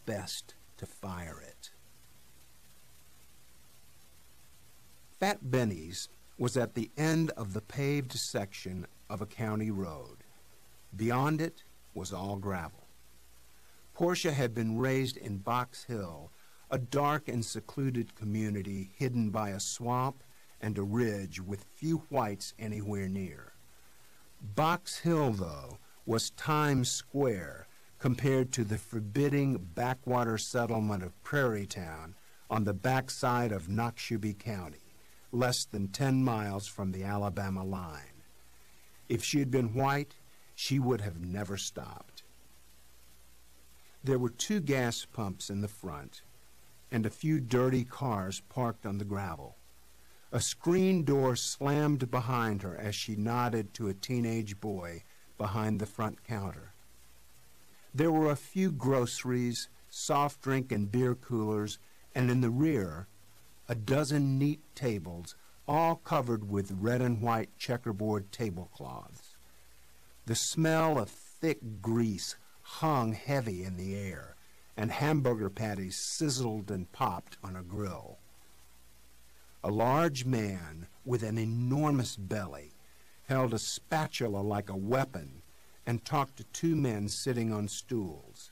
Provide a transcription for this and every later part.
best to fire it. Fat Benny's was at the end of the paved section of a county road. Beyond it was all gravel. Portia had been raised in Box Hill, a dark and secluded community hidden by a swamp and a ridge with few whites anywhere near. Box Hill, though, was Times Square compared to the forbidding backwater settlement of Prairie Town on the backside of NxzHTa County, less than 10 miles from the Alabama line. If she had been white, she would have never stopped. There were 2 gas pumps in the front and a few dirty cars parked on the gravel. A screen door slammed behind her as she nodded to a teenage boy behind the front counter. There were a few groceries, soft drink and beer coolers, and in the rear, a dozen neat tables, all covered with red and white checkerboard tablecloths. The smell of thick grease hung heavy in the air, and hamburger patties sizzled and popped on a grill. A large man with an enormous belly held a spatula like a weapon and talked to 2 men sitting on stools.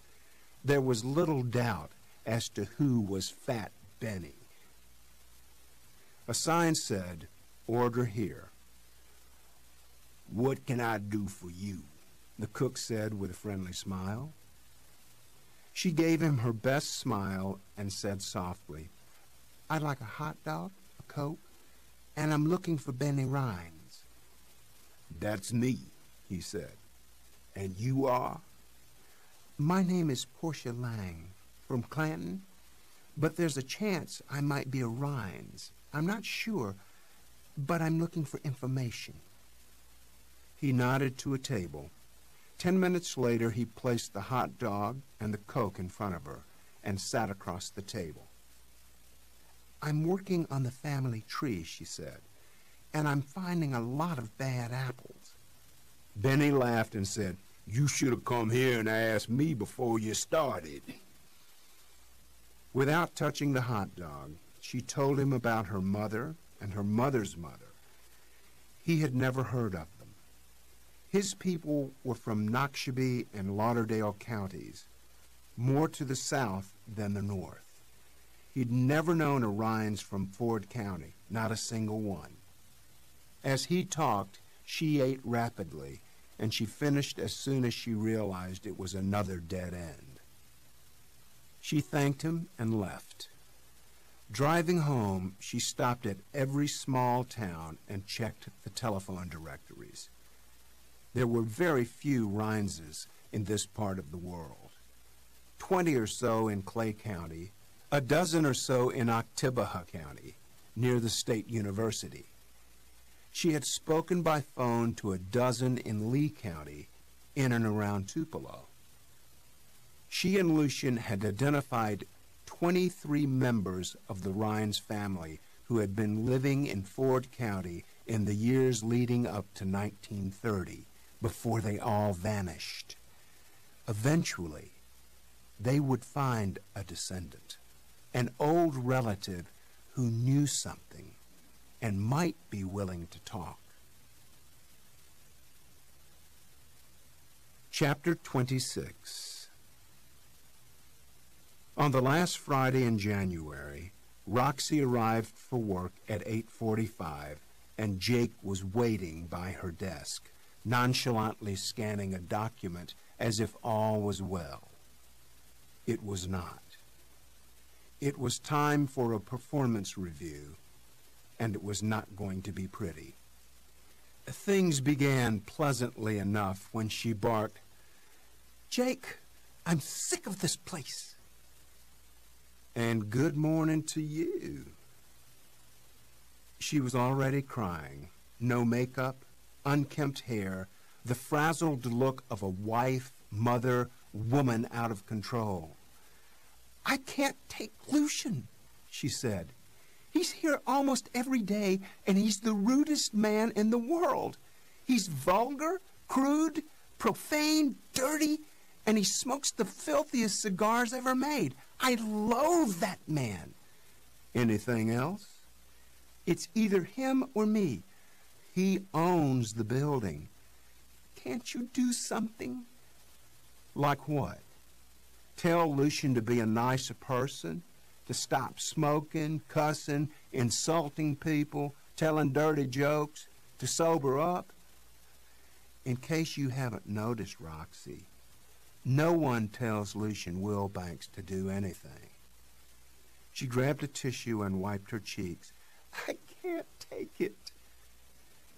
There was little doubt as to who was Fat Benny. A sign said, "Order here." "What can I do for you?" the cook said with a friendly smile. She gave him her best smile and said softly, "I'd like a hot dog, a Coke, and I'm looking for Benny Rhines." "That's me," he said. "And you are?" "My name is Portia Lang, from Clanton, but there's a chance I might be a Rhines. I'm not sure, but I'm looking for information." He nodded to a table. 10 minutes later, he placed the hot dog and the Coke in front of her and sat across the table. "I'm working on the family tree," she said, "and I'm finding a lot of bad apples." Benny laughed and said, "You should have come here and asked me before you started." Without touching the hot dog, she told him about her mother and her mother's mother. He had never heard of them. His people were from NxzHTa and Lauderdale counties, more to the south than the north. He'd never known a Rhines from Ford County, not a single one. As he talked, she ate rapidly, and she finished as soon as she realized it was another dead end. She thanked him and left. Driving home, she stopped at every small town and checked the telephone directories. There were very few Rhineses in this part of the world. 20 or so in Clay County, a dozen or so in Ycämörë County, near the State University. She had spoken by phone to a dozen in Lee County, in and around Tupelo. She and Lucian had identified 23 members of the Rhines family who had been living in Ford County in the years leading up to 1930, before they all vanished. Eventually, they would find a descendant, an old relative who knew something and might be willing to talk. Chapter 26. On the last Friday in January, Roxy arrived for work at 8:45, and Jake was waiting by her desk, nonchalantly scanning a document as if all was well. It was not. It was time for a performance review, and it was not going to be pretty. Things began pleasantly enough when she barked, "Jake, I'm sick of this place." "And good morning to you." She was already crying. No makeup, unkempt hair, the frazzled look of a wife, mother, woman out of control. "I can't take Lucian," she said. "He's here almost every day, and he's the rudest man in the world. He's vulgar, crude, profane, dirty, And he smokes the filthiest cigars ever made. I loathe that man. Anything else? It's either him or me. He owns the building. Can't you do something? Like what? Tell Lucian to be a nicer person? To stop smoking, cussing, insulting people, telling dirty jokes? To sober up? In case you haven't noticed, Roxy, no one tells Lucian Wilbanks to do anything. She grabbed a tissue and wiped her cheeks. I can't take it.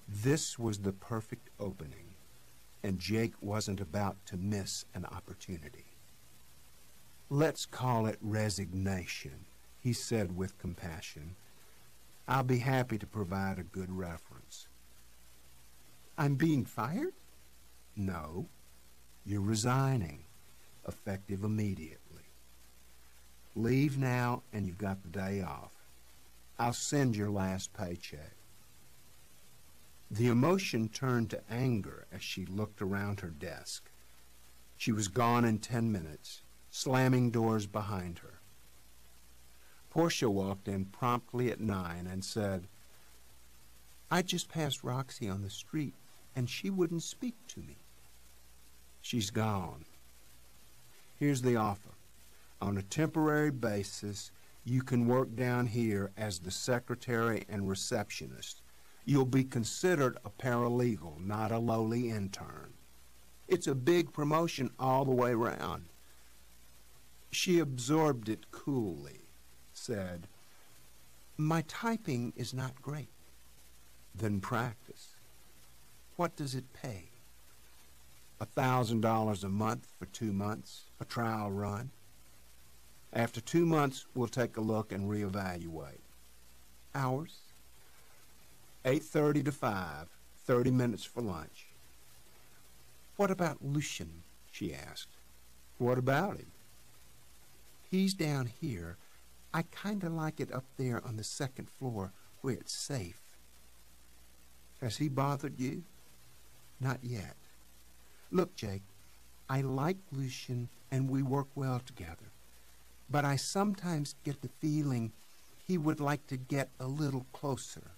This was the perfect opening, and Jake wasn't about to miss an opportunity. Let's call it resignation, he said with compassion. I'll be happy to provide a good reference. I'm being fired? No. You're resigning, effective immediately. Leave now and you've got the day off. I'll send your last paycheck. The emotion turned to anger as she looked around her desk. She was gone in 10 minutes, slamming doors behind her. Portia walked in promptly at 9 and said, I just passed Roxy on the street and she wouldn't speak to me. She's gone. Here's the offer. On a temporary basis, you can work down here as the secretary and receptionist. You'll be considered a paralegal, not a lowly intern. It's a big promotion all the way round. She absorbed it coolly, said, My typing is not great. Then practice. What does it pay? $1,000 a month for 2 months, a trial run. After 2 months, we'll take a look and reevaluate. Hours? 8:30 to 5, 30 minutes for lunch. What about Lucian? She asked. What about him? He's down here. I kind of like it up there on the second floor where it's safe. Has he bothered you? Not yet. Look, Jake, I like Lucian and we work well together, but I sometimes get the feeling he would like to get a little closer.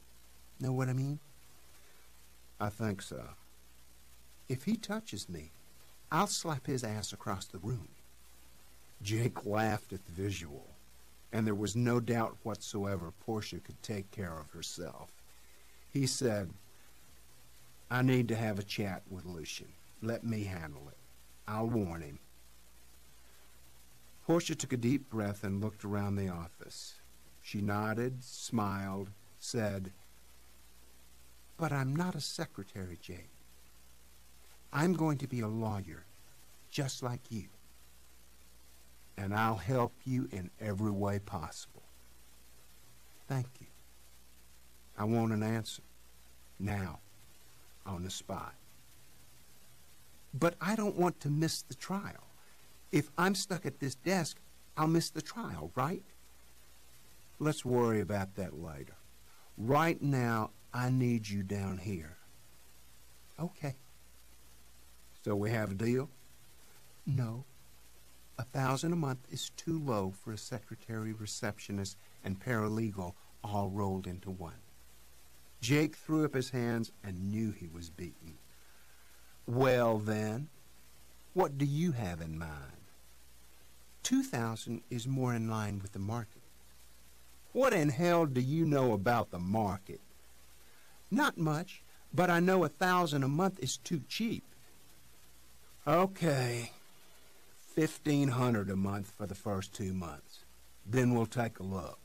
Know what I mean? I think so. If he touches me, I'll slap his ass across the room. Jake laughed at the visual, and there was no doubt whatsoever Portia could take care of herself. He said, I need to have a chat with Lucian. Let me handle it. I'll warn him. Portia took a deep breath and looked around the office. She nodded, smiled, said, But I'm not a secretary, Jake. I'm going to be a lawyer, just like you. And I'll help you in every way possible. Thank you. I want an answer. Now, on the spot. But I don't want to miss the trial. If I'm stuck at this desk, I'll miss the trial, right? Let's worry about that later. Right now, I need you down here. Okay. So we have a deal? No. $1,000 a month is too low for a secretary, receptionist, and paralegal all rolled into one. Jake threw up his hands and knew he was beaten. Well then, what do you have in mind? $2,000 is more in line with the market. What in hell do you know about the market? Not much, but I know $1,000 a month is too cheap. Okay, $1,500 a month for the first 2 months. Then we'll take a look.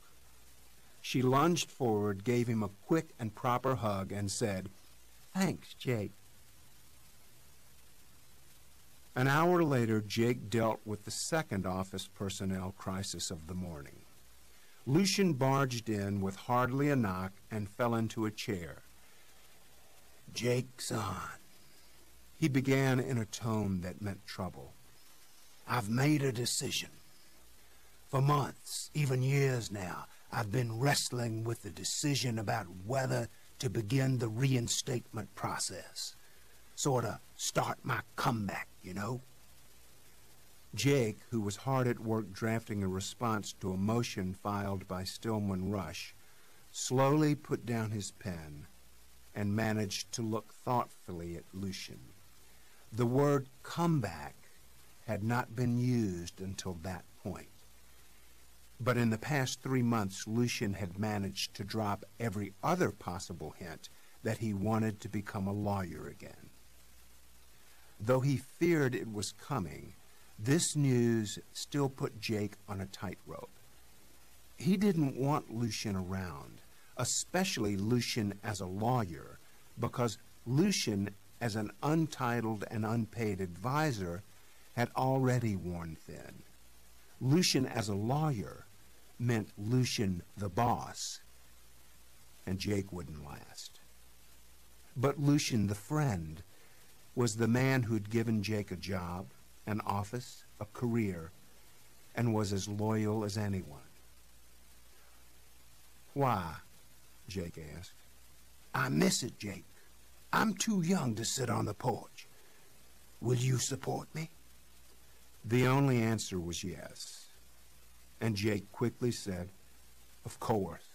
She lunged forward, gave him a quick and proper hug, and said, Thanks, Jake. An hour later, Jake dealt with the second office personnel crisis of the morning. Lucian barged in with hardly a knock and fell into a chair. Jake, son, he began in a tone that meant trouble. I've made a decision. For months, even years now, I've been wrestling with the decision about whether to begin the reinstatement process. Sort of start my comeback, you know. Jake, who was hard at work drafting a response to a motion filed by Stillman Rush, slowly put down his pen and managed to look thoughtfully at Lucian. The word comeback had not been used until that point. But in the past 3 months, Lucian had managed to drop every other possible hint that he wanted to become a lawyer again. Though he feared it was coming, this news still put Jake on a tightrope. He didn't want Lucian around, especially Lucian as a lawyer, because Lucian, as an untitled and unpaid advisor, had already worn thin. Lucian as a lawyer meant Lucian the boss, and Jake wouldn't last. But Lucian the friend was the man who'd given Jake a job, an office, a career, and was as loyal as anyone. "Why?" Jake asked. "I miss it, Jake. I'm too young to sit on the porch. Will you support me?" The only answer was yes. And Jake quickly said, "Of course.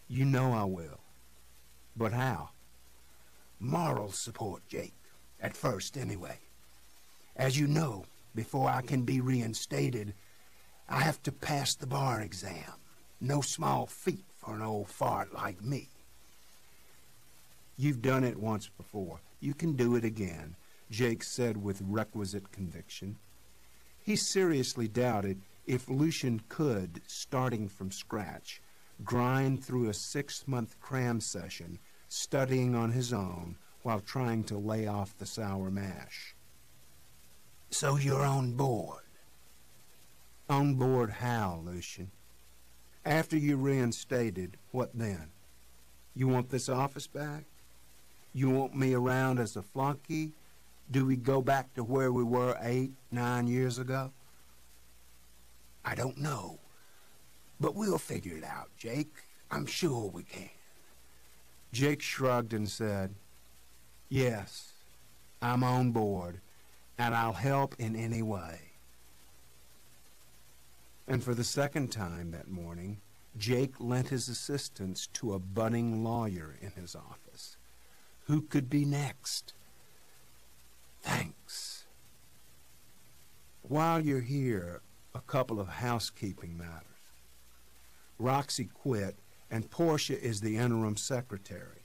You know I will. But how?" "Moral support, Jake. At first, anyway. As you know, before I can be reinstated, I have to pass the bar exam. No small feat for an old fart like me." "You've done it once before. You can do it again," Jake said with requisite conviction. He seriously doubted if Lucian could, starting from scratch, grind through a 6-month cram session, studying on his own while trying to lay off the sour mash. "So you're on board?" "On board how, Lucian? After you're reinstated, what then? You want this office back? You want me around as a flunky? Do we go back to where we were 8, 9 years ago?" "I don't know. But we'll figure it out, Jake. I'm sure we can." Jake shrugged and said, "Yes, I'm on board, and I'll help in any way." And for the second time that morning, Jake lent his assistance to a budding lawyer in his office. Who could be next? "Thanks. While you're here, a couple of housekeeping matters. Roxy quit, and Portia is the interim secretary.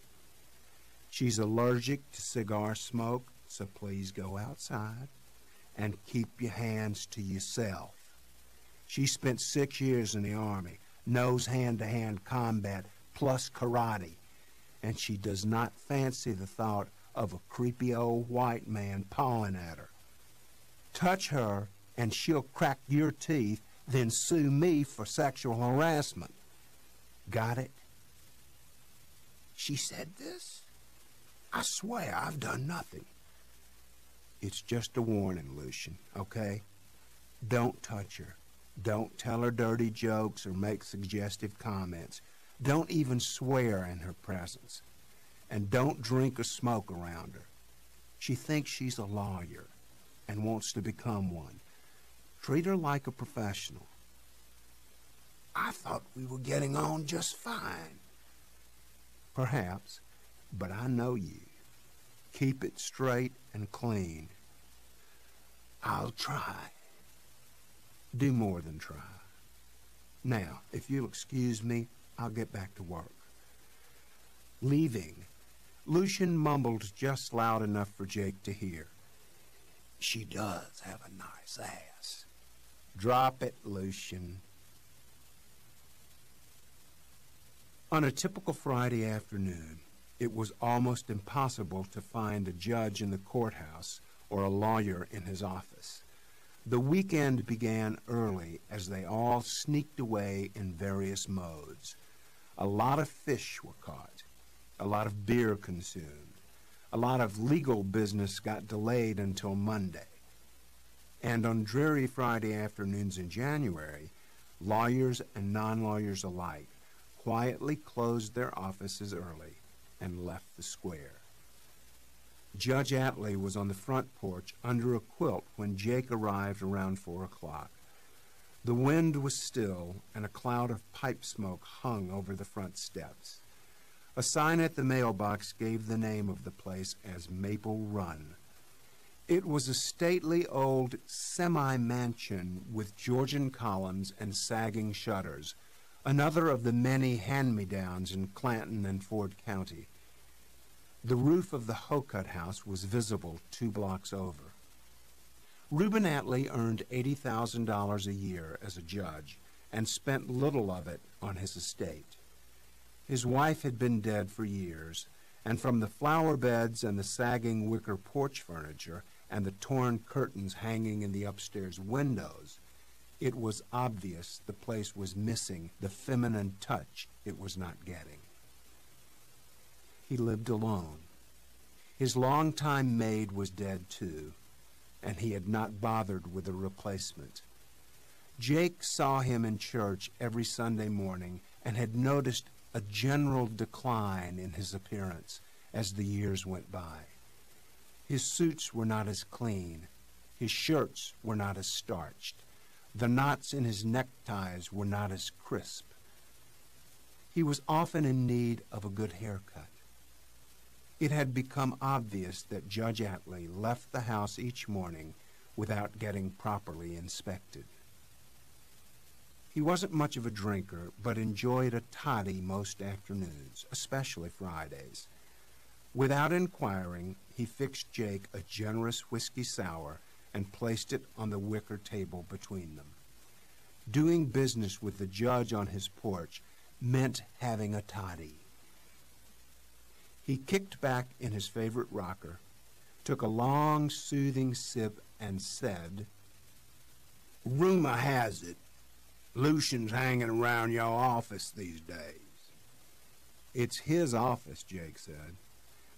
She's allergic to cigar smoke, so please go outside and keep your hands to yourself. She spent 6 years in the Army, knows hand-to-hand combat plus karate, and she does not fancy the thought of a creepy old white man pawing at her. Touch her, and she'll crack your teeth, then sue me for sexual harassment. Got it?" "She said this? I swear I've done nothing." "It's just a warning, Lucian, okay? Don't touch her. Don't tell her dirty jokes or make suggestive comments. Don't even swear in her presence. And don't drink or smoke around her. She thinks she's a lawyer and wants to become one. Treat her like a professional." "I thought we were getting on just fine." "Perhaps, but I know you. Keep it straight and clean." "I'll try." "Do more than try. Now, if you'll excuse me, I'll get back to work." Leaving, Lucian mumbled just loud enough for Jake to hear, "She does have a nice ass." "Drop it, Lucian." On a typical Friday afternoon, it was almost impossible to find a judge in the courthouse or a lawyer in his office. The weekend began early as they all sneaked away in various modes. A lot of fish were caught, a lot of beer consumed, a lot of legal business got delayed until Monday. And on dreary Friday afternoons in January, lawyers and non-lawyers alike quietly closed their offices early and left the square. Judge Atlee was on the front porch under a quilt when Jake arrived around 4 o'clock. The wind was still, and a cloud of pipe smoke hung over the front steps. A sign at the mailbox gave the name of the place as Maple Run. It was a stately old semi-mansion with Georgian columns and sagging shutters, another of the many hand-me-downs in Clanton and Ford County. The roof of the Hocutt house was visible 2 blocks over. Reuben Atlee earned $80,000 a year as a judge and spent little of it on his estate. His wife had been dead for years, and from the flower beds and the sagging wicker porch furniture and the torn curtains hanging in the upstairs windows, it was obvious the place was missing the feminine touch it was not getting. He lived alone. His longtime maid was dead too, and he had not bothered with a replacement. Jake saw him in church every Sunday morning and had noticed a general decline in his appearance as the years went by. His suits were not as clean. His shirts were not as starched. The knots in his neckties were not as crisp. He was often in need of a good haircut. It had become obvious that Judge Atlee left the house each morning without getting properly inspected. He wasn't much of a drinker, but enjoyed a toddy most afternoons, especially Fridays. Without inquiring, he fixed Jake a generous whiskey sour and placed it on the wicker table between them. Doing business with the judge on his porch meant having a toddy. He kicked back in his favorite rocker, took a long, soothing sip, and said, "Rumor has it, Lucian's hanging around your office these days." "It's his office," Jake said.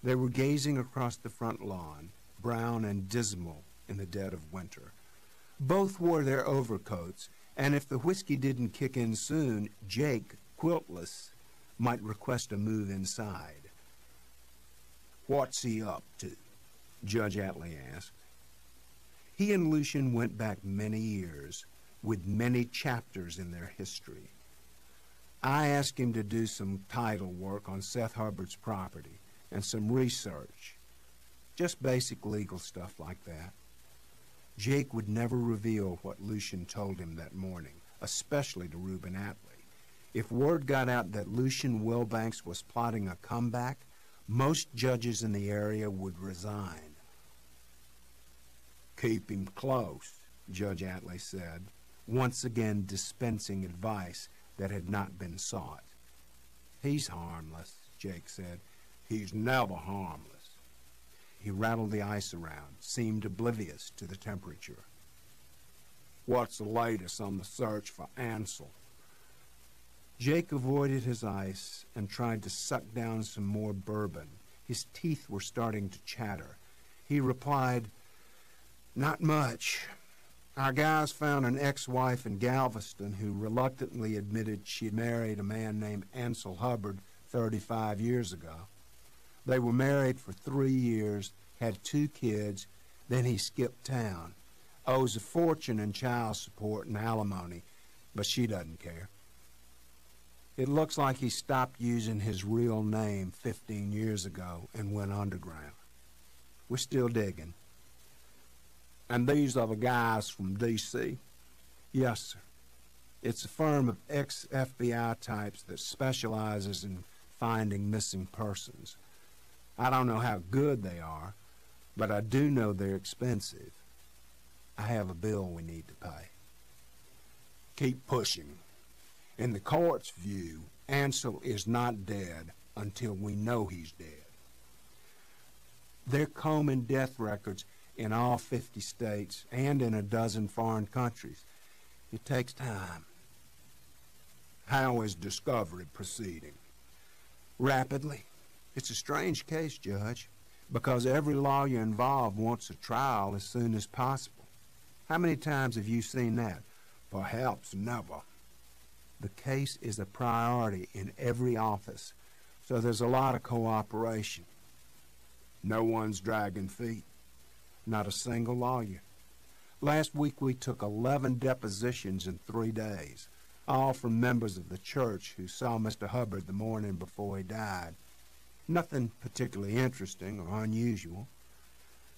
They were gazing across the front lawn, brown and dismal in the dead of winter. Both wore their overcoats, and if the whiskey didn't kick in soon, Jake, quiltless, might request a move inside. "What's he up to?" Judge Atlee asked. He and Lucian went back many years, with many chapters in their history. I asked him to do some title work on Seth Hubbard's property and some research, just basic legal stuff like that. Jake would never reveal what Lucian told him that morning, especially to Reuben Atlee. If word got out that Lucian Wilbanks was plotting a comeback, most judges in the area would resign. "Keep him close," Judge Atlee said, once again dispensing advice that had not been sought. "He's harmless," Jake said. "He's never harmless." He rattled the ice around, seemed oblivious to the temperature. "What's the latest on the search for Ansel?" Jake avoided his ice and tried to suck down some more bourbon. His teeth were starting to chatter. He replied, "Not much. Our guys found an ex-wife in Galveston who reluctantly admitted she'd married a man named Ansel Hubbard 35 years ago. They were married for 3 years, had 2 kids, then he skipped town. Owes a fortune in child support and alimony, but she doesn't care. It looks like he stopped using his real name 15 years ago and went underground. We're still digging." "And these are the guys from D.C.? "Yes, sir. It's a firm of ex-FBI types that specializes in finding missing persons. I don't know how good they are, but I do know they're expensive. I have a bill we need to pay." "Keep pushing. In the court's view, Ansel is not dead until we know he's dead. They're combing death records in all 50 states and in a dozen foreign countries. It takes time." "How is discovery proceeding?" "Rapidly. It's a strange case, Judge, because every lawyer involved wants a trial as soon as possible. How many times have you seen that?" "Perhaps never." "The case is a priority in every office, so there's a lot of cooperation." No one's dragging feet. Not a single lawyer. Last week we took 11 depositions in 3 days, all from members of the church who saw Mr. Hubbard the morning before he died. Nothing particularly interesting or unusual.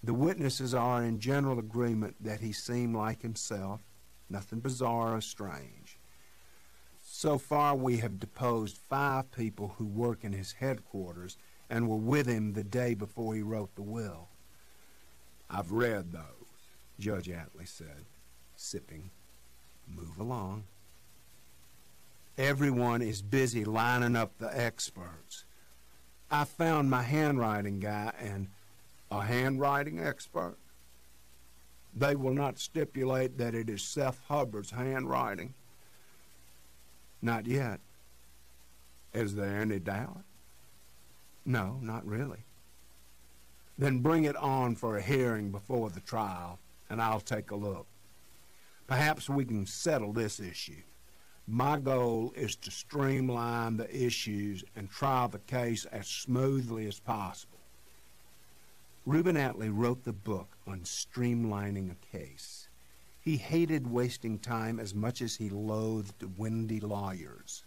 The witnesses are in general agreement that he seemed like himself, nothing bizarre or strange. So far we have deposed 5 people who work in his headquarters and were with him the day before he wrote the will. I've read those, Judge Atlee said, sipping. Move along. Everyone is busy lining up the experts. I found my handwriting guy and a handwriting expert. They will not stipulate that it is Seth Hubbard's handwriting. Not yet. Is there any doubt? No, not really. Then bring it on for a hearing before the trial, and I'll take a look. Perhaps we can settle this issue. My goal is to streamline the issues and try the case as smoothly as possible. Reuben Atlee wrote the book on streamlining a case. He hated wasting time as much as he loathed windy lawyers.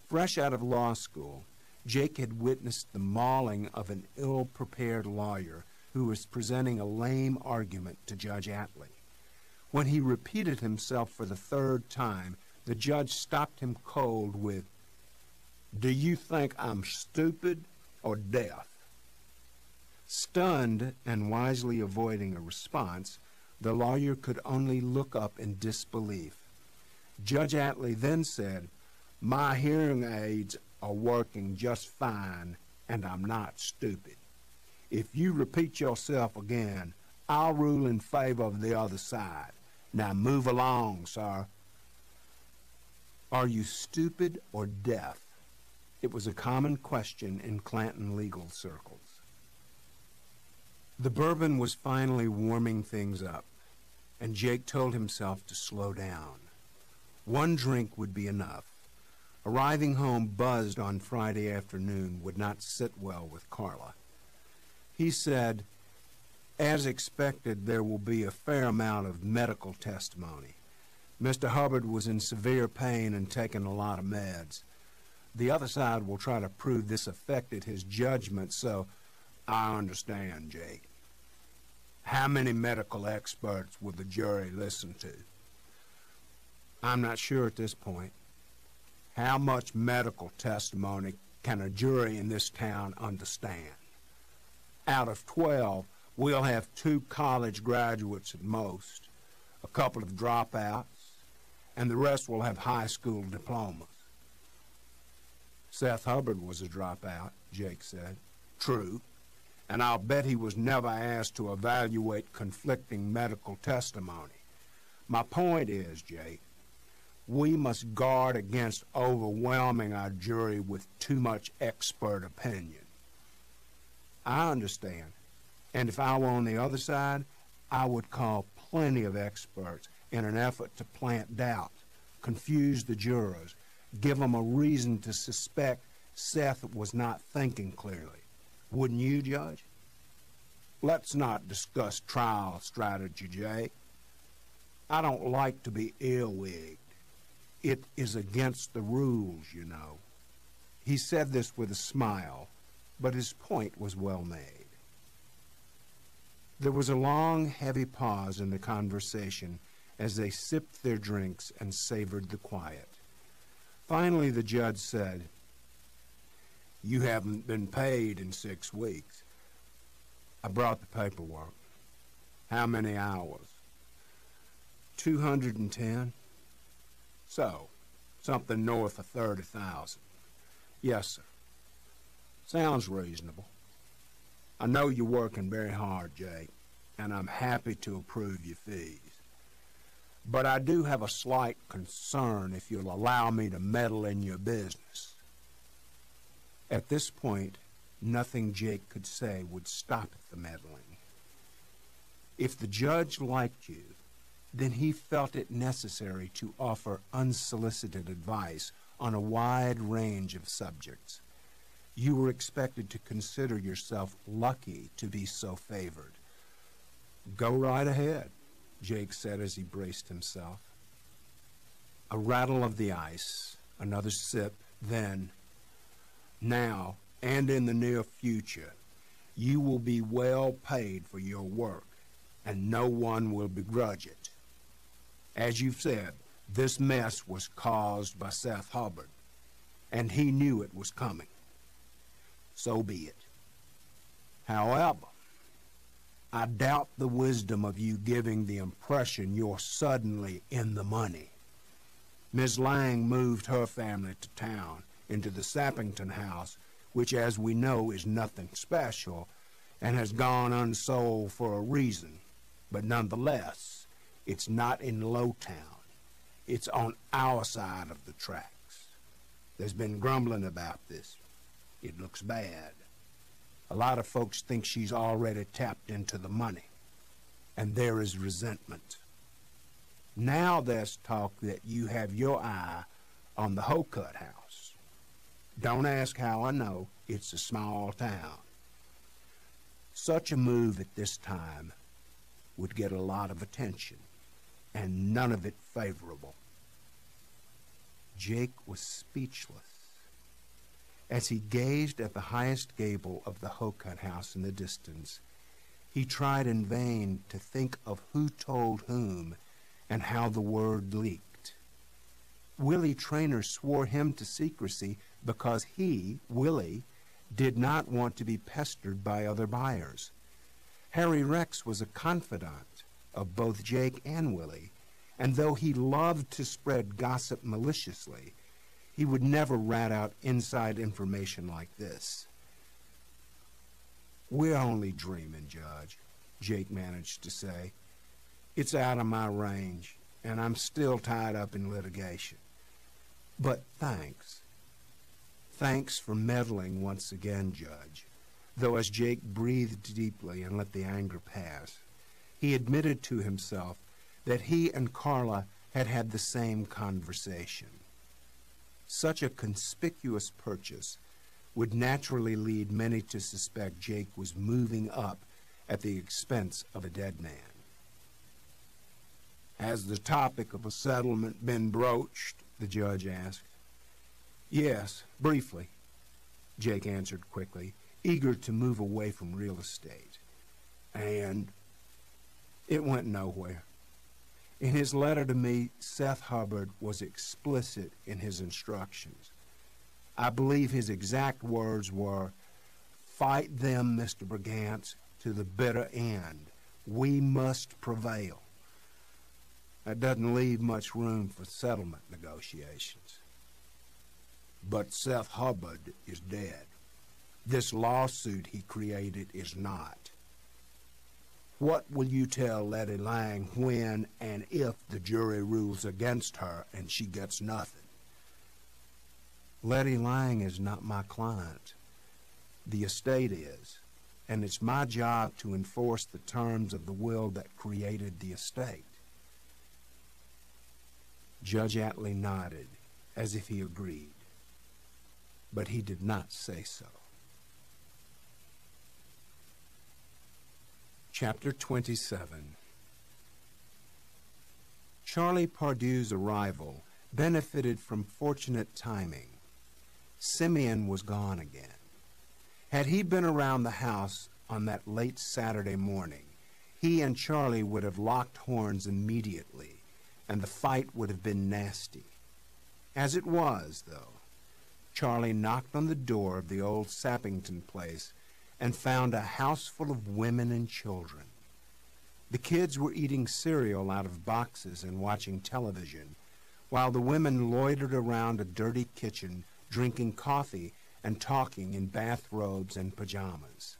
Fresh out of law school, Jake had witnessed the mauling of an ill-prepared lawyer who was presenting a lame argument to Judge Atlee. When he repeated himself for the 3rd time, the judge stopped him cold with, "Do you think I'm stupid or deaf?" Stunned and wisely avoiding a response, the lawyer could only look up in disbelief. Judge Atlee then said, "My hearing aids are working just fine, and I'm not stupid. If you repeat yourself again, I'll rule in favor of the other side. Now move along, sir." Are you stupid or deaf? It was a common question in Clanton legal circles. The bourbon was finally warming things up, and Jake told himself to slow down. 1 drink would be enough. Arriving home buzzed on Friday afternoon would not sit well with Carla. He said, "As expected, there will be a fair amount of medical testimony. Mr. Hubbard was in severe pain and taking a lot of meds. The other side will try to prove this affected his judgment, so I understand, Jake. How many medical experts will the jury listen to?" "I'm not sure at this point." "How much medical testimony can a jury in this town understand?" "Out of 12, we'll have 2 college graduates at most, a couple of dropouts, and the rest will have high school diplomas." "Seth Hubbard was a dropout," Jake said. "True, and I'll bet he was never asked to evaluate conflicting medical testimony. My point is, Jake, we must guard against overwhelming our jury with too much expert opinion." "I understand, and if I were on the other side, I would call plenty of experts in an effort to plant doubt, confuse the jurors, give them a reason to suspect Seth was not thinking clearly. Wouldn't you, Judge?" "Let's not discuss trial strategy, Jake. I don't like to be earwigged. It is against the rules, you know." He said this with a smile, but his point was well made. There was a long, heavy pause in the conversation as they sipped their drinks and savored the quiet. Finally, the judge said, "You haven't been paid in 6 weeks. I brought the paperwork. How many hours?" 210. So, something north of 30,000. "Yes, sir." "Sounds reasonable. I know you're working very hard, Jake, and I'm happy to approve your fees. But I do have a slight concern if you'll allow me to meddle in your business." At this point, nothing Jake could say would stop the meddling. If the judge liked you, then he felt it necessary to offer unsolicited advice on a wide range of subjects. You were expected to consider yourself lucky to be so favored. Go right ahead, Jake said as he braced himself. A rattle of the ice, another sip, then, now and in the near future, you will be well paid for your work, and no one will begrudge it. As you've said, this mess was caused by Seth Hubbard, and he knew it was coming. So be it. However, I doubt the wisdom of you giving the impression you're suddenly in the money. Miss Lang moved her family to town, into the Sappington house, which, as we know, is nothing special, and has gone unsold for a reason. But nonetheless, it's not in Lowtown. It's on our side of the tracks. There's been grumbling about this. It looks bad. A lot of folks think she's already tapped into the money, and there is resentment. Now there's talk that you have your eye on the Hocut house. Don't ask how I know. It's a small town. Such a move at this time would get a lot of attention, and none of it favorable. Jake was speechless. As he gazed at the highest gable of the Hocut house in the distance, he tried in vain to think of who told whom and how the word leaked. Willie Traynor swore him to secrecy because he, Willie, did not want to be pestered by other buyers. Harry Rex was a confidant of both Jake and Willie, and though he loved to spread gossip maliciously, he would never rat out inside information like this. We're only dreaming, Judge, Jake managed to say. It's out of my range, and I'm still tied up in litigation. But thanks. Thanks for meddling once again, Judge. Though as Jake breathed deeply and let the anger pass, he admitted to himself that he and Carla had had the same conversation. Such a conspicuous purchase would naturally lead many to suspect Jake was moving up at the expense of a dead man. Has the topic of a settlement been broached? The judge asked. Yes, briefly, Jake answered quickly, eager to move away from real estate. And it went nowhere. In his letter to me, Seth Hubbard was explicit in his instructions. I believe his exact words were, "Fight them, Mr. Brigance, to the bitter end. We must prevail." That doesn't leave much room for settlement negotiations. But Seth Hubbard is dead. This lawsuit he created is not. What will you tell Letty Lang when and if the jury rules against her and she gets nothing? Letty Lang is not my client. The estate is, and it's my job to enforce the terms of the will that created the estate. Judge Atlee nodded as if he agreed, but he did not say so. Chapter 27. Charlie Pardieu's arrival benefited from fortunate timing. Simeon was gone again. Had he been around the house on that late Saturday morning, he and Charlie would have locked horns immediately, and the fight would have been nasty. As it was, though, Charlie knocked on the door of the old Sappington place and found a house full of women and children. The kids were eating cereal out of boxes and watching television, while the women loitered around a dirty kitchen, drinking coffee and talking in bathrobes and pajamas.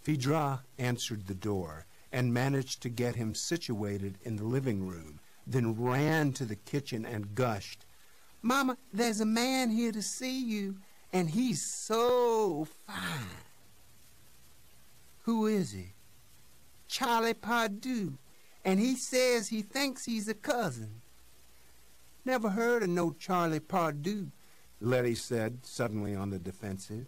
Phaedra answered the door and managed to get him situated in the living room, then ran to the kitchen and gushed, "Mama, there's a man here to see you, and he's so fine." "Who is he?" "Charlie Pardieu, and he says he thinks he's a cousin." "Never heard of no Charlie Pardieu," Letty said, suddenly on the defensive.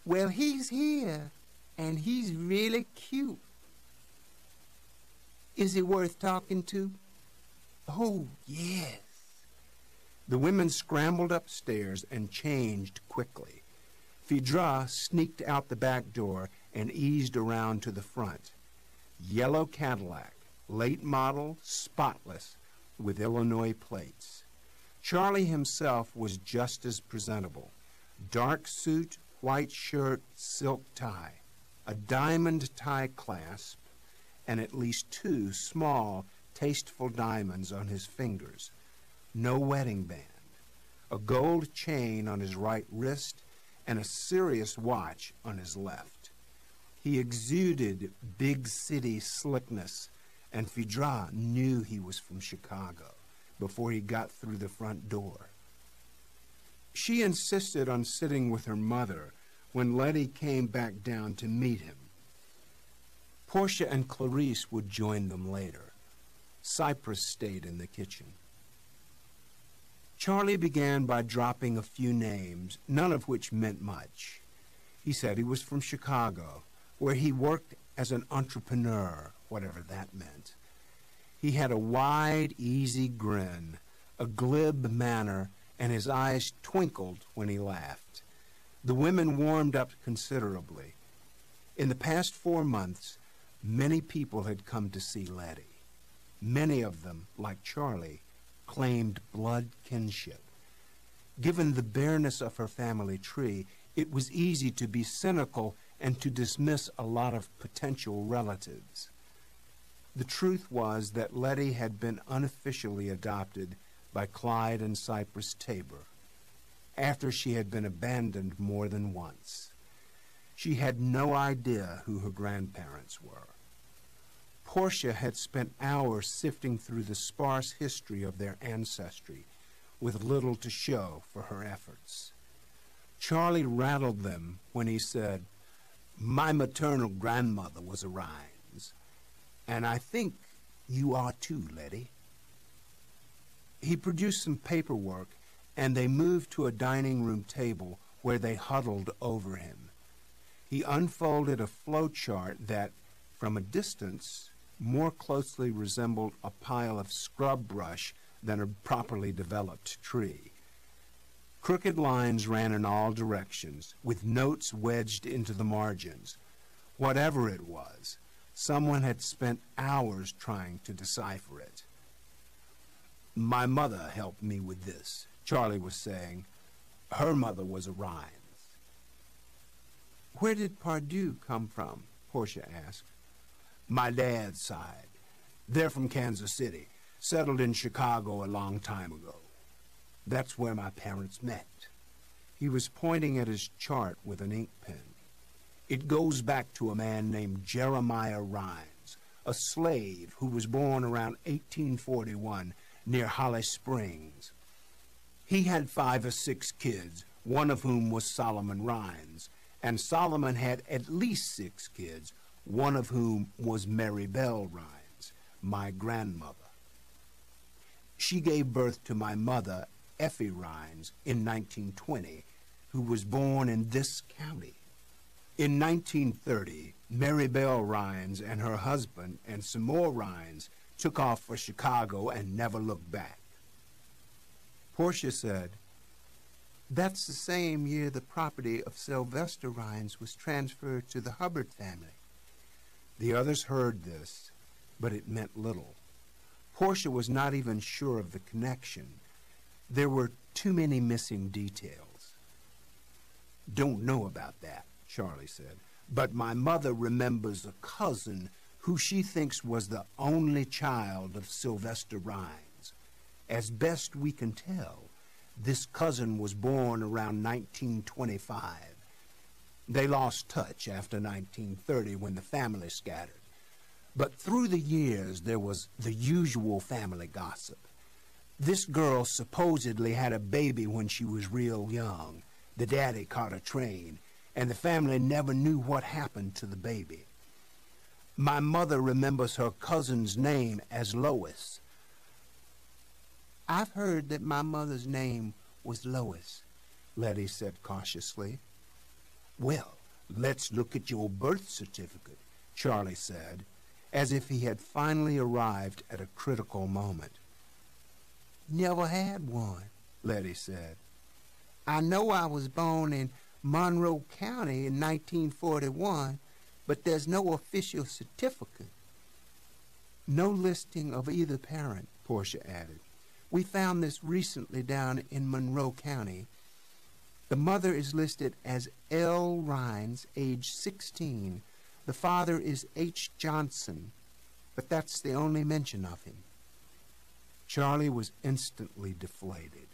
Well, he's here, and he's really cute. Is he worth talking to? Oh, yes. The women scrambled upstairs and changed quickly. Phaedra sneaked out the back door and eased around to the front. Yellow Cadillac, late model, spotless, with Illinois plates. Charlie himself was just as presentable. Dark suit, white shirt, silk tie, a diamond tie clasp, and at least 2 small, tasteful diamonds on his fingers. No wedding band. A gold chain on his right wrist and a Sirius watch on his left. He exuded big city slickness, and Phaedra knew he was from Chicago before he got through the front door. She insisted on sitting with her mother when Letty came back down to meet him. Portia and Clarice would join them later. Cypress stayed in the kitchen. Charlie began by dropping a few names, none of which meant much. He said he was from Chicago, where he worked as an entrepreneur, whatever that meant. He had a wide, easy grin, a glib manner, and his eyes twinkled when he laughed. The women warmed up considerably. In the past 4 months, many people had come to see Letty. Many of them, like Charlie, claimed blood kinship. Given the bareness of her family tree, it was easy to be cynical and to dismiss a lot of potential relatives. The truth was that Letty had been unofficially adopted by Clyde and Cypress Tabor, after she had been abandoned more than once. She had no idea who her grandparents were. Portia had spent hours sifting through the sparse history of their ancestry, with little to show for her efforts. Charlie rattled them when he said, "My maternal grandmother was a Rhines, and I think you are too, Letty." He produced some paperwork, and they moved to a dining room table where they huddled over him. He unfolded a flowchart that, from a distance, more closely resembled a pile of scrub brush than a properly developed tree. Crooked lines ran in all directions, with notes wedged into the margins. Whatever it was, someone had spent hours trying to decipher it. "My mother helped me with this," Charlie was saying. "Her mother was a Rhines." "Where did Pardue come from?" Portia asked. "My dad's side. They're from Kansas City, settled in Chicago a long time ago. That's where my parents met." He was pointing at his chart with an ink pen. "It goes back to a man named Jeremiah Rhines, a slave who was born around 1841 near Holly Springs. He had 5 or 6 kids, one of whom was Solomon Rhines, and Solomon had at least 6 kids, one of whom was Mary Bell Rhines, my grandmother. She gave birth to my mother, Effie Rhines, in 1920, who was born in this county. In 1930, Mary Bell Rhines and her husband and some more Rhines took off for Chicago and never looked back." Portia said, "That's the same year the property of Sylvester Rhines was transferred to the Hubbard family." The others heard this, but it meant little. Portia was not even sure of the connection. There were too many missing details. "Don't know about that," Charlie said, "but my mother remembers a cousin who she thinks was the only child of Sylvester Rhines. As best we can tell, this cousin was born around 1925. They lost touch after 1930 when the family scattered. But through the years, there was the usual family gossip. This girl supposedly had a baby when she was real young. The daddy caught a train, and the family never knew what happened to the baby. My mother remembers her cousin's name as Lois." "I've heard that my mother's name was Lois," Letty said cautiously. "Well, "Let's look at your birth certificate," Charlie said, as if he had finally arrived at a critical moment. "Never had one," Letty said. "I know I was born in Monroe County in 1941, but there's no official certificate." "No listing of either parent," Portia added. "We found this recently down in Monroe County. The mother is listed as L. Rhines, age 16. The father is H. Johnson, but that's the only mention of him." Charlie was instantly deflated.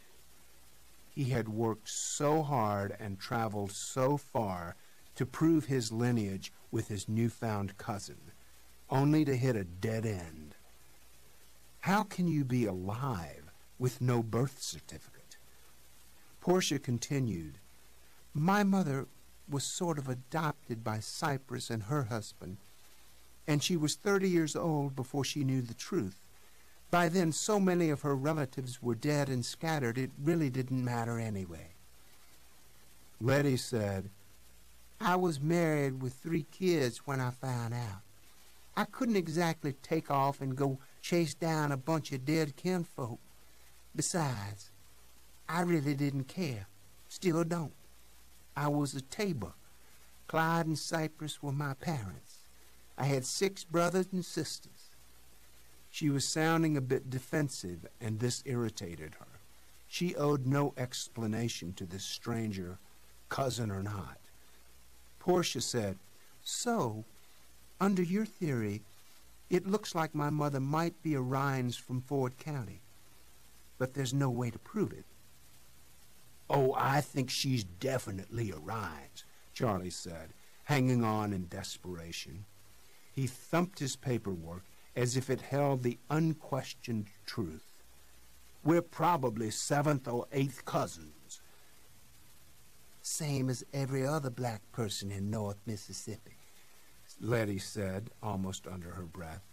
He had worked so hard and traveled so far to prove his lineage with his newfound cousin, only to hit a dead end. How can you be alive with no birth certificate? Portia continued, "My mother was sort of adopted by Cypress and her husband, and she was 30 years old before she knew the truth. By then, so many of her relatives were dead and scattered, it really didn't matter anyway." Letty said, "I was married with 3 kids when I found out. I couldn't exactly take off and go chase down a bunch of dead kinfolk. Besides, I really didn't care. Still don't. I was a Tabor. Clyde and Cypress were my parents. I had 6 brothers and sisters." She was sounding a bit defensive, and this irritated her. She owed no explanation to this stranger, cousin or not. Portia said, "So, under your theory, it looks like my mother might be a Rhines from Ford County, but there's no way to prove it." "Oh, I think she's definitely a Rhines," Charlie said, hanging on in desperation. He thumped his paperwork as if it held the unquestioned truth. "We're probably 7th or 8th cousins." "Same as every other black person in North Mississippi," Letty said, almost under her breath.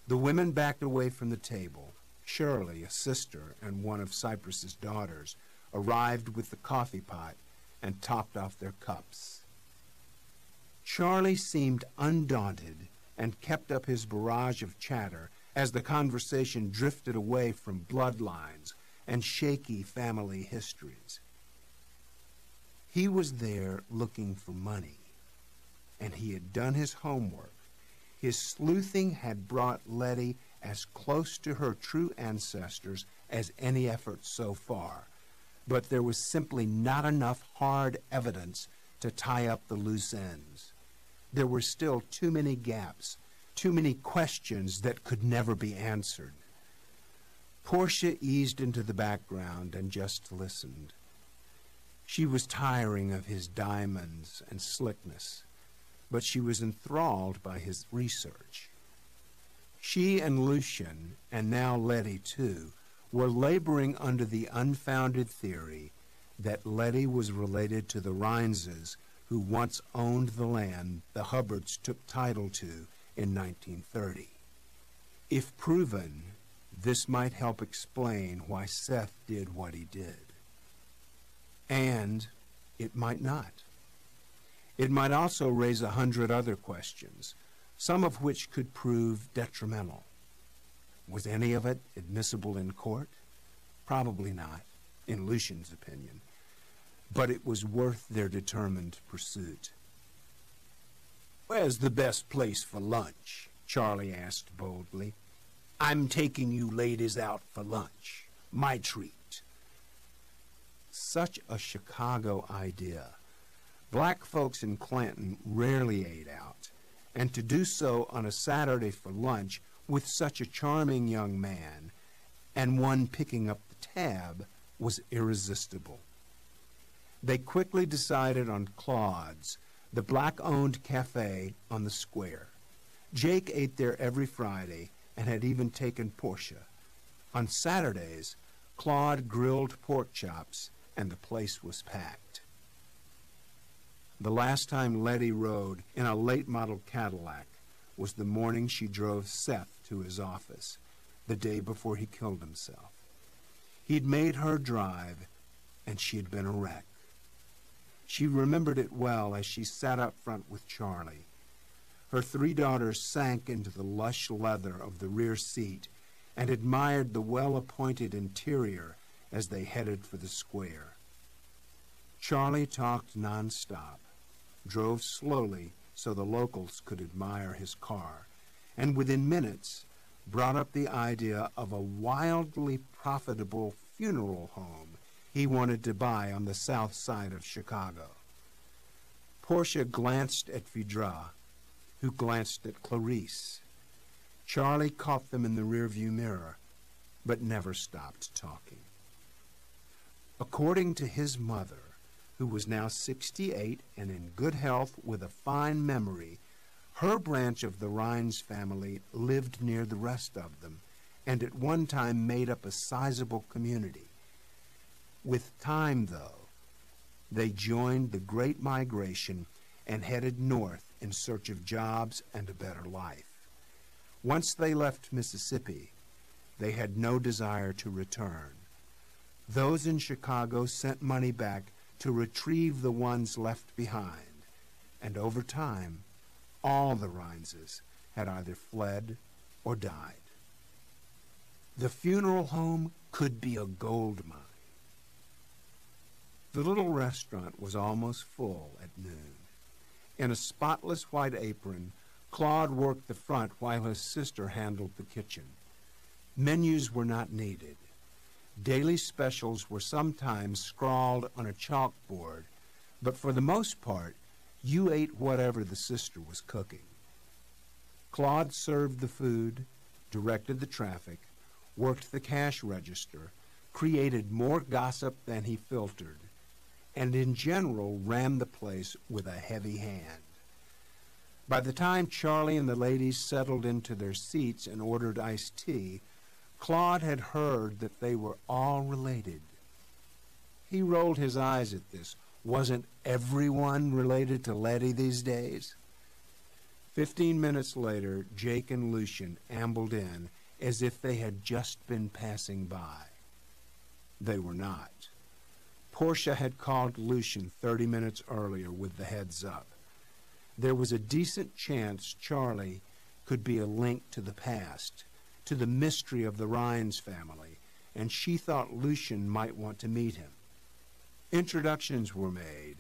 The women backed away from the table. Shirley, a sister and one of Cypress's daughters, arrived with the coffee pot and topped off their cups. Charlie seemed undaunted and kept up his barrage of chatter as the conversation drifted away from bloodlines and shaky family histories. He was there looking for money, and he had done his homework. His sleuthing had brought Letty as close to her true ancestors as any effort so far, but there was simply not enough hard evidence to tie up the loose ends. There were still too many gaps, too many questions that could never be answered. Portia eased into the background and just listened. She was tiring of his diamonds and slickness, but she was enthralled by his research. She and Lucien, and now Letty too, were laboring under the unfounded theory that Letty was related to the Rhineses who once owned the land the Hubbards took title to in 1930. If proven, this might help explain why Seth did what he did. And it might not. It might also raise 100 other questions, some of which could prove detrimental. Was any of it admissible in court? Probably not, in Lucien's opinion. But it was worth their determined pursuit. "Where's the best place for lunch?" Charlie asked boldly. "I'm taking you ladies out for lunch. My treat." Such a Chicago idea. Black folks in Clanton rarely ate out, and to do so on a Saturday for lunch with such a charming young man, and one picking up the tab, was irresistible. They quickly decided on Claude's, the black-owned cafe on the square. Jake ate there every Friday and had even taken Portia. On Saturdays, Claude grilled pork chops, and the place was packed. The last time Letty rode in a late-model Cadillac was the morning she drove Seth to his office, the day before he killed himself. He'd made her drive, and she had been a wreck. She remembered it well as she sat up front with Charlie. Her 3 daughters sank into the lush leather of the rear seat and admired the well-appointed interior as they headed for the square. Charlie talked nonstop, drove slowly so the locals could admire his car, and within minutes brought up the idea of a wildly profitable funeral home he wanted to buy on the south side of Chicago. Portia glanced at Phaedra, who glanced at Clarice. Charlie caught them in the rearview mirror, but never stopped talking. According to his mother, who was now 68 and in good health with a fine memory, her branch of the Rhines family lived near the rest of them and at one time made up a sizable community. With time, though, they joined the Great Migration and headed north in search of jobs and a better life. Once they left Mississippi, they had no desire to return. Those in Chicago sent money back to retrieve the ones left behind, and over time, all the Rhineses had either fled or died. The funeral home could be a gold mine. The little restaurant was almost full at noon. In a spotless white apron, Claude worked the front while his sister handled the kitchen. Menus were not needed. Daily specials were sometimes scrawled on a chalkboard, but for the most part, you ate whatever the sister was cooking. Claude served the food, directed the traffic, worked the cash register, created more gossip than he filtered, and in general ran the place with a heavy hand. By the time Charlie and the ladies settled into their seats and ordered iced tea, Claude had heard that they were all related. He rolled his eyes at this. Wasn't everyone related to Letty these days? 15 minutes later, Jake and Lucian ambled in as if they had just been passing by. They were not. Portia had called Lucian 30 minutes earlier with the heads up. There was a decent chance Charlie could be a link to the past, to the mystery of the Rhines family, and she thought Lucian might want to meet him. Introductions were made.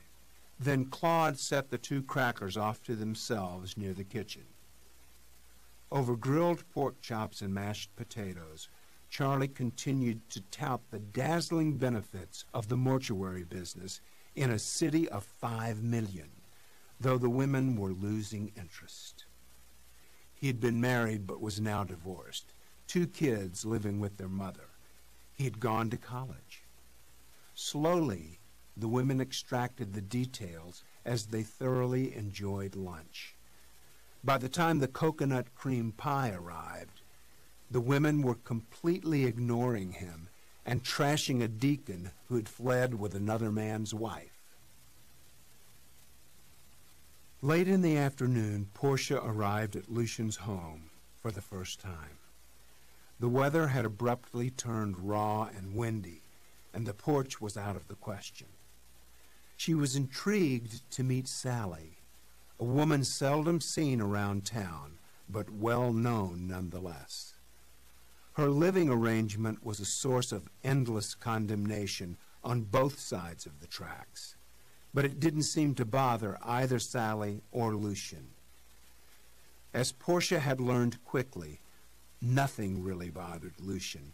Then Claude set the 2 crackers off to themselves near the kitchen. Over grilled pork chops and mashed potatoes, Charlie continued to tout the dazzling benefits of the mortuary business in a city of 5 million, though the women were losing interest. He had been married but was now divorced, 2 kids living with their mother. He had gone to college. Slowly, the women extracted the details as they thoroughly enjoyed lunch. By the time the coconut cream pie arrived, the women were completely ignoring him and trashing a deacon who had fled with another man's wife. Late in the afternoon, Portia arrived at Lucian's home for the first time. The weather had abruptly turned raw and windy, and the porch was out of the question. She was intrigued to meet Sally, a woman seldom seen around town, but well known nonetheless. Her living arrangement was a source of endless condemnation on both sides of the tracks, but it didn't seem to bother either Sally or Lucian. As Portia had learned quickly, nothing really bothered Lucian,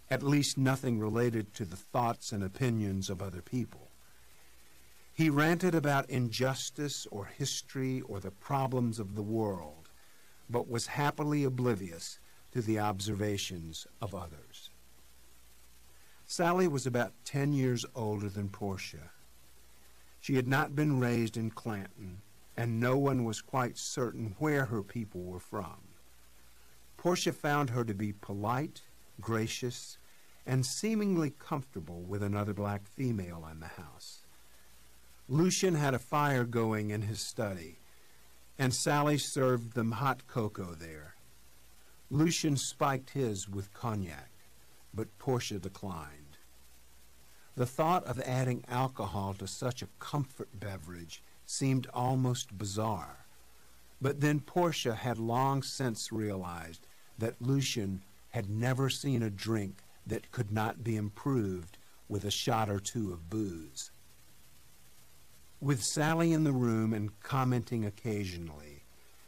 at least nothing related to the thoughts and opinions of other people. He ranted about injustice or history or the problems of the world, but was happily oblivious to the observations of others. Sally was about 10 years older than Portia. She had not been raised in Clanton, and no one was quite certain where her people were from. Portia found her to be polite, gracious, and seemingly comfortable with another black female in the house. Lucian had a fire going in his study, and Sally served them hot cocoa there. Lucian spiked his with cognac, but Portia declined. The thought of adding alcohol to such a comfort beverage seemed almost bizarre. But then Portia had long since realized that Lucian had never seen a drink that could not be improved with a shot or two of booze. With Sally in the room and commenting occasionally,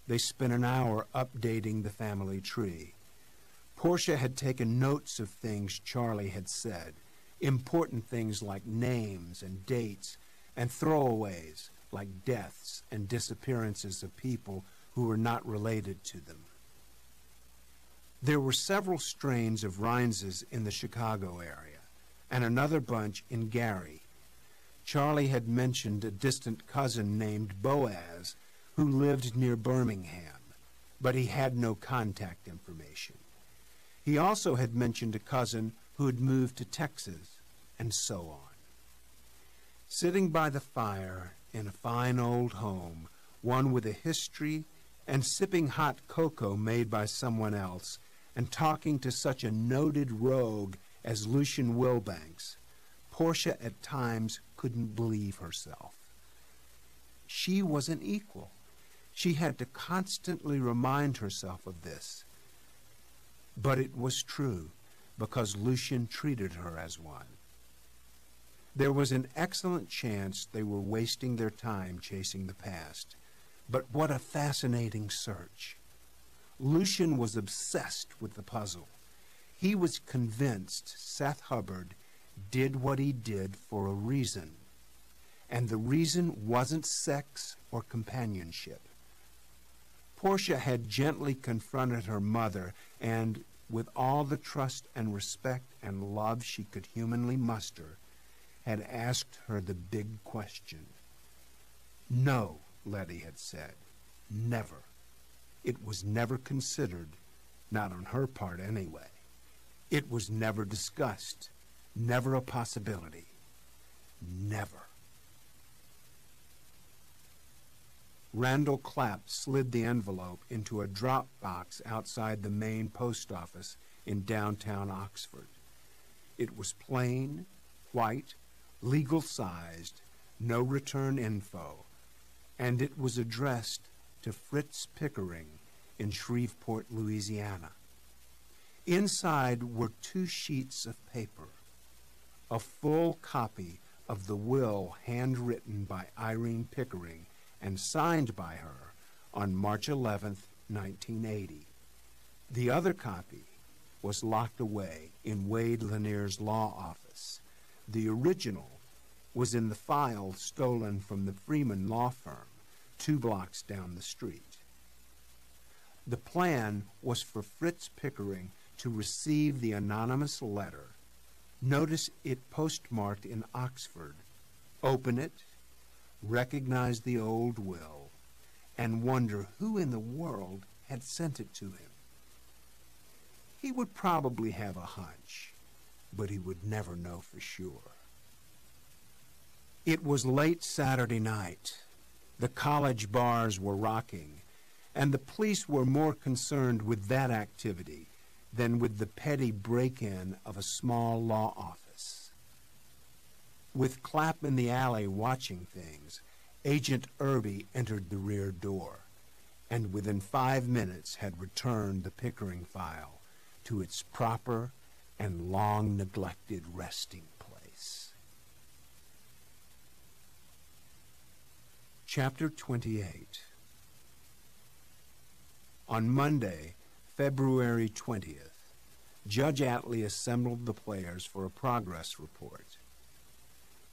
they spent an hour updating the family tree. Portia had taken notes of things Charlie had said, important things like names and dates, and throwaways like deaths and disappearances of people who were not related to them. There were several strains of Reinz's in the Chicago area, and another bunch in Gary. Charlie had mentioned a distant cousin named Boaz who lived near Birmingham, but he had no contact information. He also had mentioned a cousin who had moved to Texas, and so on. Sitting by the fire in a fine old home, one with a history, and sipping hot cocoa made by someone else, and talking to such a noted rogue as Lucian Wilbanks, Portia at times couldn't believe herself. She was an equal. She had to constantly remind herself of this. But it was true, because Lucian treated her as one. There was an excellent chance they were wasting their time chasing the past. But what a fascinating search. Lucian was obsessed with the puzzle. He was convinced Seth Hubbard did what he did for a reason. And the reason wasn't sex or companionship. Portia had gently confronted her mother and, with all the trust and respect and love she could humanly muster, had asked her the big question. No, Letty had said, never. It was never considered, not on her part anyway. It was never discussed, never a possibility, never. Randall Clapp slid the envelope into a drop box outside the main post office in downtown Oxford. It was plain, white, legal-sized, no return info, and it was addressed to Fritz Pickering in Shreveport, Louisiana. Inside were 2 sheets of paper, a full copy of the will handwritten by Irene Pickering and signed by her on March 11th, 1980. The other copy was locked away in Wade Lanier's law office. The original was in the file stolen from the Freeman law firm, 2 blocks down the street. The plan was for Fritz Pickering to receive the anonymous letter, notice it postmarked in Oxford, open it, recognize the old will, and wonder who in the world had sent it to him. He would probably have a hunch, but he would never know for sure. It was late Saturday night. The college bars were rocking, and the police were more concerned with that activity than with the petty break-in of a small law office. With Clapp in the alley watching things, Agent Irby entered the rear door, and within 5 minutes had returned the Pickering file to its proper and long-neglected resting place. Chapter 28. On Monday, February 20th, Judge Atlee assembled the players for a progress report.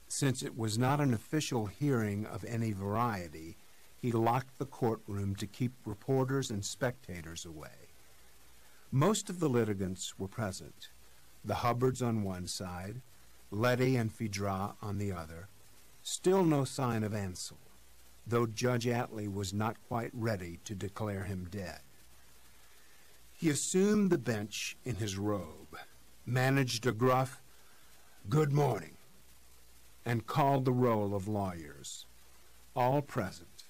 Since it was not an official hearing of any variety, he locked the courtroom to keep reporters and spectators away. Most of the litigants were present, the Hubbards on one side, Letty and Phaedra on the other. Still no sign of Ansel, though Judge Atlee was not quite ready to declare him dead. He assumed the bench in his robe, managed a gruff, "Good morning," and called the roll of lawyers, all present.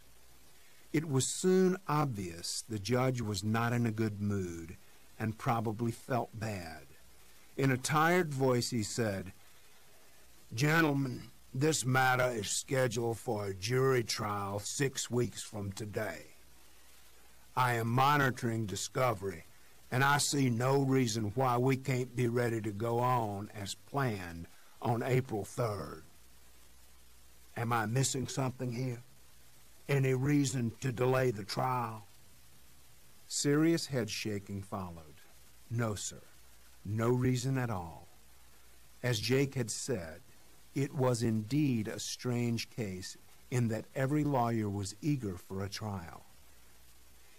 It was soon obvious the judge was not in a good mood and probably felt bad. In a tired voice he said, Gentlemen, this matter is scheduled for a jury trial 6 weeks from today. I am monitoring discovery, and I see no reason why we can't be ready to go on as planned on April 3rd. Am I missing something here? Any reason to delay the trial? Serious head shaking followed. No, sir. No reason at all. As Jake had said, it was indeed a strange case in that every lawyer was eager for a trial.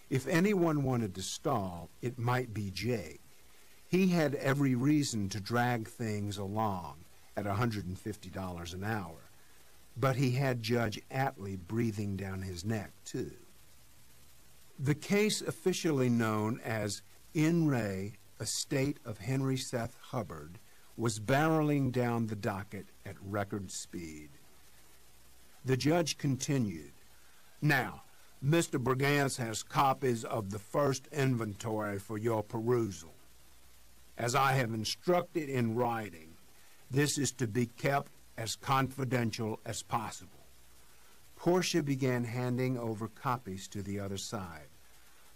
If anyone wanted to stall, it might be Jake. He had every reason to drag things along at $150 an hour, but he had Judge Atlee breathing down his neck, too. The case officially known as In Re, Estate of Henry Seth Hubbard, was barreling down the docket at record speed. The judge continued, "Now, Mr. Brigance has copies of the first inventory for your perusal. As I have instructed in writing, this is to be kept as confidential as possible." Portia began handing over copies to the other side.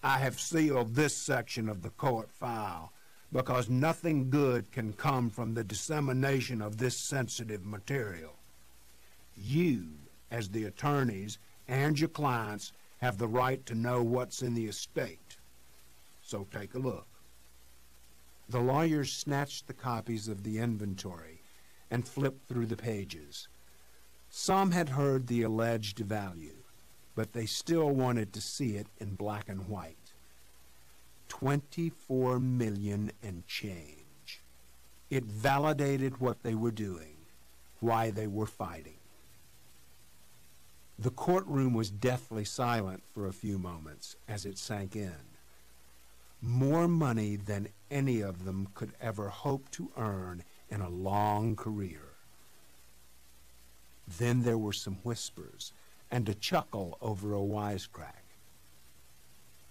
"I have sealed this section of the court file because nothing good can come from the dissemination of this sensitive material. You, as the attorneys and your clients, have the right to know what's in the estate. So take a look." The lawyers snatched the copies of the inventory and flipped through the pages. Some had heard the alleged value, but they still wanted to see it in black and white. 24 million and change. It validated what they were doing, why they were fighting. The courtroom was deathly silent for a few moments as it sank in. More money than any of them could ever hope to earn in a long career. Then there were some whispers and a chuckle over a wisecrack.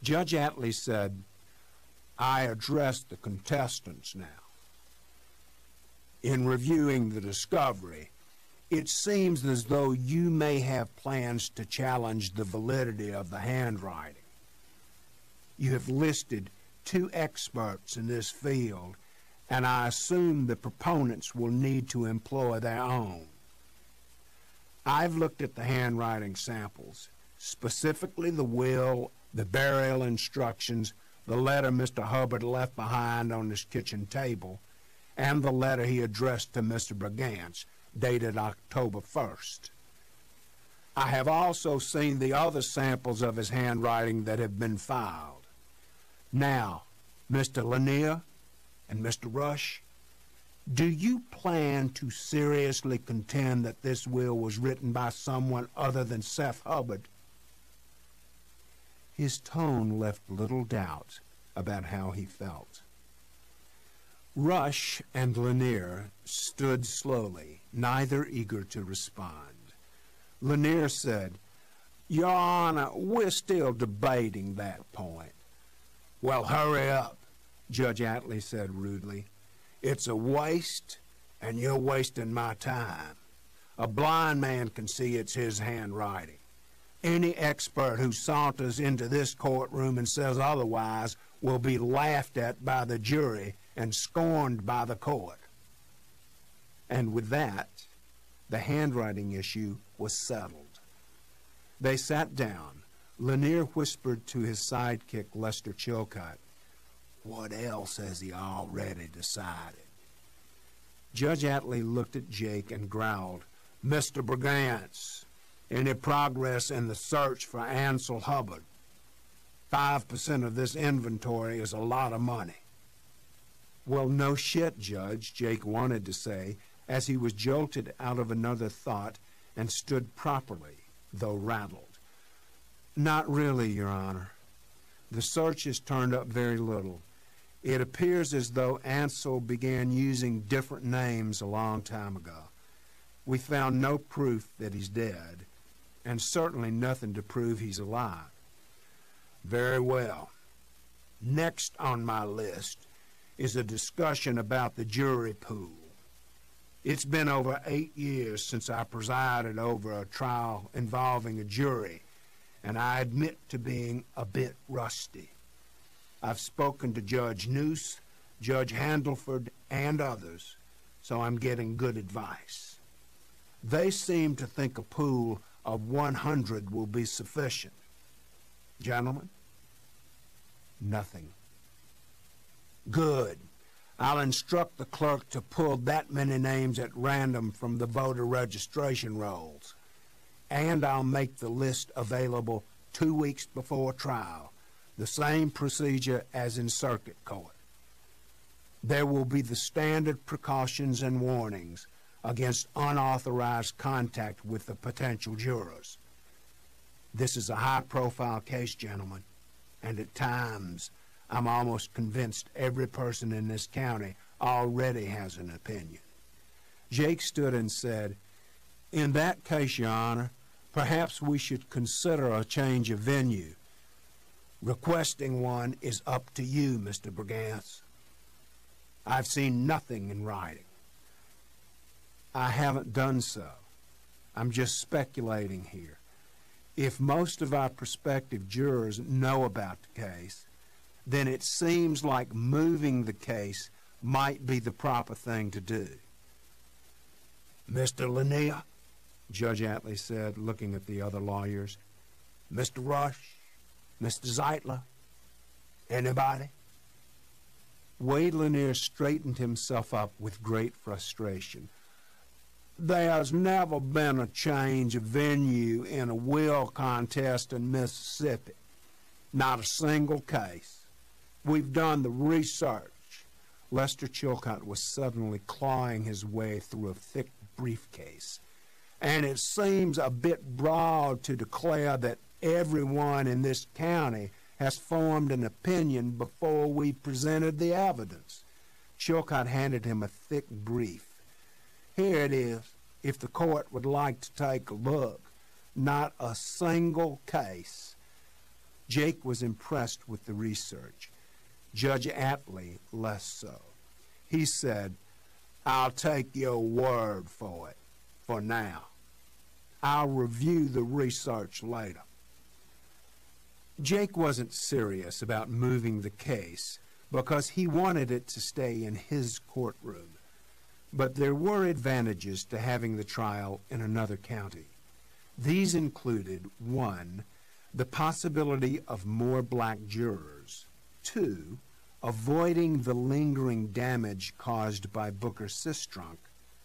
Judge Atlee said, "I address the contestants now. In reviewing the discovery, it seems as though you may have plans to challenge the validity of the handwriting. You have listed 2 experts in this field, and I assume the proponents will need to employ their own. I've looked at the handwriting samples, specifically the will, the burial instructions, the letter Mr. Hubbard left behind on his kitchen table, and the letter he addressed to Mr. Brigance, dated October 1st. I have also seen the other samples of his handwriting that have been filed. Now, Mr. Lanier and Mr. Rush, do you plan to seriously contend that this will was written by someone other than Seth Hubbard?" His tone left little doubt about how he felt. Rush and Lanier stood slowly, neither eager to respond. Lanier said, "Your Honor, we're still debating that point." "Well, hurry up," Judge Atlee said rudely. "It's a waste, and you're wasting my time. A blind man can see it's his handwriting. Any expert who saunters into this courtroom and says otherwise will be laughed at by the jury and scorned by the court." And with that, the handwriting issue was settled. They sat down. Lanier whispered to his sidekick, Lester Chilcott, "What else has he already decided?" Judge Atlee looked at Jake and growled, "Mr. Brigance, any progress in the search for Ansel Hubbard? 5% of this inventory is a lot of money." "Well, no shit, Judge," Jake wanted to say, as he was jolted out of another thought and stood properly, though rattled. "Not really, Your Honor. The search has turned up very little. It appears as though Ansel began using different names a long time ago. We found no proof that he's dead, and certainly nothing to prove he's alive." "Very well. Next on my list is a discussion about the jury pool. It's been over 8 years since I presided over a trial involving a jury, and I admit to being a bit rusty. I've spoken to Judge Noose, Judge Handelford, and others, so I'm getting good advice. They seem to think a pool of 100 will be sufficient. Gentlemen? Nothing. Good. I'll instruct the clerk to pull that many names at random from the voter registration rolls, and I'll make the list available 2 weeks before trial, the same procedure as in circuit court. There will be the standard precautions and warnings against unauthorized contact with the potential jurors. This is a high-profile case, gentlemen, and at times I'm almost convinced every person in this county already has an opinion. Jake stood and said, "In that case, Your Honor, perhaps we should consider a change of venue. Requesting one is up to you, Mr. Brigance. I've seen nothing in writing." I haven't done so. I'm just speculating here. If most of our prospective jurors know about the case, then it seems like moving the case might be the proper thing to do. Mr. Lanier, Judge Atlee said, looking at the other lawyers. Mr. Rush, Mr. Zeitler, anybody? Wade Lanier straightened himself up with great frustration. There's never been a change of venue in a will contest in Mississippi. Not a single case. We've done the research. Lester Chilcott was suddenly clawing his way through a thick briefcase. And it seems a bit broad to declare that everyone in this county has formed an opinion before we presented the evidence. Chilcott handed him a thick brief. Here it is, if the court would like to take a look. Not a single case. Jake was impressed with the research. Judge Atlee less so. He said, "I'll take your word for it, for now. I'll review the research later." Jake wasn't serious about moving the case because he wanted it to stay in his courtroom. But there were advantages to having the trial in another county. These included, 1, the possibility of more black jurors, 2, avoiding the lingering damage caused by Booker Sistrunk,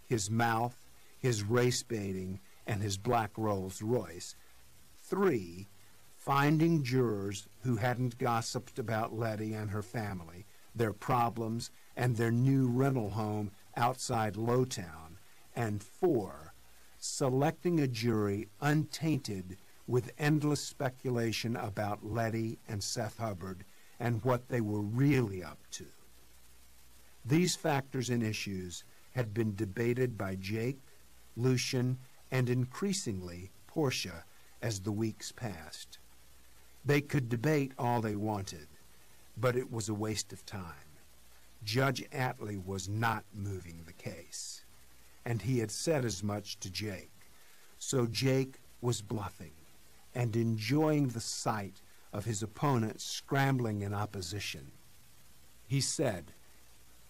his mouth, his race baiting, and his black Rolls Royce, 3, finding jurors who hadn't gossiped about Letty and her family, their problems, and their new rental home outside Lowtown, and 4, selecting a jury untainted with endless speculation about Letty and Seth Hubbard and what they were really up to. These factors and issues had been debated by Jake, Lucian, and increasingly Portia as the weeks passed. They could debate all they wanted, but it was a waste of time. Judge Atlee was not moving the case, and he had said as much to Jake. So Jake was bluffing and enjoying the sight of his opponent scrambling in opposition. He said,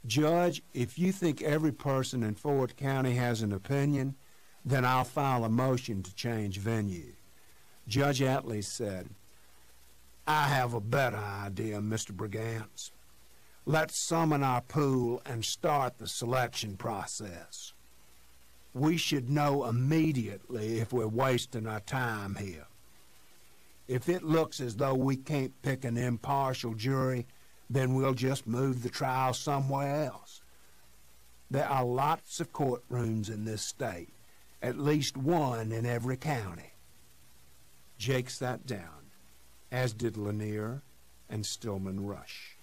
"Judge, if you think every person in Ford County has an opinion, then I'll file a motion to change venue." Judge Atlee said, "I have a better idea, Mr. Brigance. Let's summon our pool and start the selection process. We should know immediately if we're wasting our time here. If it looks as though we can't pick an impartial jury, then we'll just move the trial somewhere else. There are lots of courtrooms in this state, at least one in every county." Jake sat down, as did Lanier and Stillman Rush.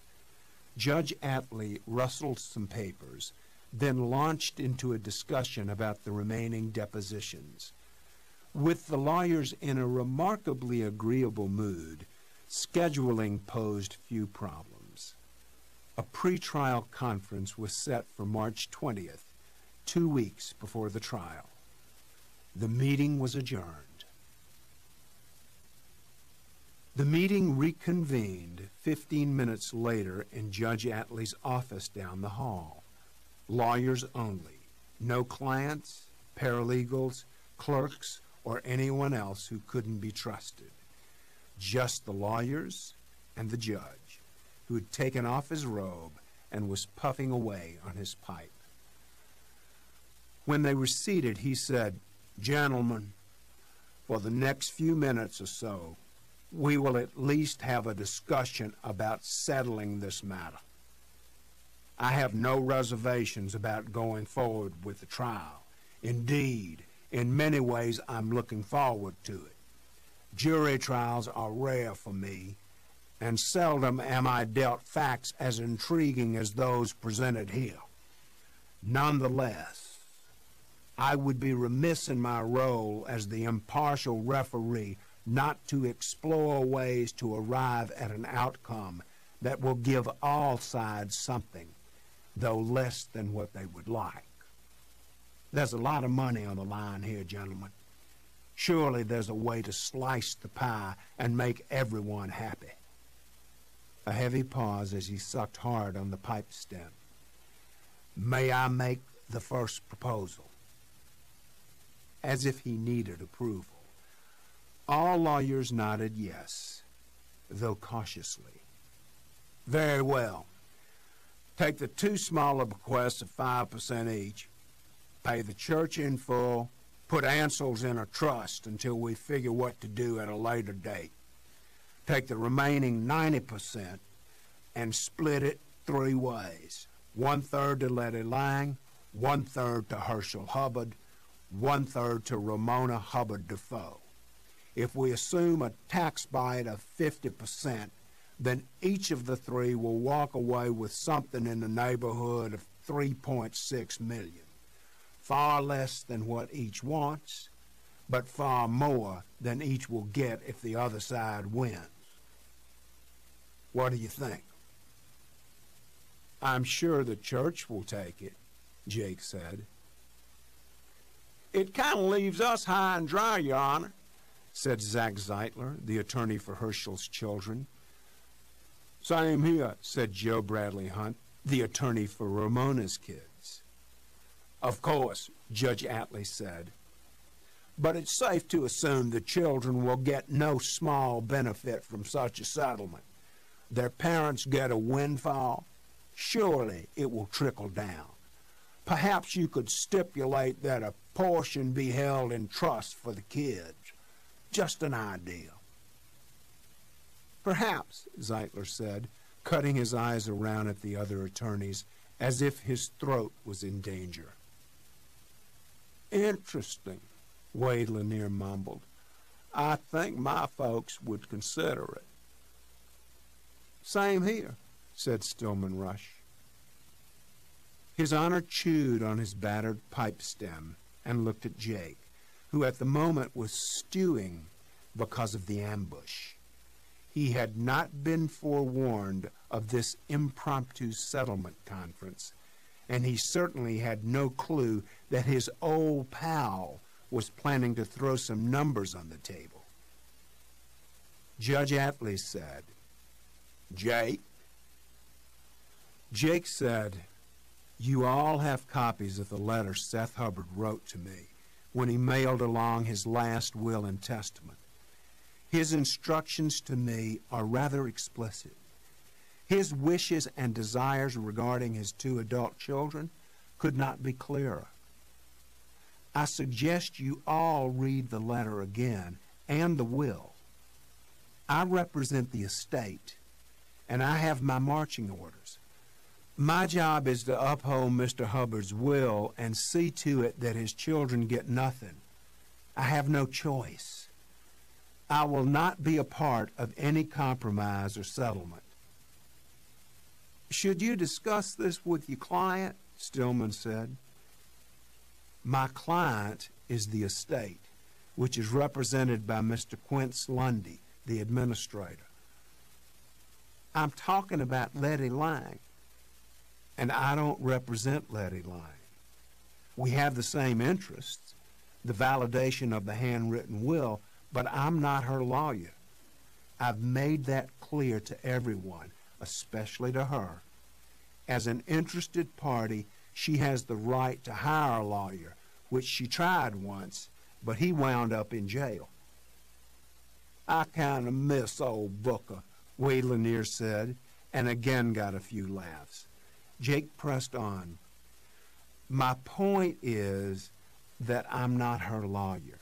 Judge Atlee rustled some papers, then launched into a discussion about the remaining depositions. With the lawyers in a remarkably agreeable mood, scheduling posed few problems. A pretrial conference was set for March 20th, 2 weeks before the trial. The meeting was adjourned. The meeting reconvened 15 minutes later in Judge Atlee's office down the hall. Lawyers only. No clients, paralegals, clerks, or anyone else who couldn't be trusted. Just the lawyers and the judge, who had taken off his robe and was puffing away on his pipe. When they were seated, he said, "Gentlemen, for the next few minutes or so, we will at least have a discussion about settling this matter. I have no reservations about going forward with the trial. Indeed, in many ways, I'm looking forward to it. Jury trials are rare for me, and seldom am I dealt facts as intriguing as those presented here. Nonetheless, I would be remiss in my role as the impartial referee not to explore ways to arrive at an outcome that will give all sides something, though less than what they would like. There's a lot of money on the line here, gentlemen. Surely there's a way to slice the pie and make everyone happy." A heavy pause as he sucked hard on the pipe stem. "May I make the first proposal?" As if he needed approval. All lawyers nodded yes, though cautiously. "Very well. Take the 2 smaller bequests of 5% each, pay the church in full, put Ansel's in a trust until we figure what to do at a later date. Take the remaining 90% and split it 3 ways. 1/3 to Letty Lang, 1/3 to Herschel Hubbard, 1/3 to Ramona Hubbard Defoe. If we assume a tax bite of 50%, then each of the 3 will walk away with something in the neighborhood of $3.6 million. Far less than what each wants, but far more than each will get if the other side wins. What do you think?" "I'm sure the church will take it," Jake said. "It kind of leaves us high and dry, Your Honor," said Zach Zeitler, the attorney for Herschel's children. "Same here," said Joe Bradley Hunt, the attorney for Ramona's kids. "Of course," Judge Atlee said, "but it's safe to assume the children will get no small benefit from such a settlement. Their parents get a windfall. Surely it will trickle down. Perhaps you could stipulate that a portion be held in trust for the kids. Just an idea." "Perhaps," Zeitler said, cutting his eyes around at the other attorneys as if his throat was in danger. "Interesting," Wade Lanier mumbled. "I think my folks would consider it." "Same here," said Stillman Rush. His Honor chewed on his battered pipe stem and looked at Jake, who at the moment was stewing because of the ambush. He had not been forewarned of this impromptu settlement conference, and he certainly had no clue that his old pal was planning to throw some numbers on the table. Judge Atlee said, "Jake?" Jake said, "You all have copies of the letter Seth Hubbard wrote to me when he mailed along his last will and testament. His instructions to me are rather explicit. His wishes and desires regarding his 2 adult children could not be clearer. I suggest you all read the letter again and the will. I represent the estate, and I have my marching orders. My job is to uphold Mr. Hubbard's will and see to it that his children get nothing. I have no choice. I will not be a part of any compromise or settlement." "Should you discuss this with your client?" Stillman said. "My client is the estate, which is represented by Mr. Quince Lundy, the administrator. I'm talking about Letty Lang, and I don't represent Letty Lang. We have the same interests, the validation of the handwritten will, but I'm not her lawyer. I've made that clear to everyone, especially to her. As an interested party, she has the right to hire a lawyer, which she tried once, but he wound up in jail. I kind of miss old Booker, Wade Lanier said, and again got a few laughs. Jake pressed on. My point is that I'm not her lawyer.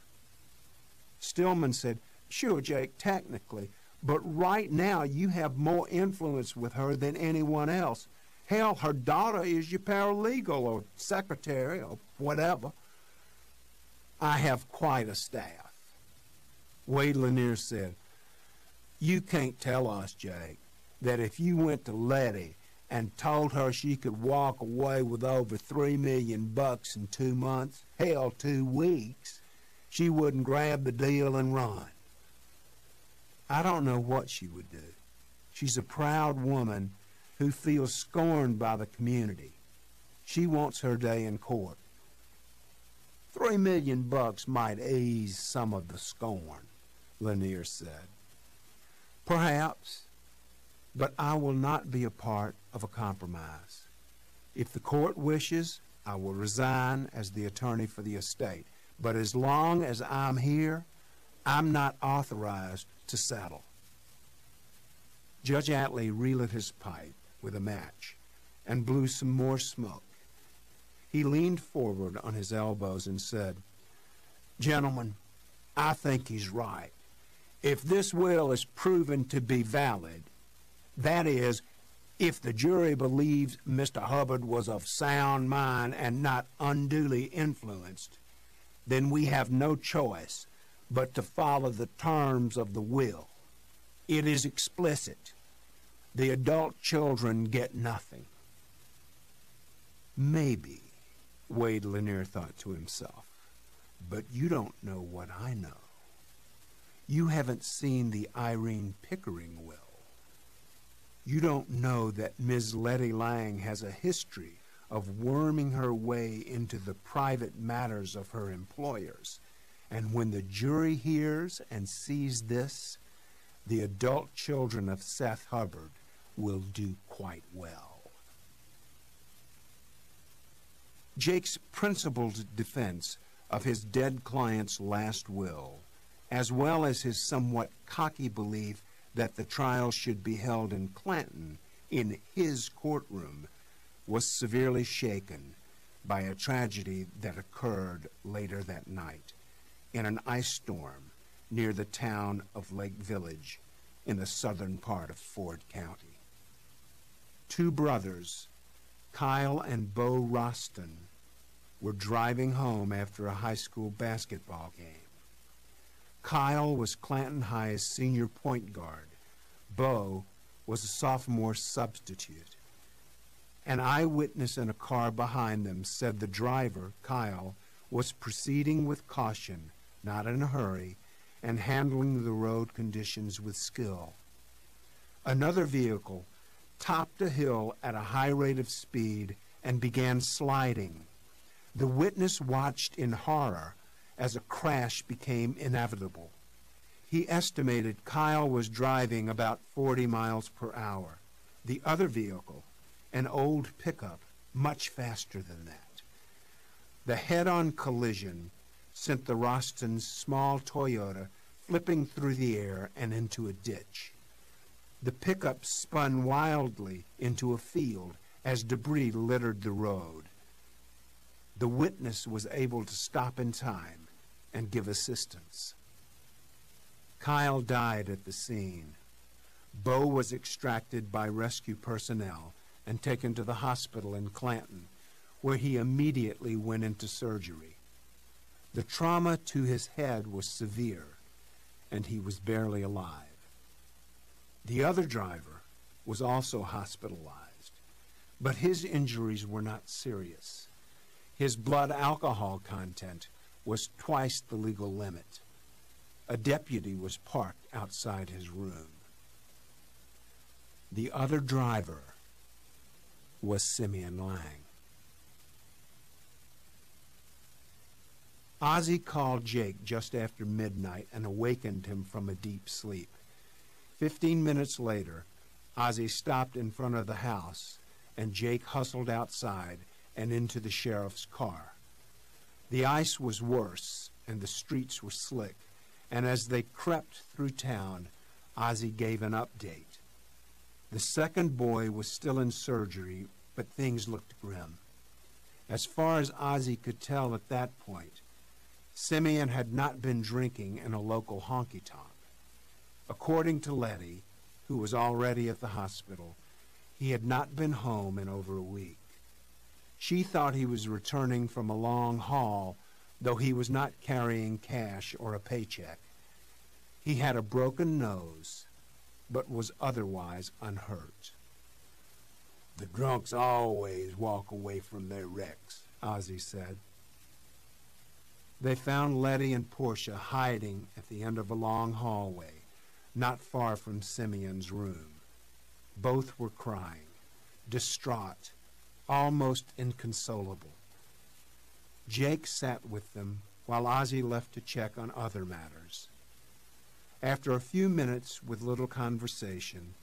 Stillman said, sure, Jake, technically, but right now you have more influence with her than anyone else. Hell, her daughter is your paralegal or secretary or whatever. I have quite a staff. Wade Lanier said, you can't tell us, Jake, that if you went to Letty and told her she could walk away with over $3 million in 2 months, hell, 2 weeks, she wouldn't grab the deal and run. I don't know what she would do. She's a proud woman who feels scorned by the community. She wants her day in court. $3 million might ease some of the scorn, Lanier said. Perhaps, but I will not be a part of a compromise. If the court wishes, I will resign as the attorney for the estate. But as long as I'm here, I'm not authorized to settle. Judge Atlee relit his pipe with a match and blew some more smoke. He leaned forward on his elbows and said, Gentlemen, I think he's right. If this will is proven to be valid, that is, if the jury believes Mr. Hubbard was of sound mind and not unduly influenced, then we have no choice but to follow the terms of the will. It is explicit. The adult children get nothing. Maybe, Wade Lanier thought to himself, but you don't know what I know. You haven't seen the Irene Pickering will. You don't know that Ms. Letty Lang has a history of worming her way into the private matters of her employers. And when the jury hears and sees this, the adult children of Seth Hubbard will do quite well. Jake's principled defense of his dead client's last will, as well as his somewhat cocky belief that the trial should be held in Clanton, in his courtroom, was severely shaken by a tragedy that occurred later that night in an ice storm near the town of Lake Village in the southern part of Ford County. 2 brothers, Kyle and Bo Roston, were driving home after a high school basketball game. Kyle was Clanton High's senior point guard. Bo was a sophomore substitute. An eyewitness in a car behind them said the driver, Kyle, was proceeding with caution, not in a hurry, and handling the road conditions with skill. Another vehicle topped a hill at a high rate of speed and began sliding. The witness watched in horror as a crash became inevitable. He estimated Kyle was driving about 40 miles per hour. The other vehicle, an old pickup, much faster than that. The head-on collision sent the Rostons' small Toyota flipping through the air and into a ditch. The pickup spun wildly into a field as debris littered the road. The witness was able to stop in time and give assistance. Kyle died at the scene. Bo was extracted by rescue personnel and taken to the hospital in Clanton, where he immediately went into surgery. The trauma to his head was severe, and he was barely alive. The other driver was also hospitalized, but his injuries were not serious. His blood alcohol content was twice the legal limit. A deputy was parked outside his room. The other driver was Simeon Lang. Ozzie called Jake just after midnight and awakened him from a deep sleep. 15 minutes later, Ozzie stopped in front of the house, and Jake hustled outside and into the sheriff's car. The ice was worse, and the streets were slick, and as they crept through town, Ozzie gave an update. The second boy was still in surgery, but things looked grim. As far as Ozzie could tell at that point, Simeon had not been drinking in a local honky-tonk. According to Letty, who was already at the hospital, he had not been home in over a week. She thought he was returning from a long haul, though he was not carrying cash or a paycheck. He had a broken nose, but was otherwise unhurt. The drunks always walk away from their wrecks, Ozzie said. They found Letty and Portia hiding at the end of a long hallway, not far from Simeon's room. Both were crying, distraught, almost inconsolable. Jake sat with them while Ozzie left to check on other matters. After a few minutes with little conversation,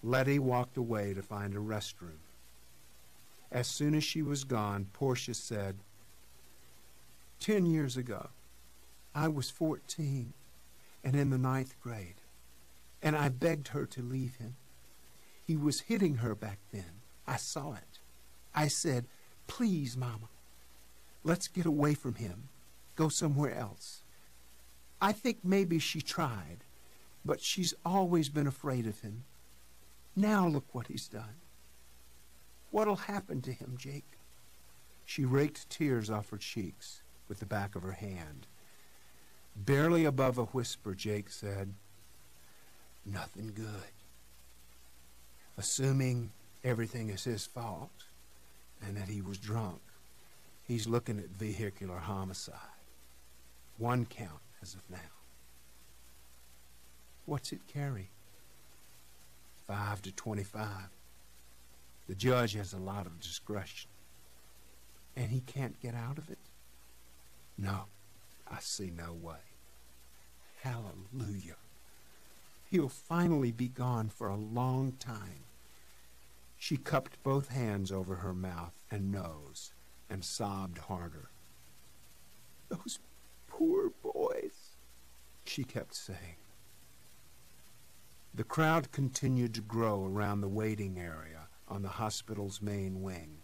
Letty walked away to find a restroom. As soon as she was gone, Portia said, 10 years ago, I was 14 and in the 9th grade, and I begged her to leave him. He was hitting her back then. I saw it. I said, please, Mama, let's get away from him, go somewhere else. I think maybe she tried, but she's always been afraid of him. Now look what he's done. What'll happen to him, Jake? She raked tears off her cheeks with the back of her hand. Barely above a whisper, Jake said, nothing good. Assuming everything is his fault and that he was drunk, he's looking at vehicular homicide. 1 count as of now. What's it carry? 5 to 25. The judge has a lot of discretion. And he can't get out of it? No, I see no way. Hallelujah. He'll finally be gone for a long time. She cupped both hands over her mouth and nose and sobbed harder. Those poor boys, she kept saying. The crowd continued to grow around the waiting area on the hospital's main wing.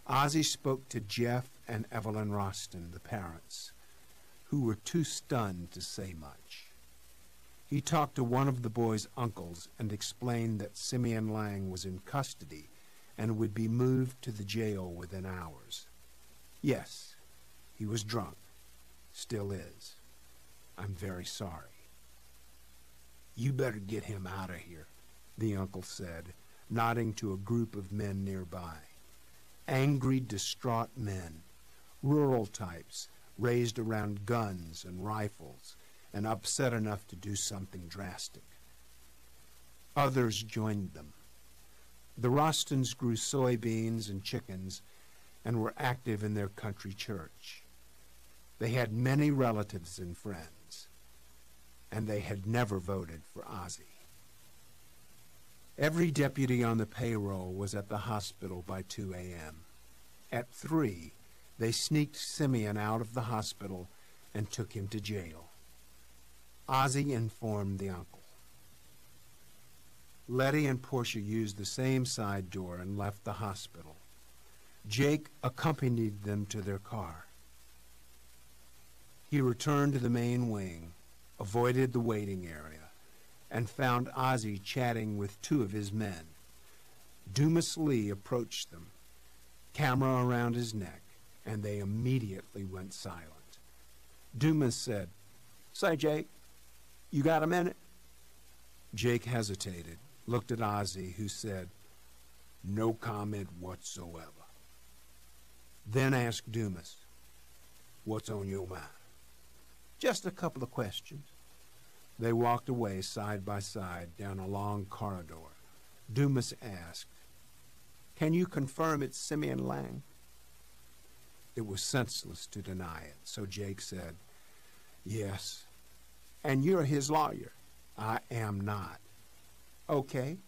Ozzie spoke to Jeff and Evelyn Roston, the parents, who were too stunned to say much. He talked to one of the boys' uncles and explained that Simeon Lang was in custody and would be moved to the jail within hours. Yes, he was drunk. Still is. I'm very sorry. You better get him out of here, the uncle said, nodding to a group of men nearby. Angry, distraught men, rural types, raised around guns and rifles, and upset enough to do something drastic. Others joined them. The Rostons grew soybeans and chickens and were active in their country church. They had many relatives and friends, and they had never voted for Ozzie. Every deputy on the payroll was at the hospital by 2 a.m. At 3, they sneaked Simeon out of the hospital and took him to jail. Ozzie informed the uncle. Letty and Portia used the same side door and left the hospital. Jake accompanied them to their car. He returned to the main wing, avoided the waiting area, and found Ozzie chatting with 2 of his men. Dumas Lee approached them, camera around his neck, and they immediately went silent. Dumas said, "Say, Jake, you got a minute?" Jake hesitated, looked at Ozzie, who said, "No comment whatsoever." Then asked Dumas, "What's on your mind?" "Just a couple of questions." They walked away side by side down a long corridor. Dumas asked, "Can you confirm it's Simeon Lang?" It was senseless to deny it, so Jake said, "Yes." "And you're his lawyer?" "I am not." "Okay,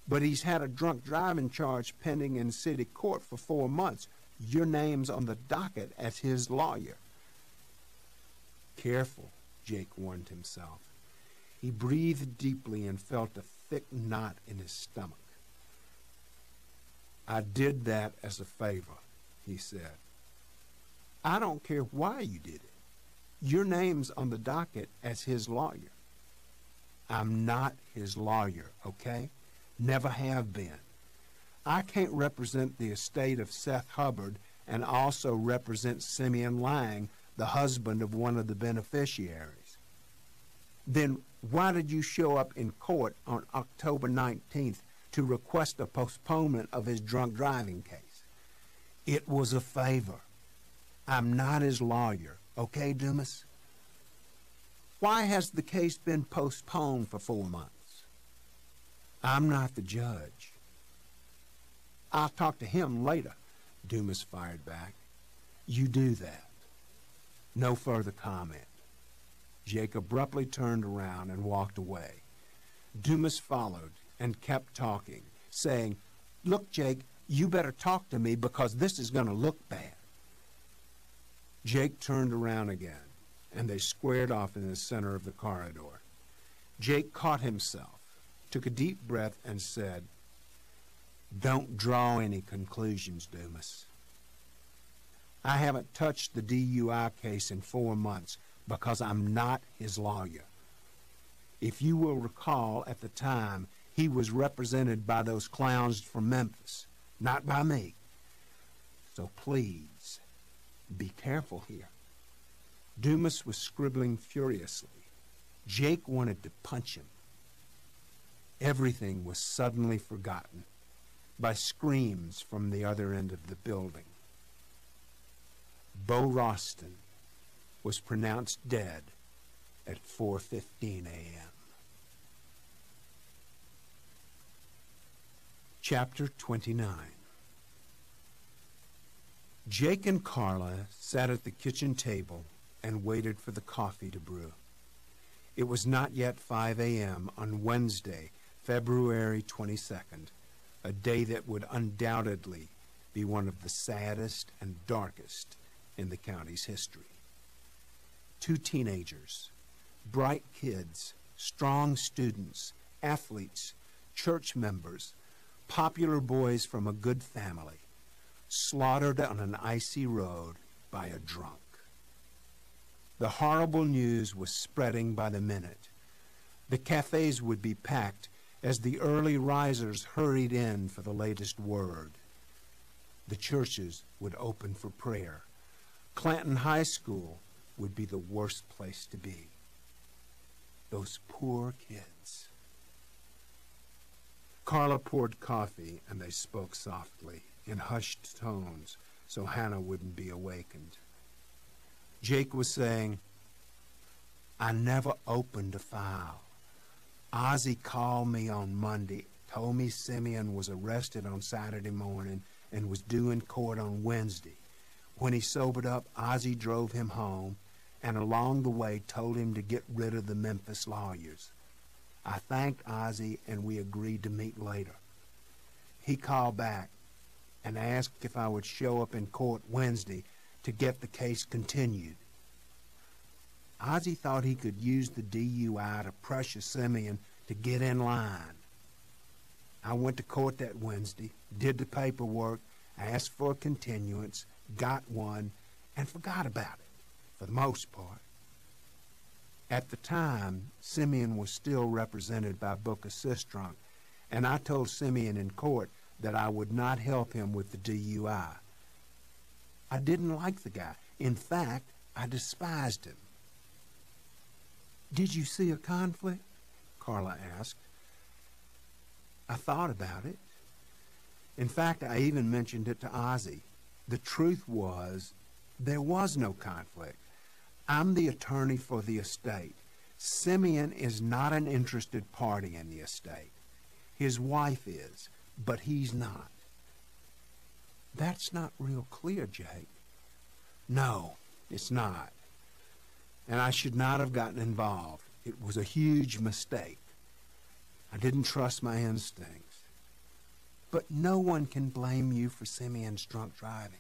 but he's had a drunk driving charge pending in city court for 4 months. Your name's on the docket as his lawyer." "Careful," Jake warned himself. He breathed deeply and felt a thick knot in his stomach. "I did that as a favor," he said. "I don't care why you did it. Your name's on the docket as his lawyer." "I'm not his lawyer, okay? Never have been. I can't represent the estate of Seth Hubbard and also represent Simeon Lang, the husband of one of the beneficiaries." "Then why did you show up in court on October 19th to request a postponement of his drunk driving case?" "It was a favor. I'm not his lawyer, okay, Dumas?" "Why has the case been postponed for 4 months?" "I'm not the judge." "I'll talk to him later," Dumas fired back. "You do that." No further comment. Jake abruptly turned around and walked away. Dumas followed and kept talking, saying, "Look, Jake, you better talk to me because this is going to look bad." Jake turned around again, and they squared off in the center of the corridor. Jake caught himself, took a deep breath, and said, "Don't draw any conclusions, Dumas. I haven't touched the DUI case in 4 months because I'm not his lawyer. If you will recall, at the time, he was represented by those clowns from Memphis, not by me. So please, be careful here." Dumas was scribbling furiously. Jake wanted to punch him. Everything was suddenly forgotten by screams from the other end of the building. Bo Roston was pronounced dead at 4:15 a.m. Chapter 29. Jake and Carla sat at the kitchen table and waited for the coffee to brew. It was not yet 5 a.m. on Wednesday, February 22nd, a day that would undoubtedly be one of the saddest and darkest in the county's history. 2 teenagers, bright kids, strong students, athletes, church members, popular boys from a good family, slaughtered on an icy road by a drunk. The horrible news was spreading by the minute. The cafes would be packed as the early risers hurried in for the latest word. The churches would open for prayer. Clanton High School would be the worst place to be. Those poor kids. Carla poured coffee, and they spoke softly, in hushed tones, so Hannah wouldn't be awakened. Jake was saying, "I never opened a file. Ozzy called me on Monday, told me Simeon was arrested on Saturday morning and was due in court on Wednesday. When he sobered up, Ozzy drove him home and along the way told him to get rid of the Memphis lawyers. I thanked Ozzy and we agreed to meet later. He called back and asked if I would show up in court Wednesday to get the case continued. Ozzy thought he could use the DUI to pressure Simeon to get in line. I went to court that Wednesday, did the paperwork, asked for a continuance, got one, and forgot about it, for the most part. At the time, Simeon was still represented by Booker Sistrunk, and I told Simeon in court that I would not help him with the DUI. I didn't like the guy. In fact, I despised him." "Did you see a conflict?" Carla asked. "I thought about it. In fact, I even mentioned it to Ozzy. The truth was, there was no conflict. I'm the attorney for the estate. Simeon is not an interested party in the estate. His wife is, but he's not." "That's not real clear, Jake." No, it's not. And I should not have gotten involved. It was a huge mistake. I didn't trust my instincts. But no one can blame you for Simeon's drunk driving.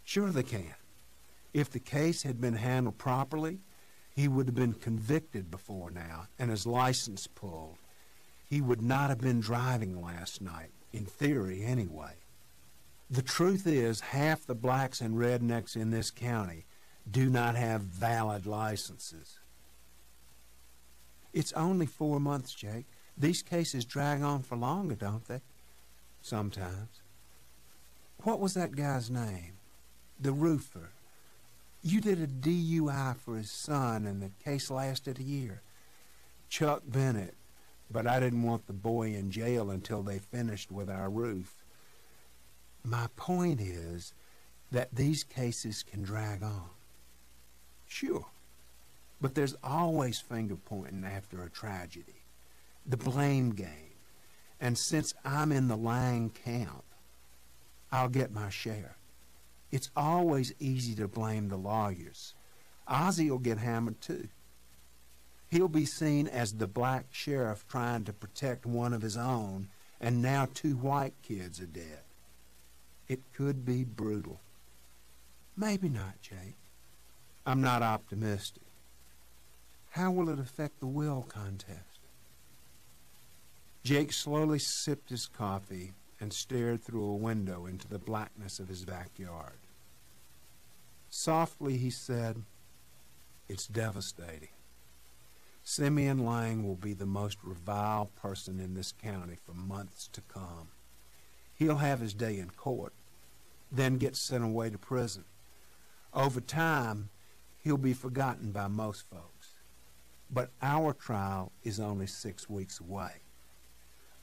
Sure they can. If the case had been handled properly, he would have been convicted before now and his license pulled. He would not have been driving last night, in theory anyway. The truth is, half the blacks and rednecks in this county do not have valid licenses. It's only 4 months, Jake. These cases drag on for longer, don't they? Sometimes. What was that guy's name? The roofer. You did a DUI for his son, and the case lasted a year. Chuck Bennett. But I didn't want the boy in jail until they finished with our roof. My point is that these cases can drag on. Sure. But there's always finger-pointing after a tragedy. The blame game. And since I'm in the lying camp, I'll get my share. It's always easy to blame the lawyers. Ozzie will get hammered too. He'll be seen as the black sheriff trying to protect one of his own, and now 2 white kids are dead. It could be brutal. Maybe not, Jake. I'm not optimistic. How will it affect the will contest? Jake slowly sipped his coffee and stared through a window into the blackness of his backyard. Softly he said, "It's devastating. Simeon Lang will be the most reviled person in this county for months to come. He'll have his day in court, then get sent away to prison. Over time, he'll be forgotten by most folks. But our trial is only 6 weeks away.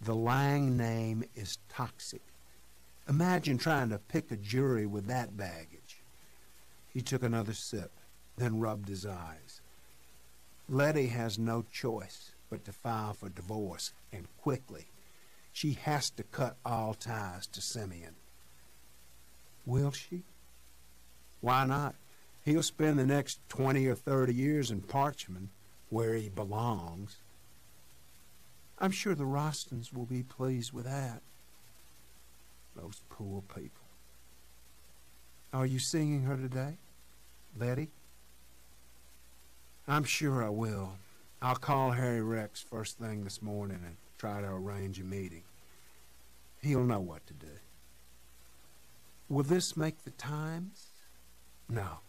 The Lang name is toxic. Imagine trying to pick a jury with that baggage." He took another sip, then rubbed his eyes. Letty has no choice but to file for divorce, and quickly. She has to cut all ties to Simeon. Will she? Why not? He'll spend the next 20 or 30 years in Parchman, where he belongs. I'm sure the Rostons will be pleased with that. Those poor people. Are you seeing her today, Letty? I'm sure I will. I'll call Harry Rex first thing this morning and try to arrange a meeting. He'll know what to do. Will this make the Times? No.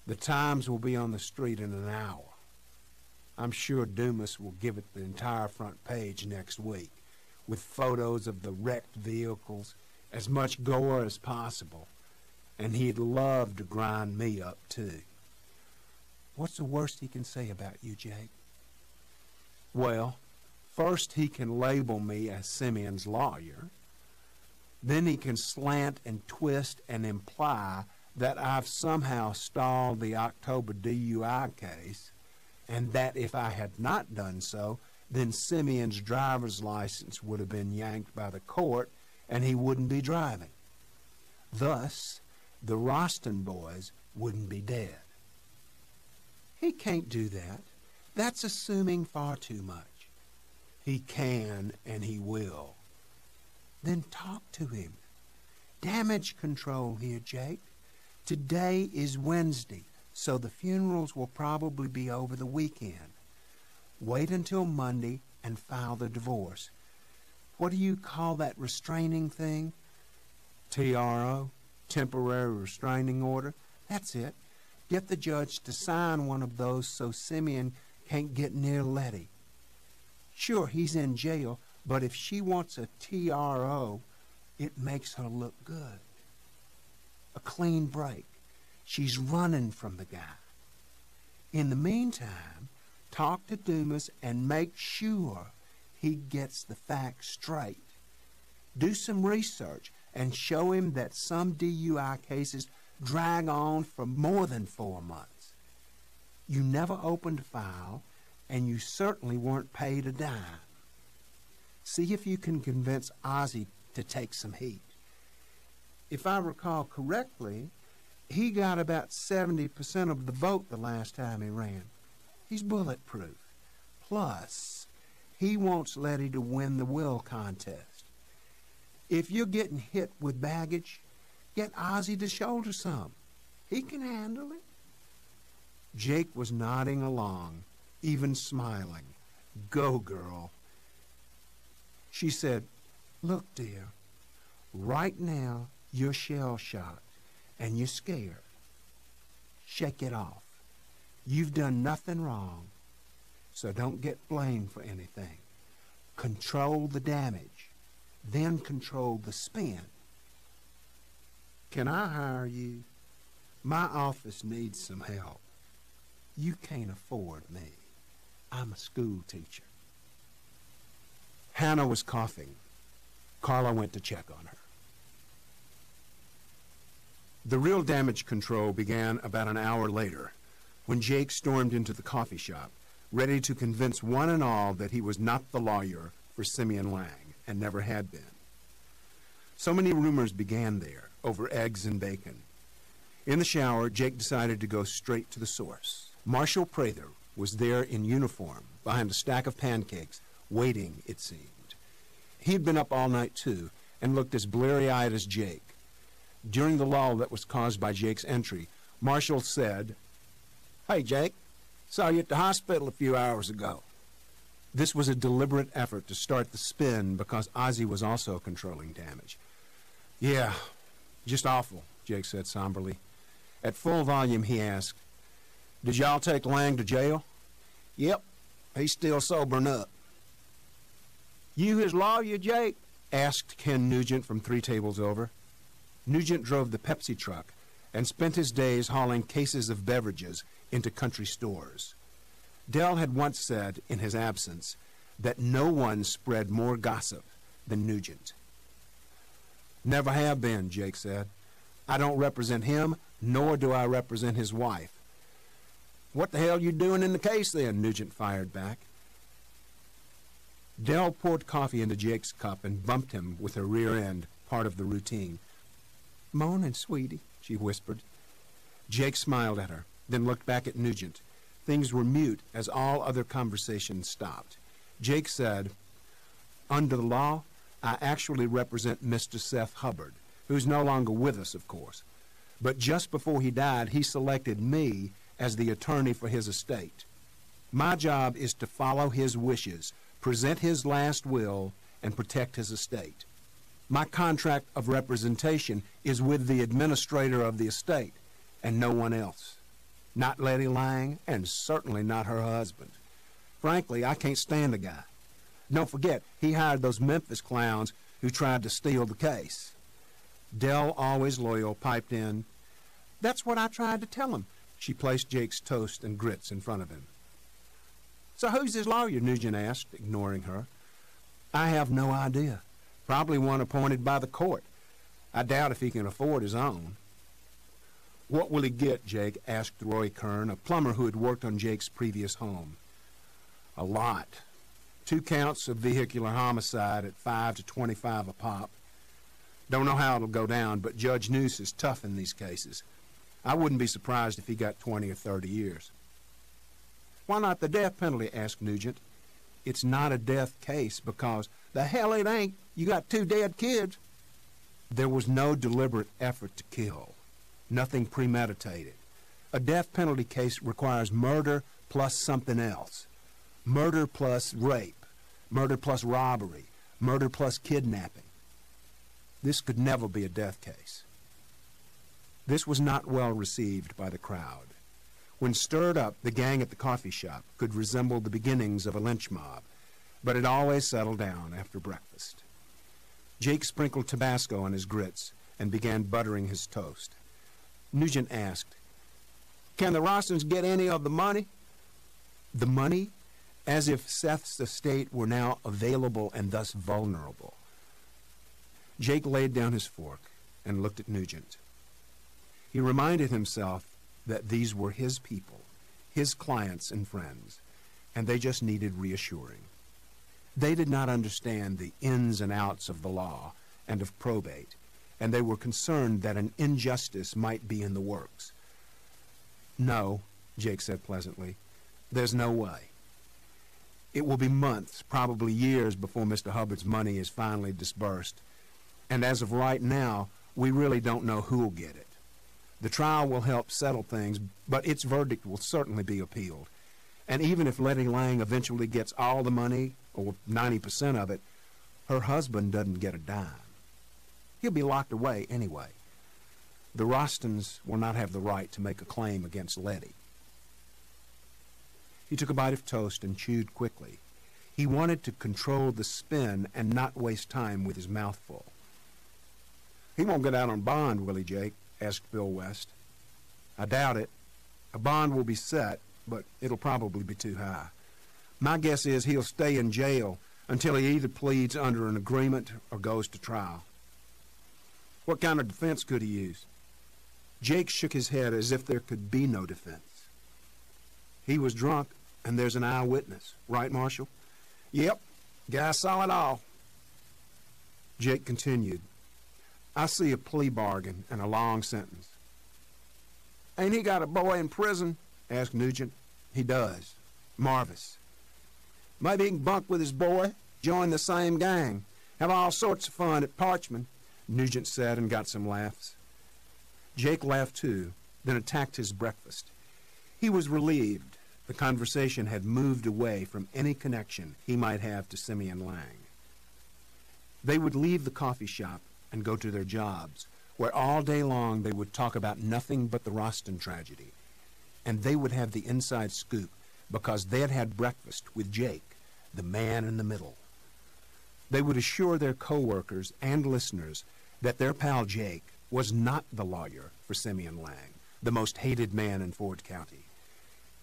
The Times will be on the street in an hour. I'm sure Dumas will give it the entire front page next week, with photos of the wrecked vehicles, as much gore as possible, and he'd love to grind me up too. What's the worst he can say about you, Jake? Well, first he can label me as Simeon's lawyer. Then he can slant and twist and imply that I've somehow stalled the October DUI case, and that if I had not done so, then Simeon's driver's license would have been yanked by the court and he wouldn't be driving. Thus, the Roston boys wouldn't be dead. He can't do that. That's assuming far too much. He can and he will. Then talk to him. Damage control here, Jake. Today is Wednesday, so the funerals will probably be over the weekend. Wait until Monday and file the divorce. What do you call that restraining thing? TRO, temporary restraining order. That's it. Get the judge to sign one of those so Simeon can't get near Letty. Sure, he's in jail, but if she wants a TRO, it makes her look good. A clean break. She's running from the guy. In the meantime, talk to Dumas and make sure he gets the facts straight. Do some research and show him that some DUI cases drag on for more than 4 months. You never opened a file, and you certainly weren't paid a dime. See if you can convince Ozzie to take some heat. If I recall correctly, He got about 70% of the vote the last time he ran. He's bulletproof. Plus, he wants Letty to win the will contest. If you're getting hit with baggage, get Ozzie to shoulder some. He can handle it. Jake was nodding along, even smiling. Go, girl. She said, look, dear, right now you're shell-shocked and you're scared. Shake it off. You've done nothing wrong, so don't get blamed for anything. Control the damage, then control the spin. Can I hire you? My office needs some help. You can't afford me. I'm a school teacher. Hannah was coughing. Carla went to check on her. The real damage control began about an hour later, when Jake stormed into the coffee shop, ready to convince one and all that he was not the lawyer for Simeon Lang, and never had been. So many rumors began there, over eggs and bacon. In the shower, Jake decided to go straight to the source. Marshal Prather was there in uniform, behind a stack of pancakes, waiting, it seemed. He'd been up all night, too, and looked as bleary-eyed as Jake. During the lull that was caused by Jake's entry, Marshal said, "Hey, Jake, saw you at the hospital a few hours ago." This was a deliberate effort to start the spin because Ozzie was also controlling damage. "Yeah, just awful," Jake said somberly. At full volume, he asked, "Did y'all take Lang to jail?" "Yep, he's still sobering up." "You his lawyer, Jake?" asked Ken Nugent from 3 tables over. Nugent drove the Pepsi truck and spent his days hauling cases of beverages into country stores. Dell had once said, in his absence, that no one spread more gossip than Nugent. "Never have been," Jake said. "I don't represent him, nor do I represent his wife." "What the hell you doing in the case then?" Nugent fired back. Dell poured coffee into Jake's cup and bumped him with her rear end, part of the routine. "Morning, sweetie," she whispered. Jake smiled at her, then looked back at Nugent. Things were mute as all other conversations stopped. Jake said, "Under the law, I actually represent Mr. Seth Hubbard, who's no longer with us, of course. But just before he died, he selected me as the attorney for his estate. My job is to follow his wishes, present his last will, and protect his estate. My contract of representation is with the administrator of the estate, and no one else. Not Letty Lang, and certainly not her husband. Frankly, I can't stand the guy. Don't forget, he hired those Memphis clowns who tried to steal the case." Dell, always loyal, piped in, "That's what I tried to tell him." She placed Jake's toast and grits in front of him. "So who's his lawyer?" Nugent asked, ignoring her. "I have no idea. Probably one appointed by the court. I doubt if he can afford his own." "What will he get?" Jake asked Roy Kern, a plumber who had worked on Jake's previous home. "A lot. 2 counts of vehicular homicide at 5 to 25 a pop. Don't know how it'll go down, but Judge Noose is tough in these cases. I wouldn't be surprised if he got 20 or 30 years. "Why not the death penalty?" asked Nugent. "It's not a death case because—" "The hell it ain't. You got 2 dead kids." There was no deliberate effort to kill. Nothing premeditated. A death penalty case requires murder plus something else. Murder plus rape. Murder plus robbery. Murder plus kidnapping. This could never be a death case. This was not well received by the crowd. When stirred up, the gang at the coffee shop could resemble the beginnings of a lynch mob, but it always settled down after breakfast. Jake sprinkled Tabasco on his grits and began buttering his toast. Nugent asked, "Can the Rossens get any of the money?" The money? As if Seth's estate were now available and thus vulnerable. Jake laid down his fork and looked at Nugent. He reminded himself that these were his people, his clients and friends, and they just needed reassuring. They did not understand the ins and outs of the law and of probate, and they were concerned that an injustice might be in the works. "No," Jake said pleasantly. "There's no way. It will be months, probably years, before Mr. Hubbard's money is finally disbursed. And as of right now, we really don't know who'll get it. The trial will help settle things, but its verdict will certainly be appealed. And even if Letty Lang eventually gets all the money, or 90% of it, her husband doesn't get a dime. He'll be locked away anyway. The Rostons will not have the right to make a claim against Letty." He took a bite of toast and chewed quickly. He wanted to control the spin and not waste time with his mouth full. "He won't get out on bond, will he, Jake?" asked Bill West. "I doubt it. A bond will be set, but it'll probably be too high. My guess is he'll stay in jail until he either pleads under an agreement or goes to trial." "What kind of defense could he use?" Jake shook his head as if there could be no defense. "He was drunk, and there's an eyewitness. Right, Marshal?" "Yep. Guy saw it all." Jake continued. "I see a plea bargain and a long sentence." "Ain't he got a boy in prison?" asked Nugent. "He does. Marvis. Maybe he can bunk with his boy, join the same gang, have all sorts of fun at Parchman," Nugent said, and got some laughs. Jake laughed too, then attacked his breakfast. He was relieved. The conversation had moved away from any connection he might have to Simeon Lang. They would leave the coffee shop and go to their jobs, where all day long they would talk about nothing but the Roston tragedy. And they would have the inside scoop because they had had breakfast with Jake, the man in the middle. They would assure their co-workers and listeners that their pal Jake was not the lawyer for Simeon Lang, the most hated man in Ford County.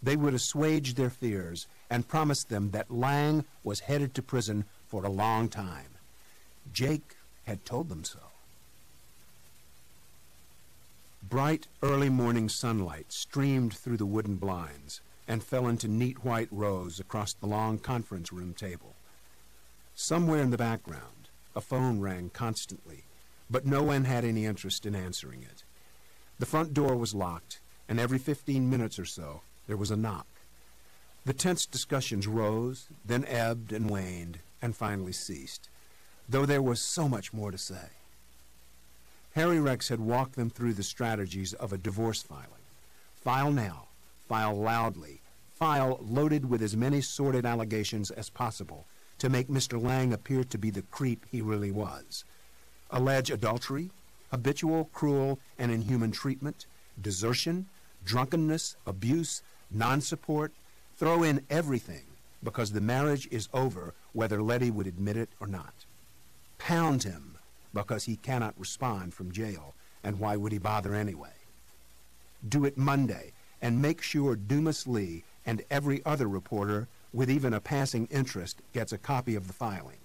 They would assuage their fears and promise them that Lang was headed to prison for a long time. Jake had told them so. Bright early morning sunlight streamed through the wooden blinds and fell into neat white rows across the long conference room table. Somewhere in the background, a phone rang constantly, but no one had any interest in answering it. The front door was locked, and every 15 minutes or so, there was a knock. The tense discussions rose, then ebbed and waned, and finally ceased, though there was so much more to say. Harry Rex had walked them through the strategies of a divorce filing. File now, file loudly, file loaded with as many sordid allegations as possible to make Mr. Lang appear to be the creep he really was. Allege adultery, habitual, cruel, and inhuman treatment, desertion, drunkenness, abuse, non-support. Throw in everything, because the marriage is over whether Letty would admit it or not. Pound him, because he cannot respond from jail, and why would he bother anyway? Do it Monday, and make sure Dumas Lee and every other reporter with even a passing interest gets a copy of the filing.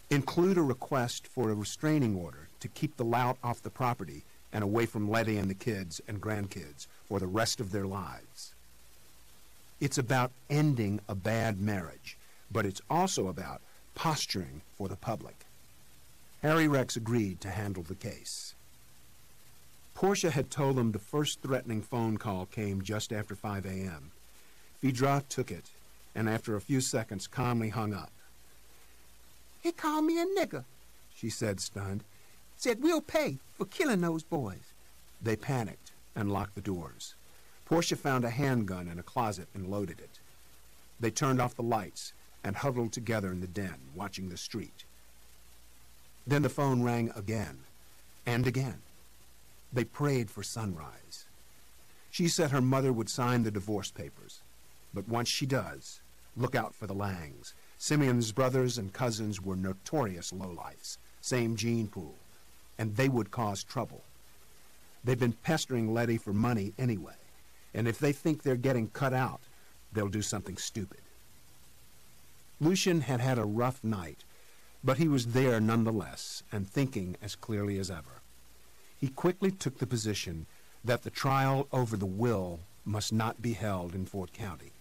Include a request for a restraining order to keep the lout off the property and away from Letty and the kids and grandkids for the rest of their lives. It's about ending a bad marriage, but it's also about posturing for the public. Harry Rex agreed to handle the case. Portia had told him the first threatening phone call came just after 5 a.m. Phaedra took it, and after a few seconds calmly hung up. "He called me a nigger," she said, stunned. "Said we'll pay for killing those boys." They panicked and locked the doors. Portia found a handgun in a closet and loaded it. They turned off the lights and huddled together in the den, watching the street. Then the phone rang again and again. They prayed for sunrise. She said her mother would sign the divorce papers, but once she does, look out for the Langs. Simeon's brothers and cousins were notorious lowlifes, same gene pool, and they would cause trouble. They've been pestering Letty for money anyway, and if they think they're getting cut out, they'll do something stupid. Lucian had had a rough night, but he was there nonetheless and thinking as clearly as ever. He quickly took the position that the trial over the will must not be held in Fort County.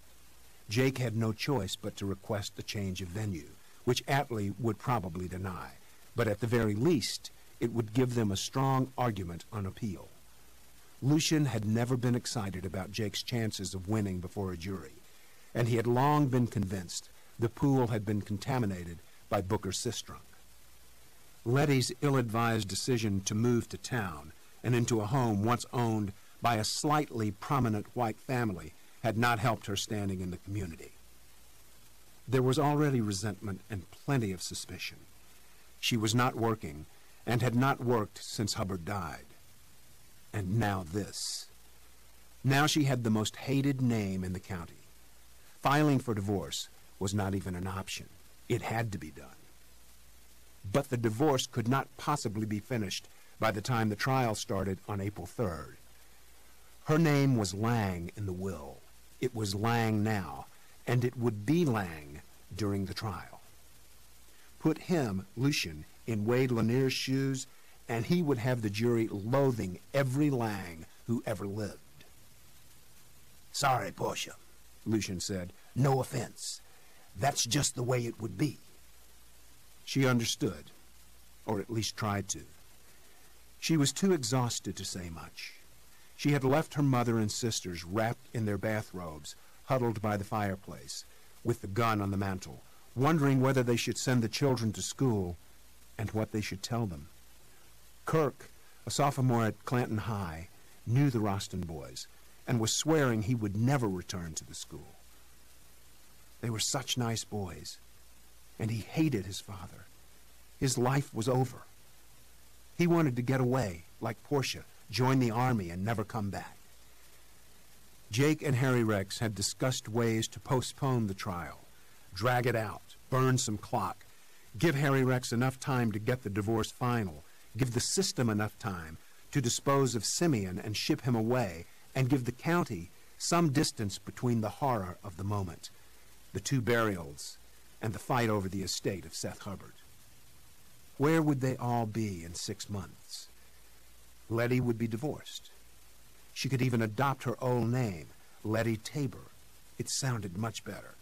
Jake had no choice but to request a change of venue, which Atlee would probably deny, but at the very least, it would give them a strong argument on appeal. Lucian had never been excited about Jake's chances of winning before a jury, and he had long been convinced the pool had been contaminated by Booker's sistrunk. Letty's ill-advised decision to move to town and into a home once owned by a slightly prominent white family had not helped her standing in the community. There was already resentment and plenty of suspicion. She was not working and had not worked since Hubbard died. And now this. Now she had the most hated name in the county. Filing for divorce was not even an option. It had to be done. But the divorce could not possibly be finished by the time the trial started on April 3rd. Her name was Lang in the will. It was Lang now, and it would be Lang during the trial. Put him, Lucian, in Wade Lanier's shoes, and he would have the jury loathing every Lang who ever lived. "Sorry, Portia," Lucian said. "No offense. That's just the way it would be." She understood, or at least tried to. She was too exhausted to say much. She had left her mother and sisters wrapped in their bathrobes, huddled by the fireplace, with the gun on the mantel, wondering whether they should send the children to school and what they should tell them. Kirk, a sophomore at Clanton High, knew the Roston boys and was swearing he would never return to the school. They were such nice boys, and he hated his father. His life was over. He wanted to get away, like Portia, join the army and never come back. Jake and Harry Rex had discussed ways to postpone the trial, drag it out, burn some clock, give Harry Rex enough time to get the divorce final, give the system enough time to dispose of Simeon and ship him away, and give the county some distance between the horror of the moment, the two burials, and the fight over the estate of Seth Hubbard. Where would they all be in 6 months? Letty would be divorced. She could even adopt her old name, Letty Tabor. It sounded much better,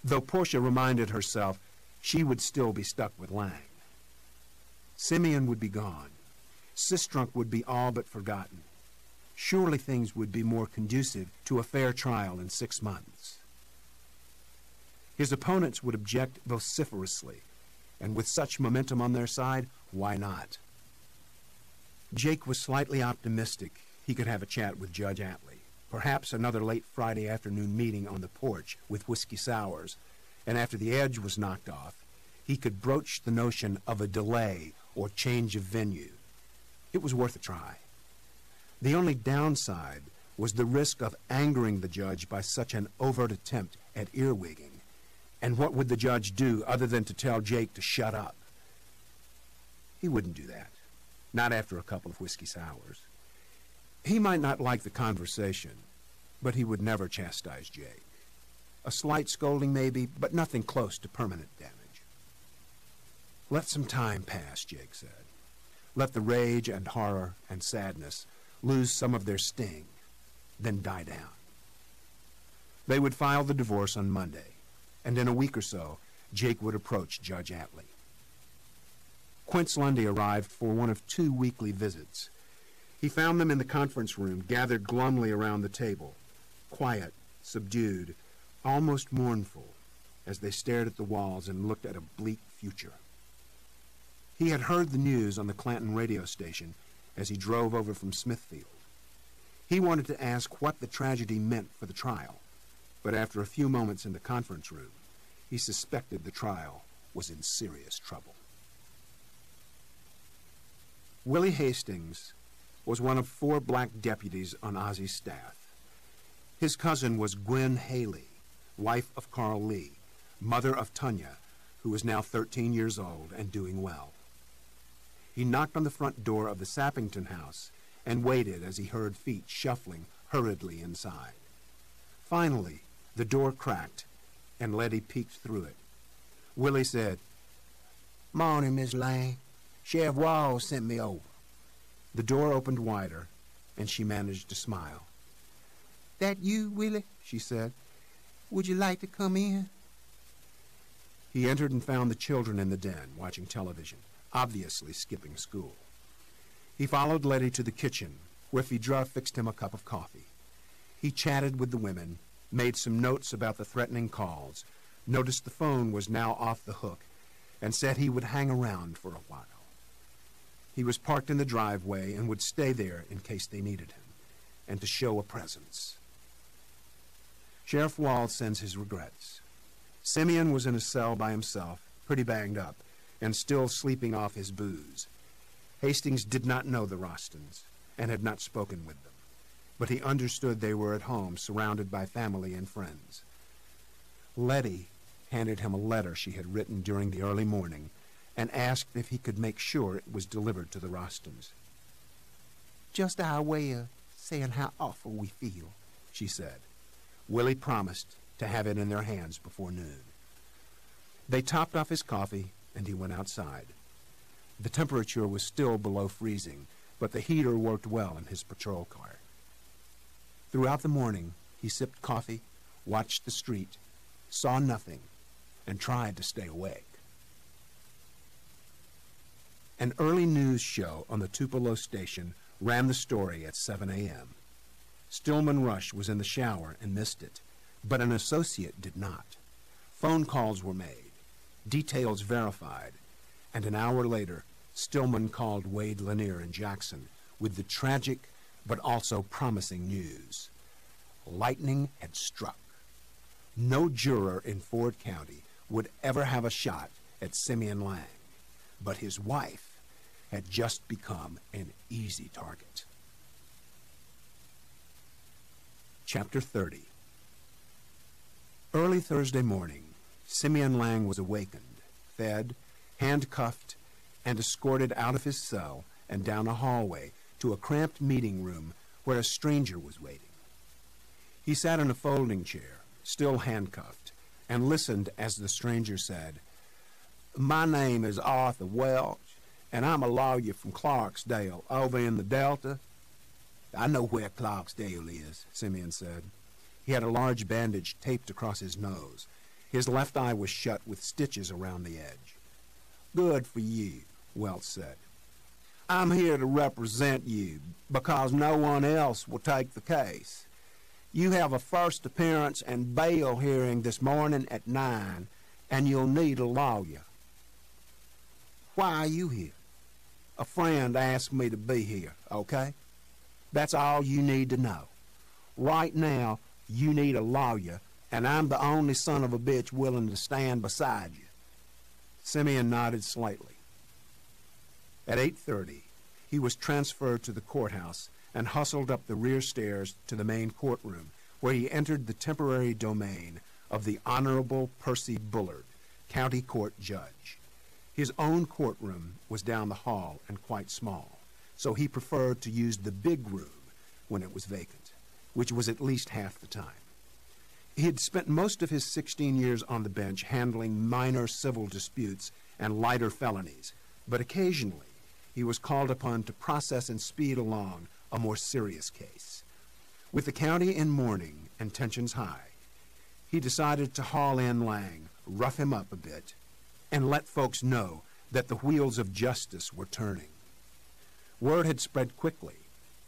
though Portia reminded herself she would still be stuck with Lang. Simeon would be gone. Sistrunk would be all but forgotten. Surely things would be more conducive to a fair trial in 6 months. His opponents would object vociferously, and with such momentum on their side, why not? Jake was slightly optimistic he could have a chat with Judge Atlee, perhaps another late Friday afternoon meeting on the porch with whiskey sours, and after the edge was knocked off, he could broach the notion of a delay or change of venue. It was worth a try. The only downside was the risk of angering the judge by such an overt attempt at earwigging. And what would the judge do other than to tell Jake to shut up? He wouldn't do that, not after a couple of whiskey sours. He might not like the conversation, but he would never chastise Jake. A slight scolding maybe, but nothing close to permanent damage. Let some time pass, Jake said. Let the rage and horror and sadness lose some of their sting, then die down. They would file the divorce on Monday, and in a week or so, Jake would approach Judge Atlee. Quince Lundy arrived for one of 2 weekly visits. He found them in the conference room, gathered glumly around the table, quiet, subdued, almost mournful, as they stared at the walls and looked at a bleak future. He had heard the news on the Clanton radio station as he drove over from Smithfield. He wanted to ask what the tragedy meant for the trial, but after a few moments in the conference room, he suspected the trial was in serious trouble. Willie Hastings was one of 4 black deputies on Ozzy's staff. His cousin was Gwen Haley, wife of Carl Lee, mother of Tunya, who was now 13 years old and doing well. He knocked on the front door of the Sappington house and waited as he heard feet shuffling hurriedly inside. Finally, the door cracked, and Letty peeked through it. Willie said, "Morning, Miss Lang. Sheriff Walls sent me over." The door opened wider, and she managed to smile. "That you, Willie?" she said. "Would you like to come in?" He entered and found the children in the den, watching television, obviously skipping school. He followed Letty to the kitchen, where Phaedra fixed him a cup of coffee. He chatted with the women, made some notes about the threatening calls, noticed the phone was now off the hook, and said he would hang around for a while. He was parked in the driveway and would stay there in case they needed him, and to show a presence. Sheriff Wall sends his regrets. Simeon was in a cell by himself, pretty banged up, and still sleeping off his booze. Hastings did not know the Rostons, and had not spoken with them, but he understood they were at home, surrounded by family and friends. Letty handed him a letter she had written during the early morning, and asked if he could make sure it was delivered to the Rostons. Just our way of saying how awful we feel, she said. Willie promised to have it in their hands before noon. They topped off his coffee, and he went outside. The temperature was still below freezing, but the heater worked well in his patrol car. Throughout the morning, he sipped coffee, watched the street, saw nothing, and tried to stay awake. An early news show on the Tupelo station ran the story at 7 a.m. Stillman Rush was in the shower and missed it, but an associate did not. Phone calls were made, details verified, and an hour later, Stillman called Wade Lanier in Jackson with the tragic but also promising news. Lightning had struck. No juror in Ford County would ever have a shot at Simeon Lang, but his wife had just become an easy target. Chapter 30. Early Thursday morning, Simeon Lang was awakened, fed, handcuffed, and escorted out of his cell and down a hallway to a cramped meeting room where a stranger was waiting. He sat in a folding chair, still handcuffed, and listened as the stranger said, "My name is Arthur Welch, and I'm a lawyer from Clarksdale, over in the Delta." "I know where Clarksdale is," Simeon said. He had a large bandage taped across his nose. His left eye was shut with stitches around the edge. "Good for you," Welch said. "I'm here to represent you because no one else will take the case. You have a first appearance and bail hearing this morning at 9, and you'll need a lawyer." "Why are you here?" "A friend asked me to be here, okay? That's all you need to know. Right now, you need a lawyer, and I'm the only son of a bitch willing to stand beside you." Simeon nodded slightly. At 8:30, he was transferred to the courthouse and hustled up the rear stairs to the main courtroom, where he entered the temporary domain of the Honorable Percy Bullard, county court judge. His own courtroom was down the hall and quite small, so he preferred to use the big room when it was vacant, which was at least half the time. He had spent most of his 16 years on the bench handling minor civil disputes and lighter felonies, but occasionally he was called upon to process and speed along a more serious case. With the county in mourning and tensions high, he decided to haul in Lang, rough him up a bit, and let folks know that the wheels of justice were turning. Word had spread quickly,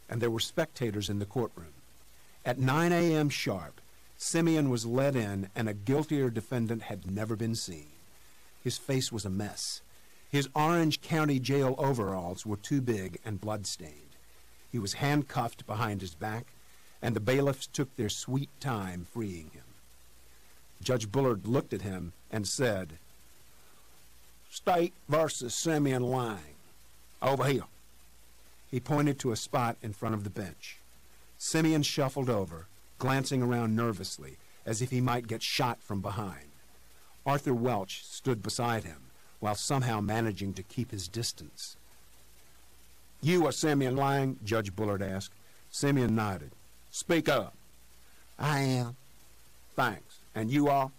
and there were spectators in the courtroom. At 9 a.m. sharp, Simeon was led in, and a guiltier defendant had never been seen. His face was a mess. His Orange County jail overalls were too big and blood-stained. He was handcuffed behind his back, and the bailiffs took their sweet time freeing him. Judge Bullard looked at him and said, "State versus Simeon Lang. Over here." He pointed to a spot in front of the bench. Simeon shuffled over, glancing around nervously, as if he might get shot from behind. Arthur Welch stood beside him, while somehow managing to keep his distance. "You are Simeon Lang?" Judge Bullard asked. Simeon nodded. "Speak up." "I am." "Thanks. And you are?"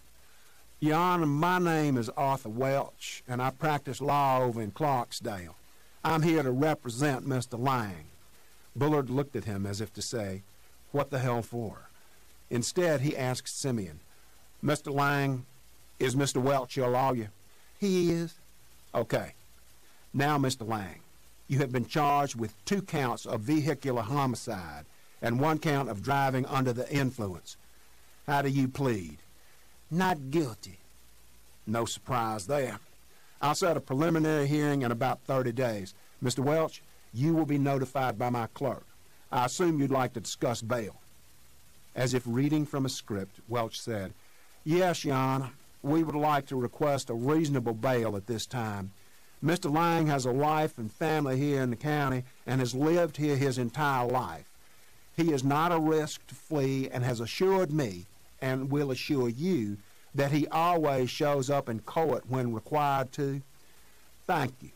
"Your Honor, my name is Arthur Welch, and I practice law over in Clarksdale. I'm here to represent Mr. Lang." Bullard looked at him as if to say, "What the hell for?" Instead, he asked Simeon, "Mr. Lang, is Mr. Welch your lawyer?" "He is." "Okay. Now, Mr. Lang, You have been charged with 2 counts of vehicular homicide and 1 count of driving under the influence. How do you plead? Not guilty. No surprise there. I'll set a preliminary hearing in about 30 days. Mr. Welch, you will be notified by my clerk. I assume you'd like to discuss bail. As if reading from a script, Welch said, Yes, Your Honor, we would like to request a reasonable bail at this time. Mr. Lang has a wife and family here in the county and has lived here his entire life. He is not a risk to flee and has assured me, and will assure you, that he always shows up in court when required to. Thank you.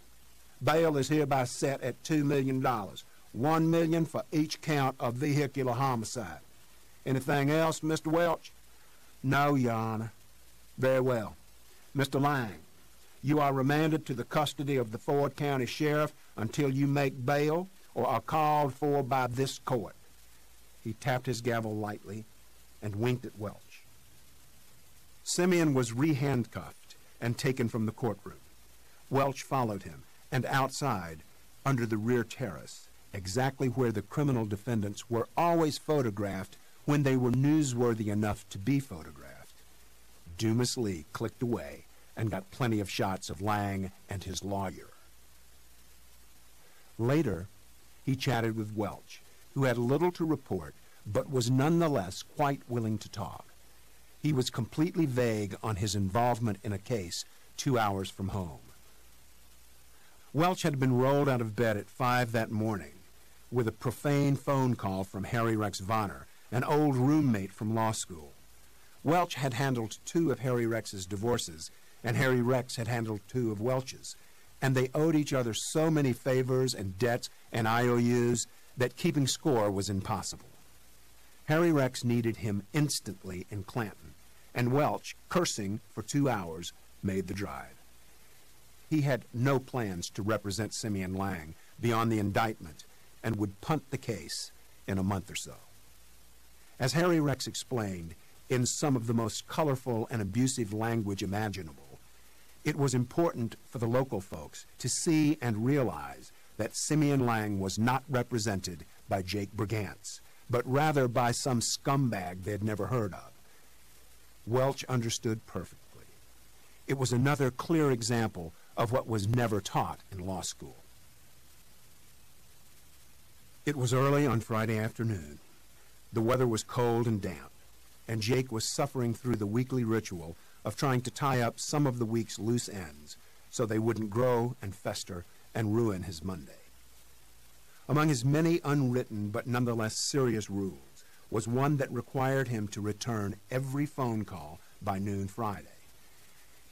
Bail is hereby set at $2 million, $1 million for each count of vehicular homicide. Anything else, Mr. Welch? No, Your Honor. Very well. Mr. Lang, you are remanded to the custody of the Ford County Sheriff until you make bail or are called for by this court. He tapped his gavel lightly and winked at Welch. Simeon was re-handcuffed and taken from the courtroom. Welch followed him, and outside, under the rear terrace, exactly where the criminal defendants were always photographed when they were newsworthy enough to be photographed, Dumas Lee clicked away and got plenty of shots of Lang and his lawyer. Later, he chatted with Welch, who had little to report, but was nonetheless quite willing to talk. He was completely vague on his involvement in a case 2 hours from home. Welch had been rolled out of bed at 5 that morning with a profane phone call from Harry Rex Vonner, an old roommate from law school. Welch had handled 2 of Harry Rex's divorces, and Harry Rex had handled 2 of Welch's, and they owed each other so many favors and debts and IOUs that keeping score was impossible. Harry Rex needed him instantly in Clanton, and Welch, cursing for 2 hours, made the drive. He had no plans to represent Simeon Lang beyond the indictment and would punt the case in a month or so. As Harry Rex explained, in some of the most colorful and abusive language imaginable, it was important for the local folks to see and realize that Simeon Lang was not represented by Jake Brigance, but rather by some scumbag they'd never heard of. Welch understood perfectly. It was another clear example of what was never taught in law school. It was early on Friday afternoon. The weather was cold and damp, and Jake was suffering through the weekly ritual of trying to tie up some of the week's loose ends so they wouldn't grow and fester and ruin his Monday. Among his many unwritten but nonetheless serious rules was one that required him to return every phone call by noon Friday.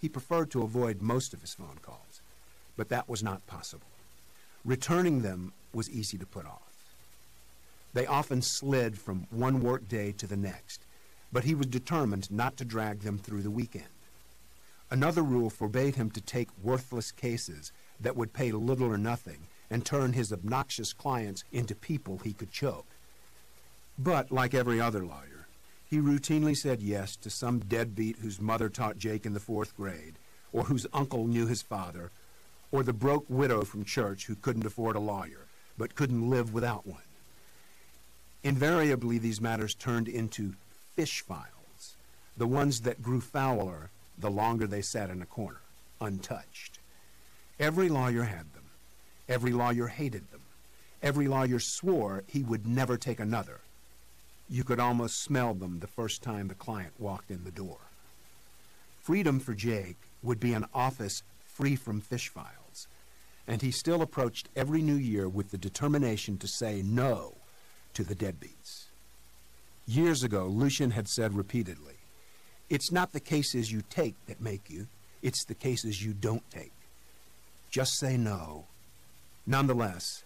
He preferred to avoid most of his phone calls, but that was not possible. Returning them was easy to put off. They often slid from one work day to the next, but he was determined not to drag them through the weekend. Another rule forbade him to take worthless cases that would pay little or nothing and turn his obnoxious clients into people he could choke. But, like every other lawyer, he routinely said yes to some deadbeat whose mother taught Jake in the 4th grade, or whose uncle knew his father, or the broke widow from church who couldn't afford a lawyer, but couldn't live without one. Invariably, these matters turned into fish files, the ones that grew fouler the longer they sat in a corner, untouched. Every lawyer had them. Every lawyer hated them. Every lawyer swore he would never take another. You could almost smell them the first time the client walked in the door. Freedom for Jake would be an office free from fish files, and he still approached every new year with the determination to say no to the deadbeats. Years ago, Lucian had said repeatedly, "It's not the cases you take that make you, it's the cases you don't take. Just say no." Nonetheless,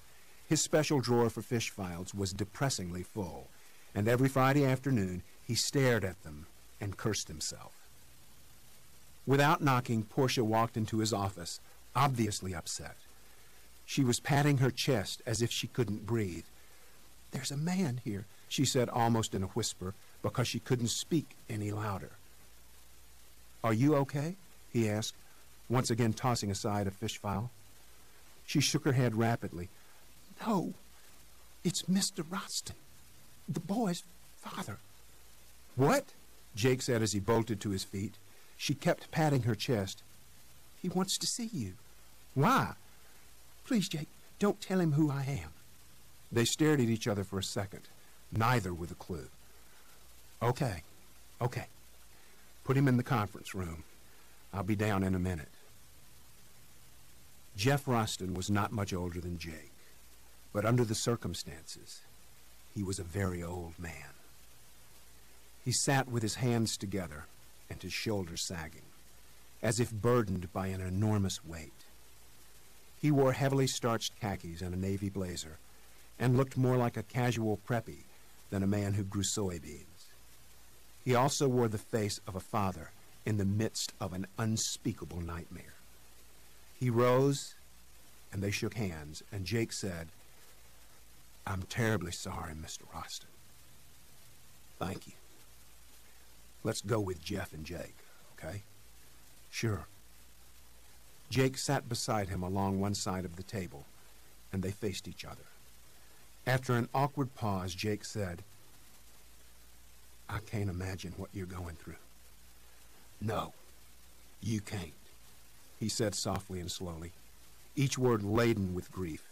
his special drawer for fish files was depressingly full, and every Friday afternoon he stared at them and cursed himself. Without knocking, Portia walked into his office, obviously upset. She was patting her chest as if she couldn't breathe. "There's a man here," she said almost in a whisper, because she couldn't speak any louder. "Are you okay?" he asked, once again tossing aside a fish file. She shook her head rapidly. No, it's Mr. Roston, the boy's father. What? Jake said as he bolted to his feet. She kept patting her chest. He wants to see you. Why? Please, Jake, don't tell him who I am. They stared at each other for a second, neither with a clue. Okay. Put him in the conference room. I'll be down in a minute. Jeff Roston was not much older than Jake, but under the circumstances, he was a very old man. He sat with his hands together and his shoulders sagging, as if burdened by an enormous weight. He wore heavily starched khakis and a navy blazer, and looked more like a casual preppy than a man who grew soybeans. He also wore the face of a father in the midst of an unspeakable nightmare. He rose, and they shook hands, and Jake said, "I'm terribly sorry, Mr. Roston." "Thank you. Let's go with Jeff and Jake, okay?" "Sure." Jake sat beside him along one side of the table, and they faced each other. After an awkward pause, Jake said, "I can't imagine what you're going through." "No, you can't," he said softly and slowly, each word laden with grief.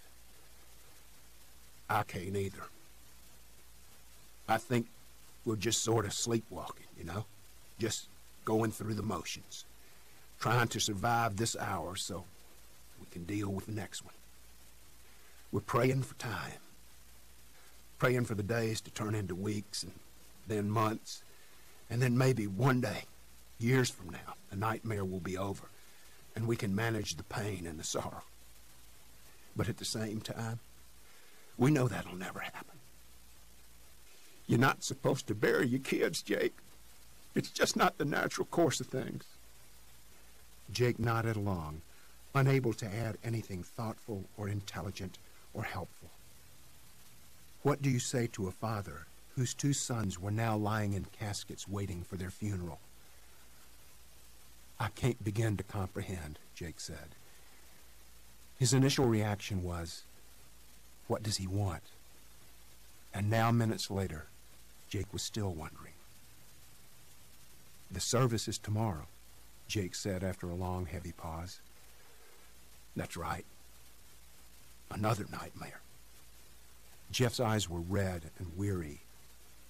"I can't either. I think we're just sort of sleepwalking, just going through the motions, trying to survive this hour so we can deal with the next one. We're praying for time, praying for the days to turn into weeks and then months, and then maybe one day, years from now, the nightmare will be over and we can manage the pain and the sorrow. But at the same time, we know that'll never happen. You're not supposed to bury your kids, Jake. It's just not the natural course of things." Jake nodded along, unable to add anything thoughtful or intelligent or helpful. What do you say to a father whose two sons were now lying in caskets waiting for their funeral? "I can't begin to comprehend," Jake said. His initial reaction was, what does he want? And now, minutes later, Jake was still wondering. "The service is tomorrow," Jake said after a long, heavy pause. "That's right. Another nightmare." Jeff's eyes were red and weary,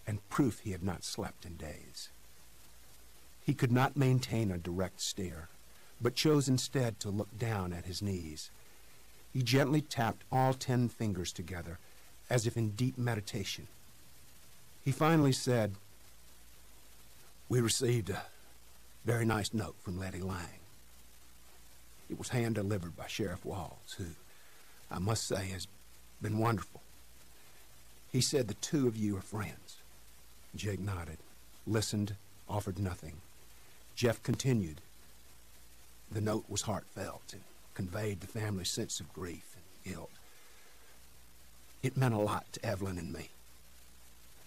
and proof he had not slept in days. He could not maintain a direct stare, but chose instead to look down at his knees. He gently tapped all 10 fingers together, as if in deep meditation. He finally said, "We received a very nice note from Letty Lang. It was hand-delivered by Sheriff Walls, who, I must say, has been wonderful. He said the two of you are friends." Jake nodded, listened, offered nothing. Jeff continued. "The note was heartfelt and conveyed the family's sense of grief and guilt. It meant a lot to Evelyn and me.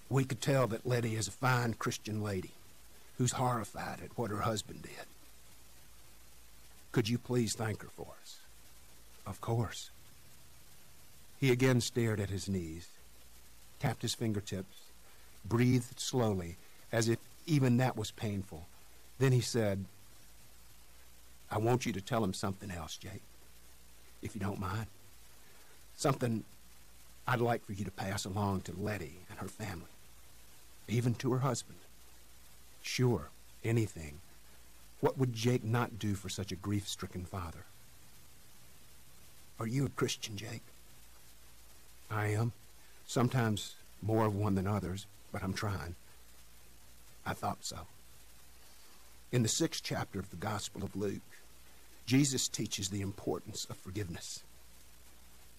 We could tell that Letty is a fine Christian lady who's horrified at what her husband did. Could you please thank her for us?" "Of course." He again stared at his knees, tapped his fingertips, breathed slowly, as if even that was painful. Then he said, "I want you to tell him something else, Jake, if you don't mind. Something I'd like for you to pass along to Letty and her family, even to her husband." "Sure, anything. What would Jake not do for such a grief-stricken father?" "Are you a Christian, Jake?" "I am. Sometimes more of one than others, but I'm trying." "I thought so. In the 6th chapter of the Gospel of Luke, Jesus teaches the importance of forgiveness.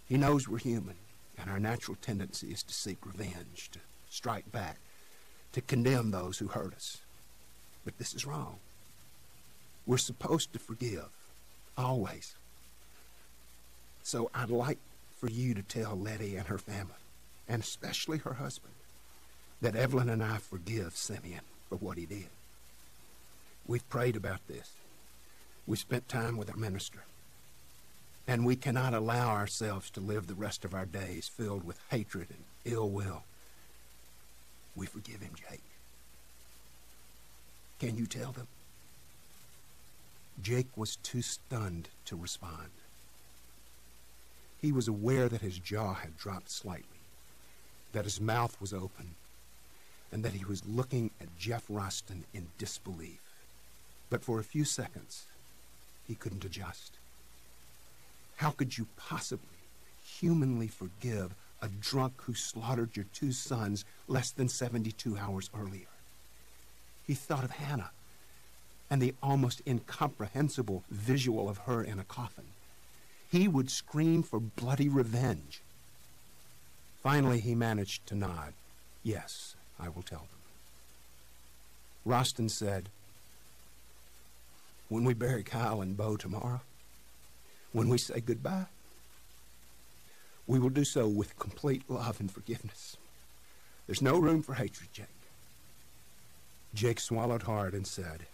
He knows we're human, and our natural tendency is to seek revenge, to strike back, to condemn those who hurt us. But this is wrong. We're supposed to forgive, always. So I'd like for you to tell Letty and her family, and especially her husband, that Evelyn and I forgive Simeon for what he did. We've prayed about this. We've spent time with our minister. And we cannot allow ourselves to live the rest of our days filled with hatred and ill will. We forgive him, Jake. Can you tell them? Jake was too stunned to respond. He was aware that his jaw had dropped slightly, that his mouth was open, and that he was looking at Jeff Roston in disbelief. But for a few seconds, he couldn't adjust. How could you possibly humanly forgive a drunk who slaughtered your 2 sons less than 72 hours earlier? He thought of Hannah and the almost incomprehensible visual of her in a coffin. He would scream for bloody revenge. Finally, he managed to nod. Yes, I will tell them. Roston said, when we bury Kyle and Bo tomorrow, when we say goodbye, we will do so with complete love and forgiveness. There's no room for hatred, Jake. Jake swallowed hard and said,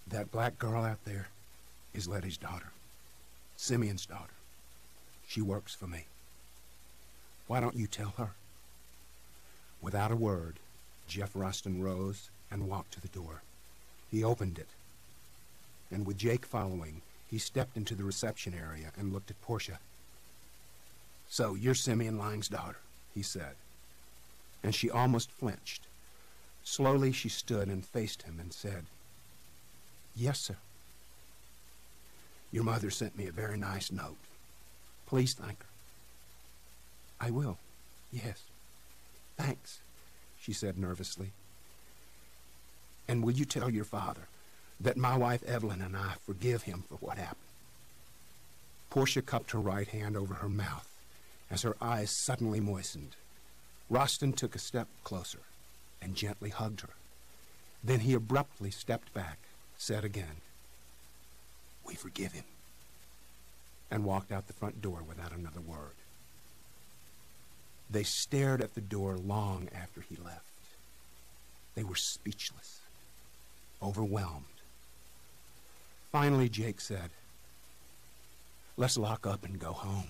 that black girl out there is Letty's daughter, Simeon's daughter. She works for me. Why don't you tell her? Without a word, Jeff Roston rose and walked to the door. He opened it, and with Jake following, he stepped into the reception area and looked at Portia. So you're Simeon Lang's daughter, he said, and she almost flinched. Slowly she stood and faced him and said, yes, sir. Your mother sent me a very nice note. Please thank her. I will, yes. Thanks, she said nervously. And will you tell your father that my wife Evelyn and I forgive him for what happened? Portia cupped her right hand over her mouth as her eyes suddenly moistened. Roston took a step closer and gently hugged her. Then he abruptly stepped back, said again, we forgive him, and walked out the front door without another word. They stared at the door long after he left. They were speechless, overwhelmed. Finally, Jake said, let's lock up and go home.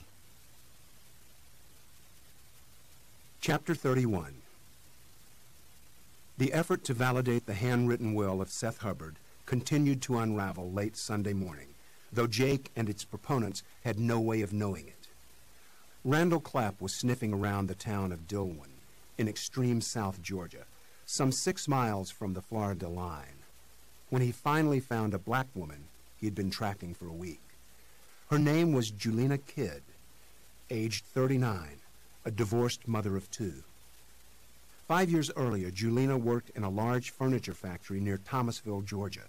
Chapter 31. The effort to validate the handwritten will of Seth Hubbard continued to unravel late Sunday morning, though Jake and its proponents had no way of knowing it. Randall Clapp was sniffing around the town of Dillwyn in extreme South Georgia, some 6 miles from the Florida line, when he finally found a black woman he had been tracking for a week. Her name was Julina Kidd, aged 39, a divorced mother of 2. 5 years earlier, Julina worked in a large furniture factory near Thomasville, Georgia.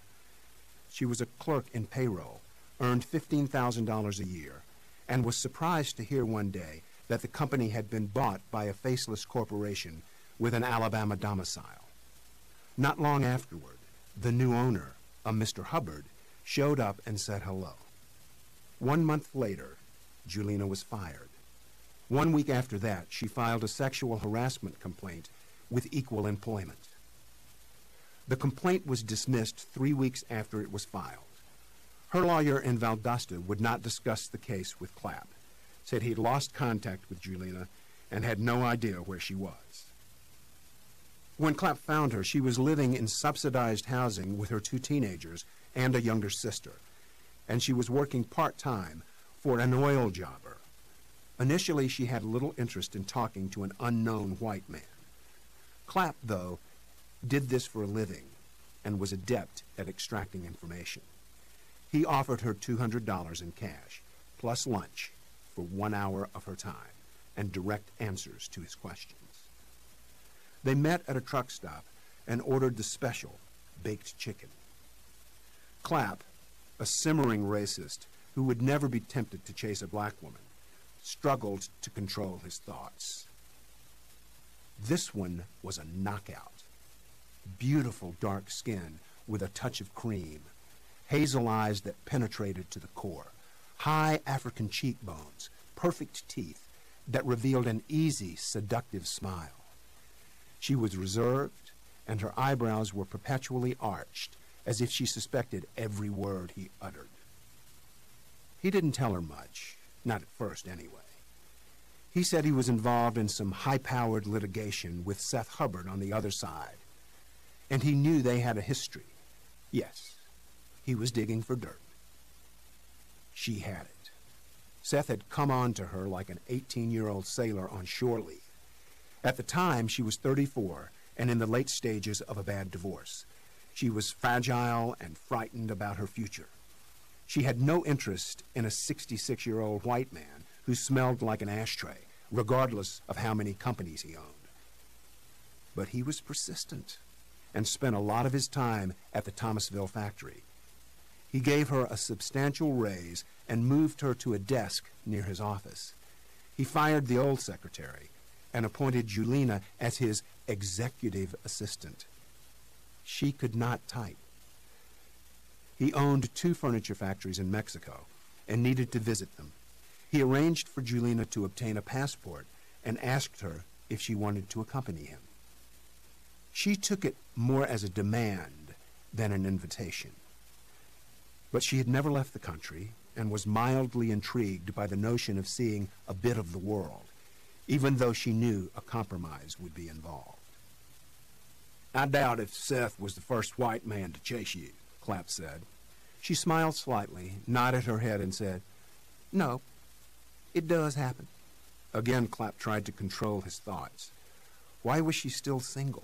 She was a clerk in payroll, earned $15,000 a year, and was surprised to hear one day that the company had been bought by a faceless corporation with an Alabama domicile. Not long afterward, the new owner, a Mr. Hubbard, showed up and said hello. 1 month later, Julina was fired. 1 week after that, she filed a sexual harassment complaint with Equal Employment. The complaint was dismissed 3 weeks after it was filed. Her lawyer in Valdosta would not discuss the case with Clapp, said he'd lost contact with Julina and had no idea where she was. When Clapp found her, she was living in subsidized housing with her 2 teenagers and a younger sister, and she was working part-time for an oil jobber. Initially, she had little interest in talking to an unknown white man. Clapp, though, did this for a living and was adept at extracting information. He offered her $200 in cash, plus lunch, for 1 hour of her time, and direct answers to his questions. They met at a truck stop and ordered the special, baked chicken. Clapp, a simmering racist who would never be tempted to chase a black woman, struggled to control his thoughts. This one was a knockout. Beautiful dark skin with a touch of cream, hazel eyes that penetrated to the core, high African cheekbones, perfect teeth that revealed an easy, seductive smile. She was reserved, and her eyebrows were perpetually arched, as if she suspected every word he uttered. He didn't tell her much, not at first anyway. He said he was involved in some high-powered litigation with Seth Hubbard on the other side, and he knew they had a history. Yes, he was digging for dirt. She had it. Seth had come on to her like an 18-year-old sailor on shore leave. At the time, she was 34 and in the late stages of a bad divorce. She was fragile and frightened about her future. She had no interest in a 66-year-old white man who smelled like an ashtray, regardless of how many companies he owned. But he was persistent and spent a lot of his time at the Thomasville factory. He gave her a substantial raise and moved her to a desk near his office. He fired the old secretary and appointed Julina as his executive assistant. She could not type. He owned 2 furniture factories in Mexico and needed to visit them. He arranged for Julina to obtain a passport and asked her if she wanted to accompany him. She took it more as a demand than an invitation. But she had never left the country and was mildly intrigued by the notion of seeing a bit of the world, even though she knew a compromise would be involved. I doubt if Seth was the first white man to chase you, Clapp said. She smiled slightly, nodded her head, and said, No, it does happen. Again, Clapp tried to control his thoughts. Why was she still single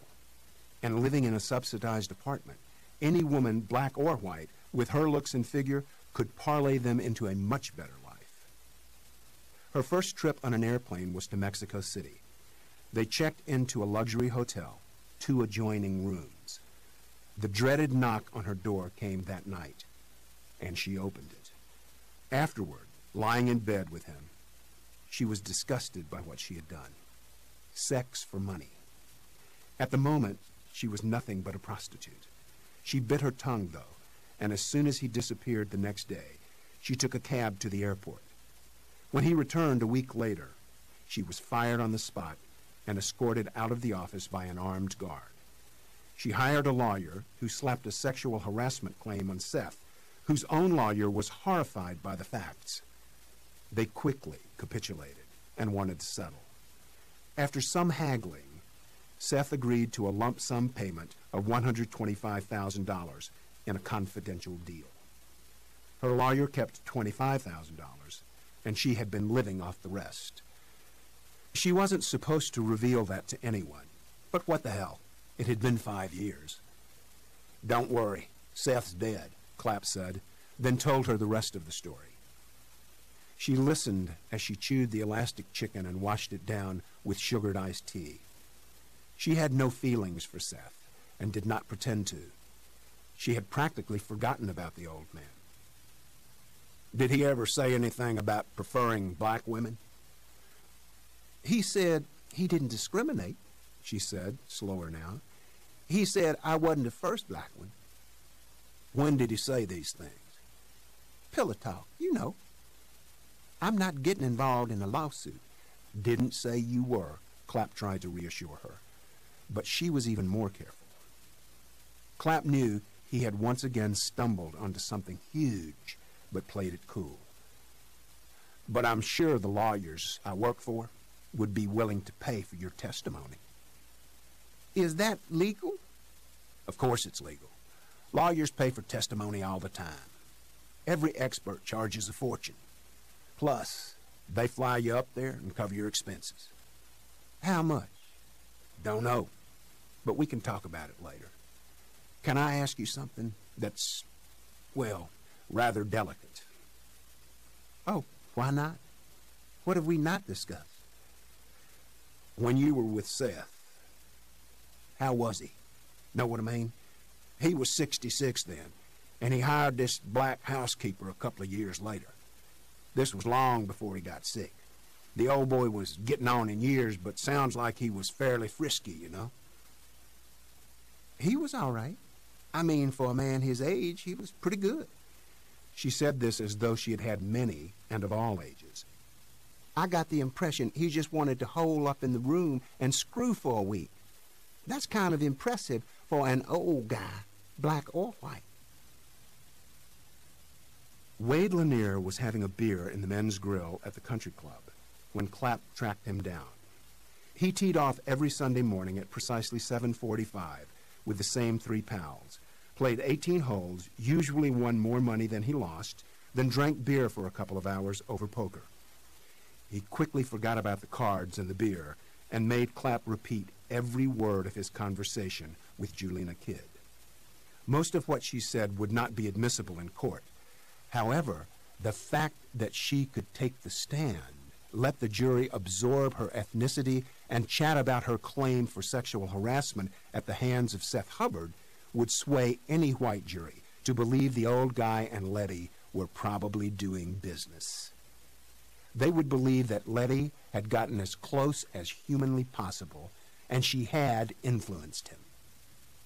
and living in a subsidized apartment? Any woman, black or white, with her looks and figure, could parlay them into a much better life. Her first trip on an airplane was to Mexico City. They checked into a luxury hotel, 2 adjoining rooms. The dreaded knock on her door came that night, and she opened it. Afterward, lying in bed with him, she was disgusted by what she had done. Sex for money. At the moment, she was nothing but a prostitute. She bit her tongue, though, and as soon as he disappeared the next day, she took a cab to the airport. When he returned a week later, she was fired on the spot and escorted out of the office by an armed guard. She hired a lawyer who slapped a sexual harassment claim on Seth, whose own lawyer was horrified by the facts. They quickly capitulated and wanted to settle. After some haggling, Seth agreed to a lump sum payment of $125,000 in a confidential deal. Her lawyer kept $25,000, and she had been living off the rest. She wasn't supposed to reveal that to anyone, but what the hell? It had been 5 years. Don't worry, Seth's dead, Clapp said, then told her the rest of the story. She listened as she chewed the elastic chicken and washed it down with sugared iced tea. She had no feelings for Seth and did not pretend to. She had practically forgotten about the old man. Did he ever say anything about preferring black women? He said he didn't discriminate, she said, slower now. He said I wasn't the first black one. When did he say these things? Pillow talk, you know. I'm not getting involved in a lawsuit. Didn't say you were, Clapp tried to reassure her. But she was even more careful. Clapp knew he had once again stumbled onto something huge, but played it cool. But I'm sure the lawyers I work for would be willing to pay for your testimony. Is that legal? Of course it's legal. Lawyers pay for testimony all the time. Every expert charges a fortune. Plus, they fly you up there and cover your expenses. How much? Don't know, but we can talk about it later. Can I ask you something that's, well, rather delicate? Oh, why not? What have we not discussed? When you were with Seth, how was he? Know what I mean? He was 66 then, and he hired this black housekeeper a couple of years later. This was long before he got sick. The old boy was getting on in years, but sounds like he was fairly frisky, you know? He was all right. I mean, for a man his age, he was pretty good. She said this as though she had had many, and of all ages. I got the impression he just wanted to hole up in the room and screw for a week. That's kind of impressive for an old guy, black or white. Wade Lanier was having a beer in the men's grill at the country club when Clapp tracked him down. He teed off every Sunday morning at precisely 7:45 with the same three pals, played 18 holes, usually won more money than he lost, then drank beer for a couple of hours over poker. He quickly forgot about the cards and the beer and made Clapp repeat every word of his conversation with Julina Kidd. Most of what she said would not be admissible in court. However, the fact that she could take the stand, let the jury absorb her ethnicity, and chat about her claim for sexual harassment at the hands of Seth Hubbard would sway any white jury to believe the old guy and Letty were probably doing business. They would believe that Letty had gotten as close as humanly possible, and she had influenced him.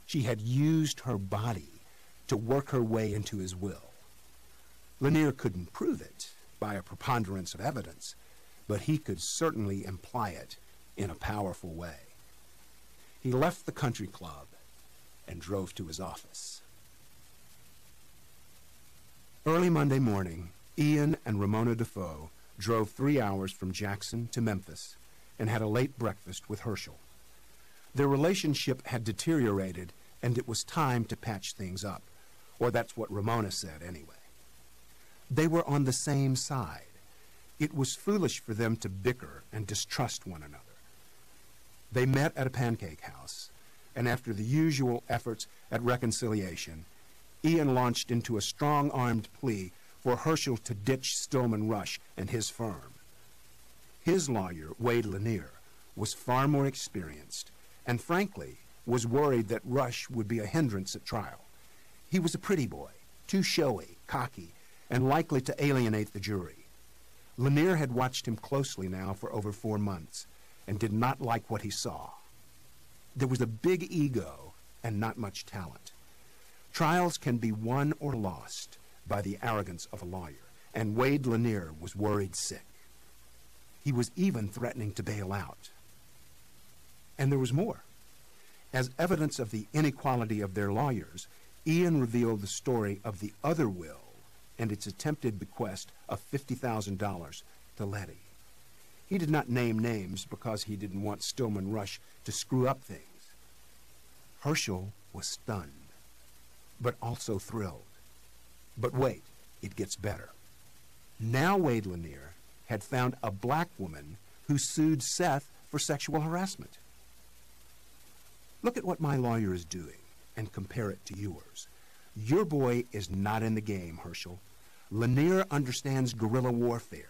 She had used her body to work her way into his will. Lanier couldn't prove it by a preponderance of evidence, but he could certainly imply it in a powerful way. He left the country club and drove to his office. Early Monday morning, Ian and Ramona Defoe drove 3 hours from Jackson to Memphis and had a late breakfast with Herschel. Their relationship had deteriorated, and it was time to patch things up, or that's what Ramona said anyway. They were on the same side. It was foolish for them to bicker and distrust one another. They met at a pancake house, and after the usual efforts at reconciliation, Ian launched into a strong-armed plea for Herschel to ditch Stillman Rush and his firm. His lawyer, Wade Lanier, was far more experienced and, frankly, was worried that Rush would be a hindrance at trial. He was a pretty boy, too showy, cocky, and likely to alienate the jury. Lanier had watched him closely now for over 4 months and did not like what he saw. There was a big ego and not much talent. Trials can be won or lost by the arrogance of a lawyer, and Wade Lanier was worried sick. He was even threatening to bail out. And there was more. As evidence of the inequality of their lawyers, Ian revealed the story of the other will and its attempted bequest of $50,000 to Letty. He did not name names because he didn't want Stillman Rush to screw up things. Herschel was stunned, but also thrilled. But wait, it gets better. Now Wade Lanier had found a black woman who sued Seth for sexual harassment. Look at what my lawyer is doing and compare it to yours. Your boy is not in the game, Herschel. Lanier understands guerrilla warfare.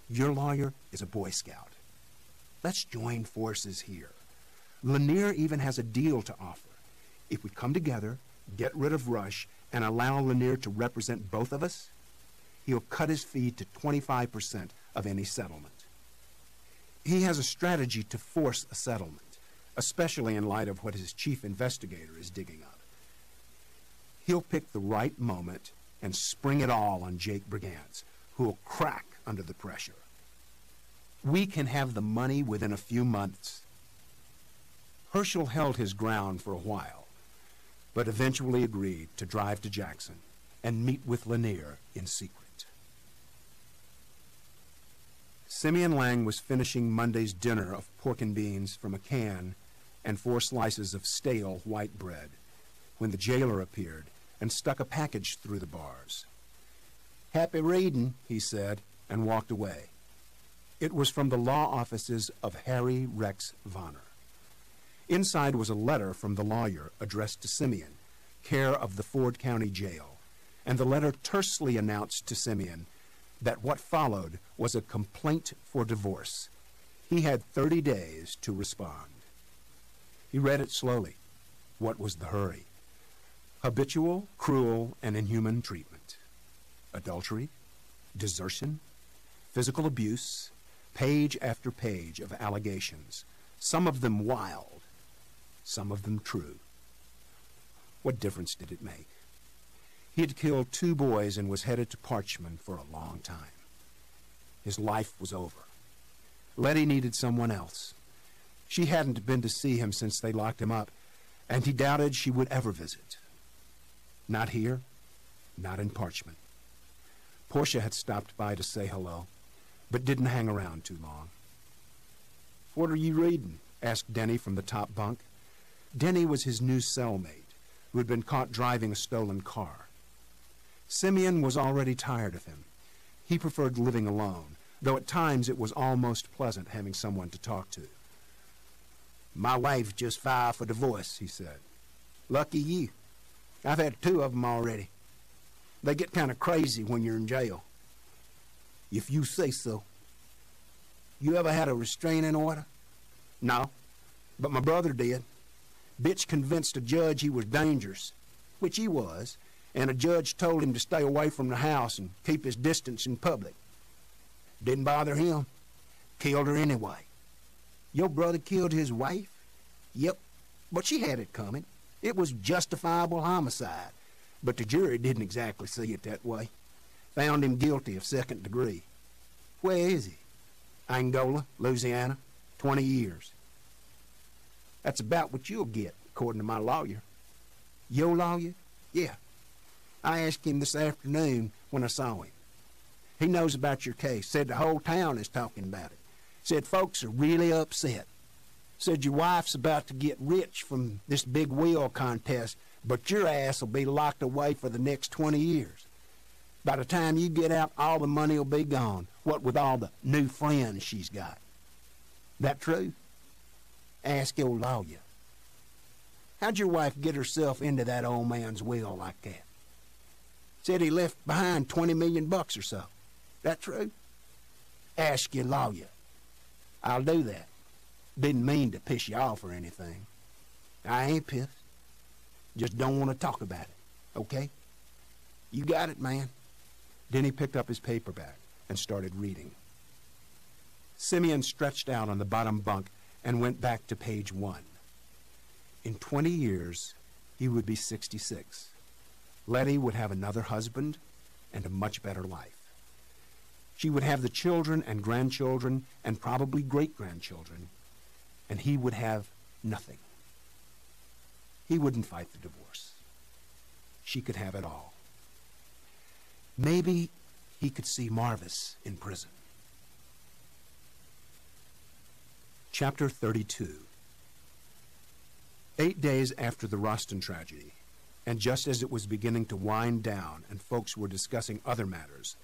Your lawyer is a Boy Scout. Let's join forces here. Lanier even has a deal to offer. If we come together, get rid of Rush, and allow Lanier to represent both of us, he'll cut his fee to 25% of any settlement. He has a strategy to force a settlement, especially in light of what his chief investigator is digging up. He'll pick the right moment and spring it all on Jake Brigance, who'll crack under the pressure. We can have the money within a few months. Herschel held his ground for a while, but eventually agreed to drive to Jackson and meet with Lanier in secret. Simeon Lang was finishing Monday's dinner of pork and beans from a can and 4 slices of stale white bread when the jailer appeared and stuck a package through the bars. "Happy reading," he said, and walked away. It was from the law offices of Harry Rex Vonner. Inside was a letter from the lawyer addressed to Simeon, care of the Ford County Jail, and the letter tersely announced to Simeon that what followed was a complaint for divorce. He had 30 days to respond. He read it slowly. What was the hurry? Habitual, cruel, and inhuman treatment. Adultery, desertion, physical abuse, page after page of allegations, some of them wild, some of them true. What difference did it make? He had killed 2 boys and was headed to Parchman for a long time. His life was over. Letty needed someone else. She hadn't been to see him since they locked him up, and he doubted she would ever visit. Not here, not in Parchman. Portia had stopped by to say hello, but didn't hang around too long. "What are you reading?" asked Denny from the top bunk. Denny was his new cellmate, who had been caught driving a stolen car. Simeon was already tired of him. He preferred living alone, though at times it was almost pleasant having someone to talk to. "My wife just filed for divorce," he said. "Lucky you. I've had 2 of them already. They get kind of crazy when you're in jail." "If you say so." "You ever had a restraining order?" "No, but my brother did. Bitch convinced a judge he was dangerous, which he was, and a judge told him to stay away from the house and keep his distance in public. Didn't bother him. Killed her anyway." "Your brother killed his wife?" "Yep, but she had it coming. It was justifiable homicide, but the jury didn't exactly see it that way. Found him guilty of 2nd degree. Where is he?" "Angola, Louisiana, 20 years. "That's about what you'll get, according to my lawyer." "Your lawyer?" "Yeah. I asked him this afternoon when I saw him. He knows about your case. Said the whole town is talking about it. Said folks are really upset. Said your wife's about to get rich from this big wheel contest, but your ass will be locked away for the next 20 years. By the time you get out, all the money will be gone, what with all the new friends she's got. That true? Ask your lawyer." "How'd your wife get herself into that old man's will like that?" "Said he left behind $20 million or so. That true?" "Ask your lawyer." "I'll do that. Didn't mean to piss you off or anything." "I ain't pissed. Just don't want to talk about it, okay? You got it, man." Denny picked up his paperback and started reading. Simeon stretched out on the bottom bunk and went back to page 1. In 20 years, he would be 66. Letty would have another husband and a much better life. She would have the children and grandchildren and probably great-grandchildren, and he would have nothing. He wouldn't fight the divorce. She could have it all. Maybe he could see Marvis in prison. Chapter 32. 8 days after the Roston tragedy, and just as it was beginning to wind down and folks were discussing other matters,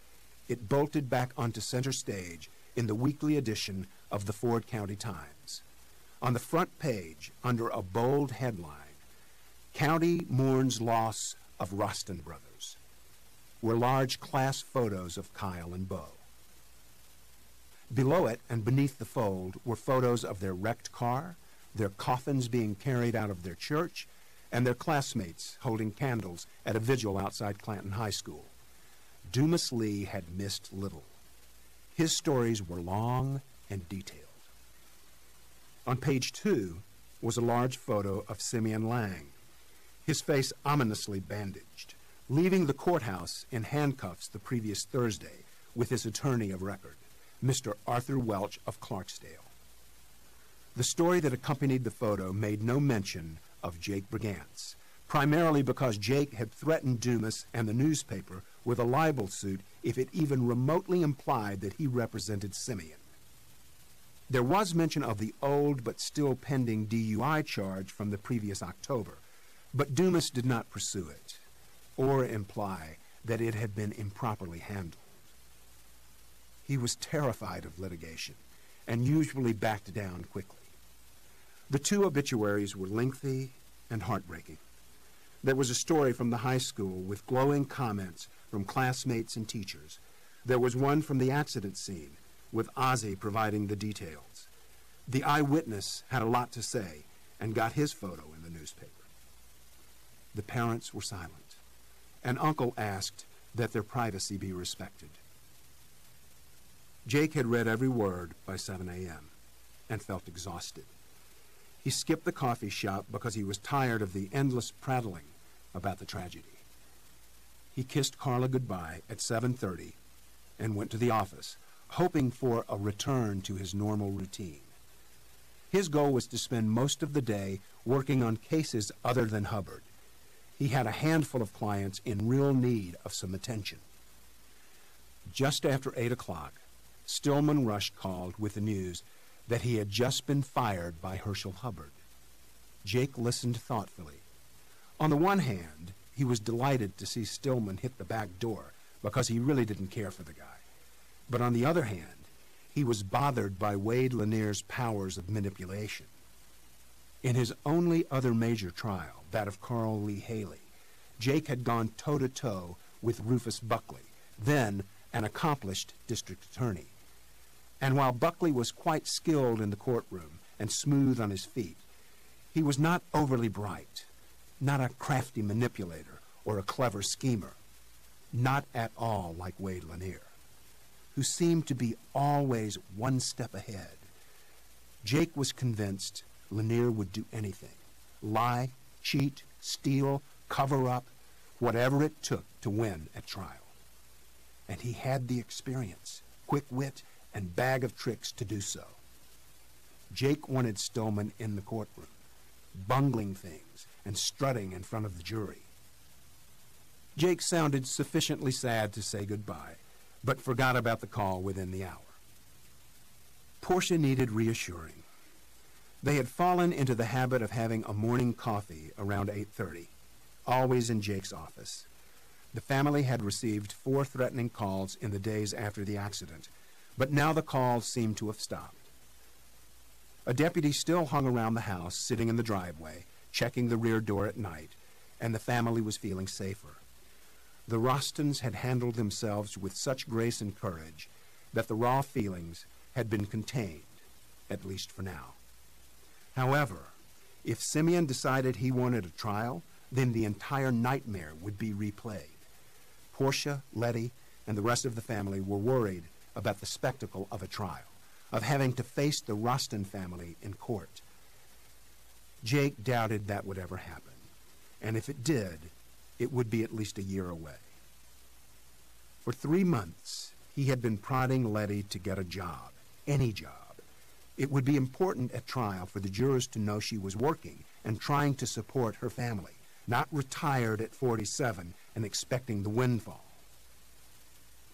it bolted back onto center stage in the weekly edition of the Ford County Times. On the front page, under a bold headline, "County Mourns Loss of Roston Brothers," were large class photos of Kyle and Bo. Below it and beneath the fold were photos of their wrecked car, their coffins being carried out of their church, and their classmates holding candles at a vigil outside Clanton High School. Dumas Lee had missed little. His stories were long and detailed. On page 2 was a large photo of Simeon Lang, his face ominously bandaged, leaving the courthouse in handcuffs the previous Thursday with his attorney of record, Mr. Arthur Welch of Clarksdale. The story that accompanied the photo made no mention of Jake Brigance, primarily because Jake had threatened Dumas and the newspaper with a libel suit if it even remotely implied that he represented Simeon. There was mention of the old but still pending DUI charge from the previous October, but Dumas did not pursue it or imply that it had been improperly handled. He was terrified of litigation and usually backed down quickly. The 2 obituaries were lengthy and heartbreaking. There was a story from the high school with glowing comments from classmates and teachers. There was one from the accident scene, with Ozzie providing the details. The eyewitness had a lot to say and got his photo in the newspaper. The parents were silent, and Uncle asked that their privacy be respected. Jake had read every word by 7 a.m. and felt exhausted. He skipped the coffee shop because he was tired of the endless prattling about the tragedy. He kissed Carla goodbye at 7:30 and went to the office, hoping for a return to his normal routine. His goal was to spend most of the day working on cases other than Hubbard. He had a handful of clients in real need of some attention. Just after 8 o'clock, Stillman Rush called with the news that he had just been fired by Herschel Hubbard. Jake listened thoughtfully. On the one hand, he was delighted to see Stillman hit the back door because he really didn't care for the guy. But on the other hand, he was bothered by Wade Lanier's powers of manipulation. In his only other major trial, that of Carl Lee Haley, Jake had gone toe-to-toe with Rufus Buckley, then an accomplished district attorney. And while Buckley was quite skilled in the courtroom and smooth on his feet, he was not overly bright, not a crafty manipulator or a clever schemer, not at all like Wade Lanier, who seemed to be always one step ahead. Jake was convinced Lanier would do anything, lie, cheat, steal, cover up, whatever it took to win at trial. And he had the experience, quick wit, and bag of tricks to do so. Jake wanted Stillman in the courtroom, bungling things and strutting in front of the jury. Jake sounded sufficiently sad to say goodbye, but forgot about the call within the hour. Portia needed reassuring. They had fallen into the habit of having a morning coffee around 8:30, always in Jake's office. The family had received 4 threatening calls in the days after the accident, but now the calls seemed to have stopped. A deputy still hung around the house, sitting in the driveway, checking the rear door at night, and the family was feeling safer. The Rostons had handled themselves with such grace and courage that the raw feelings had been contained, at least for now. However, if Simeon decided he wanted a trial, then the entire nightmare would be replayed. Portia, Letty, and the rest of the family were worried about the spectacle of a trial, of having to face the Roston family in court. Jake doubted that would ever happen, and if it did, it would be at least a year away. For 3 months, he had been prodding Letty to get a job, any job. It would be important at trial for the jurors to know she was working and trying to support her family, not retired at 47 and expecting the windfall.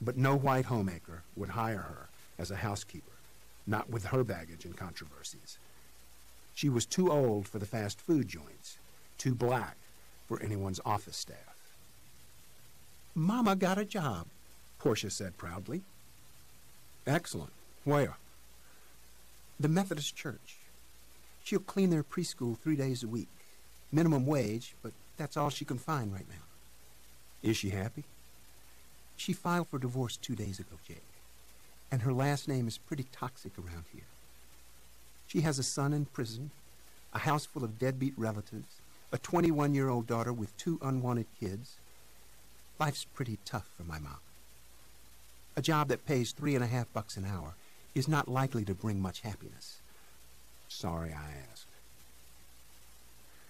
But no white homemaker would hire her as a housekeeper, not with her baggage and controversies. She was too old for the fast food joints, too black for anyone's office staff. "Mama got a job," Portia said proudly. "Excellent. Where?" "The Methodist Church. She'll clean their preschool 3 days a week. Minimum wage, but that's all she can find right now." "Is she happy?" "She filed for divorce 2 days ago, Jake. And her last name is pretty toxic around here. She has a son in prison, a house full of deadbeat relatives, a 21-year-old daughter with 2 unwanted kids. Life's pretty tough for my mom. A job that pays $3.50 an hour is not likely to bring much happiness." "Sorry I asked."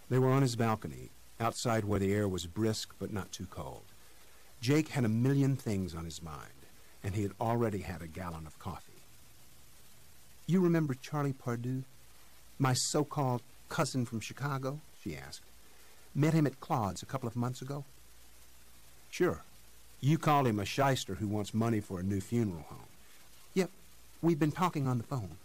They were on his balcony, outside where the air was brisk but not too cold. Jake had a million things on his mind, and he had already had a gallon of coffee. "You remember Charlie Pardue, my so-called cousin from Chicago?" she asked. "Met him at Claude's a couple of months ago." "Sure. You called him a shyster who wants money for a new funeral home." "Yep. We've been talking on the phone.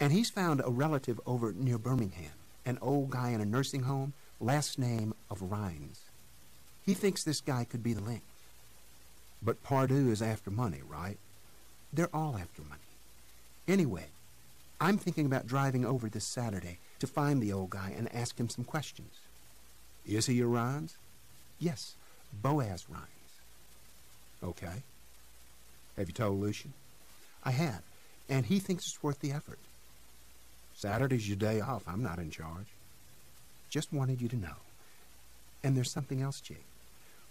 And he's found a relative over near Birmingham, an old guy in a nursing home, last name of Rhines. He thinks this guy could be the link." "But Pardue is after money, right?" "They're all after money. Anyway, I'm thinking about driving over this Saturday to find the old guy and ask him some questions." "Is he a Rhines?" "Yes, Boaz Rhines." "Okay. Have you told Lucian?" "I have, and he thinks it's worth the effort." "Saturday's your day off. I'm not in charge." "Just wanted you to know. And there's something else, Jake.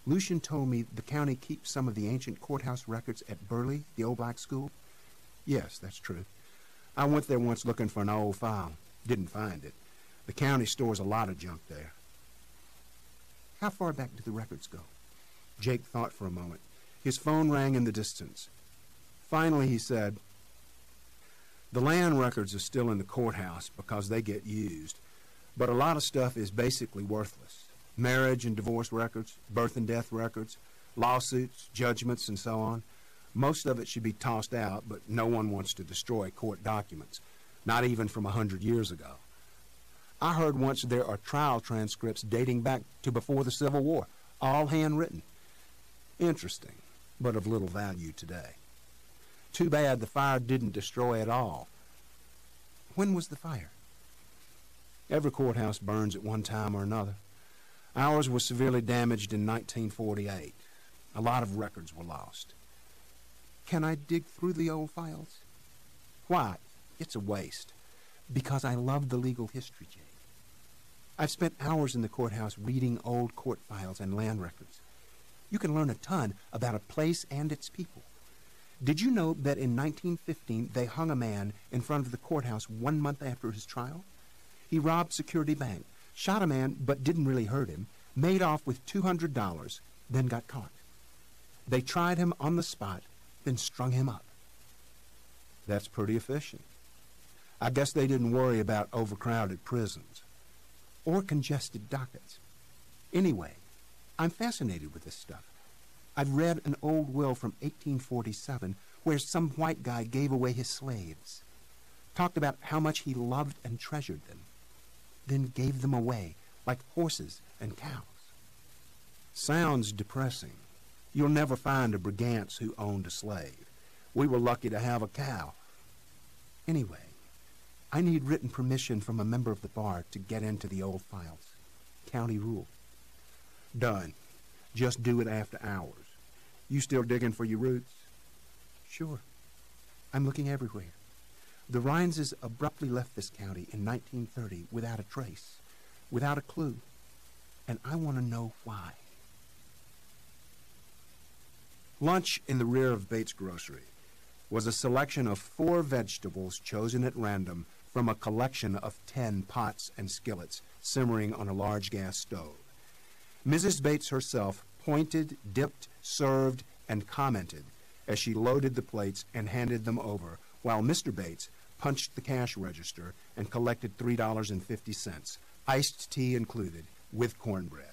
Lucian told me the county keeps some of the ancient courthouse records at Burley, the old black school." "Yes, that's true. I went there once looking for an old file. Didn't find it. The county stores a lot of junk there." "How far back do the records go?" Jake thought for a moment. His phone rang in the distance. Finally, he said, "The land records are still in the courthouse because they get used, but a lot of stuff is basically worthless. Marriage and divorce records, birth and death records, lawsuits, judgments, and so on. Most of it should be tossed out, but no one wants to destroy court documents, not even from 100 years ago. I heard once there are trial transcripts dating back to before the Civil War, all handwritten. Interesting, but of little value today. Too bad the fire didn't destroy it all. When was the fire? Every courthouse burns at one time or another. Ours was severely damaged in 1948. A lot of records were lost. Can I dig through the old files? Why? It's a waste. Because I love the legal history, Jake. I've spent hours in the courthouse reading old court files and land records. You can learn a ton about a place and its people. Did you know that in 1915 they hung a man in front of the courthouse 1 month after his trial? He robbed Security Bank, shot a man but didn't really hurt him, made off with $200, then got caught. They tried him on the spot, then strung him up. That's pretty efficient. I guess they didn't worry about overcrowded prisons or congested dockets. Anyway, I'm fascinated with this stuff. I've read an old will from 1847 where some white guy gave away his slaves, talked about how much he loved and treasured them, then gave them away like horses and cows. Sounds depressing. You'll never find a Brigance who owned a slave. We were lucky to have a cow. Anyway, I need written permission from a member of the bar to get into the old files. County rule. Done. Just do it after hours. You still digging for your roots? Sure. I'm looking everywhere. The Rhineses abruptly left this county in 1930 without a trace, without a clue, and I want to know why. Lunch in the rear of Bates Grocery was a selection of 4 vegetables chosen at random from a collection of 10 pots and skillets simmering on a large gas stove. Mrs. Bates herself pointed, dipped, served, and commented as she loaded the plates and handed them over, while Mr. Bates punched the cash register and collected $3.50, iced tea included, with cornbread.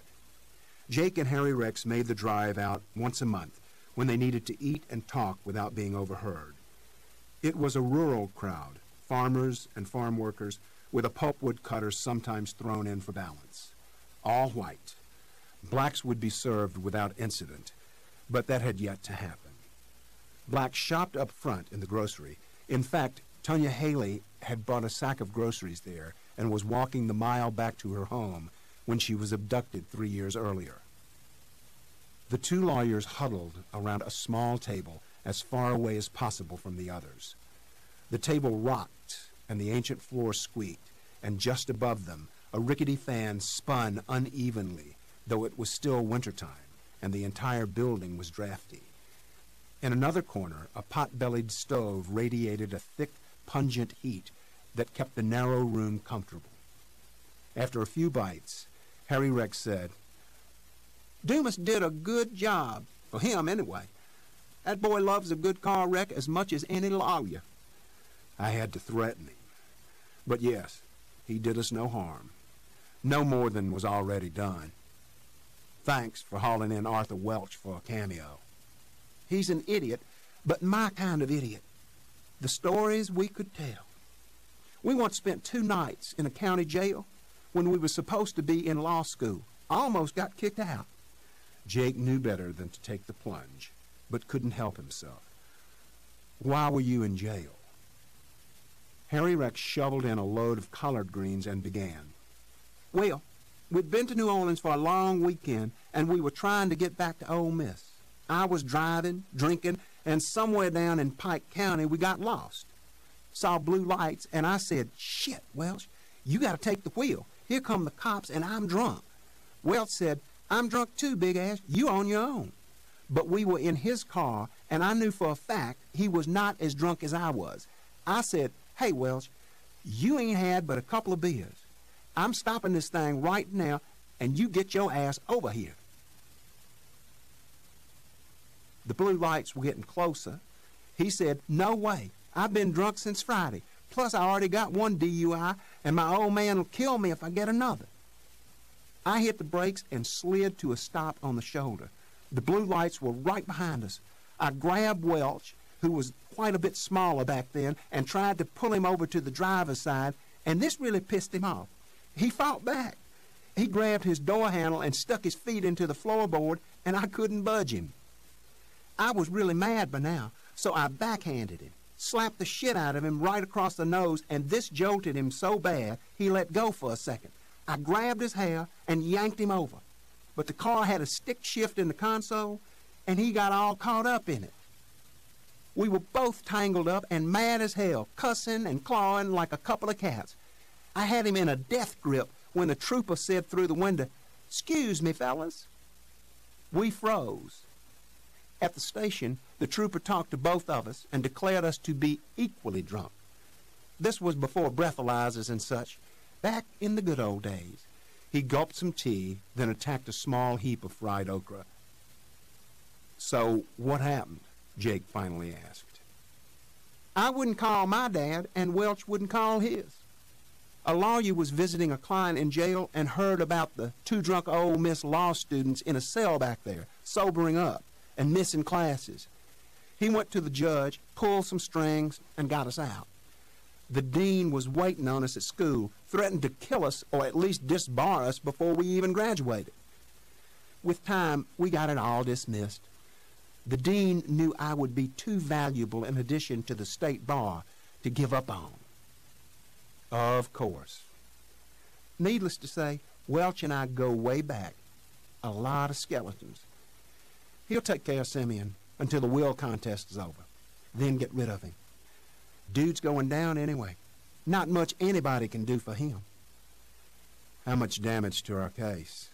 Jake and Harry Rex made the drive out once a month when they needed to eat and talk without being overheard. It was a rural crowd, farmers and farm workers, with a pulpwood cutter sometimes thrown in for balance. All white. Blacks would be served without incident, but that had yet to happen. Blacks shopped up front in the grocery. In fact, Tonya Haley had bought a sack of groceries there and was walking the mile back to her home when she was abducted 3 years earlier. The 2 lawyers huddled around a small table as far away as possible from the others. The table rocked and the ancient floor squeaked, and just above them a rickety fan spun unevenly, though it was still wintertime and the entire building was drafty. In another corner, a pot-bellied stove radiated a thick, pungent heat that kept the narrow room comfortable. After a few bites, Harry Rex said, "Dumas did a good job, for him anyway. That boy loves a good car wreck as much as any lawyer." I had to threaten him. But yes, he did us no harm. No more than was already done. Thanks for hauling in Arthur Welch for a cameo. He's an idiot, but my kind of idiot. The stories we could tell. We once spent 2 nights in a county jail when we were supposed to be in law school. Almost got kicked out. Jake knew better than to take the plunge, but couldn't help himself. Why were you in jail? Harry Rex shoveled in a load of collard greens and began. Well, we'd been to New Orleans for a long weekend, and we were trying to get back to Ole Miss. I was driving, drinking, and somewhere down in Pike County we got lost. Saw blue lights, and I said, "Shit, Welch, you got to take the wheel. Here come the cops, and I'm drunk." Welch said, "I'm drunk too, big ass. You on your own." But we were in his car, and I knew for a fact he was not as drunk as I was. I said, "Hey, Welch, you ain't had but a couple of beers. I'm stopping this thing right now, and you get your ass over here." The blue lights were getting closer. He said, "No way. I've been drunk since Friday. Plus, I already got 1 DUI, and my old man will kill me if I get another." I hit the brakes and slid to a stop on the shoulder. The blue lights were right behind us. I grabbed Welch, who was quite a bit smaller back then, and tried to pull him over to the driver's side, and this really pissed him off. He fought back. He grabbed his door handle and stuck his feet into the floorboard, and I couldn't budge him. I was really mad by now, so I backhanded him, slapped the shit out of him right across the nose, and this jolted him so bad he let go for a second. I grabbed his hair and yanked him over, but the car had a stick shift in the console, and he got all caught up in it. We were both tangled up and mad as hell, cussing and clawing like a couple of cats. I had him in a death grip when the trooper said through the window, "Excuse me, fellas." We froze. At the station, the trooper talked to both of us and declared us to be equally drunk. This was before breathalyzers and such, back in the good old days. He gulped some tea, then attacked a small heap of fried okra. "So what happened?" Jake finally asked. "I wouldn't call my dad, and Welch wouldn't call his. A lawyer was visiting a client in jail and heard about the two drunk Ole Miss law students in a cell back there, sobering up and missing classes. He went to the judge, pulled some strings, and got us out. The dean was waiting on us at school, threatened to kill us or at least disbar us before we even graduated. With time, we got it all dismissed. The dean knew I would be too valuable in addition to the state bar to give up on. Of course. Needless to say, Welch and I go way back. A lot of skeletons. He'll take care of Simeon until the will contest is over. Then get rid of him. Dude's going down anyway. Not much anybody can do for him." How much damage to our case?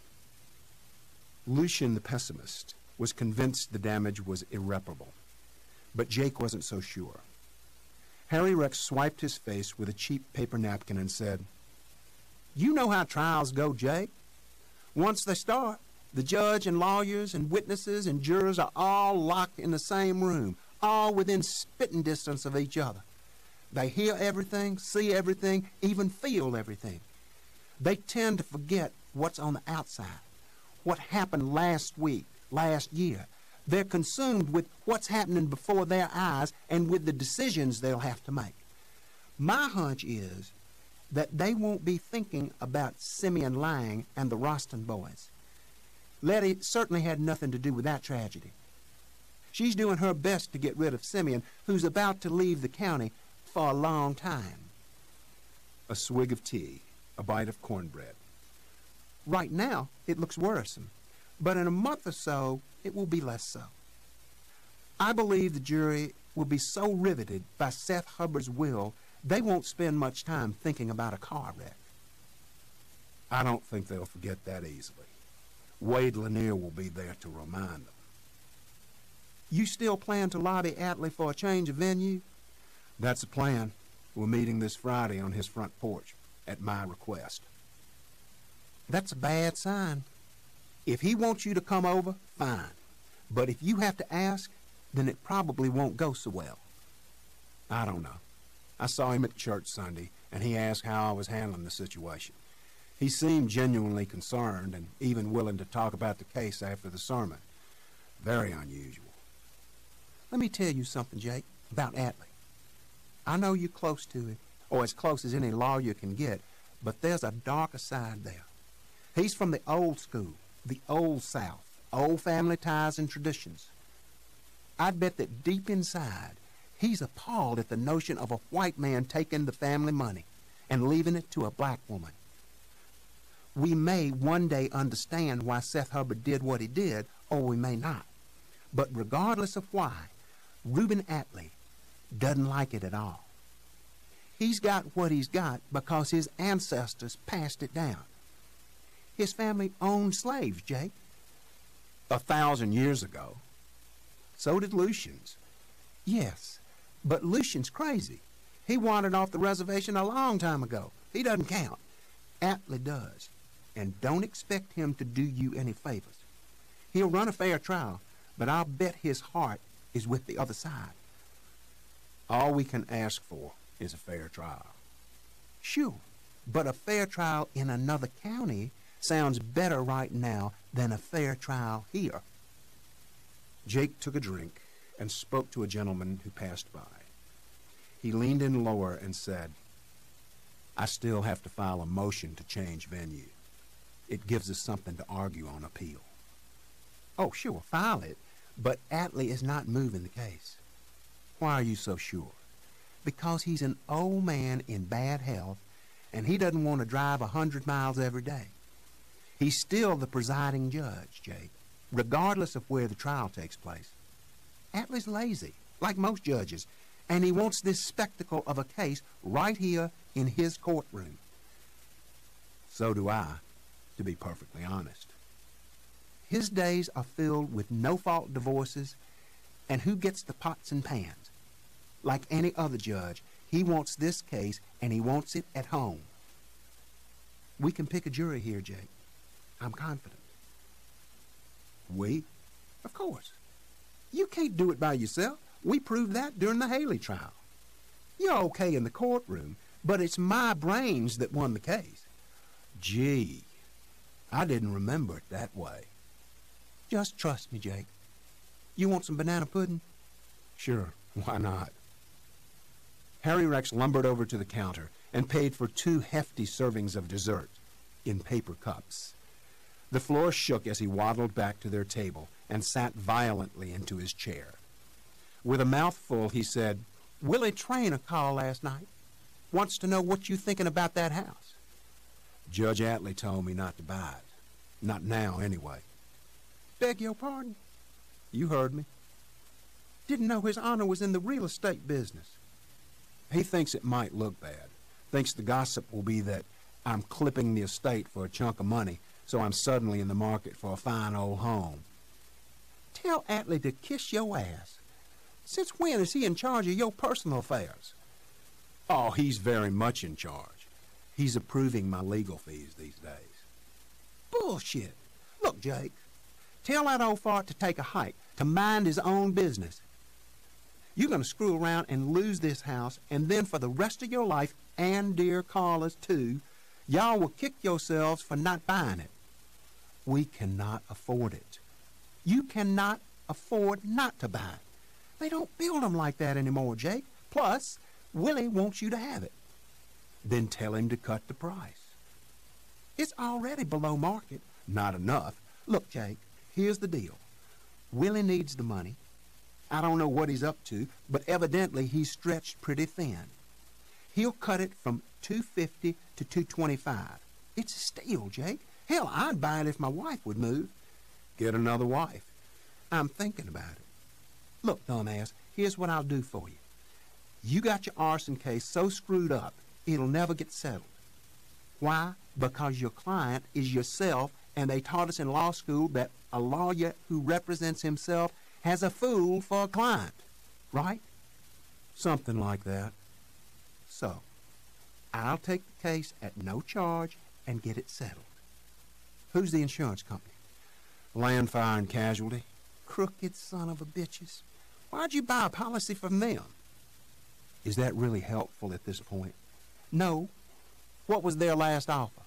Lucian the pessimist was convinced the damage was irreparable, but Jake wasn't so sure. Harry Rex swiped his face with a cheap paper napkin and said, "You know how trials go, Jake. Once they start, the judge and lawyers and witnesses and jurors are all locked in the same room, all within spitting distance of each other. They hear everything, see everything, even feel everything. They tend to forget what's on the outside, what happened last week, last year. They're consumed with what's happening before their eyes and with the decisions they'll have to make. My hunch is that they won't be thinking about Simeon Lang and the Roston boys. Letty certainly had nothing to do with that tragedy. She's doing her best to get rid of Simeon, who's about to leave the county for a long time." A swig of tea, a bite of cornbread. "Right now, it looks worrisome, but in a month or so, it will be less so. I believe the jury will be so riveted by Seth Hubbard's will, they won't spend much time thinking about a car wreck." I don't think they'll forget that easily. Wade Lanier will be there to remind them. "You still plan to lobby Atlee for a change of venue?" That's the plan. We're meeting this Friday on his front porch, at my request. "That's a bad sign. If he wants you to come over, fine. But if you have to ask, then it probably won't go so well." I don't know. I saw him at church Sunday, and he asked how I was handling the situation. He seemed genuinely concerned and even willing to talk about the case after the sermon. Very unusual. "Let me tell you something, Jake, about Atlee. I know you're close to him, or as close as any lawyer can get, but there's a darker side there. He's from the old school, the old South, old family ties and traditions. I'd bet that deep inside, he's appalled at the notion of a white man taking the family money and leaving it to a black woman. We may one day understand why Seth Hubbard did what he did, or we may not. But regardless of why, Reuben Atlee doesn't like it at all. He's got what he's got because his ancestors passed it down. His family owned slaves, Jake. 1,000 years ago. So did Lucian's. Yes, but Lucian's crazy. He wandered off the reservation a long time ago. He doesn't count. Atlee does. And don't expect him to do you any favors. He'll run a fair trial, but I'll bet his heart is with the other side. All we can ask for is a fair trial. Sure, but a fair trial in another county sounds better right now than a fair trial here." Jake took a drink and spoke to a gentleman who passed by. He leaned in lower and said, "I still have to file a motion to change venue. It gives us something to argue on appeal." "Oh, sure, file it, but Atlee is not moving the case." "Why are you so sure?" "Because he's an old man in bad health, and he doesn't want to drive 100 miles every day. He's still the presiding judge, Jake, regardless of where the trial takes place. Atlee's lazy, like most judges, and he wants this spectacle of a case right here in his courtroom." "So do I, to be perfectly honest." "His days are filled with no-fault divorces, and who gets the pots and pans? Like any other judge, he wants this case, and he wants it at home. We can pick a jury here, Jake. I'm confident." "We?" "Of course. You can't do it by yourself. We proved that during the Haley trial. You're okay in the courtroom, but it's my brains that won the case." "Gee, I didn't remember it that way." "Just trust me, Jake. You want some banana pudding?" "Sure, why not?" Harry Rex lumbered over to the counter and paid for 2 hefty servings of dessert in paper cups. The floor shook as he waddled back to their table and sat violently into his chair. With a mouthful, he said, "Willie Traynor called last night. Wants to know what you thinking about that house." "Judge Atlee told me not to buy it. Not now, anyway." "Beg your pardon?" "You heard me." "Didn't know His Honor was in the real estate business." "He thinks it might look bad. Thinks the gossip will be that I'm clipping the estate for a chunk of money, so I'm suddenly in the market for a fine old home." "Tell Atlee to kiss your ass. Since when is he in charge of your personal affairs?" "Oh, he's very much in charge. He's approving my legal fees these days." "Bullshit. Look, Jake, tell that old fart to take a hike, to mind his own business. You're going to screw around and lose this house, and then for the rest of your life, and dear Carla's too, y'all will kick yourselves for not buying it." "We cannot afford it." "You cannot afford not to buy it. They don't build them like that anymore, Jake. Plus, Willie wants you to have it." "Then tell him to cut the price." "It's already below market." "Not enough." "Look, Jake, here's the deal. Willie needs the money. I don't know what he's up to, but evidently he's stretched pretty thin. He'll cut it from $250 to $225. It's a steal, Jake. Hell, I'd buy it if my wife would move." "Get another wife." "I'm thinking about it. Look, dumbass, here's what I'll do for you. You got your arson case so screwed up, it'll never get settled. Why? Because your client is yourself, and they taught us in law school that a lawyer who represents himself has a fool for a client. Right?" "Something like that." "So, I'll take the case at no charge and get it settled. Who's the insurance company?" "Land, Fire, and Casualty." "Crooked son of a bitches. Why'd you buy a policy from them?" "Is that really helpful at this point?" "No. What was their last offer?"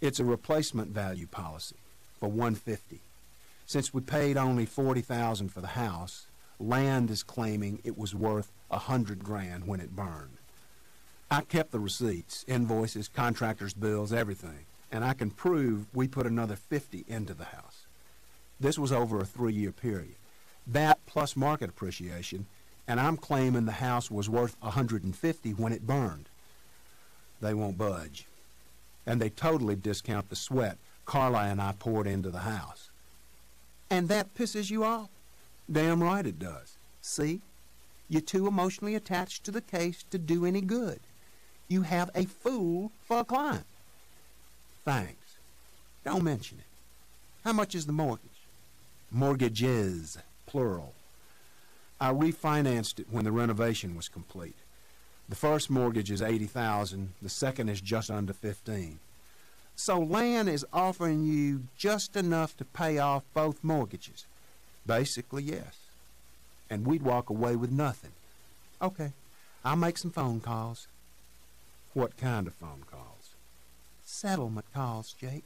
"It's a replacement value policy for $150. Since we paid only $40,000 for the house, Land is claiming it was worth $100,000 when it burned. I kept the receipts, invoices, contractors' bills, everything, and I can prove we put another $50 into the house. This was over a 3-year period. That plus market appreciation, and I'm claiming the house was worth $150 when it burned. They won't budge. And they totally discount the sweat Carla and I poured into the house." "And that pisses you off?" "Damn right it does." "See? You're too emotionally attached to the case to do any good. You have a fool for a client." "Thanks." "Don't mention it. How much is the mortgage?" "Mortgages, plural. I refinanced it when the renovation was complete. The first mortgage is $80,000. The second is just under $15,000. "So Land is offering you just enough to pay off both mortgages?" "Basically, yes. And we'd walk away with nothing." "Okay. I'll make some phone calls." "What kind of phone calls?" "Settlement calls, Jake.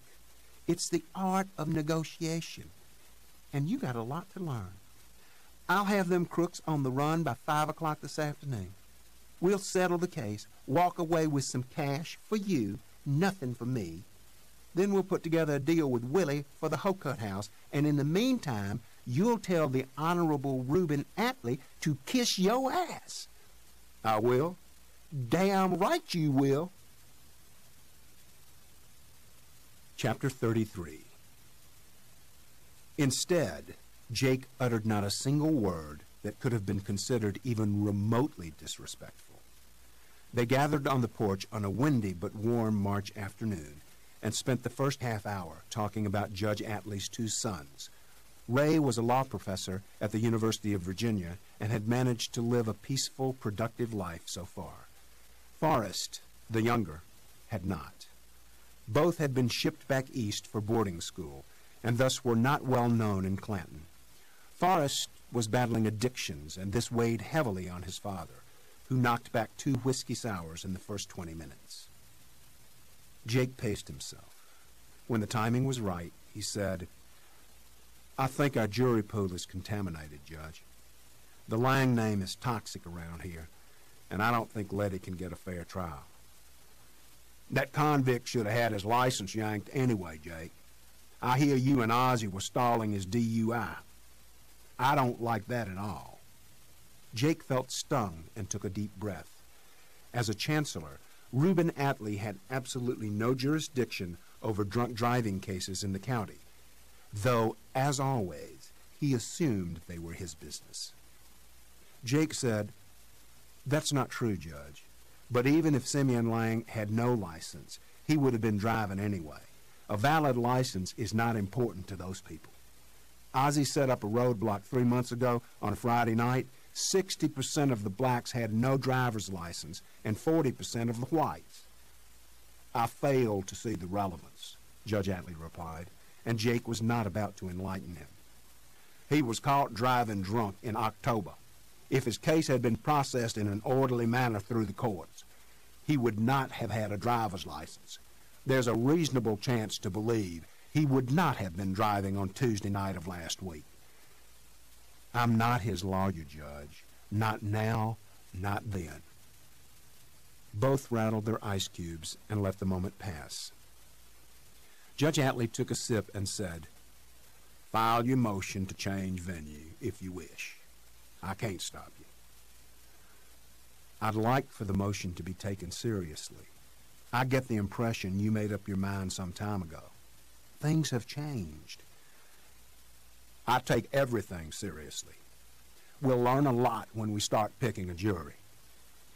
It's the art of negotiation. And you got a lot to learn. I'll have them crooks on the run by 5 o'clock this afternoon. We'll settle the case, walk away with some cash for you, nothing for me. Then we'll put together a deal with Willie for the Hocut house, and in the meantime, you'll tell the Honorable Reuben Atlee to kiss your ass. I will. Damn right you will. Chapter 33. Instead, Jake uttered not a single word that could have been considered even remotely disrespectful. They gathered on the porch on a windy but warm March afternoon and spent the first half hour talking about Judge Atlee's 2 sons. Ray was a law professor at the University of Virginia and had managed to live a peaceful, productive life so far. Forrest, the younger, had not. Both had been shipped back east for boarding school and thus were not well known in Clanton. Forrest was battling addictions, and this weighed heavily on his father, who knocked back 2 whiskey sours in the first 20 minutes. Jake paced himself. When the timing was right, he said, "I think our jury pool is contaminated, Judge. The Lang name is toxic around here, and I don't think Letty can get a fair trial." That convict should have had his license yanked anyway, Jake. I hear you and Ozzie were stalling his DUI. I don't like that at all. Jake felt stung and took a deep breath. As a chancellor, Reuben Atlee had absolutely no jurisdiction over drunk driving cases in the county, though, as always, he assumed they were his business. Jake said, "That's not true, Judge. But even if Simeon Lang had no license, he would have been driving anyway. A valid license is not important to those people. Ozzie set up a roadblock 3 months ago on a Friday night. 60% of the blacks had no driver's license and 40% of the whites." "I fail to see the relevance," Judge Atlee replied, and Jake was not about to enlighten him. "He was caught driving drunk in October. If his case had been processed in an orderly manner through the courts, he would not have had a driver's license. There's a reasonable chance to believe he would not have been driving on Tuesday night of last week." "I'm not his lawyer, Judge. Not now, not then." Both rattled their ice cubes and let the moment pass. Judge Atlee took a sip and said, "File your motion to change venue, if you wish. I can't stop you." "I'd like for the motion to be taken seriously. I get the impression you made up your mind some time ago. Things have changed." "I take everything seriously. We'll learn a lot when we start picking a jury.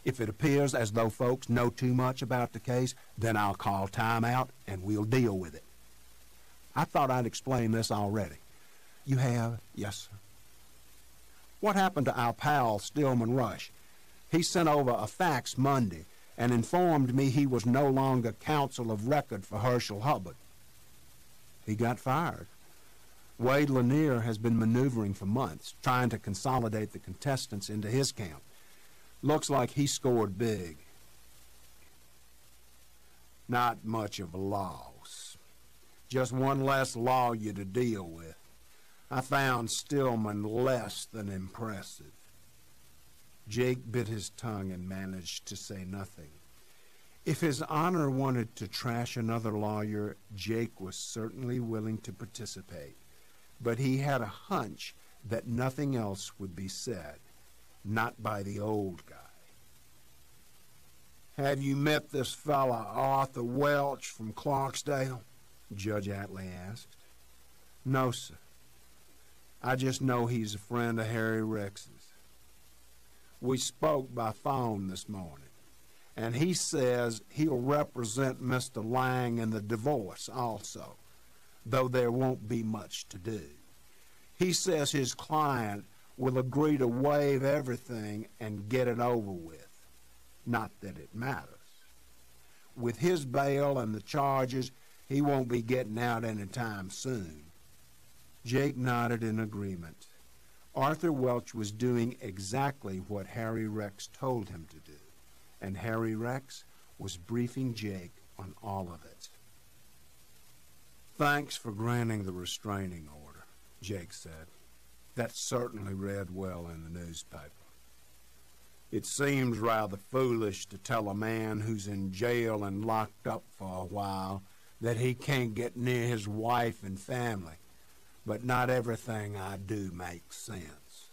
If it appears as though folks know too much about the case, then I'll call time out and we'll deal with it. I thought I'd explained this already." "You have?" "Yes, sir." "What happened to our pal Stillman Rush? He sent over a fax Monday and informed me he was no longer counsel of record for Herschel Hubbard." "He got fired. Wade Lanier has been maneuvering for months, trying to consolidate the contestants into his camp. Looks like he scored big." "Not much of a loss. Just one less lawyer to deal with. I found Stillman less than impressive." Jake bit his tongue and managed to say nothing. If His Honor wanted to trash another lawyer, Jake was certainly willing to participate. But he had a hunch that nothing else would be said, not by the old guy. "Have you met this fella Arthur Welch from Clarksdale?" Judge Atlee asked. "No, sir. I just know he's a friend of Harry Rex's." "We spoke by phone this morning, and he says he'll represent Mr. Lang in the divorce also, though there won't be much to do. He says his client will agree to waive everything and get it over with. Not that it matters. With his bail and the charges, he won't be getting out any time soon." Jake nodded in agreement. Arthur Welch was doing exactly what Harry Rex told him to do, and Harry Rex was briefing Jake on all of it. "Thanks for granting the restraining order," Jake said. That certainly read well in the newspaper. It seems rather foolish to tell a man who's in jail and locked up for a while that he can't get near his wife and family, but not everything I do makes sense.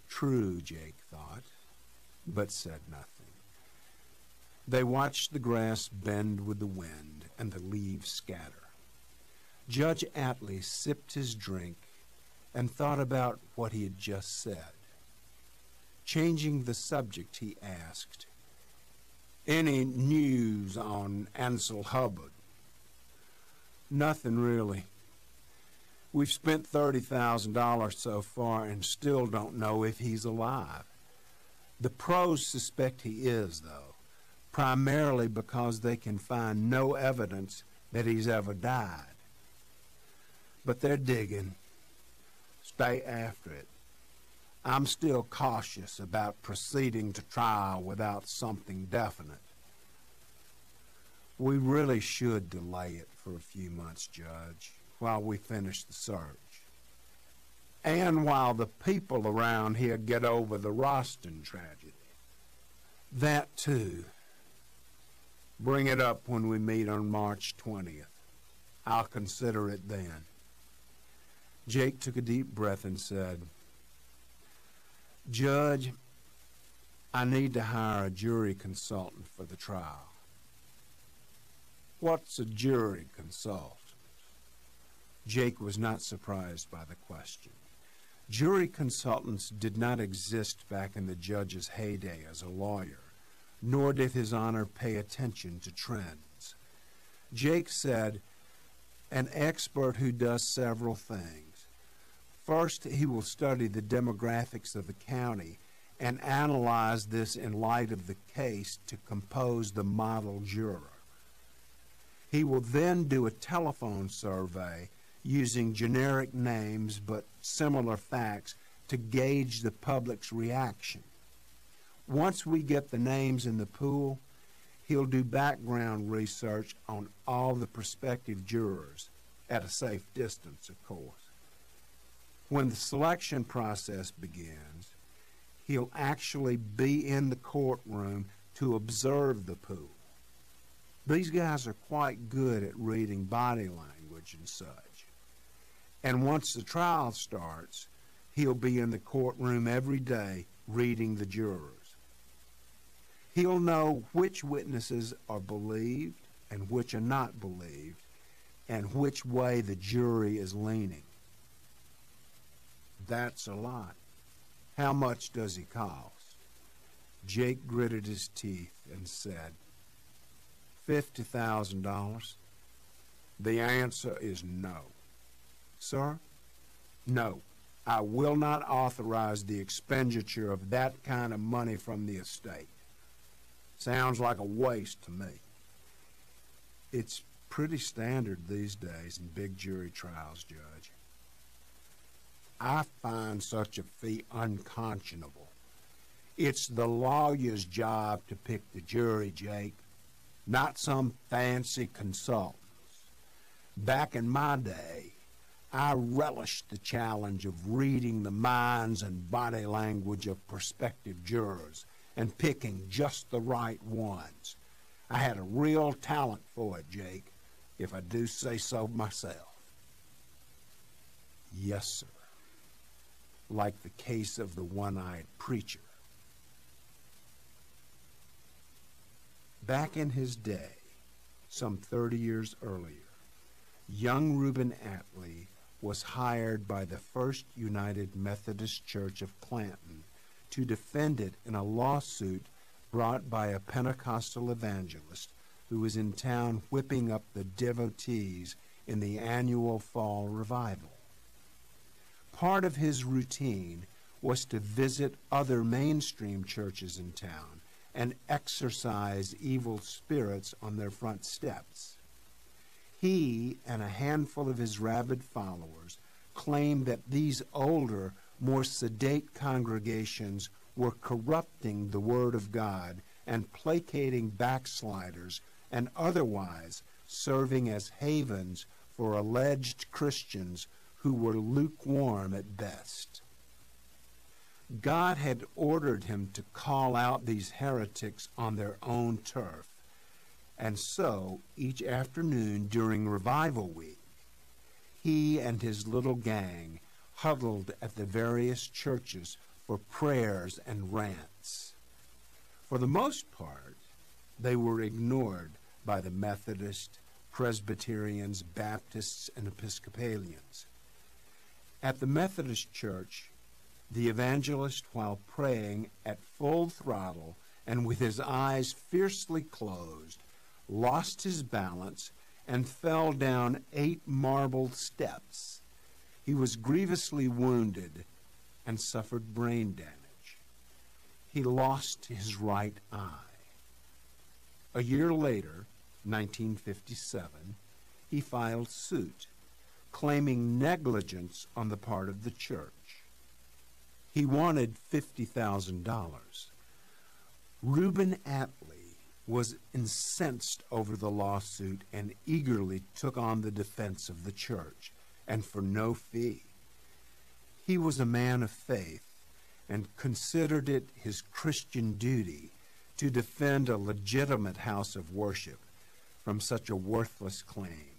True, Jake thought, but said nothing. They watched the grass bend with the wind and the leaves scatter. Judge Atlee sipped his drink and thought about what he had just said. Changing the subject, he asked, "Any news on Ansel Hubbard?" "Nothing really. We've spent $30,000 so far and still don't know if he's alive. The pros suspect he is, though, primarily because they can find no evidence that he's ever died. But they're digging. Stay after it. I'm still cautious about proceeding to trial without something definite." "We really should delay it for a few months, Judge, while we finish the search. And while the people around here get over the Roston tragedy." "That too. Bring it up when we meet on March 20th. I'll consider it then." Jake took a deep breath and said, "Judge, I need to hire a jury consultant for the trial." "What's a jury consultant?" Jake was not surprised by the question. Jury consultants did not exist back in the judge's heyday as a lawyer, nor did His Honor pay attention to trends. Jake said, "An expert who does several things. First, he will study the demographics of the county and analyze this in light of the case to compose the model juror. He will then do a telephone survey using generic names but similar facts to gauge the public's reaction. Once we get the names in the pool, he'll do background research on all the prospective jurors, at a safe distance, of course. When the selection process begins, he'll actually be in the courtroom to observe the pool. These guys are quite good at reading body language and such. And once the trial starts, he'll be in the courtroom every day reading the jurors. He'll know which witnesses are believed and which are not believed, and which way the jury is leaning." "That's a lot. How much does he cost?" Jake gritted his teeth and said, $50,000. The answer is no. "Sir?" "No. I will not authorize the expenditure of that kind of money from the estate. Sounds like a waste to me." "It's pretty standard these days in big jury trials, Judge." "I find such a fee unconscionable. It's the lawyer's job to pick the jury, Jake, not some fancy consultant's. Back in my day, I relished the challenge of reading the minds and body language of prospective jurors and picking just the right ones. I had a real talent for it, Jake, if I do say so myself." "Yes, sir. Like the case of the one-eyed preacher." Back in his day, some 30 years earlier, young Reuben Atlee was hired by the First United Methodist Church of Clanton to defend it in a lawsuit brought by a Pentecostal evangelist who was in town whipping up the devotees in the annual fall revival. Part of his routine was to visit other mainstream churches in town and exorcise evil spirits on their front steps. He and a handful of his rabid followers claimed that these older, more sedate congregations were corrupting the Word of God and placating backsliders and otherwise serving as havens for alleged Christians who were lukewarm at best. God had ordered him to call out these heretics on their own turf, and so each afternoon during revival week, he and his little gang huddled at the various churches for prayers and rants. For the most part, they were ignored by the Methodists, Presbyterians, Baptists, and Episcopalians. At the Methodist Church, the evangelist, while praying at full throttle and with his eyes fiercely closed, lost his balance and fell down 8 marble steps. He was grievously wounded and suffered brain damage. He lost his right eye. A year later, 1957, he filed suit, claiming negligence on the part of the church. He wanted $50,000. Reuben Attlee was incensed over the lawsuit and eagerly took on the defense of the church, and for no fee. He was a man of faith and considered it his Christian duty to defend a legitimate house of worship from such a worthless claim.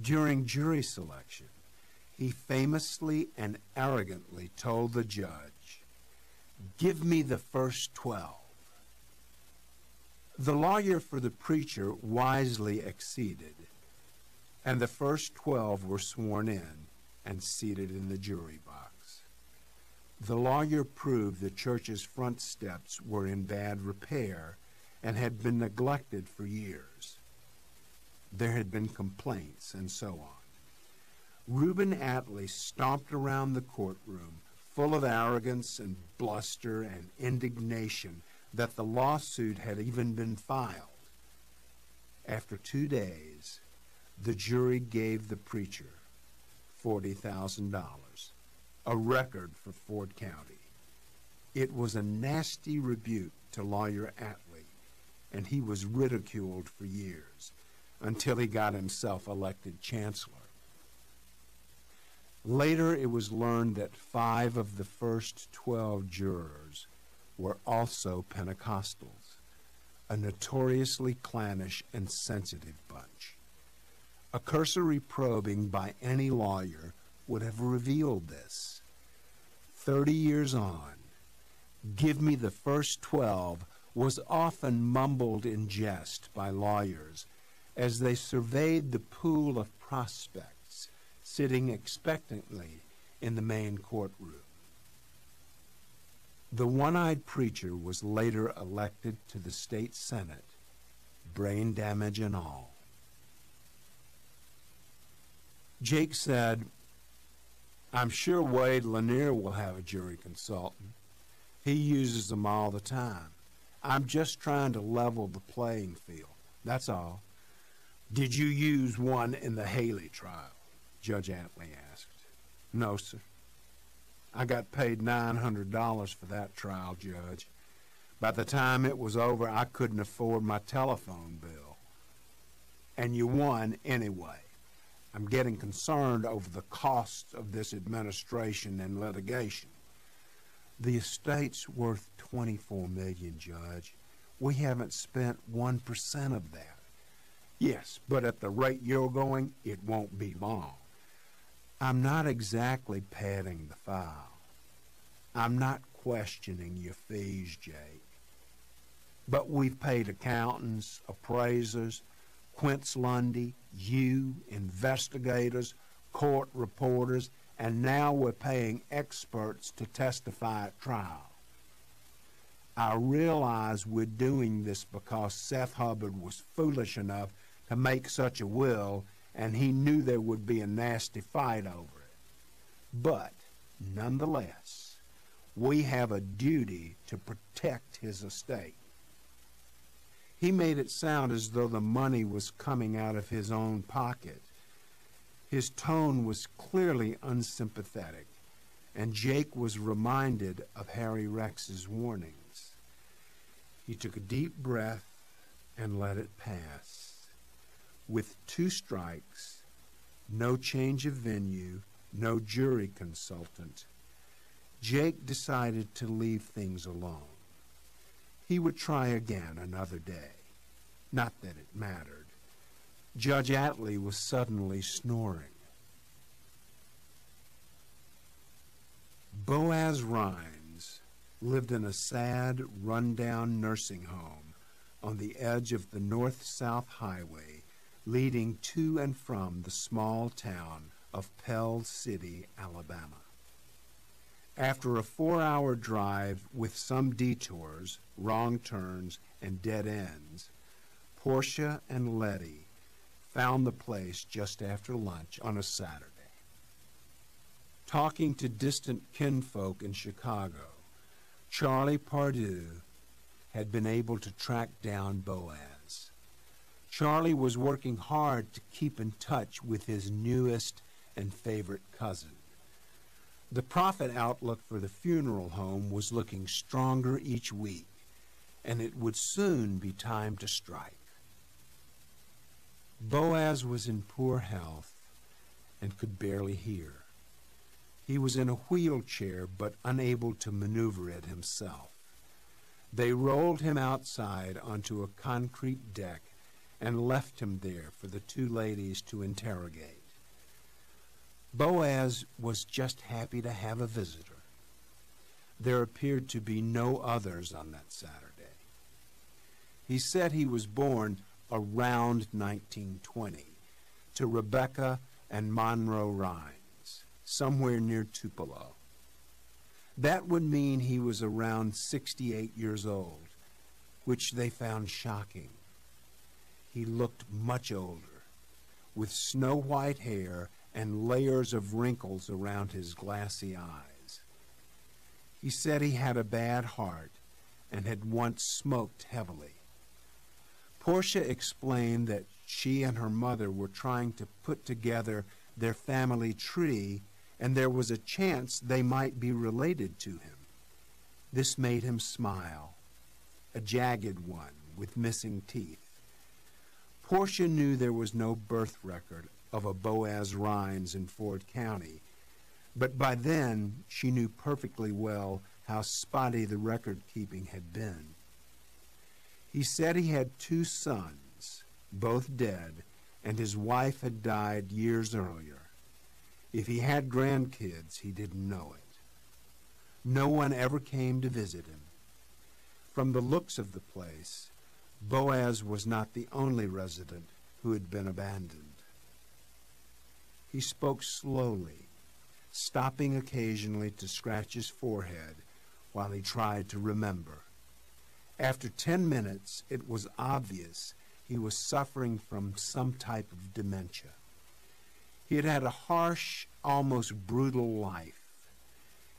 During jury selection, he famously and arrogantly told the judge, "Give me the first 12. The lawyer for the preacher wisely acceded, and the first 12 were sworn in and seated in the jury box. The lawyer proved the church's front steps were in bad repair and had been neglected for years. There had been complaints and so on. Reuben Attlee stomped around the courtroom, full of arrogance and bluster and indignation that the lawsuit had even been filed. After 2 days, the jury gave the preacher $40,000, a record for Ford County. It was a nasty rebuke to lawyer Attlee, and he was ridiculed for years until he got himself elected chancellor. Later, it was learned that 5 of the first 12 jurors were also Pentecostals, a notoriously clannish and sensitive bunch. A cursory probing by any lawyer would have revealed this. 30 years on, "Give me the first 12" was often mumbled in jest by lawyers as they surveyed the pool of prospects sitting expectantly in the main courtroom. The one-eyed preacher was later elected to the state senate, brain damage and all. Jake said, "I'm sure Wade Lanier will have a jury consultant. He uses them all the time. I'm just trying to level the playing field, that's all." "Did you use one in the Haley trial?" Judge Attlee asked. "No, sir. I got paid $900 for that trial, Judge. By the time it was over, I couldn't afford my telephone bill." "And you won anyway. I'm getting concerned over the costs of this administration and litigation." "The estate's worth $24 million, Judge. We haven't spent 1% of that." "Yes, but at the rate you're going, it won't be long." "I'm not exactly padding the file. I'm not questioning your fees, Jake. But we've paid accountants, appraisers, Quince Lundy, you, investigators, court reporters, and now we're paying experts to testify at trial. I realize we're doing this because Seth Hubbard was foolish enough to make such a will, and he knew there would be a nasty fight over it. But, nonetheless, we have a duty to protect his estate." He made it sound as though the money was coming out of his own pocket. His tone was clearly unsympathetic, and Jake was reminded of Harry Rex's warnings. He took a deep breath and let it pass. With 2 strikes, no change of venue, no jury consultant, Jake decided to leave things alone. He would try again another day. Not that it mattered. Judge Atlee was suddenly snoring. Boaz Rhines lived in a sad, run-down nursing home on the edge of the north-south highway leading to and from the small town of Pell City, Alabama. After a 4-hour drive with some detours, wrong turns, and dead ends, Portia and Letty found the place just after lunch on a Saturday. Talking to distant kinfolk in Chicago, Charlie Pardue had been able to track down Boaz. Charlie was working hard to keep in touch with his newest and favorite cousin. The profit outlook for the funeral home was looking stronger each week, and it would soon be time to strike. Boaz was in poor health and could barely hear. He was in a wheelchair but unable to maneuver it himself. They rolled him outside onto a concrete deck and left him there for the two ladies to interrogate. Boaz was just happy to have a visitor. There appeared to be no others on that Saturday. He said he was born around 1920 to Rebecca and Monroe Rhines, somewhere near Tupelo. That would mean he was around 68 years old, which they found shocking. He looked much older, with snow-white hair and layers of wrinkles around his glassy eyes. He said he had a bad heart and had once smoked heavily. Portia explained that she and her mother were trying to put together their family tree, and there was a chance they might be related to him. This made him smile, a jagged one with missing teeth. Portia knew there was no birth record of a Boaz Rhines in Ford County, but by then she knew perfectly well how spotty the record-keeping had been. He said he had 2 sons, both dead, and his wife had died years earlier. If he had grandkids, he didn't know it. No one ever came to visit him. From the looks of the place, Boaz was not the only resident who had been abandoned. He spoke slowly, stopping occasionally to scratch his forehead while he tried to remember. After 10 minutes, it was obvious he was suffering from some type of dementia. He had had a harsh, almost brutal life.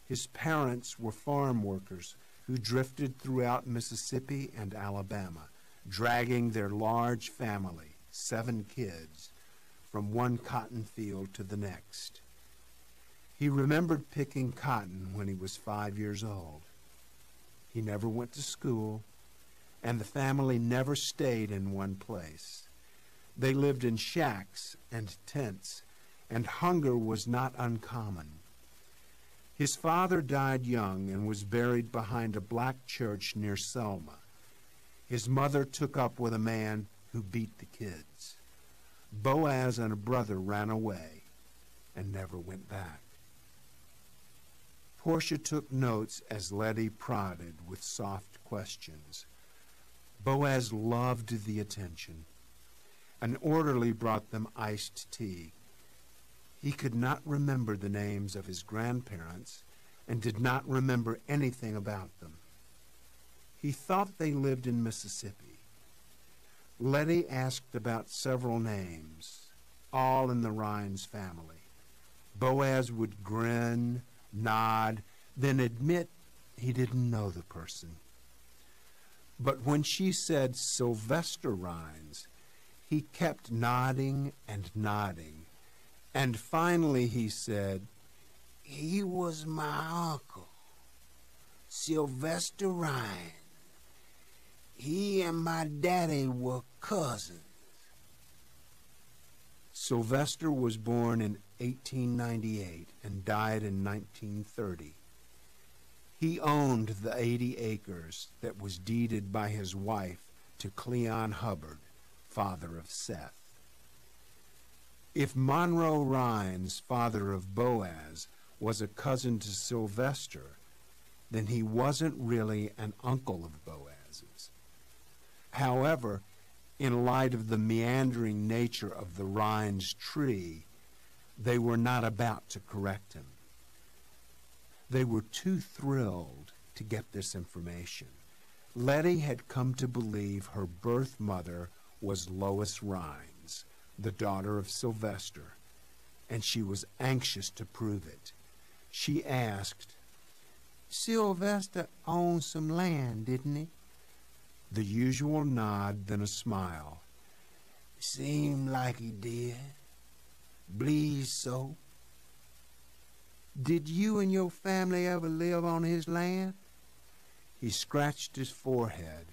His parents were farm workers who drifted throughout Mississippi and Alabama, dragging their large family, 7 kids, from one cotton field to the next. He remembered picking cotton when he was 5 years old. He never went to school, and the family never stayed in one place. They lived in shacks and tents, and hunger was not uncommon. His father died young and was buried behind a black church near Selma. His mother took up with a man who beat the kids. Boaz and a brother ran away and never went back. Portia took notes as Letty prodded with soft questions. Boaz loved the attention. An orderly brought them iced tea. He could not remember the names of his grandparents and did not remember anything about them. He thought they lived in Mississippi. Letty asked about several names, all in the Rhines family. Boaz would grin, nod, then admit he didn't know the person. But when she said Sylvester Rhines, he kept nodding and nodding, and finally he said, "He was my uncle, Sylvester Rhines. He and my daddy were cousins." Sylvester was born in 1898 and died in 1930. He owned the 80 acres that was deeded by his wife to Cleon Hubbard, father of Seth. If Monroe Rhines, father of Boaz, was a cousin to Sylvester, then he wasn't really an uncle of Boaz's. However, in light of the meandering nature of the Rhines tree, they were not about to correct him. They were too thrilled to get this information. Letty had come to believe her birth mother was Lois Rhines, the daughter of Sylvester, and she was anxious to prove it. She asked, "Sylvester owned some land, didn't he?" The usual nod, then a smile. "Seemed like he did. Believe so." "Did you and your family ever live on his land?" He scratched his forehead.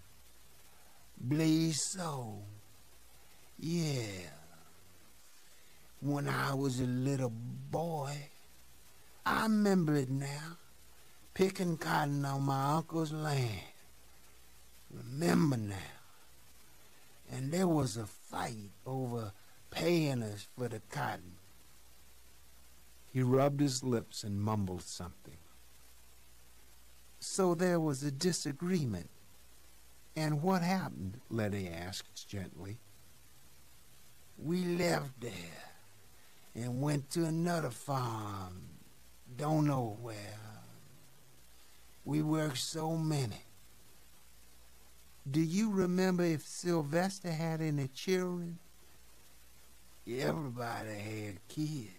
"Believe so. Yeah. When I was a little boy. I remember it now. Picking cotton on my uncle's land. Remember now. And there was a fight over paying us for the cotton." He rubbed his lips and mumbled something. "So there was a disagreement. And what happened?" Letty asked gently. "We left there and went to another farm. Don't know where. We worked so many." "Do you remember if Sylvester had any children?" "Everybody had kids."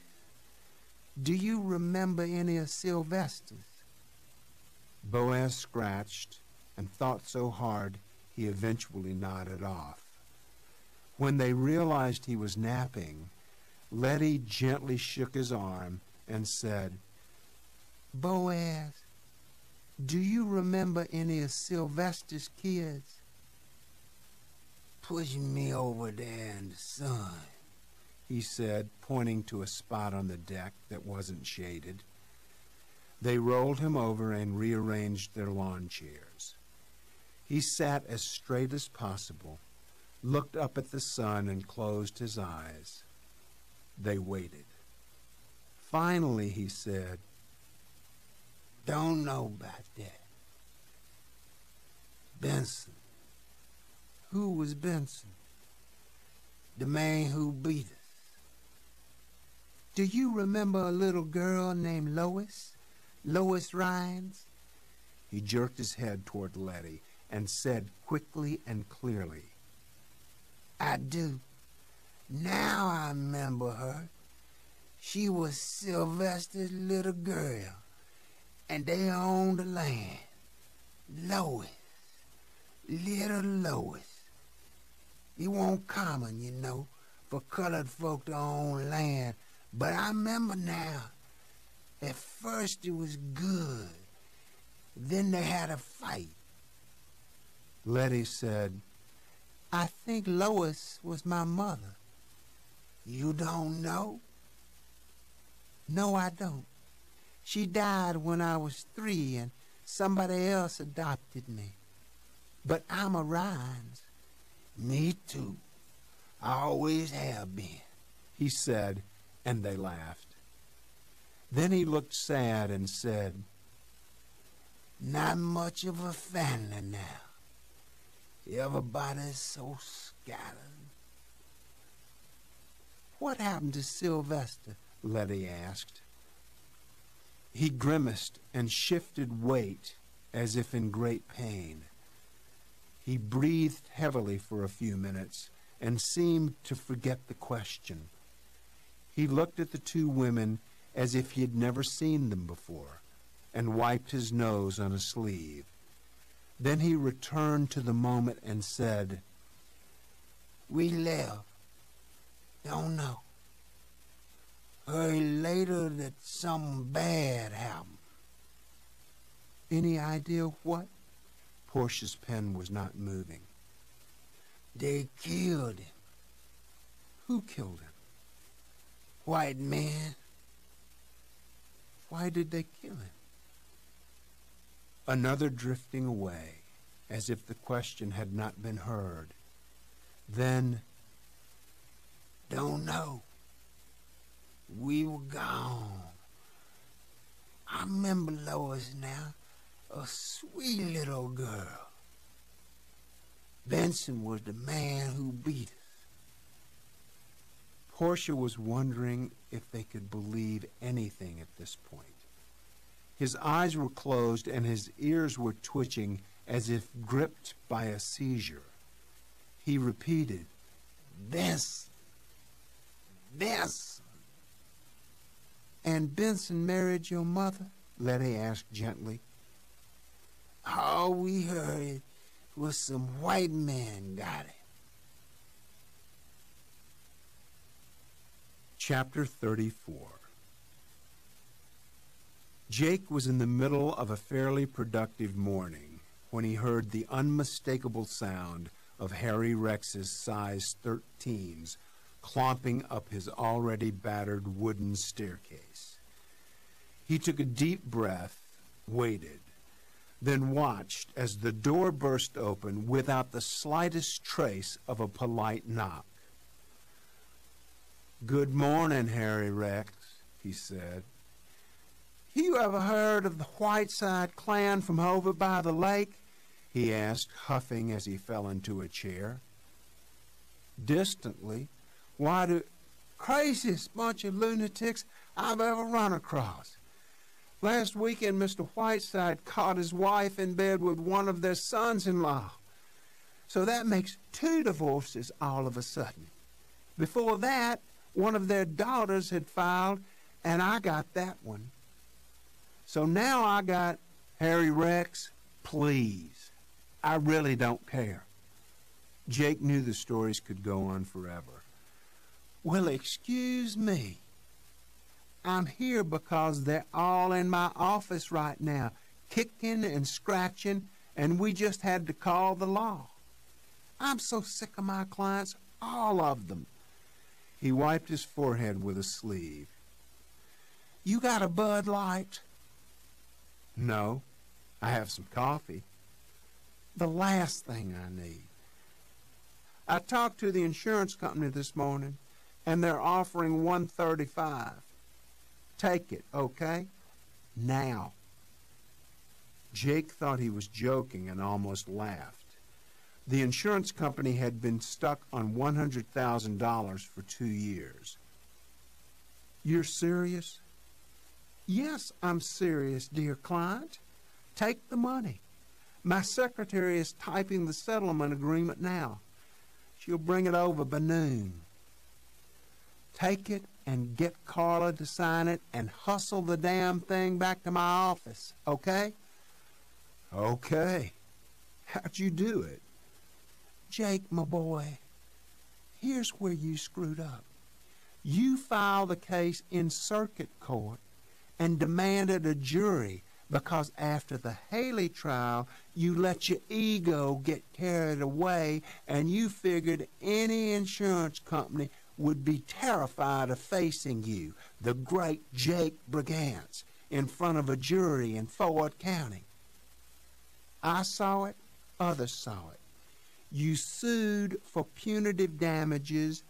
"Do you remember any of Sylvester's?" Boaz scratched and thought so hard he eventually nodded off. When they realized he was napping, Letty gently shook his arm and said, "Boaz, do you remember any of Sylvester's kids?" "Pushing me over there in the sun," he said, pointing to a spot on the deck that wasn't shaded. They rolled him over and rearranged their lawn chairs. He sat as straight as possible, looked up at the sun, and closed his eyes. They waited. Finally, he said, "Don't know about that. Benson." "Who was Benson?" "The man who beat us." "Do you remember a little girl named Lois? Lois Rhines?" He jerked his head toward Letty and said quickly and clearly, "I do. Now I remember her. She was Sylvester's little girl, and they owned the land. Lois. Little Lois. It won't common, you know, for colored folk to own land, but I remember now. At first it was good. Then they had a fight." Letty said, "I think Lois was my mother." "You don't know?" "No, I don't. She died when I was 3 and somebody else adopted me. But I'm a Rhines." "Me too. I always have been," he said, and they laughed. Then he looked sad and said, "Not much of a family now. Everybody's so scattered." "What happened to Sylvester?" Letty asked. He grimaced and shifted weight as if in great pain. He breathed heavily for a few minutes and seemed to forget the question. He looked at the two women as if he had never seen them before, and wiped his nose on a sleeve. Then he returned to the moment and said, "We left. Don't know. Heard later that something bad happened." "Any idea what?" Portia's pen was not moving. "They killed him." "Who killed him?" White men. Why did they kill him? Another drifting away, as if the question had not been heard. Then, don't know. We were gone. I remember Lois now, a sweet little girl. Benson was the man who beat us. Portia was wondering if they could believe anything at this point. His eyes were closed and his ears were twitching as if gripped by a seizure. He repeated, Benson. And Benson married your mother? Letty asked gently. All we heard was some white man got it. Chapter 34. Jake was in the middle of a fairly productive morning when he heard the unmistakable sound of Harry Rex's size 13s clomping up his already battered wooden staircase. He took a deep breath, waited, then watched as the door burst open without the slightest trace of a polite knock. "Good morning, Harry Rex," he said. "You ever heard of the Whiteside clan from over by the lake?" he asked, huffing as he fell into a chair. Distantly, "Why do—" "Craziest bunch of lunatics I've ever run across. Last weekend, Mr. Whiteside caught his wife in bed with one of their sons-in-law. So that makes 2 divorces all of a sudden. Before that, one of their daughters had filed, and I got that one. So now I got—" "Harry Rex, please. I really don't care." Jake knew the stories could go on forever. "Well, excuse me. I'm here because they're all in my office right now, kicking and scratching, and we just had to call the law. I'm so sick of my clients, all of them." He wiped his forehead with a sleeve. "You got a Bud Light?" "No. I have some coffee." "The last thing I need. I talked to the insurance company this morning, and they're offering $135. Take it, okay? Now." Jake thought he was joking and almost laughed. The insurance company had been stuck on $100,000 for 2 years. "You're serious?" "Yes, I'm serious, dear client. Take the money. My secretary is typing the settlement agreement now. She'll bring it over by noon. Take it and get Carla to sign it and hustle the damn thing back to my office, okay?" "Okay. How'd you do it?" "Jake, my boy, here's where you screwed up. You filed the case in circuit court and demanded a jury because after the Haley trial, you let your ego get carried away and you figured any insurance company would be terrified of facing you, the great Jake Brigance, in front of a jury in Ford County. I saw it, others saw it. You sued for punitive damages,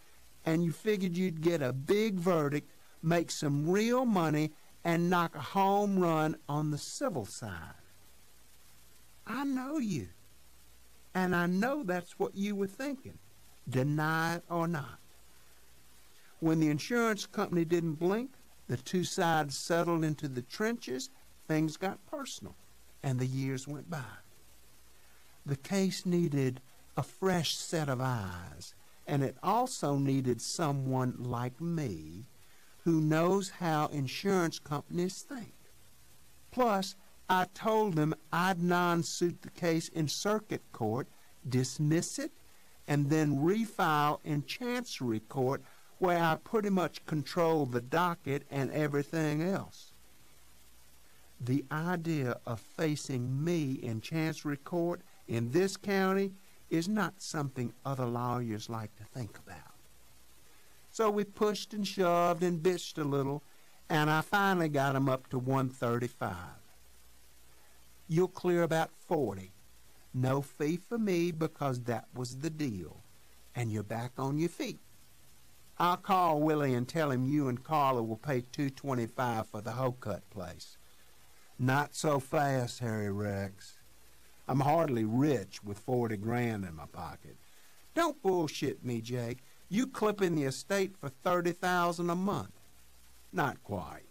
and you figured you'd get a big verdict, make some real money, and knock a home run on the civil side. I know you, and I know that's what you were thinking, deny it or not. When the insurance company didn't blink, the 2 sides settled into the trenches, things got personal, and the years went by. The case needed a fresh set of eyes, and it also needed someone like me who knows how insurance companies think. Plus, I told them I'd non-suit the case in circuit court, dismiss it, and then refile in chancery court where I pretty much control the docket and everything else. The idea of facing me in chancery court in this county is not something other lawyers like to think about. So we pushed and shoved and bitched a little, and I finally got 'em up to 135. You'll clear about 40. No fee for me because that was the deal. And you're back on your feet. I'll call Willie and tell him you and Carla will pay $225 for the hoe cut place. Not so fast, Harry Rex. I'm hardly rich with 40 grand in my pocket. Don't bullshit me, Jake. You clipping the estate for $30,000 a month. Not quite.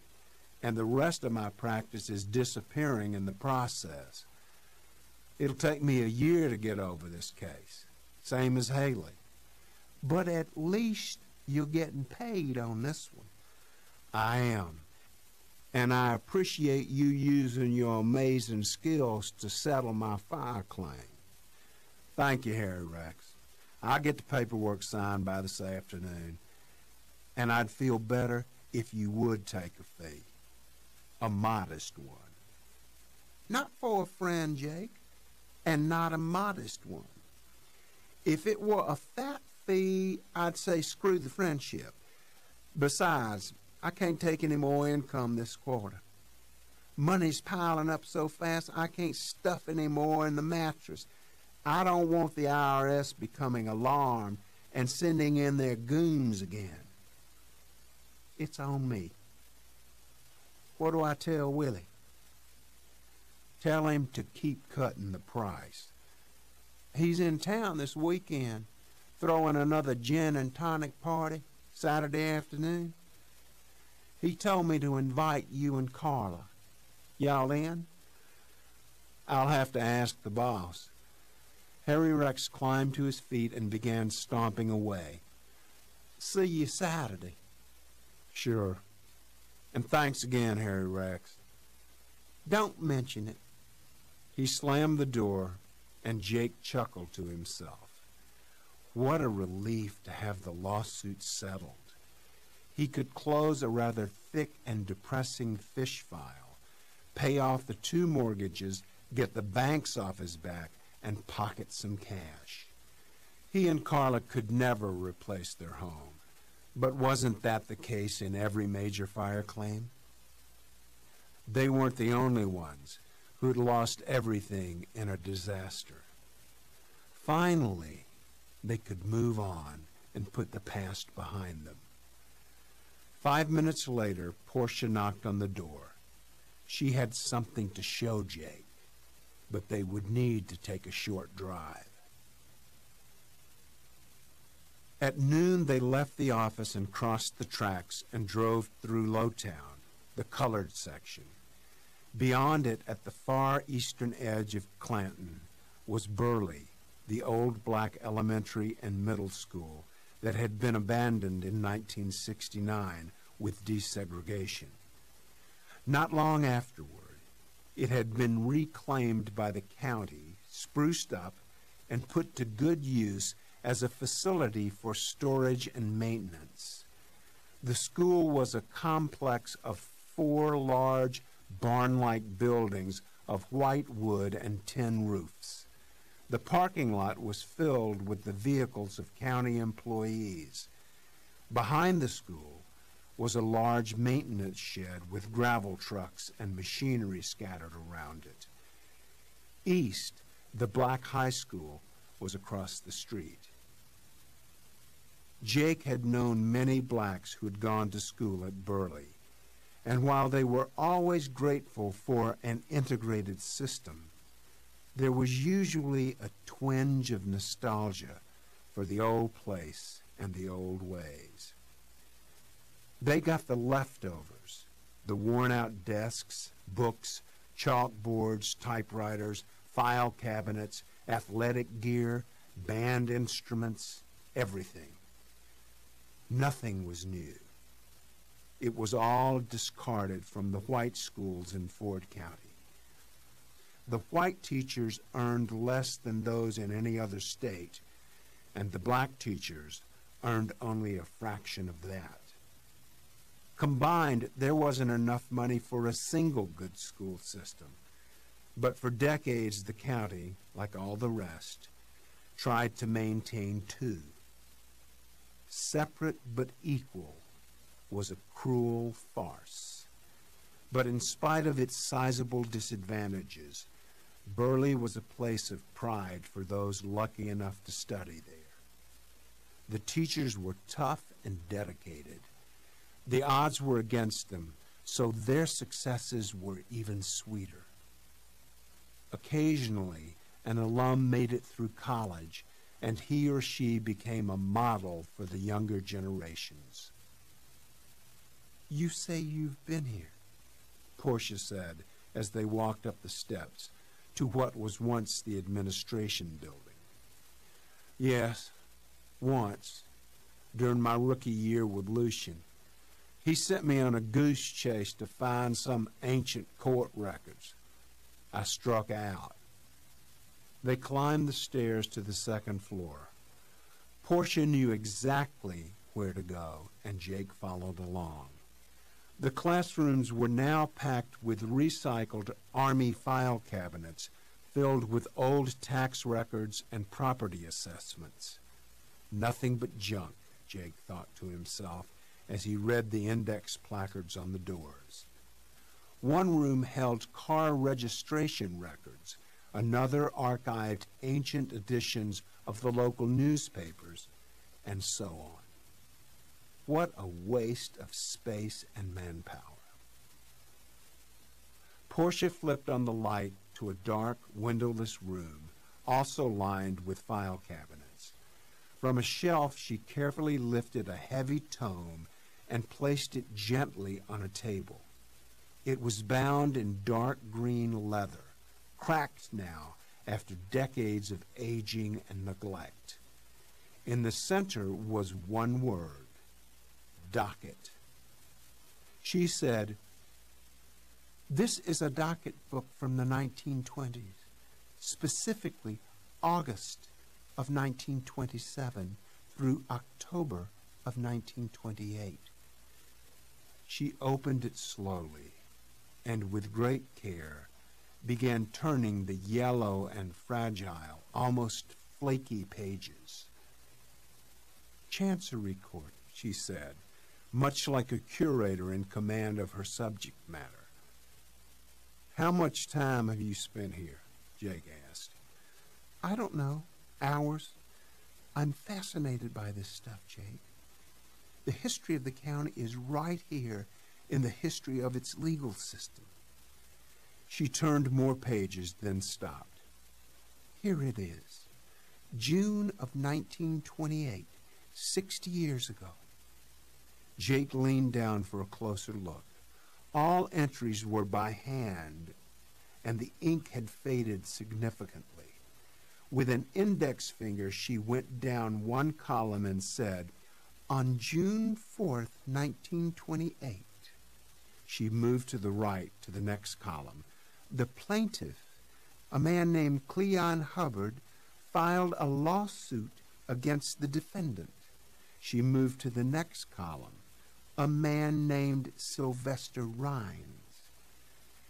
And the rest of my practice is disappearing in the process. It'll take me a year to get over this case, same as Haley. But at least you're getting paid on this one. I am. And I appreciate you using your amazing skills to settle my fire claim. Thank you, Harry Rex. I'll get the paperwork signed by this afternoon. And I'd feel better if you would take a fee. A modest one. Not for a friend, Jake, and not a modest one. If it were a fat fee, I'd say screw the friendship. Besides, I can't take any more income this quarter. Money's piling up so fast I can't stuff any more in the mattress. I don't want the IRS becoming alarmed and sending in their goons again. It's on me. What do I tell Willie? Tell him to keep cutting the price. He's in town this weekend, throwing another gin and tonic party Saturday afternoon. He told me to invite you and Carla. Y'all in? I'll have to ask the boss. Harry Rex climbed to his feet and began stomping away. See you Saturday. Sure. And thanks again, Harry Rex. Don't mention it. He slammed the door, and Jake chuckled to himself. What a relief to have the lawsuit settled. He could close a rather thick and depressing fish file, pay off the 2 mortgages, get the banks off his back, and pocket some cash. He and Carla could never replace their home. But wasn't that the case in every major fire claim? They weren't the only ones who'd lost everything in a disaster. Finally, they could move on and put the past behind them. 5 minutes later, Portia knocked on the door. She had something to show Jake, but they would need to take a short drive. At noon, they left the office and crossed the tracks and drove through Lowtown, the colored section. Beyond it, at the far eastern edge of Clanton, was Burley, the old black elementary and middle school that had been abandoned in 1969 with desegregation. Not long afterward, it had been reclaimed by the county, spruced up, and put to good use as a facility for storage and maintenance. The school was a complex of 4 large barn-like buildings of white wood and tin roofs. The parking lot was filled with the vehicles of county employees. Behind the school was a large maintenance shed with gravel trucks and machinery scattered around it. East, the black high school was across the street. Jake had known many blacks who had gone to school at Burley, and while they were always grateful for an integrated system, there was usually a twinge of nostalgia for the old place and the old ways. They got the leftovers, the worn-out desks, books, chalkboards, typewriters, file cabinets, athletic gear, band instruments, everything. Nothing was new. It was all discarded from the white schools in Ford County. The white teachers earned less than those in any other state, and the black teachers earned only a fraction of that. Combined, there wasn't enough money for a single good school system, but for decades the county, like all the rest, tried to maintain 2. separate but equal, was a cruel farce. But in spite of its sizable disadvantages, Burley was a place of pride for those lucky enough to study there. The teachers were tough and dedicated. The odds were against them, so their successes were even sweeter. Occasionally, an alum made it through college, and he or she became a model for the younger generations. "You say you've been here," Portia said as they walked up the steps to what was once the administration building. "Yes, once, during my rookie year with Lucian. He sent me on a goose chase to find some ancient court records. I struck out." They climbed the stairs to the second floor. Portia knew exactly where to go, and Jake followed along. The classrooms were now packed with recycled Army file cabinets filled with old tax records and property assessments. Nothing but junk, Jake thought to himself as he read the index placards on the doors. One room held car registration records. Another archived ancient editions of the local newspapers, and so on. What a waste of space and manpower. Portia flipped on the light to a dark, windowless room, also lined with file cabinets. From a shelf, she carefully lifted a heavy tome and placed it gently on a table. It was bound in dark green leather, cracked now after decades of aging and neglect. In the center was one word: docket. She said, "This is a docket book from the 1920s, specifically August of 1927 through October of 1928. She opened it slowly and with great care began turning the yellow and fragile, almost flaky pages. "Chancery Court," she said, much like a curator in command of her subject matter. "How much time have you spent here?" Jake asked. "I don't know. Hours. I'm fascinated by this stuff, Jake. The history of the county is right here in the history of its legal system." She turned more pages, then stopped. "Here it is. June of 1928, 60 years ago." Jake leaned down for a closer look. All entries were by hand, and the ink had faded significantly. With an index finger, she went down one column and said, "On June 4th, 1928. She moved to the right to the next column. "The plaintiff, a man named Cleon Hubbard, filed a lawsuit against the defendant." She moved to the next column. "A man named Sylvester Rhines."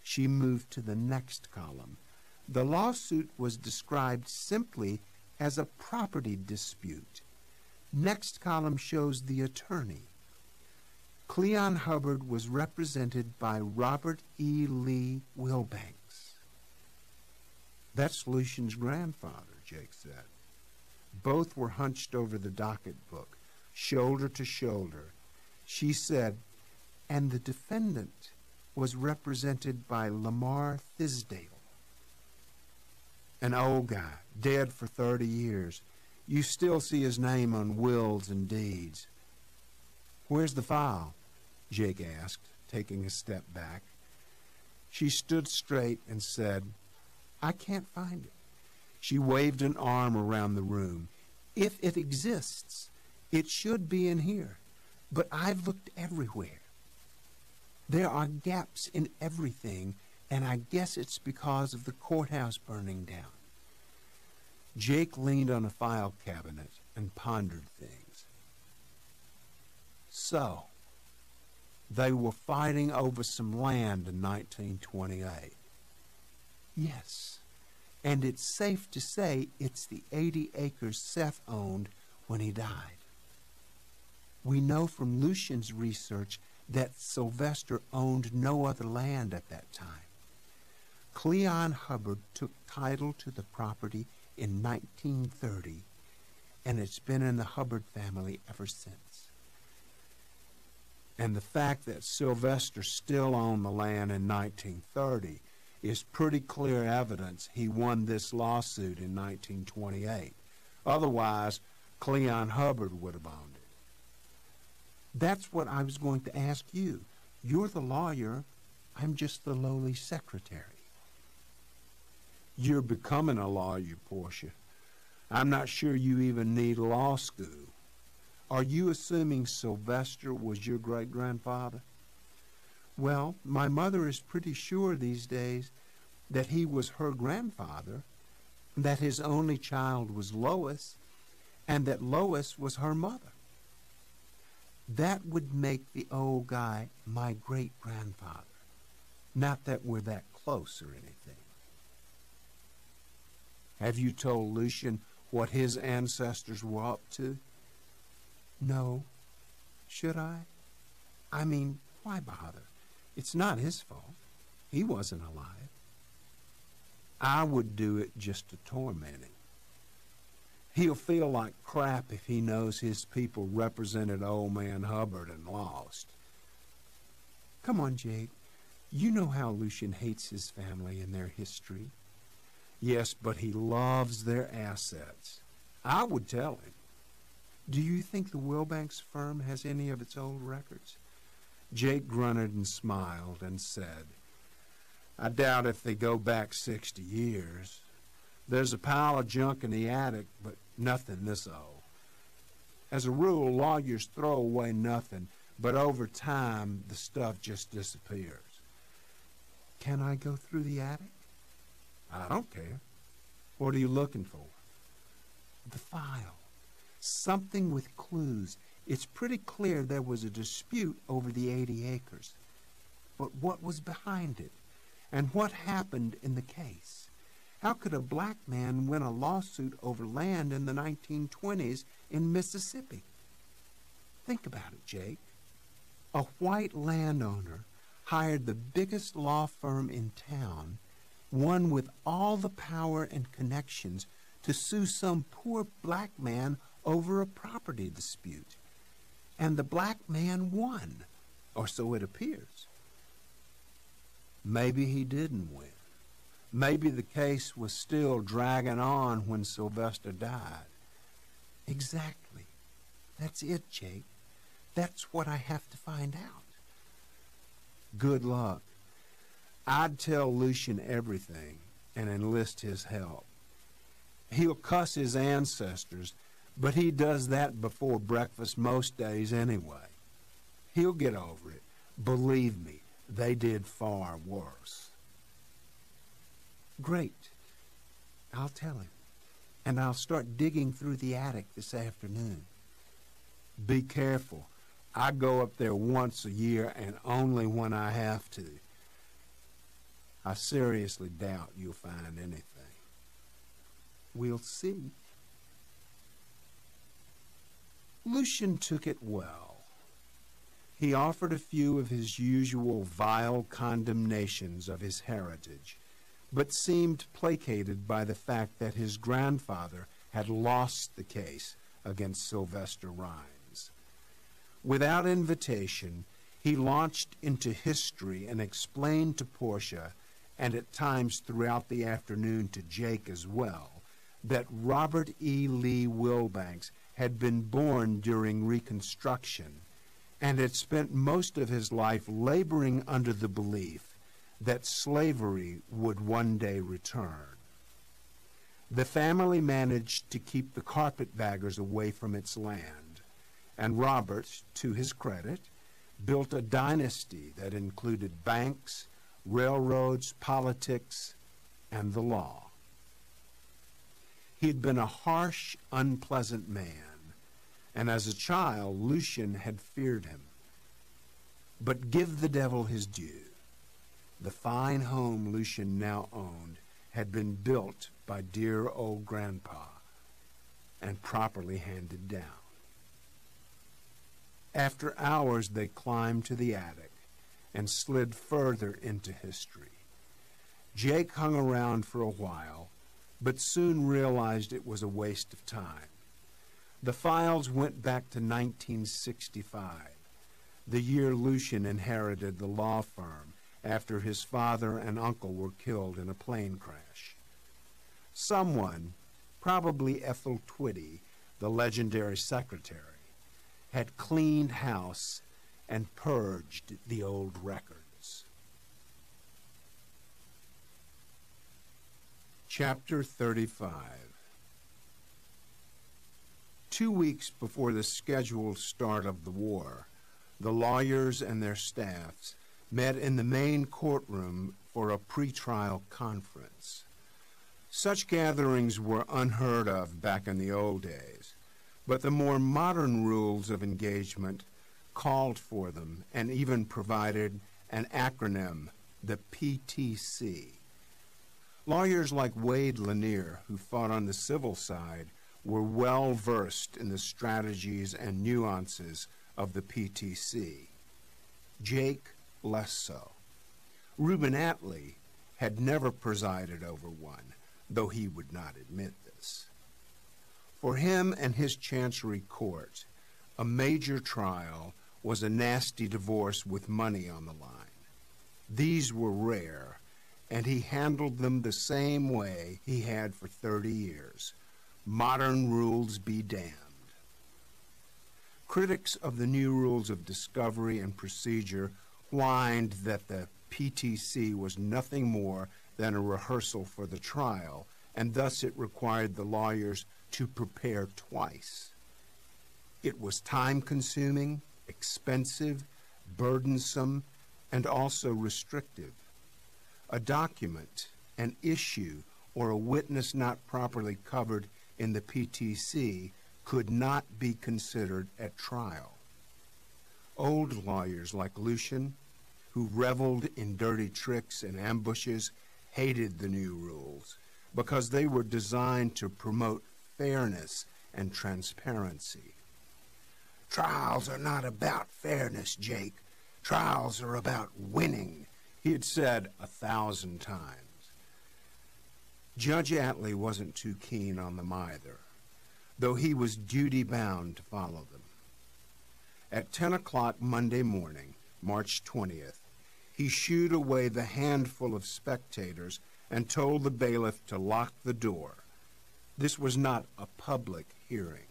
She moved to the next column. "The lawsuit was described simply as a property dispute." Next column shows the attorney. Cleon Hubbard was represented by Robert E. Lee Wilbanks. "That's Lucian's grandfather," Jake said. Both were hunched over the docket book, shoulder to shoulder. She said, "And the defendant was represented by Lamar Thisdale. An old guy, dead for 30 years. You still see his name on wills and deeds." "Where's the file?" Jake asked, taking a step back. She stood straight and said, "I can't find it." She waved an arm around the room. "If it exists, it should be in here, but I've looked everywhere. There are gaps in everything, and I guess it's because of the courthouse burning down." Jake leaned on a file cabinet and pondered things. So, they were fighting over some land in 1928. Yes, and it's safe to say it's the 80 acres Seth owned when he died. We know from Lucian's research that Sylvester owned no other land at that time. Cleon Hubbard took title to the property in 1930, and it's been in the Hubbard family ever since. And the fact that Sylvester still owned the land in 1930 is pretty clear evidence he won this lawsuit in 1928. Otherwise, Cleon Hubbard would have owned it. That's what I was going to ask you. You're the lawyer. I'm just the lowly secretary. You're becoming a lawyer, Portia. I'm not sure you even need law school. Are you assuming Sylvester was your great-grandfather? Well, my mother is pretty sure these days that he was her grandfather, that his only child was Lois, and that Lois was her mother. That would make the old guy my great-grandfather. Not that we're that close or anything. Have you told Lucian what his ancestors were up to? No. Should I? I mean, why bother? It's not his fault. He wasn't alive. I would do it just to torment him. He'll feel like crap if he knows his people represented old man Hubbard and lost. Come on, Jake. You know how Lucian hates his family and their history. Yes, but he loves their assets. I would tell him. Do you think the Wilbanks firm has any of its old records? Jake grunted and smiled and said, I doubt if they go back 60 years. There's a pile of junk in the attic, but nothing this old. As a rule, lawyers throw away nothing, but over time, the stuff just disappears. Can I go through the attic? I don't care. What are you looking for? The file. Something with clues. It's pretty clear there was a dispute over the 80 acres. But what was behind it? And what happened in the case? How could a black man win a lawsuit over land in the 1920s in Mississippi? Think about it, Jake. A white landowner hired the biggest law firm in town, one with all the power and connections, to sue some poor black man over a property dispute. And the black man won, or so it appears. Maybe he didn't win. Maybe the case was still dragging on when Sylvester died. Exactly. That's it, Jake. That's what I have to find out. Good luck. I'd tell Lucian everything and enlist his help. He'll cuss his ancestors, but he does that before breakfast most days anyway. He'll get over it. Believe me, they did far worse. Great. I'll tell him. And I'll start digging through the attic this afternoon. Be careful. I go up there once a year and only when I have to. I seriously doubt you'll find anything. We'll see. Lucian took it well. He offered a few of his usual vile condemnations of his heritage, but seemed placated by the fact that his grandfather had lost the case against Sylvester Rhymes. Without invitation, he launched into history and explained to Portia, and at times throughout the afternoon to Jake as well, that Robert E. Lee Wilbanks had been born during Reconstruction and had spent most of his life laboring under the belief that slavery would one day return. The family managed to keep the carpetbaggers away from its land, and Robert, to his credit, built a dynasty that included banks, railroads, politics, and the law. He'd been a harsh, unpleasant man, and as a child, Lucian had feared him. But give the devil his due. The fine home Lucian now owned had been built by dear old Grandpa and properly handed down. After hours, they climbed to the attic and slid further into history. Jake hung around for a while, but soon realized it was a waste of time. The files went back to 1965, the year Lucian inherited the law firm after his father and uncle were killed in a plane crash. Someone, probably Ethel Twitty, the legendary secretary, had cleaned house and purged the old records. Chapter 35. 2 weeks before the scheduled start of the war, the lawyers and their staffs met in the main courtroom for a pretrial conference. Such gatherings were unheard of back in the old days, but the more modern rules of engagement called for them and even provided an acronym, the PTC. Lawyers like Wade Lanier, who fought on the civil side, were well versed in the strategies and nuances of the PTC. Jake less so. Reuben Atlee had never presided over one, though he would not admit this. For him and his chancery court, a major trial was a nasty divorce with money on the line. These were rare, and he handled them the same way he had for 30 years. Modern rules be damned. Critics of the new rules of discovery and procedure whined that the PTC was nothing more than a rehearsal for the trial, and thus it required the lawyers to prepare twice. It was time-consuming, expensive, burdensome, and also restrictive. A document, an issue, or a witness not properly covered in the PTC could not be considered at trial. Old lawyers like Lucian, who reveled in dirty tricks and ambushes, hated the new rules because they were designed to promote fairness and transparency. "Trials are not about fairness, Jake. Trials are about winning," he had said 1,000 times. Judge Atlee wasn't too keen on them either, though he was duty-bound to follow them. At 10 o'clock Monday morning, March 20th, he shooed away the handful of spectators and told the bailiff to lock the door. This was not a public hearing.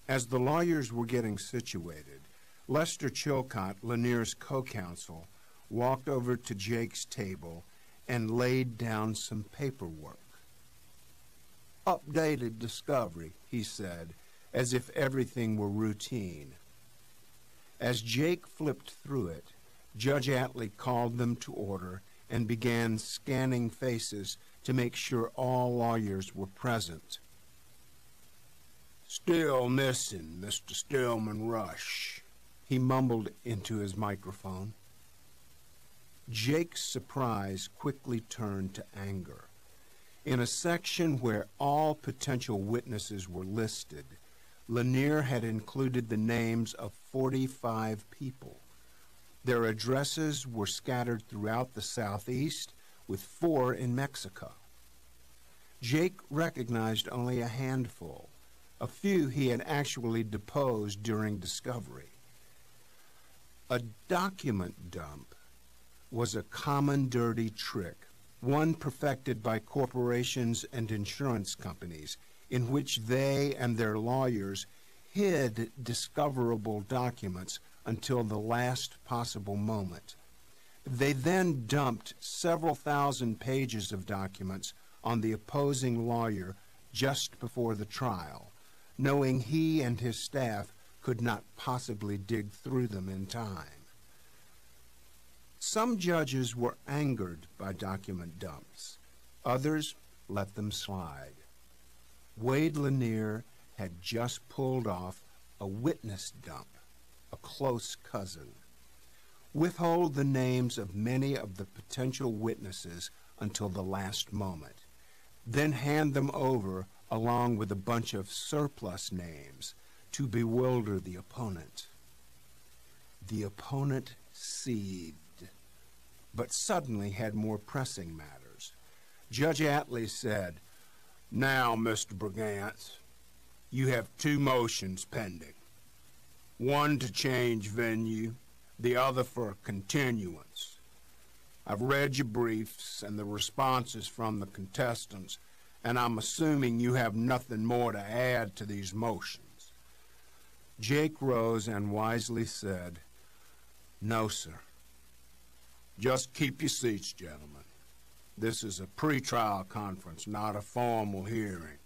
As the lawyers were getting situated, Lester Chilcott, Lanier's co-counsel, walked over to Jake's table and laid down some paperwork. "Updated discovery," he said, as if everything were routine. As Jake flipped through it, Judge Atlee called them to order and began scanning faces to make sure all lawyers were present. "Still missing, Mr. Stillman Rush," he mumbled into his microphone. Jake's surprise quickly turned to anger. In a section where all potential witnesses were listed, Lanier had included the names of 45 people. Their addresses were scattered throughout the Southeast, with 4 in Mexico. Jake recognized only a handful. A few he had actually deposed during discovery. A document dump was a common dirty trick, one perfected by corporations and insurance companies, in which they and their lawyers hid discoverable documents until the last possible moment. They then dumped several thousand pages of documents on the opposing lawyer just before the trial, knowing he and his staff could not possibly dig through them in time. Some judges were angered by document dumps. Others let them slide. Wade Lanier had just pulled off a witness dump, a close cousin. Withhold the names of many of the potential witnesses until the last moment, then hand them over along with a bunch of surplus names to bewilder the opponent. The opponent seethed, but suddenly had more pressing matters. Judge Atlee said, "Now, Mr. Brigance, you have two motions pending. One to change venue, the other for continuance. I've read your briefs and the responses from the contestants, and I'm assuming you have nothing more to add to these motions." Jake rose and wisely said, "No, sir." "Just keep your seats, gentlemen. This is a pretrial conference, not a formal hearing.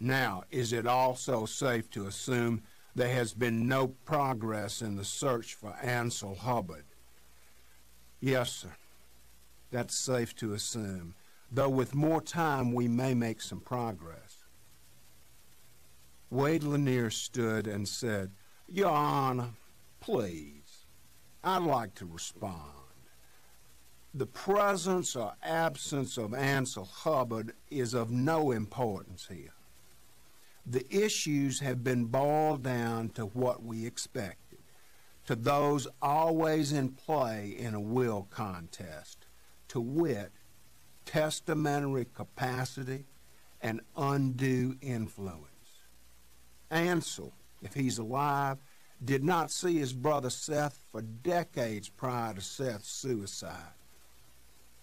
Now, is it also safe to assume there has been no progress in the search for Ansel Hubbard?" "Yes, sir. That's safe to assume, though with more time we may make some progress." Wade Lanier stood and said, "Your Honor, please, I'd like to respond. The presence or absence of Ansel Hubbard is of no importance here. The issues have been boiled down to what we expected, to those always in play in a will contest, to wit, testamentary capacity and undue influence. Ansel, if he's alive, did not see his brother Seth for decades prior to Seth's suicide.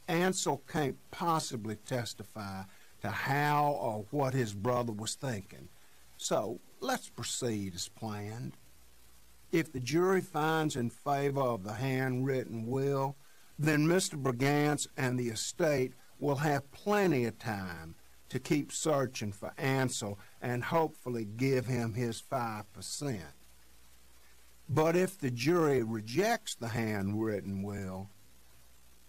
Ansel can't possibly testify to how or what his brother was thinking. So let's proceed as planned. If the jury finds in favor of the handwritten will, then Mr. Brigance and the estate will have plenty of time to keep searching for Ansel and hopefully give him his 5%. But if the jury rejects the handwritten will,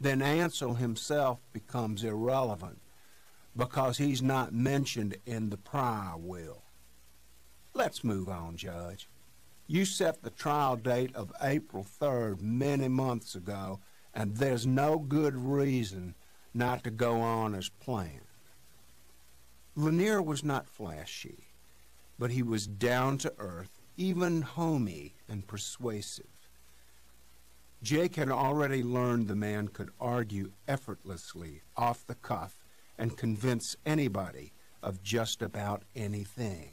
then Ansel himself becomes irrelevant because he's not mentioned in the prior will. Let's move on, Judge. You set the trial date of April 3rd many months ago, and there's no good reason not to go on as planned." Lanier was not flashy, but he was down to earth, even homey and persuasive. Jake had already learned the man could argue effortlessly, off the cuff, and convince anybody of just about anything.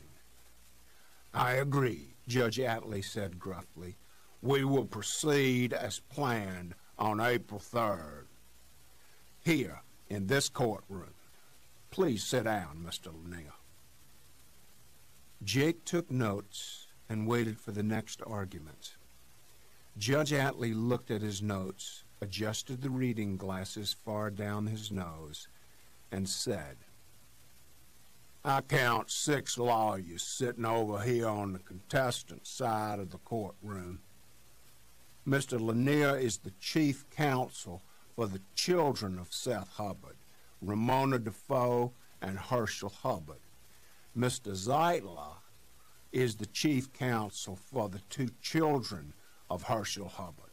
"I agree," Judge Atlee said gruffly. "We will proceed as planned on April 3rd. Here, in this courtroom. Please sit down, Mr. Lanier." Jake took notes and waited for the next argument. Judge Atlee looked at his notes, adjusted the reading glasses far down his nose, and said, "I count 6 lawyers sitting over here on the contestant side of the courtroom. Mr. Lanier is the chief counsel for the children of Seth Hubbard, Ramona Defoe and Herschel Hubbard. Mr. NxzHTa is the chief counsel for the 2 children of Herschel Hubbard.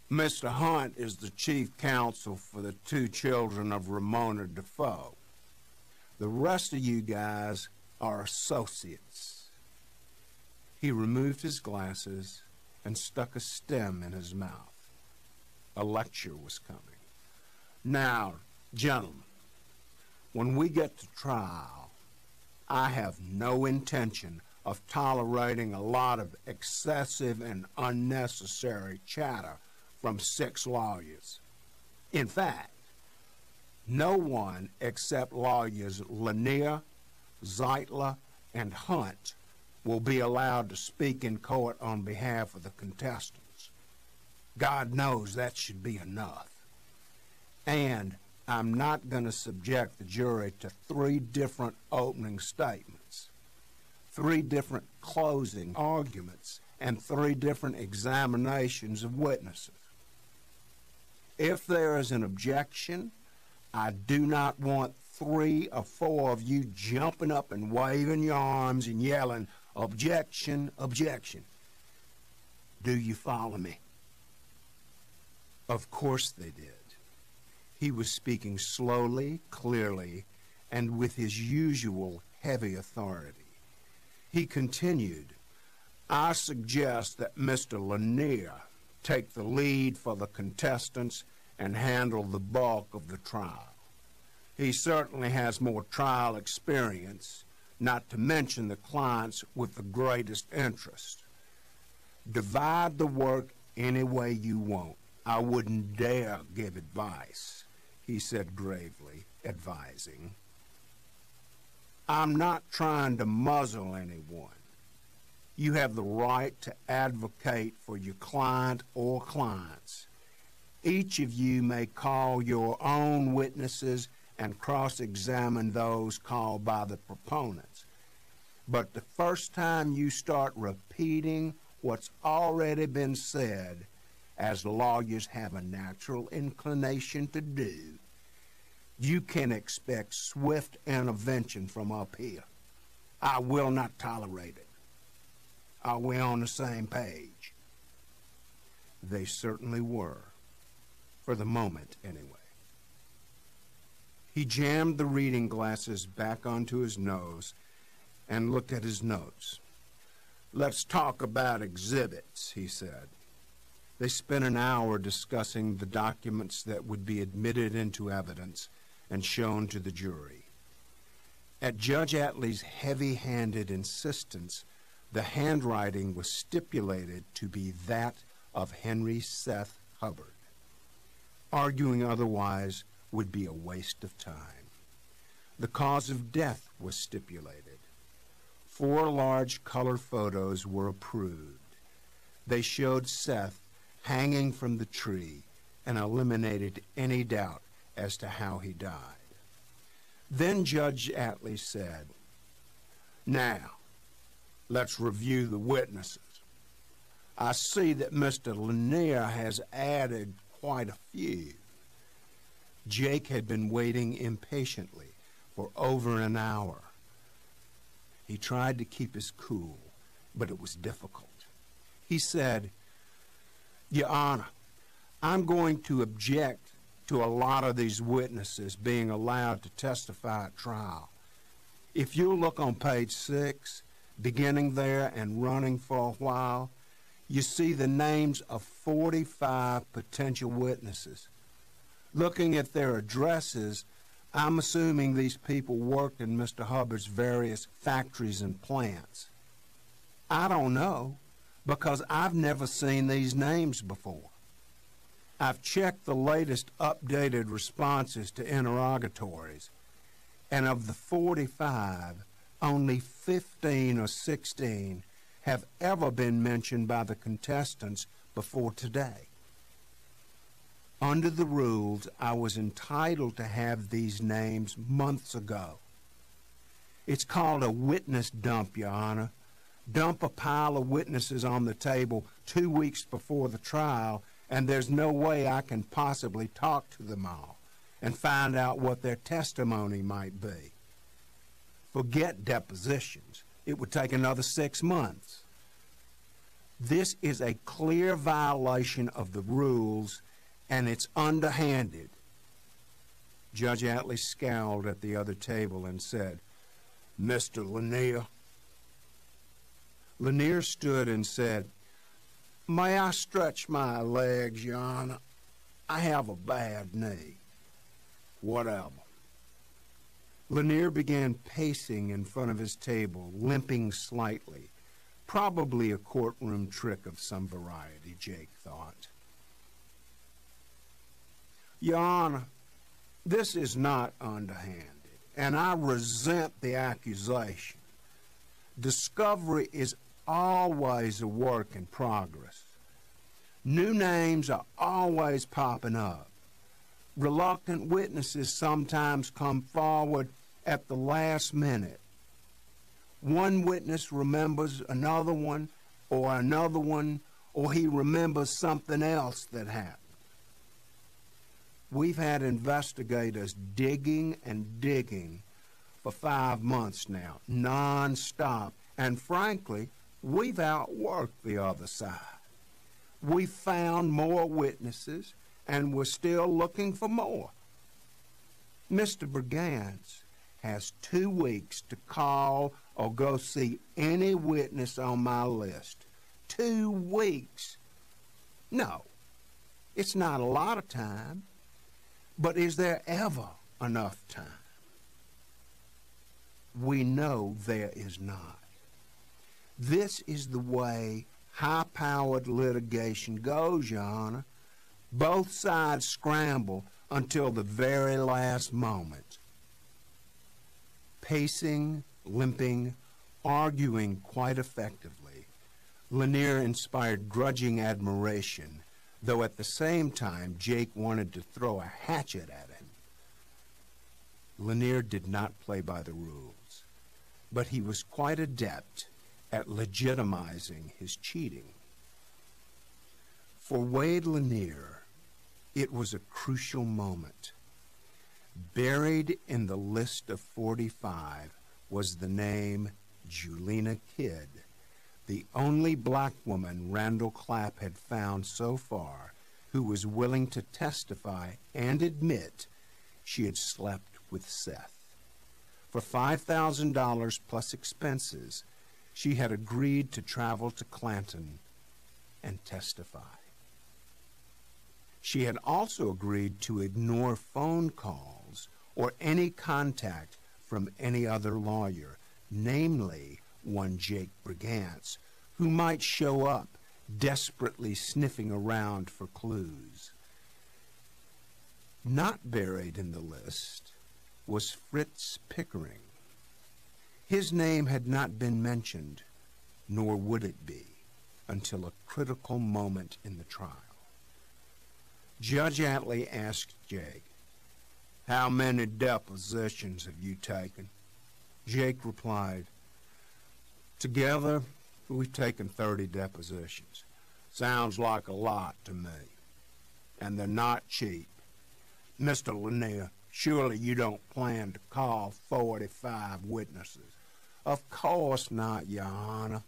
Mr. Hunt is the chief counsel for the 2 children of Ramona Defoe. The rest of you guys are associates." He removed his glasses and stuck a stem in his mouth. A lecture was coming. "Now, gentlemen, when we get to trial, I have no intention of tolerating a lot of excessive and unnecessary chatter from 6 lawyers. In fact, no one except lawyers Lanier, NxzHTa, and Hunt will be allowed to speak in court on behalf of the contestants. God knows that should be enough. And I'm not going to subject the jury to 3 different opening statements, 3 different closing arguments, and 3 different examinations of witnesses. If there is an objection, I do not want 3 or 4 of you jumping up and waving your arms and yelling, 'Objection, objection.' Do you follow me?" Of course they did. He was speaking slowly, clearly, and with his usual heavy authority. He continued, I suggest that Mr. Lanier take the lead for the contestants and handle the bulk of the trial. He certainly has more trial experience, not to mention the clients with the greatest interest. Divide the work any way you want. I wouldn't dare give advice, he said gravely, advising. I'm not trying to muzzle anyone. You have the right to advocate for your client or clients. Each of you may call your own witnesses and cross-examine those called by the proponents. But the first time you start repeating what's already been said, as lawyers have a natural inclination to do, you can expect swift intervention from up here. I will not tolerate it. Are we on the same page? They certainly were, for the moment anyway. He jammed the reading glasses back onto his nose and looked at his notes. Let's talk about exhibits, he said. They spent an hour discussing the documents that would be admitted into evidence and shown to the jury. At Judge Atlee's heavy-handed insistence, the handwriting was stipulated to be that of Henry Seth Hubbard. Arguing otherwise would be a waste of time. The cause of death was stipulated. 4 large color photos were approved. They showed Seth hanging from the tree and eliminated any doubt as to how he died. Then Judge Atlee said, "Now, let's review the witnesses. I see that Mr. Lanier has added quite a few." Jake had been waiting impatiently for over an hour. He tried to keep his cool, but it was difficult. He said, Your Honor, I'm going to object to a lot of these witnesses being allowed to testify at trial. If you'll look on page 6, beginning there and running for a while, you see the names of 45 potential witnesses. Looking at their addresses, I'm assuming these people worked in Mr. Hubbard's various factories and plants. I don't know, because I've never seen these names before. I've checked the latest updated responses to interrogatories, and of the 45, only 15 or 16 have ever been mentioned by the contestants before today. Under the rules, I was entitled to have these names months ago. It's called a witness dump, Your Honor. Dump a pile of witnesses on the table 2 weeks before the trial, and there's no way I can possibly talk to them all and find out what their testimony might be. Forget depositions. It would take another 6 months. This is a clear violation of the rules, and it's underhanded. Judge Atlee scowled at the other table and said, Mr. Lanier. Lanier stood and said, May I stretch my legs, Your Honor? I have a bad knee. Whatever. Lanier began pacing in front of his table, limping slightly. Probably a courtroom trick of some variety, Jake thought. Your Honor, this is not underhanded, and I resent the accusation. Discovery is always a work in progress. New names are always popping up. Reluctant witnesses sometimes come forward at the last minute. One witness remembers another one, or he remembers something else that happened. We've had investigators digging and digging for 5 months now, non-stop, and frankly, we've outworked the other side. We found more witnesses, and we're still looking for more. Mr. Brigance has 2 weeks to call or go see any witness on my list. 2 weeks? No, it's not a lot of time, but is there ever enough time? We know there is not. This is the way high-powered litigation goes, Your Honor. Both sides scramble until the very last moment. Pacing, limping, arguing quite effectively, Lanier inspired grudging admiration, though at the same time Jake wanted to throw a hatchet at him. Lanier did not play by the rules, but he was quite adept at legitimizing his cheating. For Wade Lanier, it was a crucial moment. Buried in the list of 45 was the name Julina Kidd, the only black woman Randall Clapp had found so far who was willing to testify and admit she had slept with Seth. For $5,000 plus expenses, she had agreed to travel to Clanton and testify. She had also agreed to ignore phone calls or any contact from any other lawyer, namely one Jake Brigance, who might show up desperately sniffing around for clues. Not buried in the list was Fritz Pickering. His name had not been mentioned, nor would it be, until a critical moment in the trial. Judge Atlee asked Jake, "How many depositions have you taken?" Jake replied, "Together, we've taken 30 depositions. Sounds like a lot to me. And they're not cheap. Mr. Lanier, surely you don't plan to call 45 witnesses." "Of course not, Your Honor,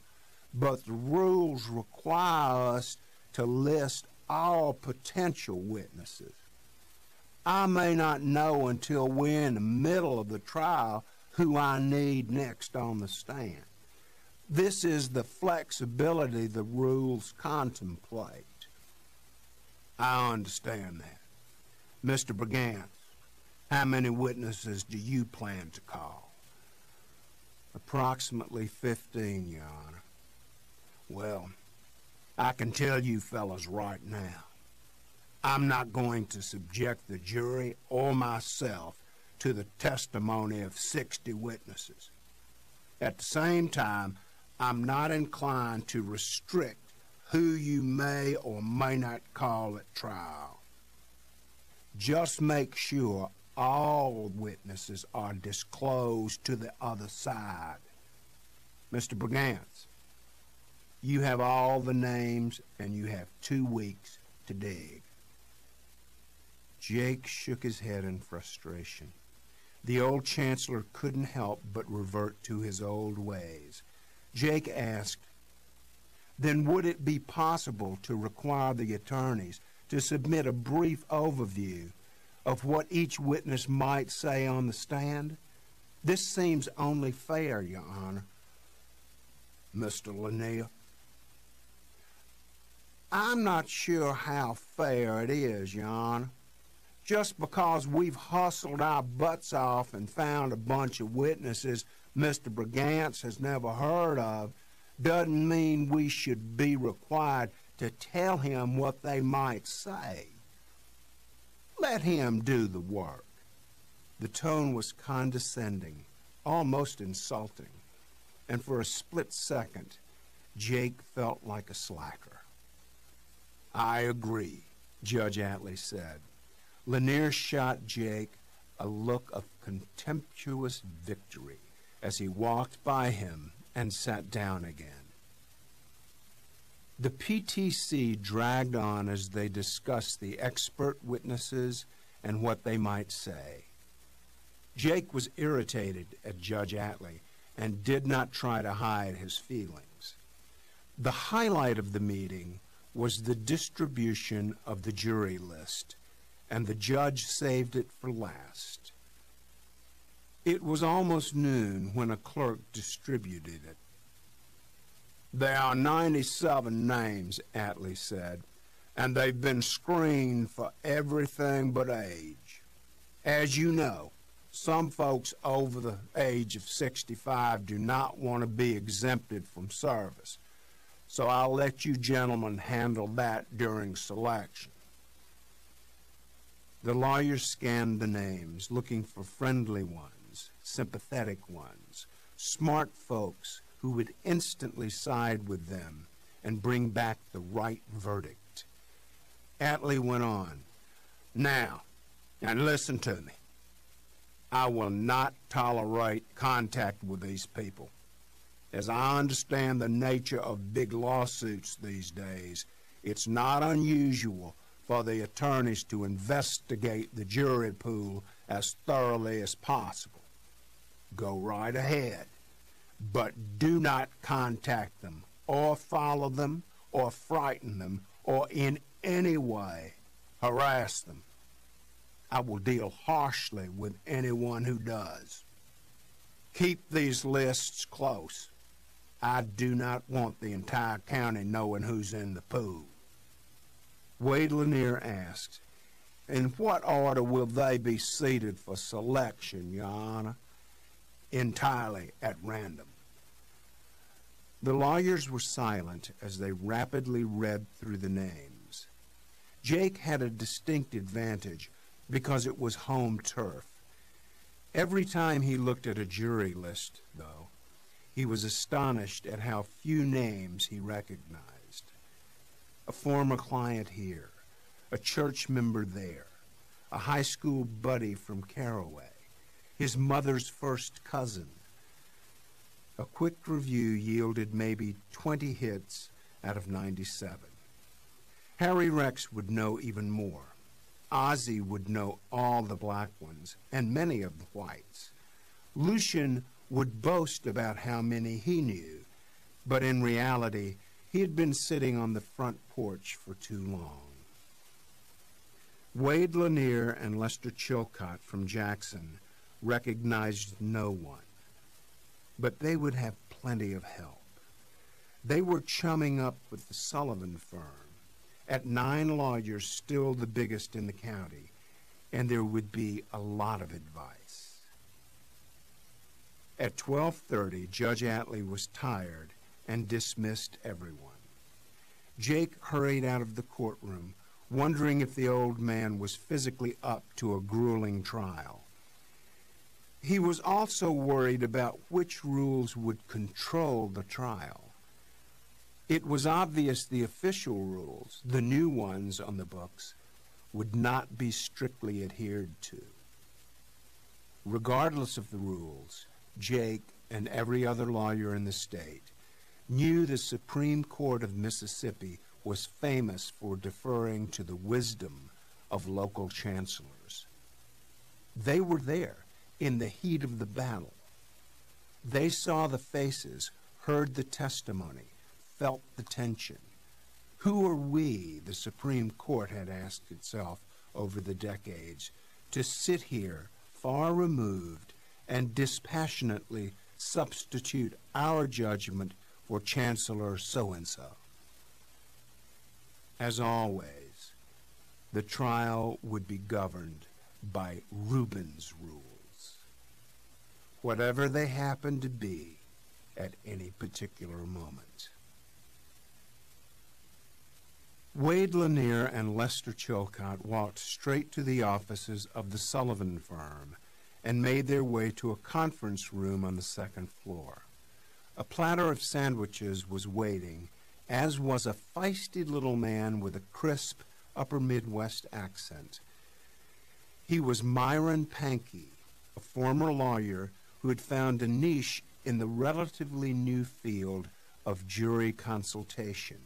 but the rules require us to list all potential witnesses. I may not know until we're in the middle of the trial who I need next on the stand. This is the flexibility the rules contemplate." "I understand that. Mr. Brigance, how many witnesses do you plan to call?" "Approximately 15, Your Honor." "Well, I can tell you fellas right now, I'm not going to subject the jury or myself to the testimony of 60 witnesses. At the same time, I'm not inclined to restrict who you may or may not call at trial. Just make sure all witnesses are disclosed to the other side. Mr. Brigance, you have all the names, and you have 2 weeks to dig." Jake shook his head in frustration. The old chancellor couldn't help but revert to his old ways. Jake asked, "Then would it be possible to require the attorneys to submit a brief overview of what each witness might say on the stand? This seems only fair, Your Honor." "Mr. Lanier, I'm not sure how fair it is, Your Honor. Just because we've hustled our butts off and found a bunch of witnesses Mr. Brigance has never heard of doesn't mean we should be required to tell him what they might say. Let him do the work." The tone was condescending, almost insulting, and for a split second, Jake felt like a slacker. "I agree," Judge Atlee said. Lanier shot Jake a look of contemptuous victory as he walked by him and sat down again. The PTC dragged on as they discussed the expert witnesses and what they might say. Jake was irritated at Judge Atlee and did not try to hide his feelings. The highlight of the meeting was the distribution of the jury list, and the judge saved it for last. It was almost noon when a clerk distributed it. "There are 97 names," Atlee said, "and they've been screened for everything but age. As you know, some folks over the age of 65 do not want to be exempted from service, so I'll let you gentlemen handle that during selection." The lawyer scanned the names, looking for friendly ones, sympathetic ones, smart folks who would instantly side with them and bring back the right verdict. Atlee went on, "Now, and listen to me. I will not tolerate contact with these people. As I understand the nature of big lawsuits these days, it's not unusual for the attorneys to investigate the jury pool as thoroughly as possible. Go right ahead, but do not contact them or follow them or frighten them or in any way harass them. I will deal harshly with anyone who does. Keep these lists close. I do not want the entire county knowing who's in the pool." Wade Lanier asked, "In what order will they be seated for selection, Your Honor?" "Entirely at random." The lawyers were silent as they rapidly read through the names. Jake had a distinct advantage because it was home turf. Every time he looked at a jury list, though, he was astonished at how few names he recognized. A former client here, a church member there, a high school buddy from Caraway, his mother's first cousin. A quick review yielded maybe 20 hits out of 97. Harry Rex would know even more. Ozzie would know all the black ones and many of the whites. Lucian would boast about how many he knew, but in reality, he had been sitting on the front porch for too long. Wade Lanier and Lester Chilcott from Jackson recognized no one, but they would have plenty of help. They were chumming up with the Sullivan firm, at 9 lawyers still the biggest in the county, and there would be a lot of advice. At 12:30, Judge Atlee was tired and dismissed everyone. Jake hurried out of the courtroom, wondering if the old man was physically up to a grueling trial. He was also worried about which rules would control the trial. It was obvious the official rules, the new ones on the books, would not be strictly adhered to. Regardless of the rules, Jake and every other lawyer in the state knew the Supreme Court of Mississippi was famous for deferring to the wisdom of local chancellors. They were there in the heat of the battle. They saw the faces, heard the testimony, felt the tension. Who are we, the Supreme Court had asked itself over the decades, to sit here far removed and dispassionately substitute our judgment for Chancellor so-and-so? As always, the trial would be governed by Rubin's rules, whatever they happened to be at any particular moment. Wade Lanier and Lester Chilcott walked straight to the offices of the Sullivan firm and made their way to a conference room on the second floor. A platter of sandwiches was waiting, as was a feisty little man with a crisp upper Midwest accent. He was Myron Pankey, a former lawyer who had found a niche in the relatively new field of jury consultation,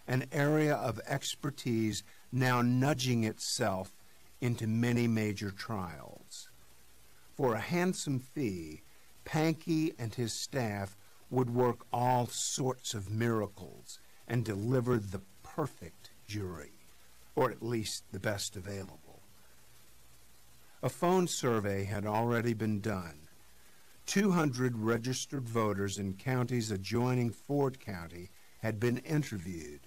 an area of expertise now nudging itself into many major trials. For a handsome fee, Pankey and his staff would work all sorts of miracles and deliver the perfect jury, or at least the best available. A phone survey had already been done, 200 registered voters in counties adjoining Ford County had been interviewed.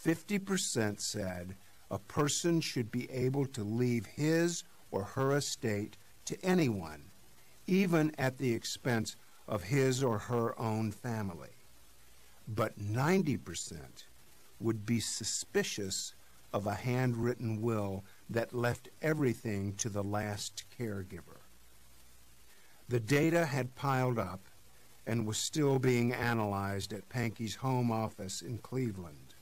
50% said a person should be able to leave his or her estate to anyone, even at the expense of his or her own family. But 90% would be suspicious of a handwritten will that left everything to the last caregiver. The data had piled up and was still being analyzed at Pankey's home office in Cleveland.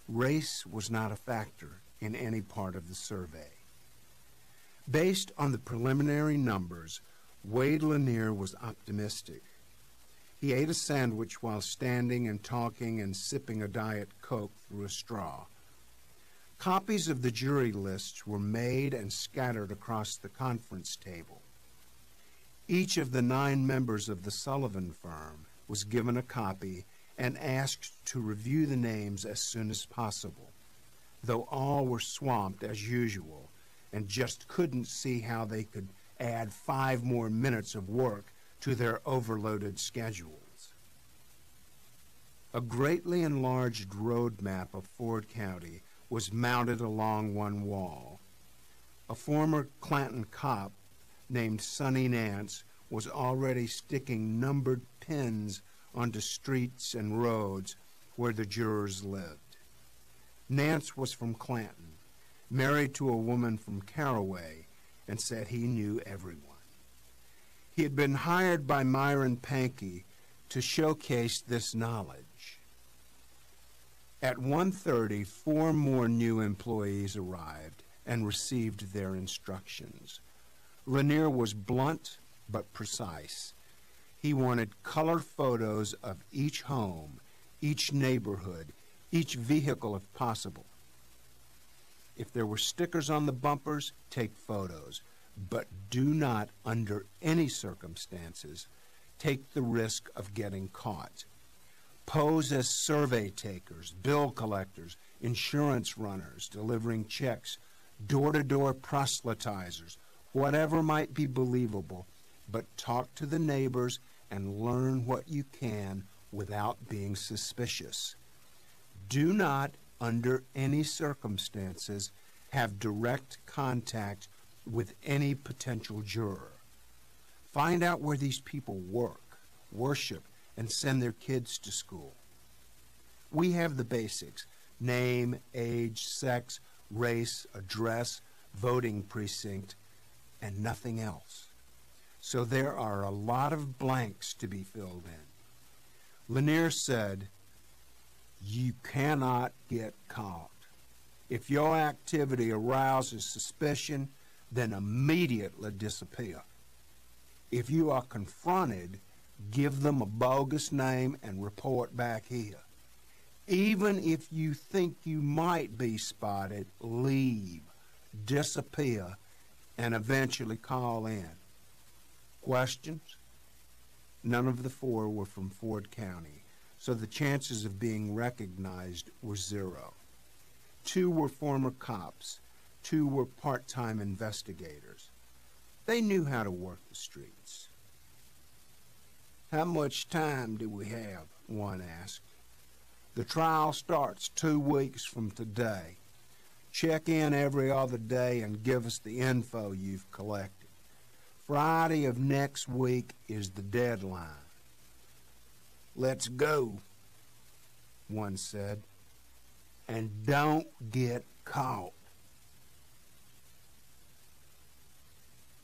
Race was not a factor in any part of the survey. Based on the preliminary numbers, Wade Lanier was optimistic. He ate a sandwich while standing and talking and sipping a Diet Coke through a straw. Copies of the jury lists were made and scattered across the conference table. Each of the 9 members of the Sullivan firm was given a copy and asked to review the names as soon as possible, though all were swamped as usual and just couldn't see how they could add 5 more minutes of work to their overloaded schedules. A greatly enlarged road map of Ford County was mounted along one wall. A former Clanton cop named Sonny Nance was already sticking numbered pins onto streets and roads where the jurors lived. Nance was from Clanton, married to a woman from Caraway, and said he knew everyone. He had been hired by Myron Pankey to showcase this knowledge. At 1:30, 4 more new employees arrived and received their instructions. Lanier was blunt but precise. He wanted color photos of each home, each neighborhood, each vehicle if possible. If there were stickers on the bumpers, take photos, but do not, under any circumstances, take the risk of getting caught. Pose as survey takers, bill collectors, insurance runners, delivering checks, door-to-door proselytizers, whatever might be believable, but talk to the neighbors and learn what you can without being suspicious. Do not, under any circumstances, have direct contact with any potential juror. Find out where these people work, worship, and send their kids to school. We have the basics: name, age, sex, race, address, voting precinct, and nothing else. So there are a lot of blanks to be filled in. Lanier said, "You cannot get caught. If your activity arouses suspicion, then immediately disappear. If you are confronted, give them a bogus name and report back here. Even if you think you might be spotted, leave, disappear, and eventually call in." Questions? None of the 4 were from Ford County, so the chances of being recognized were 0. 2 were former cops. 2 were part-time investigators. They knew how to work the streets. "How much time do we have?" one asked. "The trial starts 2 weeks from today. Check in every other day and give us the info you've collected. Friday of next week is the deadline." "Let's go," one said, "and don't get caught."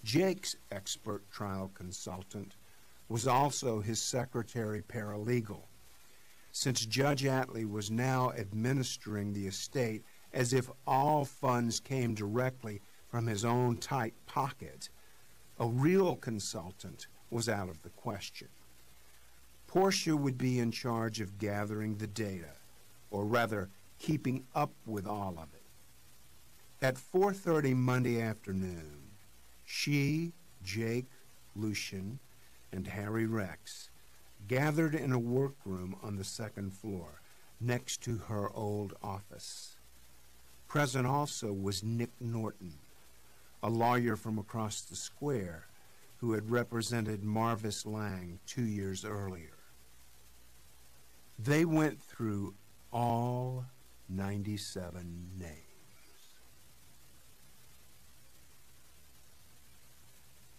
Jake's expert trial consultant was also his secretary paralegal, since Judge Atlee was now administering the estate as if all funds came directly from his own tight pocket. A real consultant was out of the question. Portia would be in charge of gathering the data, or rather, keeping up with all of it. At 4:30 Monday afternoon, she, Jake, Lucian, and Harry Rex gathered in a workroom on the 2nd floor, next to her old office. Present also was Nick Norton, a lawyer from across the square, who had represented Marvis Lang 2 years earlier. They went through all 97 names.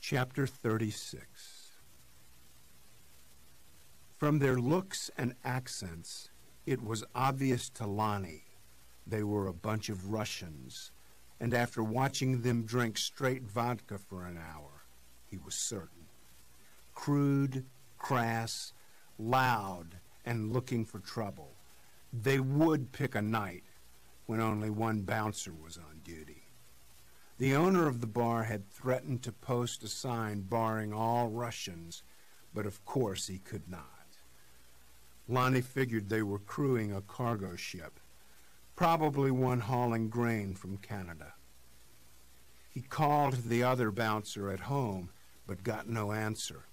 Chapter 36. From their looks and accents, it was obvious to Lonnie they were a bunch of Russians, and after watching them drink straight vodka for an hour, he was certain. Crude, crass, loud, and looking for trouble, they would pick a night when only one bouncer was on duty. The owner of the bar had threatened to post a sign barring all Russians, but of course he could not. Lonnie figured they were crewing a cargo ship, probably one hauling grain from Canada. He called the other bouncer at home, but got no answer.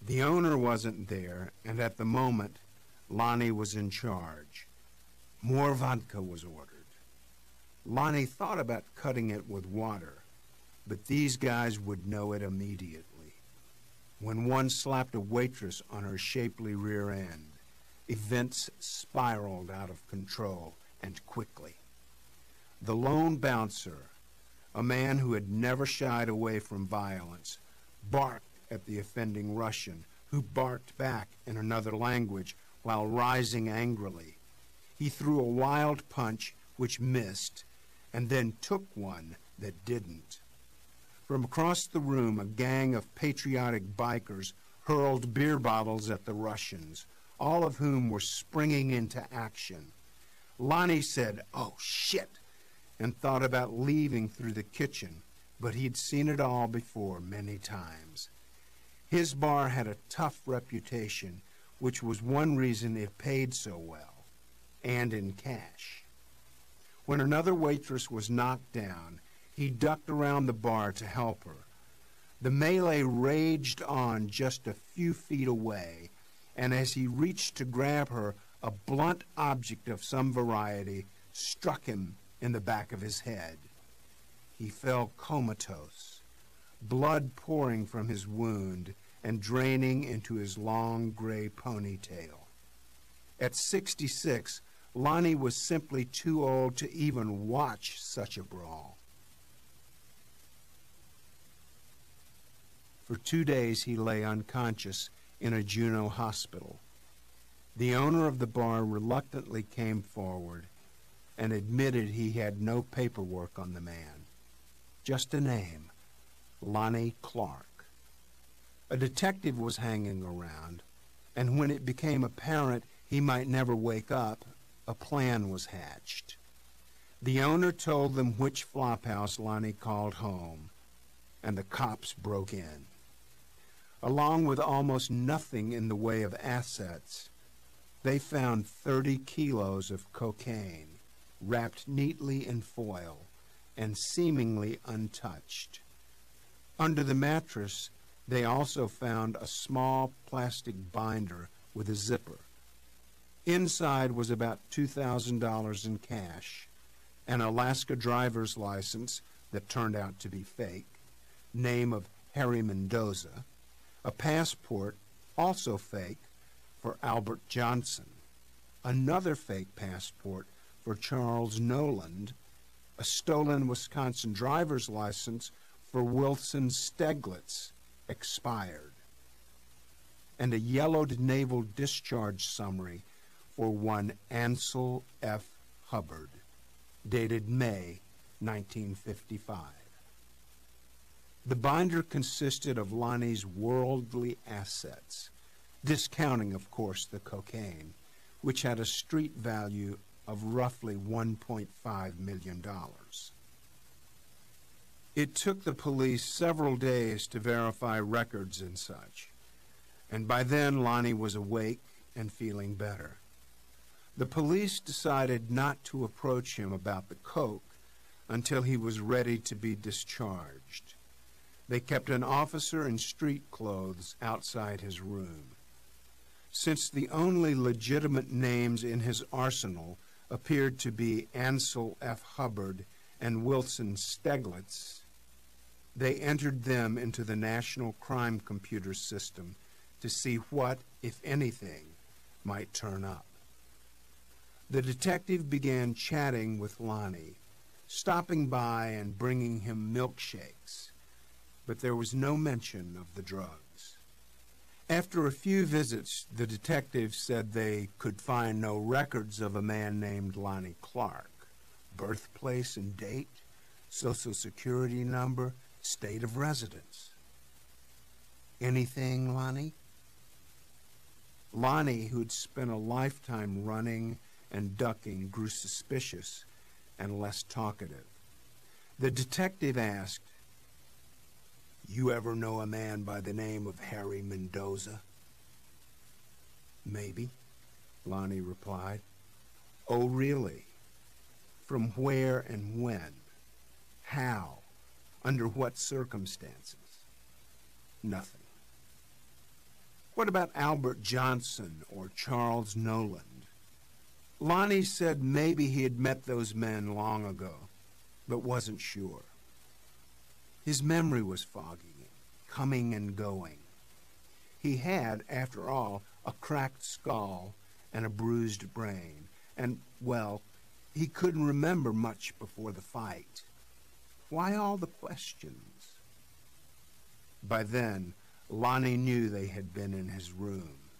The owner wasn't there, and at the moment, Lonnie was in charge. More vodka was ordered. Lonnie thought about cutting it with water, but these guys would know it immediately. When one slapped a waitress on her shapely rear end, events spiraled out of control, and quickly. The lone bouncer, a man who had never shied away from violence, barked at the offending Russian, who barked back in another language while rising angrily. He threw a wild punch which missed, and then took one that didn't. From across the room, a gang of patriotic bikers hurled beer bottles at the Russians, all of whom were springing into action. Lonnie said, "Oh, shit," and thought about leaving through the kitchen, but he'd seen it all before many times. His bar had a tough reputation, which was one reason it paid so well, and in cash. When another waitress was knocked down, he ducked around the bar to help her. The melee raged on just a few feet away, and as he reached to grab her, a blunt object of some variety struck him in the back of his head. He fell comatose, blood pouring from his wound and draining into his long gray ponytail. At 66, Lonnie was simply too old to even watch such a brawl. For 2 days he lay unconscious in a Juneau hospital. The owner of the bar reluctantly came forward and admitted he had no paperwork on the man, just a name, Lonnie Clark. A detective was hanging around, and when it became apparent he might never wake up, a plan was hatched. The owner told them which flophouse Lonnie called home, and the cops broke in. Along with almost nothing in the way of assets, they found 30 kilos of cocaine, wrapped neatly in foil and seemingly untouched. Under the mattress, they also found a small plastic binder with a zipper. Inside was about $2,000 in cash, an Alaska driver's license that turned out to be fake, name of Harry Mendoza, a passport, also fake, for Albert Johnson, another fake passport for Charles Noland, a stolen Wisconsin driver's license for Wilson Steglitz, expired, and a yellowed naval discharge summary for one Ansel F. Hubbard, dated May 1955. The binder consisted of Lonnie's worldly assets, discounting, of course, the cocaine, which had a street value of roughly $1.5 million. It took the police several days to verify records and such, and by then Lonnie was awake and feeling better. The police decided not to approach him about the coke until he was ready to be discharged. They kept an officer in street clothes outside his room. Since the only legitimate names in his arsenal appeared to be Ansel F. Hubbard and Wilson Steglitz, They entered them into the National Crime Computer System to see what, if anything, might turn up. The detective began chatting with Lonnie, stopping by and bringing him milkshakes, but there was no mention of the drugs. After a few visits, the detective said they could find no records of a man named Lonnie Clark. Birthplace and date, social security number, state of residence. Anything, Lonnie? Lonnie, who'd spent a lifetime running and ducking, grew suspicious and less talkative. The detective asked, "You ever know a man by the name of Harry Mendoza?" "Maybe," Lonnie replied. "Oh, really? From where and when? How? Under what circumstances?" "Nothing." "What about Albert Johnson or Charles Noland?" Lonnie said maybe he had met those men long ago, but wasn't sure. His memory was foggy, coming and going. He had, after all, a cracked skull and a bruised brain, and, well, he couldn't remember much before the fight. Why all the questions? By then, Lonnie knew they had been in his room,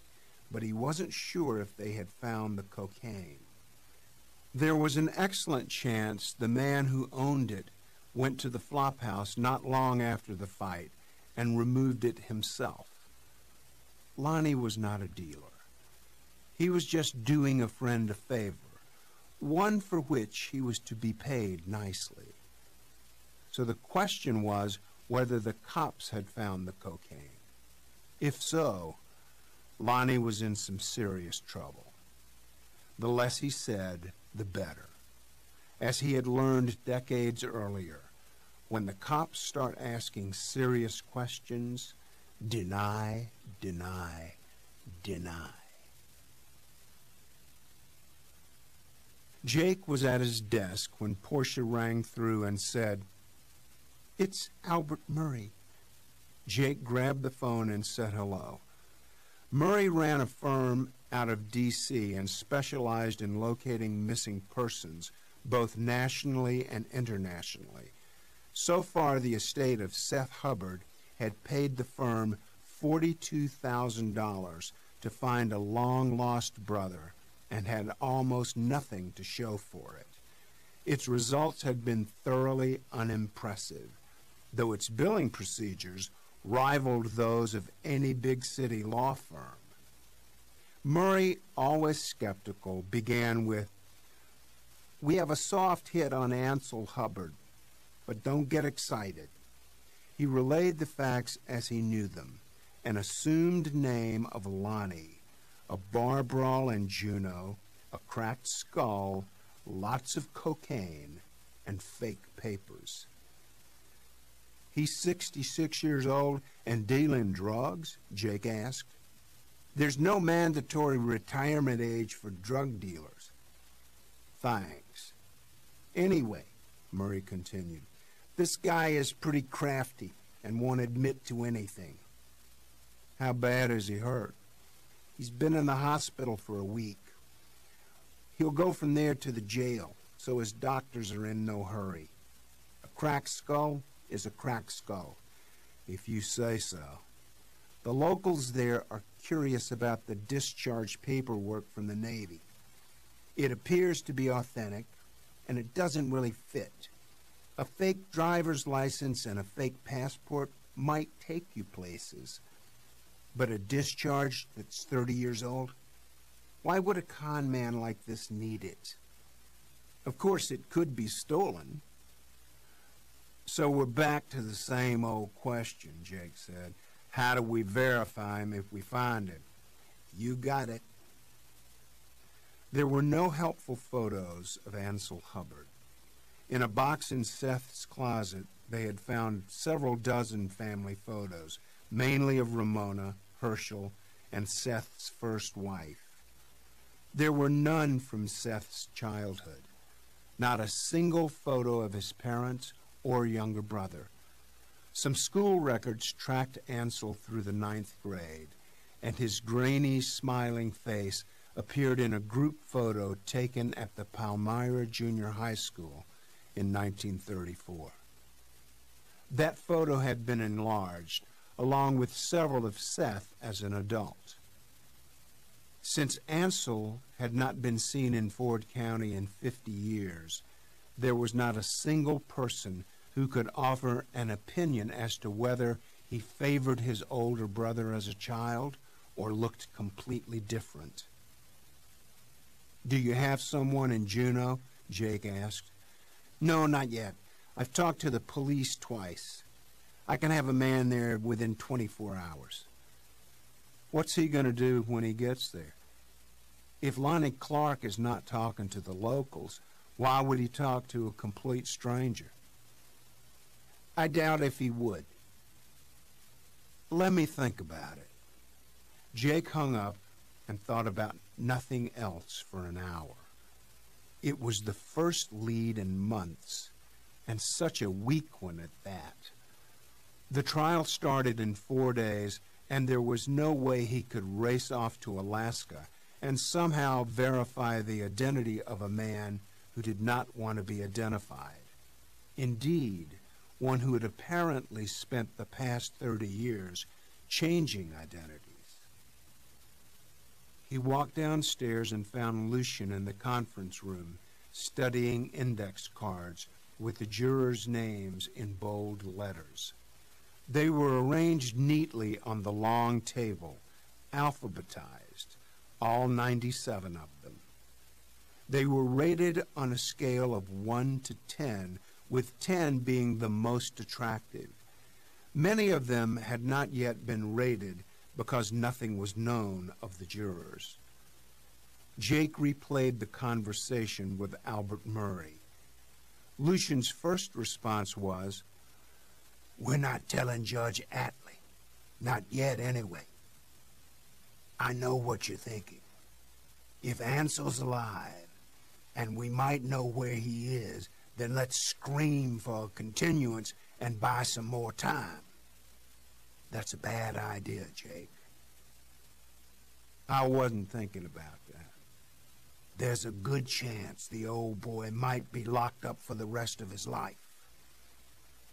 but he wasn't sure if they had found the cocaine. There was an excellent chance the man who owned it went to the flophouse not long after the fight and removed it himself. Lonnie was not a dealer. He was just doing a friend a favor, one for which he was to be paid nicely. So the question was whether the cops had found the cocaine. If so, Lonnie was in some serious trouble. The less he said, the better. As he had learned decades earlier, when the cops start asking serious questions, deny, deny, deny. Jake was at his desk when Portia rang through and said, "It's Albert Murray." Jake grabbed the phone and said hello. Murray ran a firm out of D.C. and specialized in locating missing persons, both nationally and internationally. So far, the estate of Seth Hubbard had paid the firm $42,000 to find a long-lost brother and had almost nothing to show for it. Its results had been thoroughly unimpressive, though its billing procedures rivaled those of any big city law firm. Murray, always skeptical, began with, "We have a soft hit on Ansel Hubbard, but don't get excited." He relayed the facts as he knew them: an assumed name of Lonnie, a bar brawl in Juneau, a cracked skull, lots of cocaine, and fake papers. "He's 66 years old and dealing drugs?" Jake asked. "There's no mandatory retirement age for drug dealers." "Thanks. Anyway," Murray continued, "this guy is pretty crafty and won't admit to anything." "How bad is he hurt?" "He's been in the hospital for a week. He'll go from there to the jail, so his doctors are in no hurry. A cracked skull is a cracked skull, if you say so. The locals there are curious about the discharge paperwork from the Navy. It appears to be authentic, and it doesn't really fit. A fake driver's license and a fake passport might take you places, but a discharge that's 30 years old? Why would a con man like this need it? Of course, it could be stolen." "So we're back to the same old question," Jake said. "How do we verify him if we find him?" "You got it." There were no helpful photos of Ansel Hubbard. In a box in Seth's closet, they had found several dozen family photos, mainly of Ramona, Herschel, and Seth's first wife. There were none from Seth's childhood, not a single photo of his parents or younger brother. Some school records tracked Ansel through the 9th grade, and his grainy, smiling face appeared in a group photo taken at the Palmyra Junior High School in 1934. That photo had been enlarged, along with several of Seth as an adult. Since Ansel had not been seen in Ford County in 50 years, there was not a single person who could offer an opinion as to whether he favored his older brother as a child or looked completely different. "Do you have someone in Juneau?" Jake asked. "No, not yet. I've talked to the police twice. I can have a man there within 24 hours. What's he going to do when he gets there? If Lonnie Clark is not talking to the locals, why would he talk to a complete stranger?" "I doubt if he would." "Let me think about it." Jake hung up and thought about nothing else for an hour. It was the first lead in months, and such a weak one at that. The trial started in 4 days, and there was no way he could race off to Alaska and somehow verify the identity of a man who did not want to be identified. Indeed, one who had apparently spent the past 30 years changing identities. He walked downstairs and found Lucian in the conference room, studying index cards with the jurors' names in bold letters. They were arranged neatly on the long table, alphabetized, all 97 of them. They were rated on a scale of 1 to 10, with 10 being the most attractive. Many of them had not yet been rated because nothing was known of the jurors. Jake replayed the conversation with Albert Murray. Lucian's first response was, "We're not telling Judge Atlee. Not yet, anyway. I know what you're thinking. If Ansel's alive, and we might know where he is, then let's scream for a continuance and buy some more time. That's a bad idea, Jake." "I wasn't thinking about that." "There's a good chance the old boy might be locked up for the rest of his life.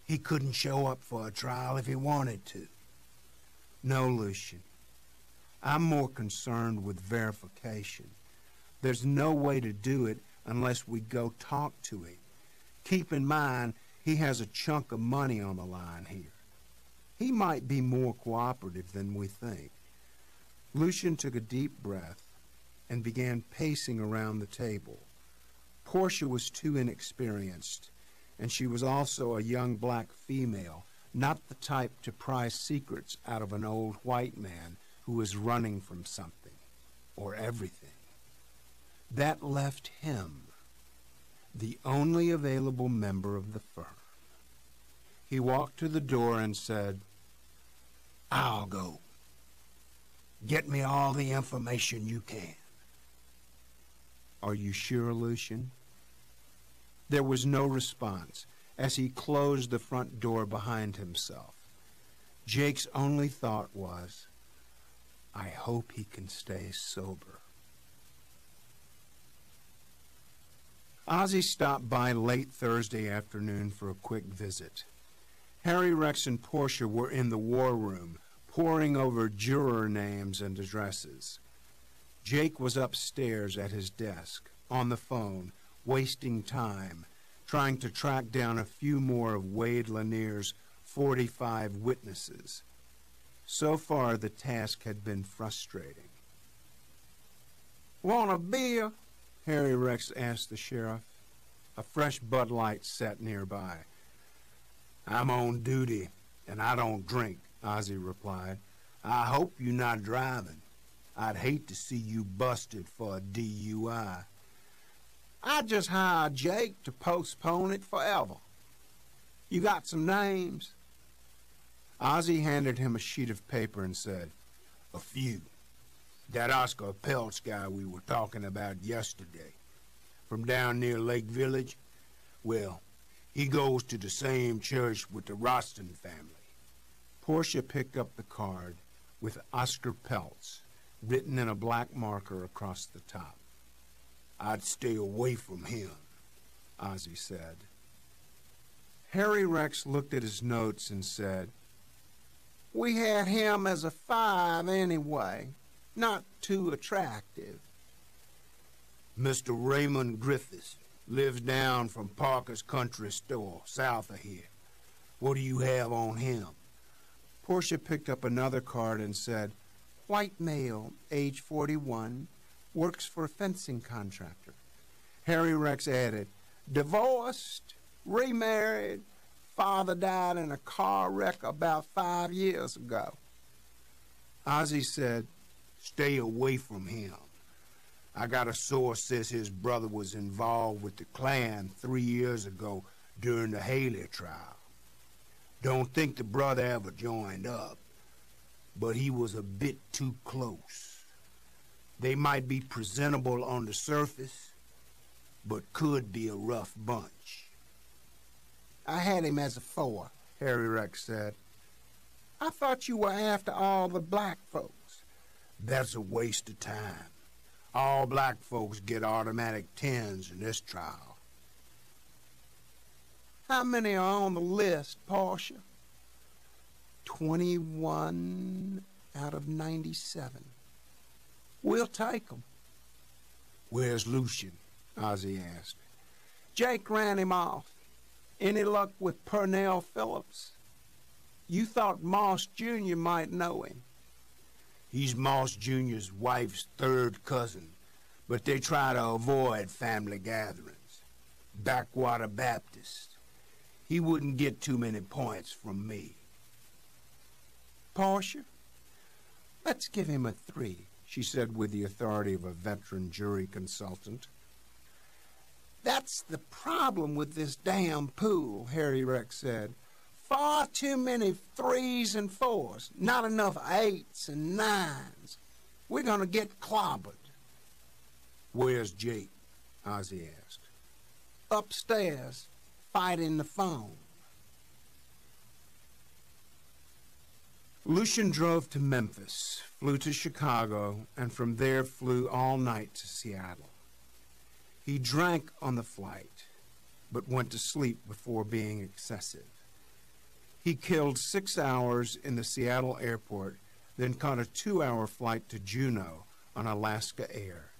He couldn't show up for a trial if he wanted to." "No, Lucian. I'm more concerned with verification. There's no way to do it unless we go talk to him. Keep in mind, he has a chunk of money on the line here. He might be more cooperative than we think." Lucian took a deep breath and began pacing around the table. Portia was too inexperienced, and she was also a young black female, not the type to pry secrets out of an old white man who was running from something or everything. That left him, the only available member of the firm. He walked to the door and said, "I'll go. Get me all the information you can." "Are you sure, Lucian?" There was no response as he closed the front door behind himself. Jake's only thought was, "I hope he can stay sober." Ozzie stopped by late Thursday afternoon for a quick visit. Harry, Rex, and Portia were in the war room, poring over juror names and addresses. Jake was upstairs at his desk, on the phone, wasting time, trying to track down a few more of Wade Lanier's 45 witnesses. So far, the task had been frustrating. "Want a beer?" Harry Rex asked the sheriff. A fresh Bud Light sat nearby. "I'm on duty, and I don't drink," Ozzie replied. "I hope you're not driving. I'd hate to see you busted for a DUI. I just hired Jake to postpone it forever. You got some names?" Ozzie handed him a sheet of paper and said, "A few. That Oscar Peltz guy we were talking about yesterday, from down near Lake Village, well, He goes to the same church with the Roston family. Portia picked up the card with Oscar Peltz written in a black marker across the top. I'd stay away from him, Ozzie said. Harry Rex looked at his notes and said, "We had him as a 5 anyway. Not too attractive." Mr. Raymond Griffiths lives down from Parker's Country Store, south of here. What do you have on him? Portia picked up another card and said, "White male, age 41, works for a fencing contractor." Harry Rex added, "Divorced, remarried, father died in a car wreck about 5 years ago." Ozzie said, "Stay away from him. I got a source says his brother was involved with the Klan 3 years ago during the Haley trial. Don't think the brother ever joined up, but he was a bit too close. They might be presentable on the surface, but could be a rough bunch." "I had him as a 4, Harry Rex said. "I thought you were after all the black folks." "That's a waste of time. All black folks get automatic 10s in this trial." "How many are on the list, Portia?" 21 out of 97. "We'll take them." "Where's Lucian?" Ozzie asked. "Jake ran him off. Any luck with Purnell Phillips? You thought Moss Jr. might know him." "He's Moss Jr.'s wife's 3rd cousin, but they try to avoid family gatherings. Backwater Baptist. He wouldn't get too many points from me." "Portia, let's give him a 3, she said with the authority of a veteran jury consultant. "That's the problem with this damn pool," Harry Rex said. "Far too many 3s and 4s, not enough 8s and 9s. We're going to get clobbered." "Where's Jake?" Ozzie asked. "Upstairs, fighting the phone." Lucian drove to Memphis, flew to Chicago, and from there flew all night to Seattle. He drank on the flight, but went to sleep before being excessive. He killed 6 hours in the Seattle airport, then caught a 2-hour flight to Juneau on Alaska Air.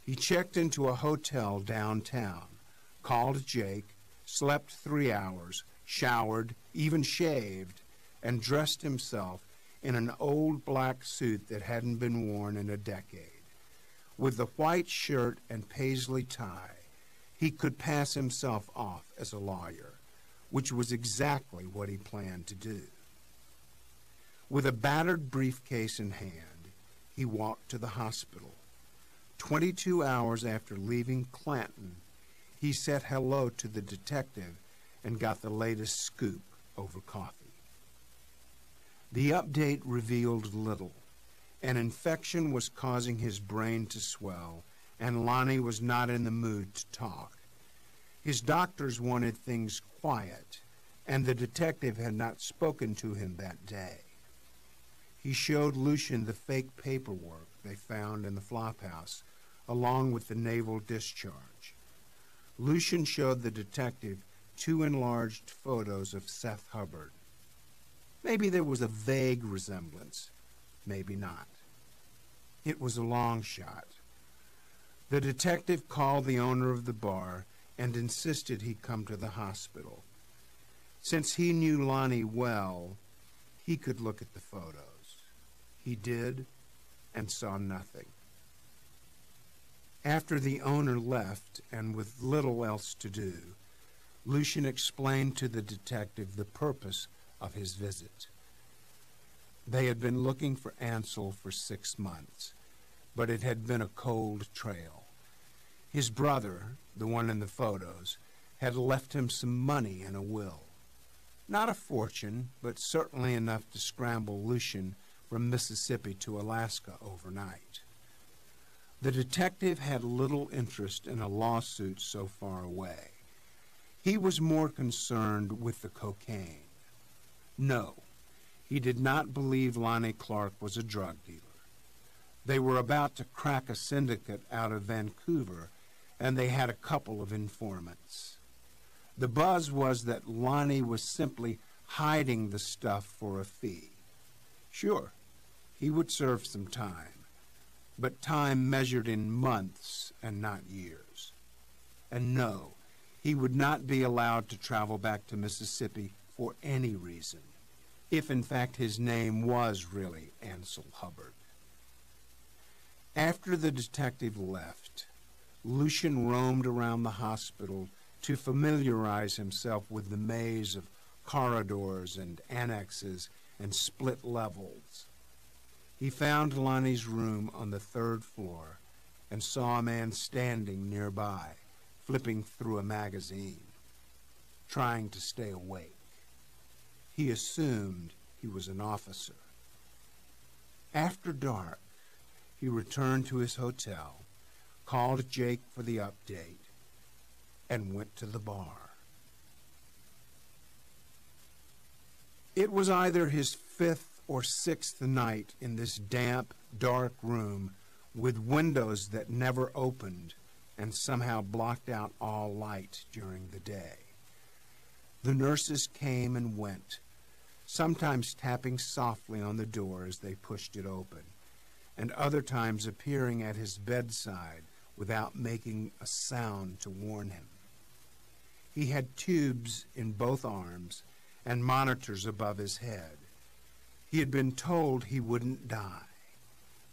He checked into a hotel downtown, called Jake, slept 3 hours, showered, even shaved, and dressed himself in an old black suit that hadn't been worn in a decade. With the white shirt and paisley tie, he could pass himself off as a lawyer, which was exactly what he planned to do. With a battered briefcase in hand, he walked to the hospital. 22 hours after leaving Clanton, he said hello to the detective and got the latest scoop over coffee. The update revealed little. An infection was causing his brain to swell, and Lonnie was not in the mood to talk. His doctors wanted things quiet, and the detective had not spoken to him that day. He showed Lucian the fake paperwork they found in the flophouse, along with the naval discharge. Lucian showed the detective 2 enlarged photos of Seth Hubbard. Maybe there was a vague resemblance, maybe not. It was a long shot. The detective called the owner of the bar and insisted he come to the hospital. Since he knew Lonnie well, he could look at the photos. He did, and saw nothing. After the owner left, and with little else to do, Lucian explained to the detective the purpose of his visit. They had been looking for Ansel for 6 months, but it had been a cold trail. His brother, the one in the photos, had left him some money in a will. Not a fortune, but certainly enough to scramble Lucian from Mississippi to Alaska overnight. The detective had little interest in a lawsuit so far away. He was more concerned with the cocaine. No, he did not believe Lonnie Clark was a drug dealer. They were about to crack a syndicate out of Vancouver, and they had a couple of informants. The buzz was that Lonnie was simply hiding the stuff for a fee. Sure, he would serve some time, but time measured in months and not years. And no, he would not be allowed to travel back to Mississippi for any reason, if in fact his name was really Ansel Hubbard. After the detective left, Lucian roamed around the hospital to familiarize himself with the maze of corridors and annexes and split levels. He found Lonnie's room on the 3rd floor and saw a man standing nearby, flipping through a magazine, trying to stay awake. He assumed he was an officer. After dark, he returned to his hotel, called Jake for the update, and went to the bar. It was either his 5th or 6th night in this damp, dark room with windows that never opened and somehow blocked out all light during the day. The nurses came and went, sometimes tapping softly on the door as they pushed it open, and other times appearing at his bedside without making a sound to warn him. He had tubes in both arms and monitors above his head. He had been told he wouldn't die,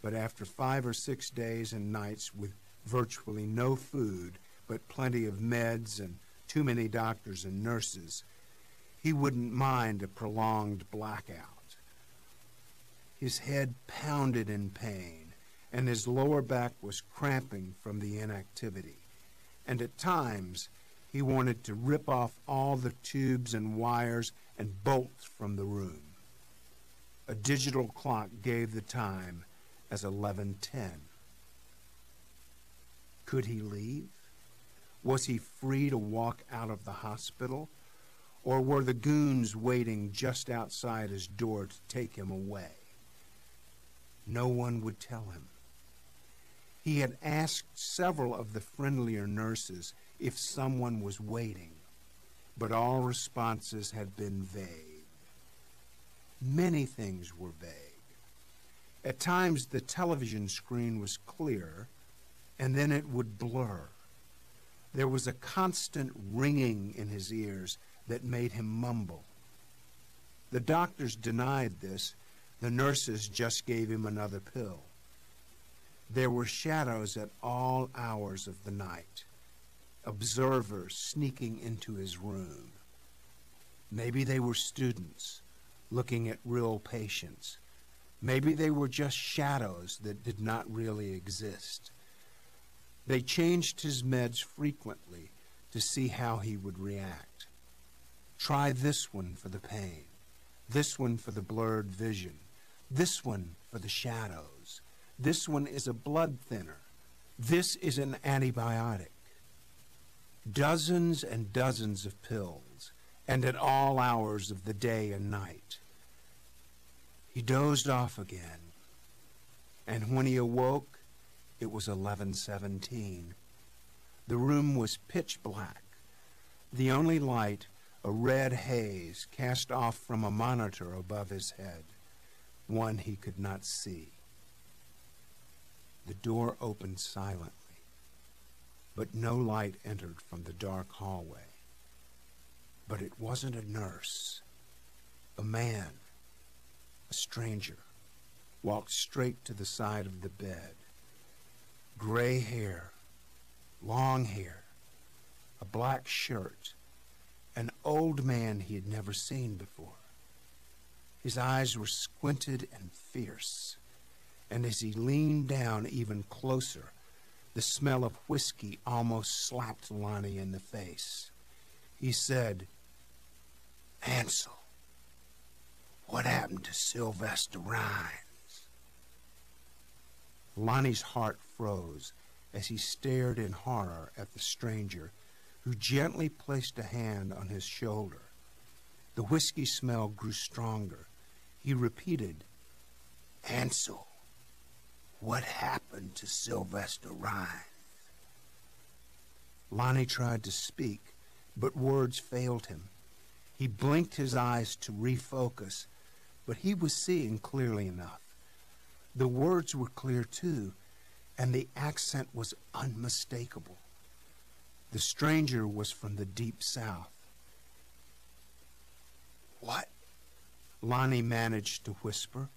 but after 5 or 6 days and nights with virtually no food but plenty of meds and too many doctors and nurses, he wouldn't mind a prolonged blackout. His head pounded in pain, and his lower back was cramping from the inactivity, and at times he wanted to rip off all the tubes and wires and bolt from the room. A digital clock gave the time as 11:10. Could he leave? Was he free to walk out of the hospital? Or were the goons waiting just outside his door to take him away? No one would tell him. He had asked several of the friendlier nurses if someone was waiting, but all responses had been vague. Many things were vague. At times the television screen was clear, and then it would blur. There was a constant ringing in his ears that made him mumble. The doctors denied this. The nurses just gave him another pill. There were shadows at all hours of the night, observers sneaking into his room. Maybe they were students looking at real patients. Maybe they were just shadows that did not really exist. They changed his meds frequently to see how he would react. Try this one for the pain, this one for the blurred vision, this one for the shadows. This one is a blood thinner. This is an antibiotic. Dozens and dozens of pills, and at all hours of the day and night. He dozed off again, and when he awoke, it was 11:17. The room was pitch black. The only light, a red haze cast off from a monitor above his head, one he could not see. The door opened silently, but no light entered from the dark hallway. But it wasn't a nurse. A man, a stranger, walked straight to the side of the bed. Gray hair, long hair, a black shirt, an old man he had never seen before. His eyes were squinted and fierce, and as he leaned down even closer, the smell of whiskey almost slapped Lonnie in the face. He said, "Ansel, what happened to Sylvester Rhymes?" Lonnie's heart froze as he stared in horror at the stranger who gently placed a hand on his shoulder. The whiskey smell grew stronger. He repeated, "Ansel, what happened to Sylvester Rhines?" Lonnie tried to speak, but words failed him. He blinked his eyes to refocus, but he was seeing clearly enough. The words were clear too, and the accent was unmistakable. The stranger was from the deep south. "What?" Lonnie managed to whisper,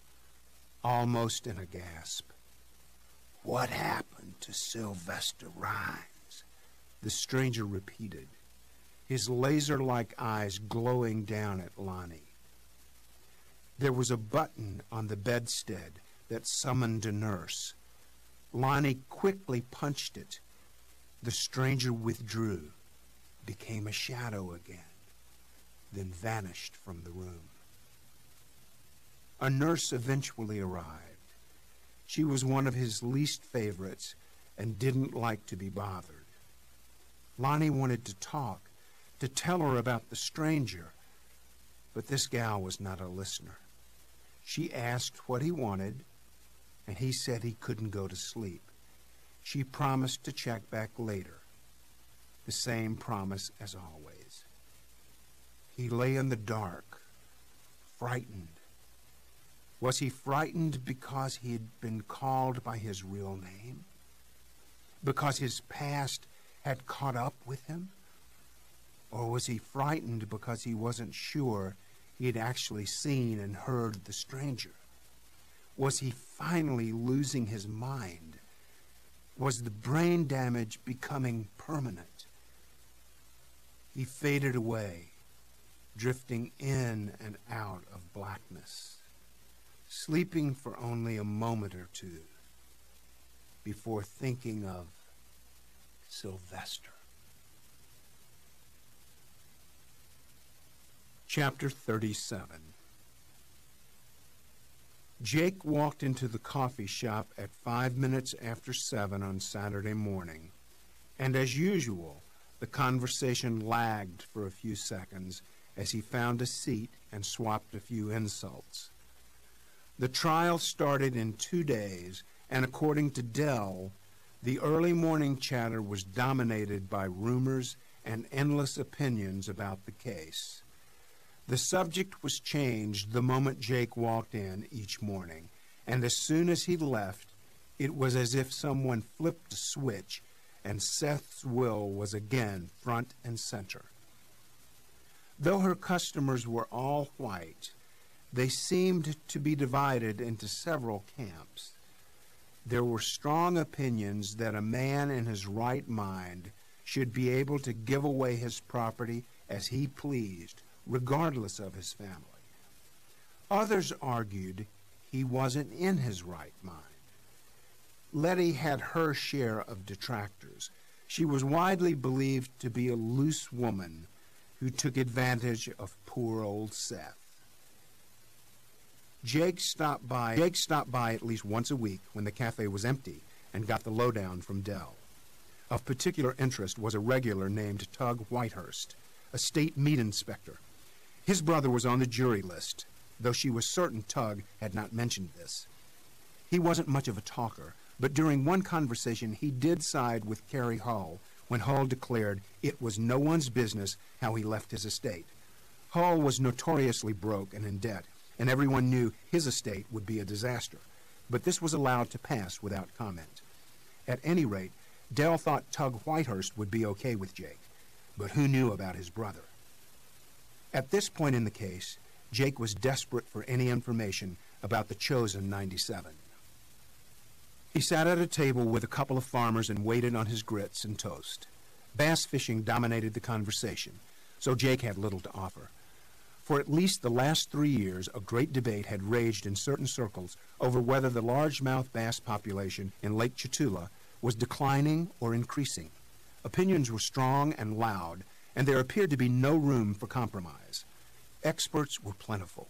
almost in a gasp. "What happened to Sylvester Rhines?" The stranger repeated, his laser-like eyes glowing down at Lonnie. There was a button on the bedstead that summoned a nurse. Lonnie quickly punched it. The stranger withdrew, became a shadow again, then vanished from the room. A nurse eventually arrived. She was one of his least favorites and didn't like to be bothered. Lonnie wanted to talk, to tell her about the stranger, but this gal was not a listener. She asked what he wanted, and he said he couldn't go to sleep. She promised to check back later. The same promise as always. He lay in the dark, frightened. Was he frightened because he had been called by his real name? Because his past had caught up with him? Or was he frightened because he wasn't sure he had actually seen and heard the stranger? Was he finally losing his mind? Was the brain damage becoming permanent? He faded away, drifting in and out of blackness, sleeping for only a moment or two before thinking of Sylvester. Chapter 37. Jake walked into the coffee shop at 5 minutes after 7 on Saturday morning, and as usual, the conversation lagged for a few seconds as he found a seat and swapped a few insults. The trial started in 2 days, and according to Dell, the early morning chatter was dominated by rumors and endless opinions about the case. The subject was changed the moment Jake walked in each morning, and as soon as he left, it was as if someone flipped a switch and Seth's will was again front and center. Though her customers were all white, they seemed to be divided into several camps. There were strong opinions that a man in his right mind should be able to give away his property as he pleased, regardless of his family. Others argued he wasn't in his right mind. Letty had her share of detractors. She was widely believed to be a loose woman who took advantage of poor old Seth. Jake stopped by at least once a week when the cafe was empty and got the lowdown from Dell. Of particular interest was a regular named Tug Whitehurst, a state meat inspector. His brother was on the jury list, though she was certain Tug had not mentioned this. He wasn't much of a talker, but during one conversation he did side with Carrie Hull when Hull declared it was no one's business how he left his estate. Hull was notoriously broke and in debt, and everyone knew his estate would be a disaster, but this was allowed to pass without comment. At any rate, Dell thought Tug Whitehurst would be okay with Jake, but who knew about his brother? At this point in the case, Jake was desperate for any information about the chosen 97. He sat at a table with a couple of farmers and waited on his grits and toast. Bass fishing dominated the conversation, so Jake had little to offer. For at least the last 3 years, a great debate had raged in certain circles over whether the largemouth bass population in Lake Chitula was declining or increasing. Opinions were strong and loud, and there appeared to be no room for compromise. Experts were plentiful.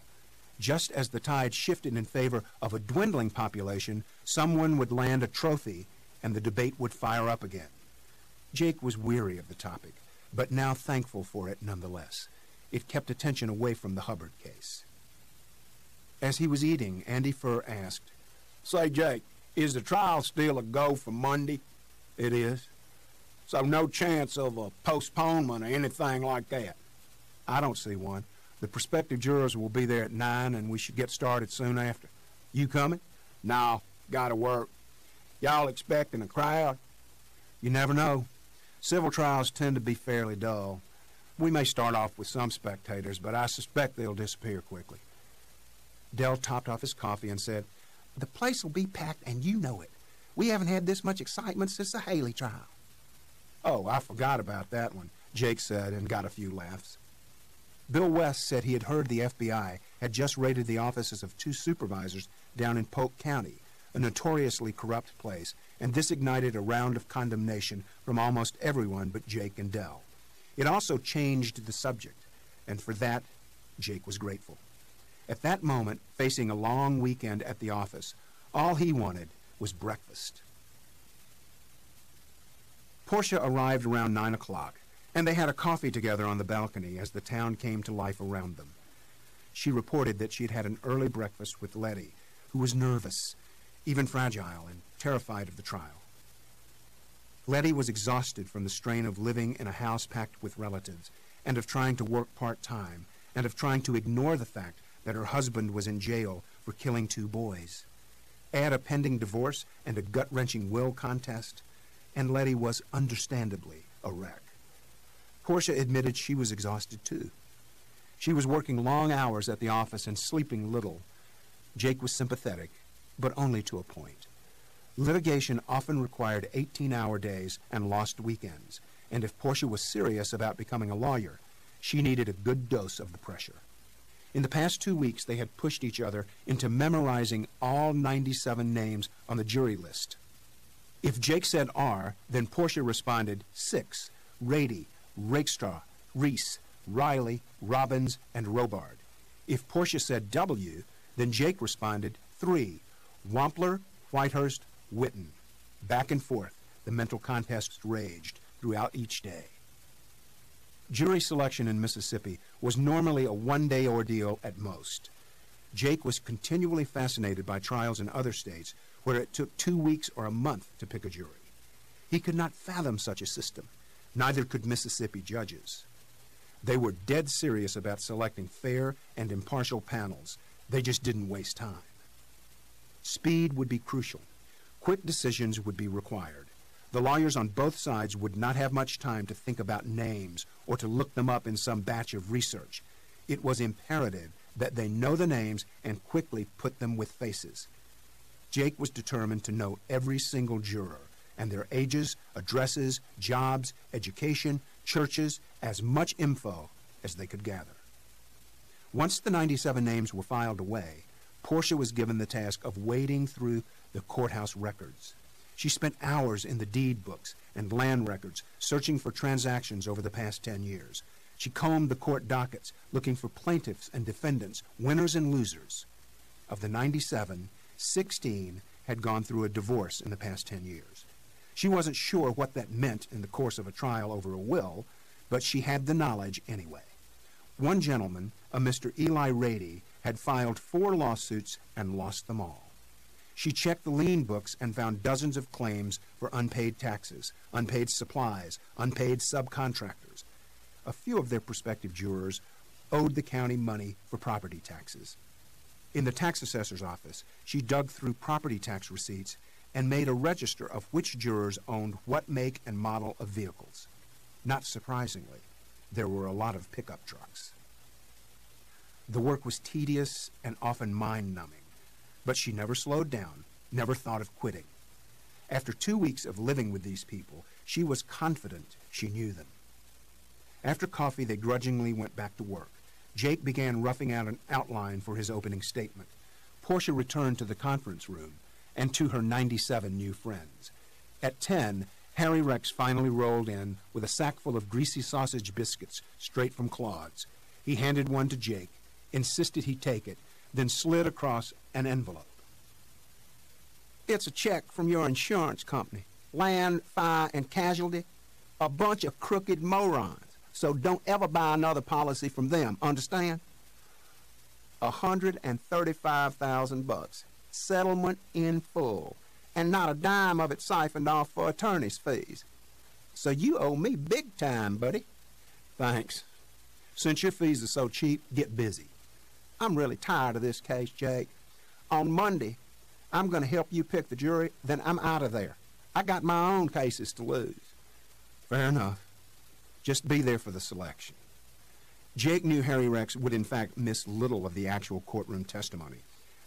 Just as the tide shifted in favor of a dwindling population, someone would land a trophy and the debate would fire up again. Jake was weary of the topic, but now thankful for it nonetheless. It kept attention away from the Hubbard case. As he was eating, Andy Furr asked, Say, Jake, is the trial still a go for Monday? "It is." So no chance of a postponement or anything like that? "I don't see one. The prospective jurors will be there at 9, and we should get started soon after. You coming?" No, gotta work. Y'all expecting a crowd? "You never know. Civil trials tend to be fairly dull. We may start off with some spectators, but I suspect they'll disappear quickly." Dell topped off his coffee and said, "The place will be packed, and you know it. We haven't had this much excitement since the Haley trial." Oh, I forgot about that one, Jake said, and got a few laughs. Bill West said he had heard the FBI had just raided the offices of 2 supervisors down in Polk County, a notoriously corrupt place, and this ignited a round of condemnation from almost everyone but Jake and Dell. It also changed the subject, and for that, Jake was grateful. At that moment, facing a long weekend at the office, all he wanted was breakfast. Portia arrived around 9 o'clock, and they had a coffee together on the balcony as the town came to life around them. She reported that she had had an early breakfast with Letty, who was nervous, even fragile, and terrified of the trial. Letty was exhausted from the strain of living in a house packed with relatives, and of trying to work part-time, and of trying to ignore the fact that her husband was in jail for killing 2 boys. Add a pending divorce and a gut-wrenching will contest, and Letty was understandably a wreck. Portia admitted she was exhausted too. She was working long hours at the office and sleeping little. Jake was sympathetic, but only to a point. Litigation often required 18-hour days and lost weekends, and if Portia was serious about becoming a lawyer, she needed a good dose of the pressure. In the past 2 weeks, they had pushed each other into memorizing all 97 names on the jury list. If Jake said R, then Portia responded 6, Rady, Rakestraw, Reese, Riley, Robbins, and Robard. If Portia said W, then Jake responded 3, Wampler, Whitehurst, Witten. Back and forth, the mental contests raged throughout each day. Jury selection in Mississippi was normally a one-day ordeal at most. Jake was continually fascinated by trials in other states where it took 2 weeks or a month to pick a jury. He could not fathom such a system. Neither could Mississippi judges. They were dead serious about selecting fair and impartial panels. They just didn't waste time. Speed would be crucial. Quick decisions would be required. The lawyers on both sides would not have much time to think about names or to look them up in some batch of research. It was imperative that they know the names and quickly put them with faces. Jake was determined to know every single juror and their ages, addresses, jobs, education, churches, as much info as they could gather. Once the 97 names were filed away, Portia was given the task of wading through the courthouse records. She spent hours in the deed books and land records searching for transactions over the past 10 years. She combed the court dockets looking for plaintiffs and defendants, winners and losers. Of the 97, 16 had gone through a divorce in the past 10 years. She wasn't sure what that meant in the course of a trial over a will, but she had the knowledge anyway. One gentleman, a Mr. Eli Rady, had filed 4 lawsuits and lost them all. She checked the lien books and found dozens of claims for unpaid taxes, unpaid supplies, unpaid subcontractors. A few of their prospective jurors owed the county money for property taxes. In the tax assessor's office, she dug through property tax receipts and made a register of which jurors owned what make and model of vehicles. Not surprisingly, there were a lot of pickup trucks. The work was tedious and often mind-numbing, but she never slowed down, never thought of quitting. After 2 weeks of living with these people, she was confident she knew them. After coffee, they grudgingly went back to work. Jake began roughing out an outline for his opening statement. Portia returned to the conference room and to her 97 new friends. At 10, Harry Rex finally rolled in with a sack full of greasy sausage biscuits straight from Claude's. He handed one to Jake, insisted he take it, then slid across an envelope. "It's a check from your insurance company. Land, fire, and casualty. A bunch of crooked morons. So don't ever buy another policy from them, understand? $135,000. Settlement in full. And not a dime of it siphoned off for attorney's fees. So you owe me big time, buddy. Thanks. Since your fees are so cheap, get busy. I'm really tired of this case, Jake. On Monday, I'm going to help you pick the jury, then I'm out of there. I got my own cases to lose. Fair enough. Just be there for the selection. Jake knew Harry Rex would in fact miss little of the actual courtroom testimony.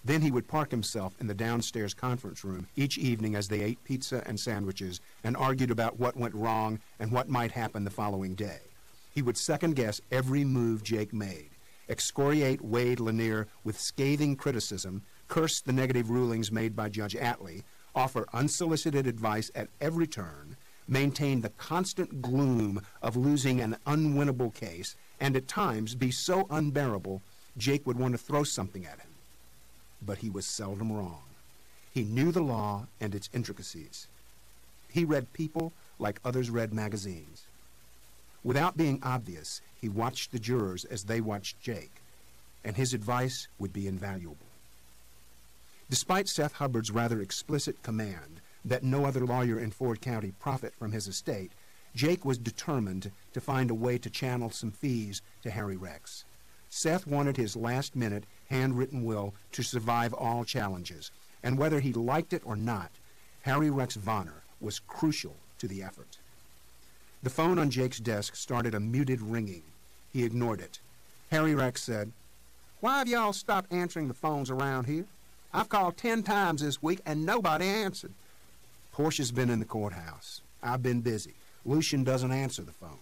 Then he would park himself in the downstairs conference room each evening as they ate pizza and sandwiches and argued about what went wrong and what might happen the following day. He would second-guess every move Jake made, excoriate Wade Lanier with scathing criticism, curse the negative rulings made by Judge Atlee, offer unsolicited advice at every turn, maintain the constant gloom of losing an unwinnable case, and at times be so unbearable Jake would want to throw something at him. But he was seldom wrong. He knew the law and its intricacies. He read People like others read magazines. Without being obvious, he watched the jurors as they watched Jake, and his advice would be invaluable. Despite Seth Hubbard's rather explicit command that no other lawyer in Ford County profit from his estate, Jake was determined to find a way to channel some fees to Harry Rex. Seth wanted his last-minute, handwritten will to survive all challenges, and whether he liked it or not, Harry Rex Vonner was crucial to the effort. The phone on Jake's desk started a muted ringing. He ignored it. Harry Rex said, "Why have y'all stopped answering the phones around here? I've called 10 times this week and nobody answered." "Portia's been in the courthouse. I've been busy. Lucian doesn't answer the phone."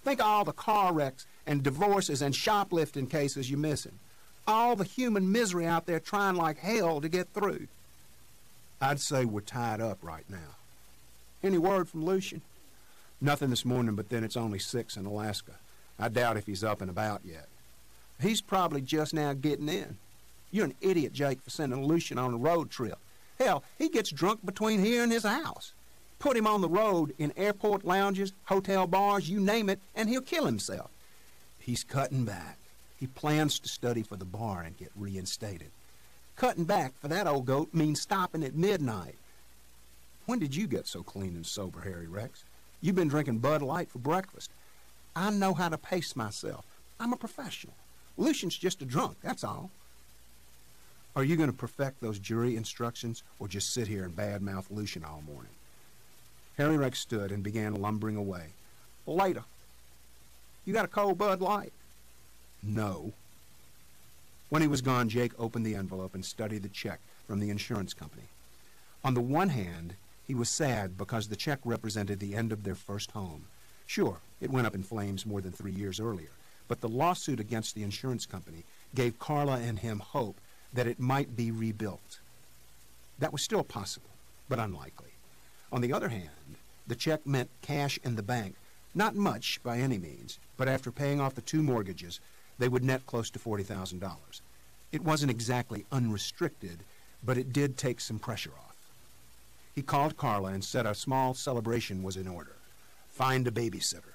"Think of all the car wrecks and divorces and shoplifting cases you're missing. All the human misery out there trying like hell to get through." "I'd say we're tied up right now." "Any word from Lucian?" "Nothing this morning, but then it's only 6 in Alaska. I doubt if he's up and about yet." "He's probably just now getting in. You're an idiot, Jake, for sending Lucian on a road trip. Hell, he gets drunk between here and his house. Put him on the road in airport lounges, hotel bars, you name it, and he'll kill himself." "He's cutting back. He plans to study for the bar and get reinstated." "Cutting back for that old goat means stopping at midnight." "When did you get so clean and sober, Harry Rex? You've been drinking Bud Light for breakfast." "I know how to pace myself. I'm a professional. Lucian's just a drunk, that's all." "Are you going to perfect those jury instructions or just sit here and badmouth Lucian all morning?" Harry Rex stood and began lumbering away. "Later. You got a cold Bud Light?" "No." When he was gone, Jake opened the envelope and studied the check from the insurance company. On the one hand, he was sad because the check represented the end of their first home. Sure, it went up in flames more than 3 years earlier, but the lawsuit against the insurance company gave Carla and him hope that it might be rebuilt. That was still possible, but unlikely. On the other hand, the check meant cash in the bank, not much by any means, but after paying off the 2 mortgages, they would net close to $40,000. It wasn't exactly unrestricted, but it did take some pressure off. He called Carla and said a small celebration was in order. Find a babysitter.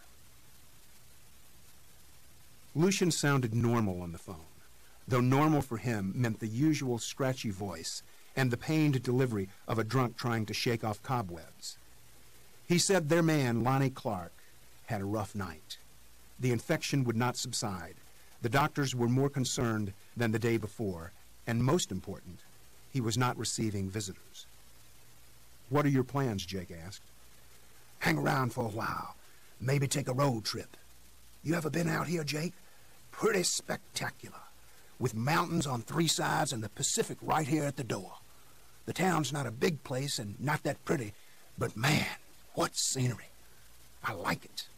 Lucian sounded normal on the phone, though normal for him meant the usual scratchy voice and the pained delivery of a drunk trying to shake off cobwebs. He said their man, Lonnie Clark, had a rough night. The infection would not subside. The doctors were more concerned than the day before, and most important, he was not receiving visitors. "What are your plans?" Jake asked. "Hang around for a while. Maybe take a road trip. You ever been out here, Jake? Pretty spectacular. With mountains on 3 sides and the Pacific right here at the door. The town's not a big place and not that pretty, but man, what scenery. I like it.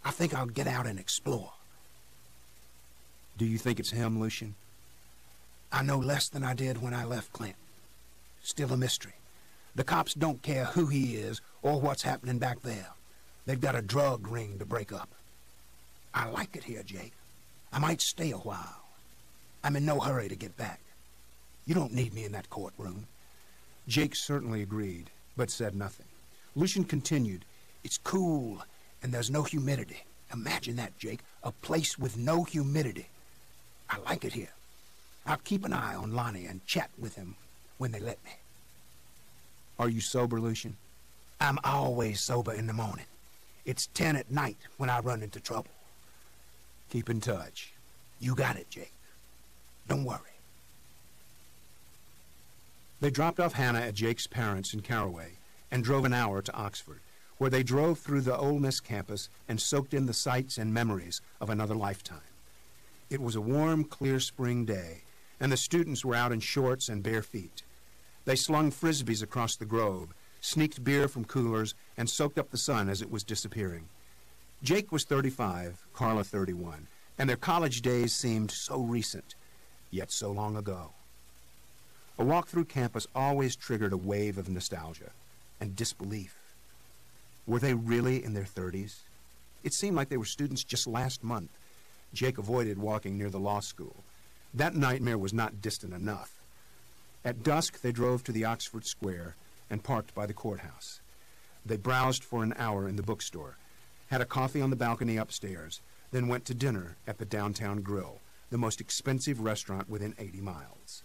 I think I'll get out and explore." "Do you think it's him, Lucian?" "I know less than I did when I left Clinton. Still a mystery. The cops don't care who he is or what's happening back there. They've got a drug ring to break up. I like it here, Jake. I might stay a while. I'm in no hurry to get back. You don't need me in that courtroom." Jake certainly agreed, but said nothing. Lucian continued, "It's cool, and there's no humidity, Imagine that, Jake. A place with no humidity. I like it here. I'll keep an eye on Lonnie and chat with him when they let me. Are you sober, Lucian? I'm always sober in the morning. It's 10 at night when I run into trouble. Keep in touch. You got it, Jake. Don't worry. They dropped off Hannah at Jake's parents in Caraway and drove an hour to Oxford, where they drove through the Ole Miss campus and soaked in the sights and memories of another lifetime. It was a warm, clear spring day, and the students were out in shorts and bare feet. They slung frisbees across the grove, sneaked beer from coolers, and soaked up the sun as it was disappearing. Jake was 35, Carla 31, and their college days seemed so recent, yet so long ago. A walk through campus always triggered a wave of nostalgia and disbelief. Were they really in their 30s? It seemed like they were students just last month. Jake avoided walking near the law school. That nightmare was not distant enough. At dusk, they drove to the Oxford Square and parked by the courthouse. They browsed for an hour in the bookstore, had a coffee on the balcony upstairs, then went to dinner at the Downtown Grill, the most expensive restaurant within 80 miles.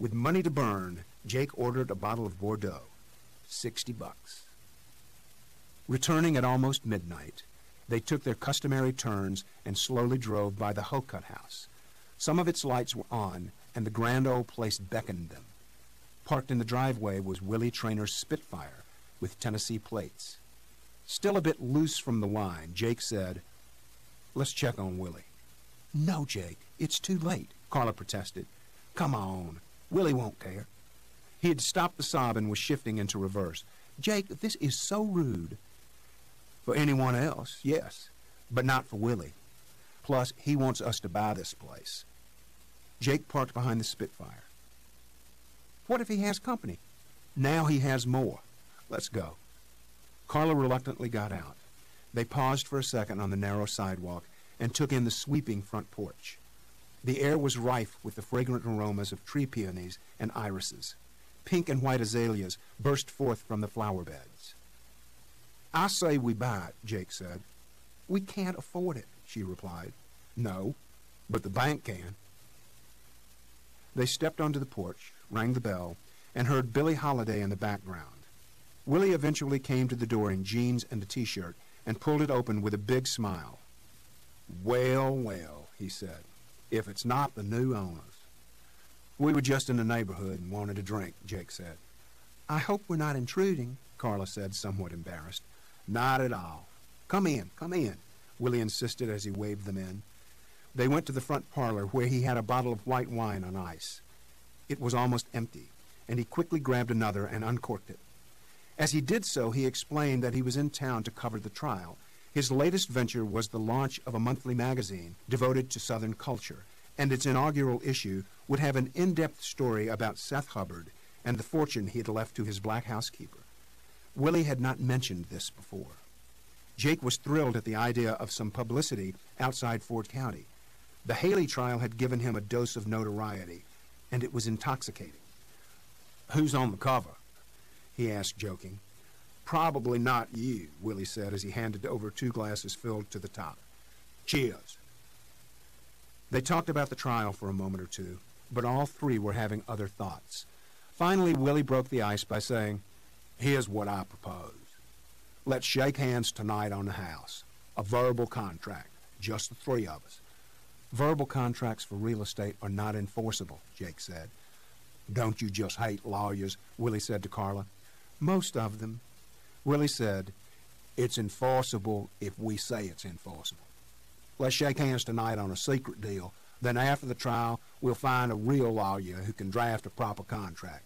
With money to burn, Jake ordered a bottle of Bordeaux, $60. Returning at almost midnight, they took their customary turns and slowly drove by the Hocutt House. Some of its lights were on, and the grand old place beckoned them. Parked in the driveway was Willie Trainor's Spitfire with Tennessee plates. Still a bit loose from the wine, Jake said, "Let's check on Willie." No, Jake, it's too late, Carla protested. Come on. Willie won't care. He had stopped the sob and was shifting into reverse. Jake, this is so rude. For anyone else, yes, but not for Willie. Plus, he wants us to buy this place. Jake parked behind the Spitfire. What if he has company? Now he has more. Let's go. Carla reluctantly got out. They paused for a second on the narrow sidewalk and took in the sweeping front porch. The air was rife with the fragrant aromas of tree peonies and irises. Pink and white azaleas burst forth from the flower beds. I say we buy it, Jake said. We can't afford it, she replied. No, but the bank can. They stepped onto the porch, rang the bell, and heard Billie Holiday in the background. Willie eventually came to the door in jeans and a T-shirt and pulled it open with a big smile. Well, well, he said, if it's not the new owners. We were just in the neighborhood and wanted a drink, Jake said. I hope we're not intruding, Carla said, somewhat embarrassed. Not at all. Come in, Willie insisted as he waved them in. They went to the front parlor where he had a bottle of white wine on ice. It was almost empty, and he quickly grabbed another and uncorked it. As he did so, he explained that he was in town to cover the trial. His latest venture was the launch of a monthly magazine devoted to Southern culture, and its inaugural issue would have an in-depth story about Seth Hubbard and the fortune he had left to his black housekeeper. Willie had not mentioned this before. Jake was thrilled at the idea of some publicity outside Ford County. The Haley trial had given him a dose of notoriety, and it was intoxicating. Who's on the cover? He asked, joking. Probably not you, Willie said as he handed over 2 glasses filled to the top. Cheers. They talked about the trial for a moment or two, but all three were having other thoughts. Finally, Willie broke the ice by saying, Here's what I propose. Let's shake hands tonight on the house. A verbal contract, just the 3 of us. Verbal contracts for real estate are not enforceable, Jake said. Don't you just hate lawyers? Willie said to Carla. Most of them. Willie said, it's enforceable if we say it's enforceable. Let's shake hands tonight on a secret deal. Then after the trial, we'll find a real lawyer who can draft a proper contract.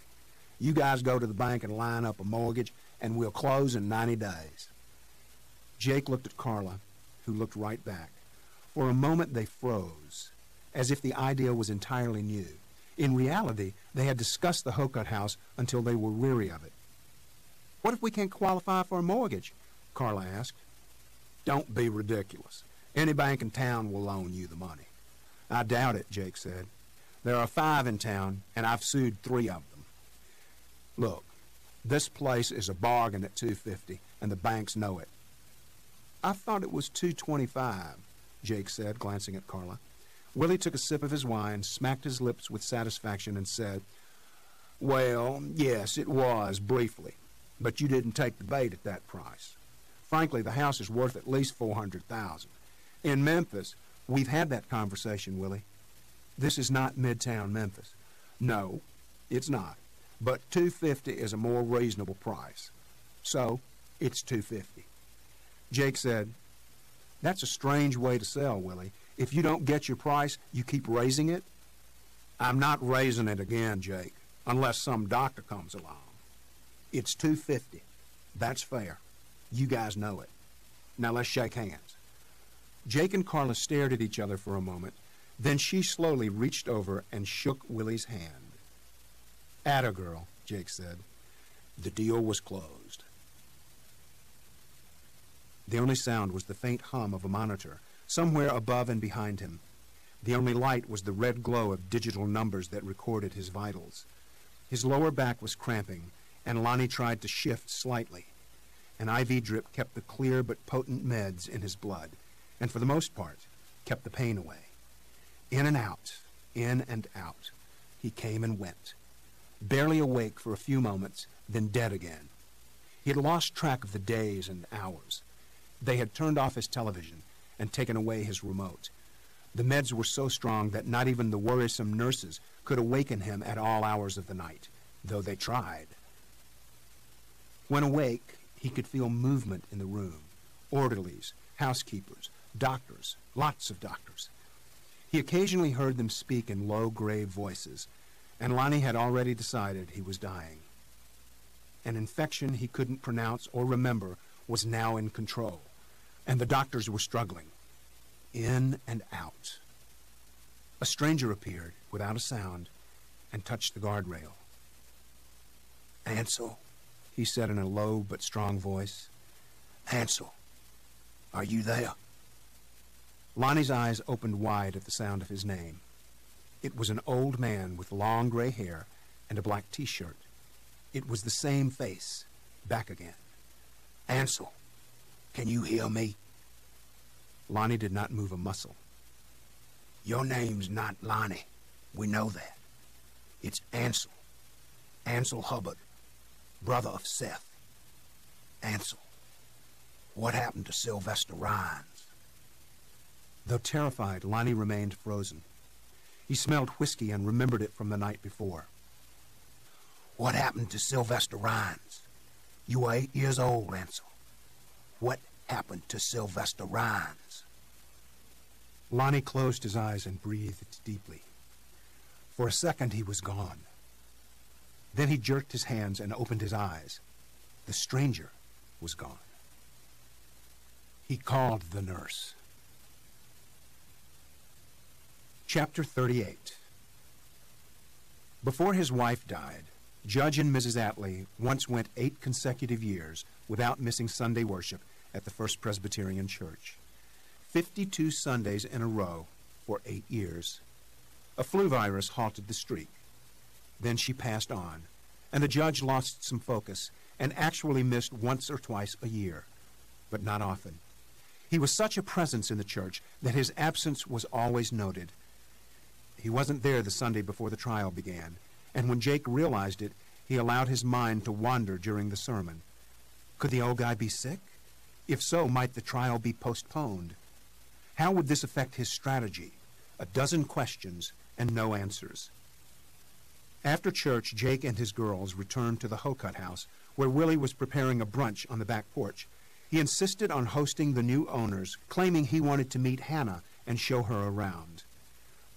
You guys go to the bank and line up a mortgage, and we'll close in 90 days. Jake looked at Carla, who looked right back. For a moment they froze, as if the idea was entirely new. In reality, they had discussed the Hocutt house until they were weary of it. What if we can't qualify for a mortgage? Carla asked. Don't be ridiculous. Any bank in town will loan you the money. I doubt it, Jake said. There are 5 in town, and I've sued 3 of them. Look, this place is a bargain at $250, and the banks know it. I thought it was $2.25, Jake said, glancing at Carla. Willie took a sip of his wine, smacked his lips with satisfaction, and said, "Well, yes, it was, briefly, but you didn't take the bait at that price. Frankly, the house is worth at least $400,000. In Memphis, we've had that conversation, Willie. This is not Midtown Memphis. No, it's not. But $250 is a more reasonable price. So, it's $250. Jake said, "That's a strange way to sell, Willie. If you don't get your price, you keep raising it?" "I'm not raising it again, Jake, unless some doctor comes along. It's $250. That's fair. You guys know it. Now let's shake hands." Jake and Carla stared at each other for a moment. Then she slowly reached over and shook Willie's hand. "Atta girl," Jake said. The deal was closed. The only sound was the faint hum of a monitor, somewhere above and behind him. The only light was the red glow of digital numbers that recorded his vitals. His lower back was cramping, and Lonnie tried to shift slightly. An IV drip kept the clear but potent meds in his blood, and for the most part, kept the pain away. In and out, he came and went. Barely awake for a few moments, then dead again. He had lost track of the days and hours. They had turned off his television and taken away his remote. The meds were so strong that not even the worrisome nurses could awaken him at all hours of the night, though they tried. When awake, he could feel movement in the room. Orderlies, housekeepers, doctors, lots of doctors. He occasionally heard them speak in low, grave voices, and Lonnie had already decided he was dying. An infection he couldn't pronounce or remember was now in control, and the doctors were struggling. In and out. A stranger appeared without a sound and touched the guardrail. "Ansel," he said in a low but strong voice. "Ansel, are you there?" Lonnie's eyes opened wide at the sound of his name. It was an old man with long gray hair and a black T-shirt. It was the same face, back again. "Ansel, can you hear me?" Lonnie did not move a muscle. "Your name's not Lonnie. We know that. It's Ansel. Ansel Hubbard, brother of Seth. Ansel, what happened to Sylvester Rhines?" Though terrified, Lonnie remained frozen. He smelled whiskey and remembered it from the night before. "What happened to Sylvester Rhines? You were 8 years old, Ansel. What happened to Sylvester Rhines?" Lonnie closed his eyes and breathed deeply. For a second, he was gone. Then he jerked his hands and opened his eyes. The stranger was gone. He called the nurse. Chapter 38. Before his wife died, Judge and Mrs. Atlee once went 8 consecutive years without missing Sunday worship at the First Presbyterian Church. 52 Sundays in a row for 8 years. A flu virus halted the streak. Then she passed on, and the judge lost some focus and actually missed once or twice a year, but not often. He was such a presence in the church that his absence was always noted. He wasn't there the Sunday before the trial began, and when Jake realized it, he allowed his mind to wander during the sermon. Could the old guy be sick? If so, might the trial be postponed? How would this affect his strategy? A dozen questions and no answers. After church, Jake and his girls returned to the Hocut house, where Willie was preparing a brunch on the back porch. He insisted on hosting the new owners, claiming he wanted to meet Hannah and show her around.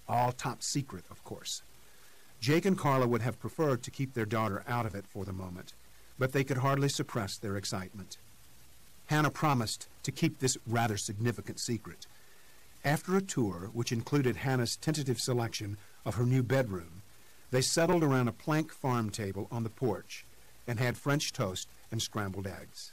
All top secret, of course. Jake and Carla would have preferred to keep their daughter out of it for the moment, but they could hardly suppress their excitement. Hannah promised to keep this rather significant secret. After a tour, which included Hannah's tentative selection of her new bedroom, they settled around a plank farm table on the porch and had French toast and scrambled eggs.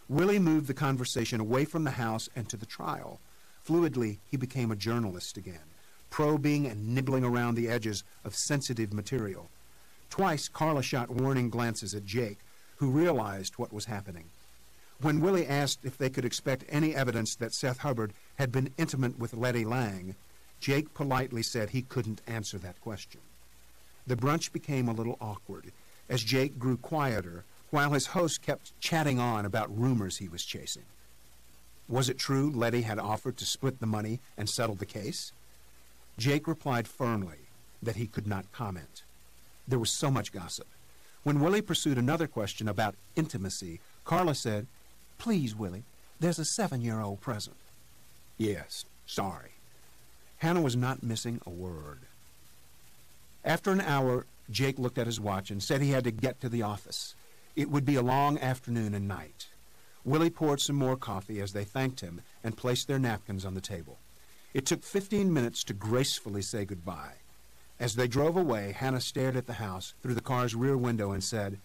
Willie moved the conversation away from the house and to the trial. Fluidly, he became a journalist again, probing and nibbling around the edges of sensitive material. Twice, Carla shot warning glances at Jake, who realized what was happening. When Willie asked if they could expect any evidence that Seth Hubbard had been intimate with Letty Lang, Jake politely said he couldn't answer that question. The brunch became a little awkward as Jake grew quieter while his host kept chatting on about rumors he was chasing. Was it true Letty had offered to split the money and settle the case? Jake replied firmly that he could not comment. There was so much gossip. When Willie pursued another question about intimacy, Carla said, "Please, Willie, there's a 7-year-old present." "Yes, sorry." Hannah was not missing a word. After an hour, Jake looked at his watch and said he had to get to the office. It would be a long afternoon and night. Willie poured some more coffee as they thanked him and placed their napkins on the table. It took 15 minutes to gracefully say goodbye. As they drove away, Hannah stared at the house through the car's rear window and said,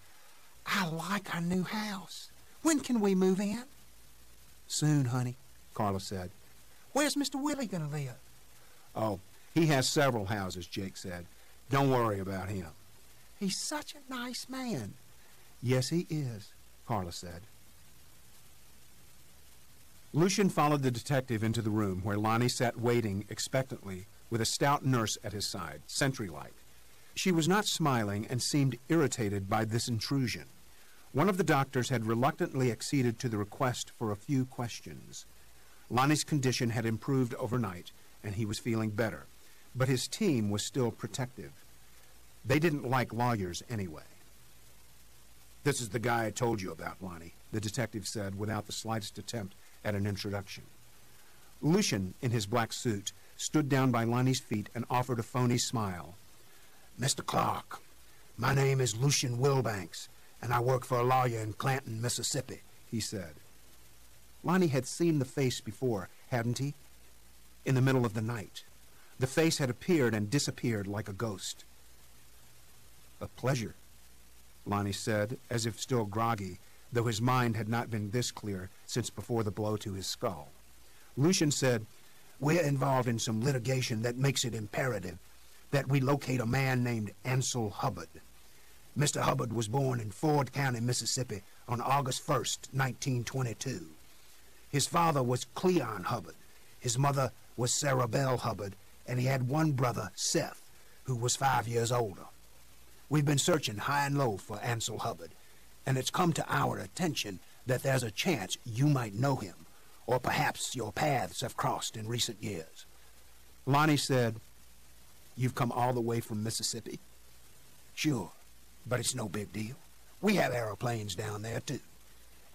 "I like our new house. When can we move in?" "Soon, honey," Carla said. "Where's Mr. Willie going to live?" "Oh, he has several houses," Jake said. "Don't worry about him." "He's such a nice man." "Yes, he is," Carla said. Lucian followed the detective into the room where Lonnie sat waiting expectantly with a stout nurse at his side, sentry-like. She was not smiling and seemed irritated by this intrusion. One of the doctors had reluctantly acceded to the request for a few questions. Lonnie's condition had improved overnight, and he was feeling better, but his team was still protective. They didn't like lawyers anyway. "This is the guy I told you about, Lonnie," the detective said without the slightest attempt at an introduction. Lucian, in his black suit, stood down by Lonnie's feet and offered a phony smile. "Mr. Clark, my name is Lucian Wilbanks, and I work for a lawyer in Clanton, Mississippi," he said. Lonnie had seen the face before, hadn't he? In the middle of the night. The face had appeared and disappeared like a ghost. "A pleasure," Lonnie said, as if still groggy, though his mind had not been this clear since before the blow to his skull. Lucian said, "We're involved in some litigation that makes it imperative that we locate a man named Ansel Hubbard. Mr. Hubbard was born in Ford County, Mississippi on August 1st, 1922. His father was Cleon Hubbard. His mother was Sarah Bell Hubbard, and he had one brother, Seth, who was 5 years older. We've been searching high and low for Ansel Hubbard, and it's come to our attention that there's a chance you might know him, or perhaps your paths have crossed in recent years." Lonnie said, "You've come all the way from Mississippi?" "Sure, but it's no big deal. We have aeroplanes down there, too,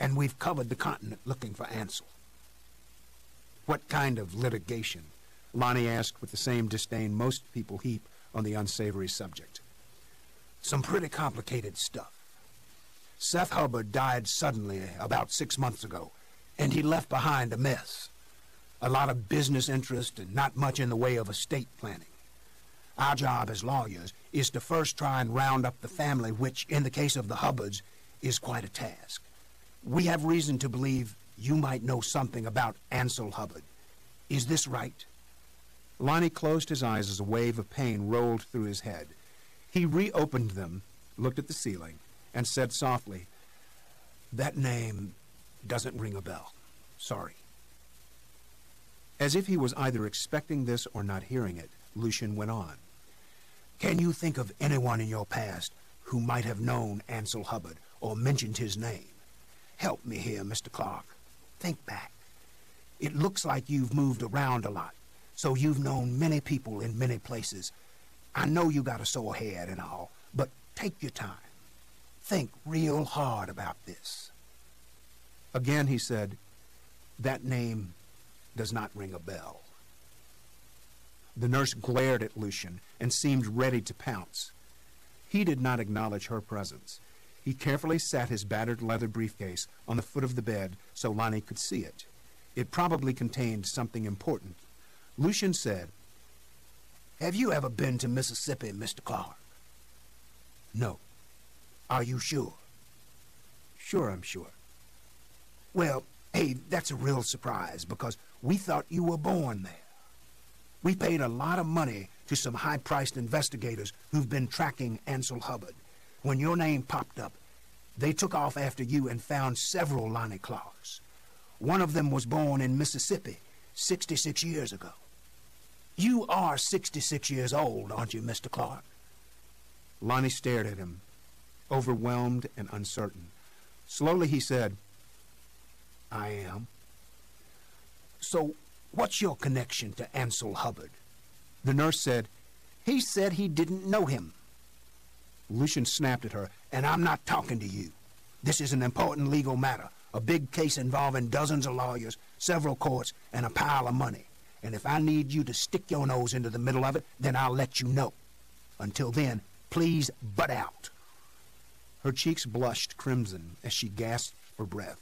and we've covered the continent looking for Ansel." "What kind of litigation?" Lonnie asked with the same disdain most people heap on the unsavory subject. "Some pretty complicated stuff. Seth Hubbard died suddenly about 6 months ago, and he left behind a mess. A lot of business interest and not much in the way of estate planning. Our job as lawyers is to first try and round up the family, which, in the case of the Hubbards, is quite a task. We have reason to believe you might know something about Ansel Hubbard. Is this right?" Lonnie closed his eyes as a wave of pain rolled through his head. He reopened them, looked at the ceiling, and said softly, "That name doesn't ring a bell. Sorry." As if he was either expecting this or not hearing it, Lucian went on. "Can you think of anyone in your past who might have known Ansel Hubbard or mentioned his name? Help me here, Mr. Clark. Think back. It looks like you've moved around a lot, so you've known many people in many places. I know you got a sore head and all, but take your time. Think real hard about this." Again he said, "That name does not ring a bell." The nurse glared at Lucian and seemed ready to pounce. He did not acknowledge her presence. He carefully sat his battered leather briefcase on the foot of the bed so Lonnie could see it. It probably contained something important. Lucian said, "Have you ever been to Mississippi, Mr. Clark?" "No." "Are you sure?" "Sure, I'm sure." "Well, hey, that's a real surprise because we thought you were born there. We paid a lot of money to some high-priced investigators who've been tracking Ansel Hubbard. When your name popped up, They took off after you and found several Lonnie Clarks. One of them was born in Mississippi 66 years ago. You are 66 years old, aren't you, Mr. Clark? Lonnie stared at him, overwhelmed and uncertain. Slowly he said, I am. So, what's your connection to Ansel Hubbard? The nurse said, He said he didn't know him. Lucian snapped at her, And I'm not talking to you. This is an important legal matter, a big case involving dozens of lawyers, several courts, and a pile of money. And if I need you to stick your nose into the middle of it, then I'll let you know. Until then, please butt out. Her cheeks blushed crimson as she gasped for breath.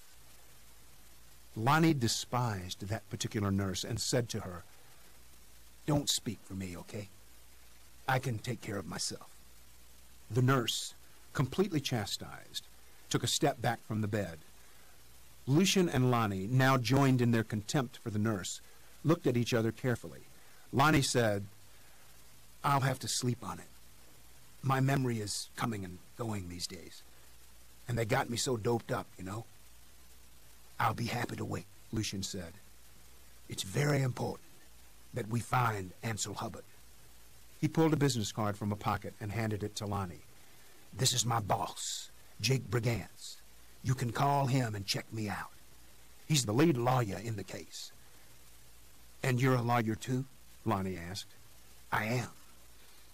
Lonnie despised that particular nurse and said to her, Don't speak for me, okay? I can take care of myself. The nurse, completely chastised, took a step back from the bed. Lucian and Lonnie, now joined in their contempt for the nurse, looked at each other carefully. Lonnie said, I'll have to sleep on it. My memory is coming and going these days. And they got me so doped up, you know. I'll be happy to wait, Lucian said. It's very important that we find Ansel Hubbard. He pulled a business card from a pocket and handed it to Lonnie. This is my boss, Jake Brigance. You can call him and check me out. He's the lead lawyer in the case. And you're a lawyer too? Lonnie asked. I am.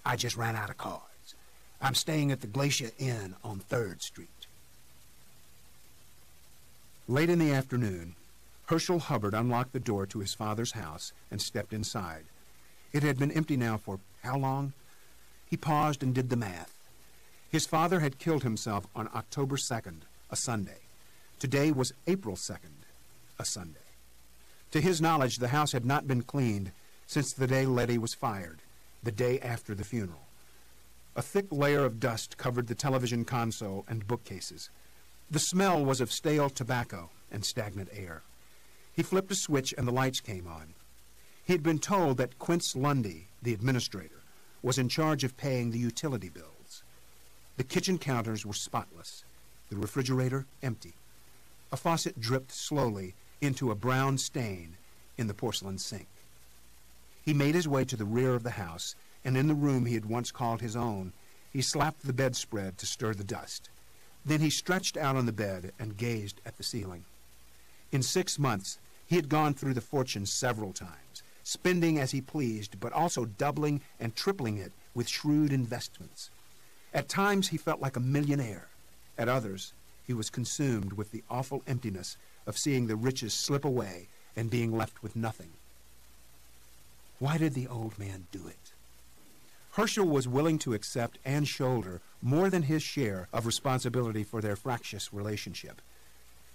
I just ran out of cards. I'm staying at the Glacier Inn on 3rd Street. Late in the afternoon, Herschel Hubbard unlocked the door to his father's house and stepped inside. It had been empty now for how long? He paused and did the math. His father had killed himself on October 2nd, a Sunday. Today was April 2nd, a Sunday. To his knowledge, the house had not been cleaned since the day Letty was fired, the day after the funeral. A thick layer of dust covered the television console and bookcases. The smell was of stale tobacco and stagnant air. He flipped a switch and the lights came on. He had been told that Quince Lundy, the administrator, was in charge of paying the utility bills. The kitchen counters were spotless, the refrigerator empty. A faucet dripped slowly into a brown stain in the porcelain sink. He made his way to the rear of the house, and in the room he had once called his own, he slapped the bedspread to stir the dust. Then he stretched out on the bed and gazed at the ceiling. In 6 months, he had gone through the fortune several times, spending as he pleased, but also doubling and tripling it with shrewd investments. At times he felt like a millionaire. At others, he was consumed with the awful emptiness of seeing the riches slip away and being left with nothing. Why did the old man do it? Herschel was willing to accept and shoulder more than his share of responsibility for their fractious relationship.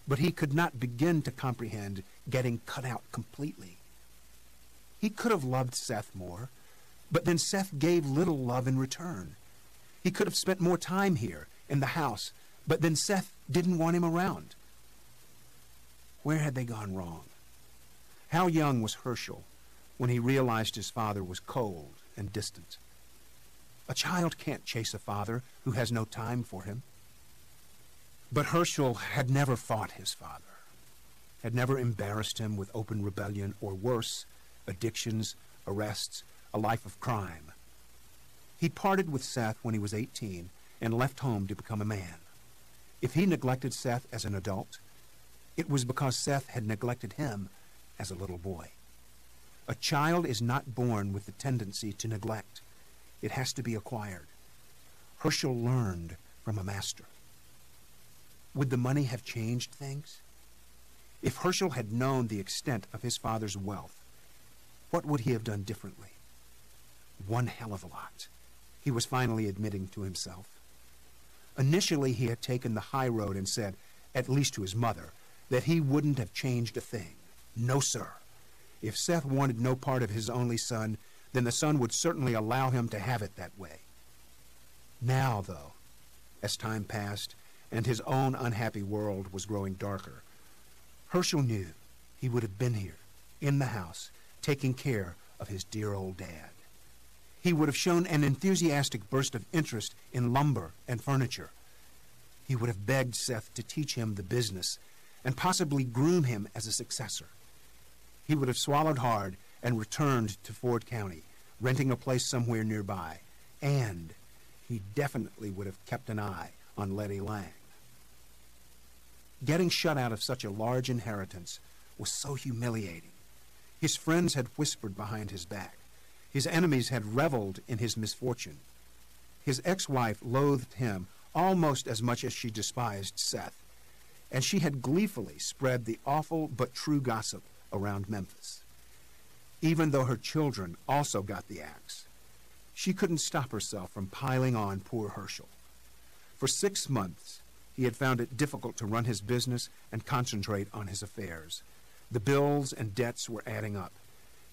But he could not begin to comprehend getting cut out completely. He could have loved Seth more, but then Seth gave little love in return. He could have spent more time here in the house, but then Seth didn't want him around. Where had they gone wrong? How young was Herschel when he realized his father was cold and distant? A child can't chase a father who has no time for him. But Herschel had never fought his father, had never embarrassed him with open rebellion or worse, addictions, arrests, a life of crime. He parted with Seth when he was 18 and left home to become a man. If he neglected Seth as an adult, it was because Seth had neglected him as a little boy. A child is not born with the tendency to neglect. It has to be acquired. Herschel learned from a master. Would the money have changed things? If Herschel had known the extent of his father's wealth, what would he have done differently? One hell of a lot, he was finally admitting to himself. Initially, he had taken the high road and said, at least to his mother, that he wouldn't have changed a thing. No, sir. If Seth wanted no part of his only son, then the son would certainly allow him to have it that way. Now, though, as time passed and his own unhappy world was growing darker, Herschel knew he would have been here, in the house, taking care of his dear old dad. He would have shown an enthusiastic burst of interest in lumber and furniture. He would have begged Seth to teach him the business and possibly groom him as a successor. He would have swallowed hard and returned to Ford County, renting a place somewhere nearby, and he definitely would have kept an eye on Letty Lang. Getting shut out of such a large inheritance was so humiliating. His friends had whispered behind his back. His enemies had reveled in his misfortune. His ex-wife loathed him almost as much as she despised Seth, and she had gleefully spread the awful but true gossip around Memphis. Even though her children also got the axe, she couldn't stop herself from piling on poor Herschel. For 6 months, he had found it difficult to run his business and concentrate on his affairs. The bills and debts were adding up.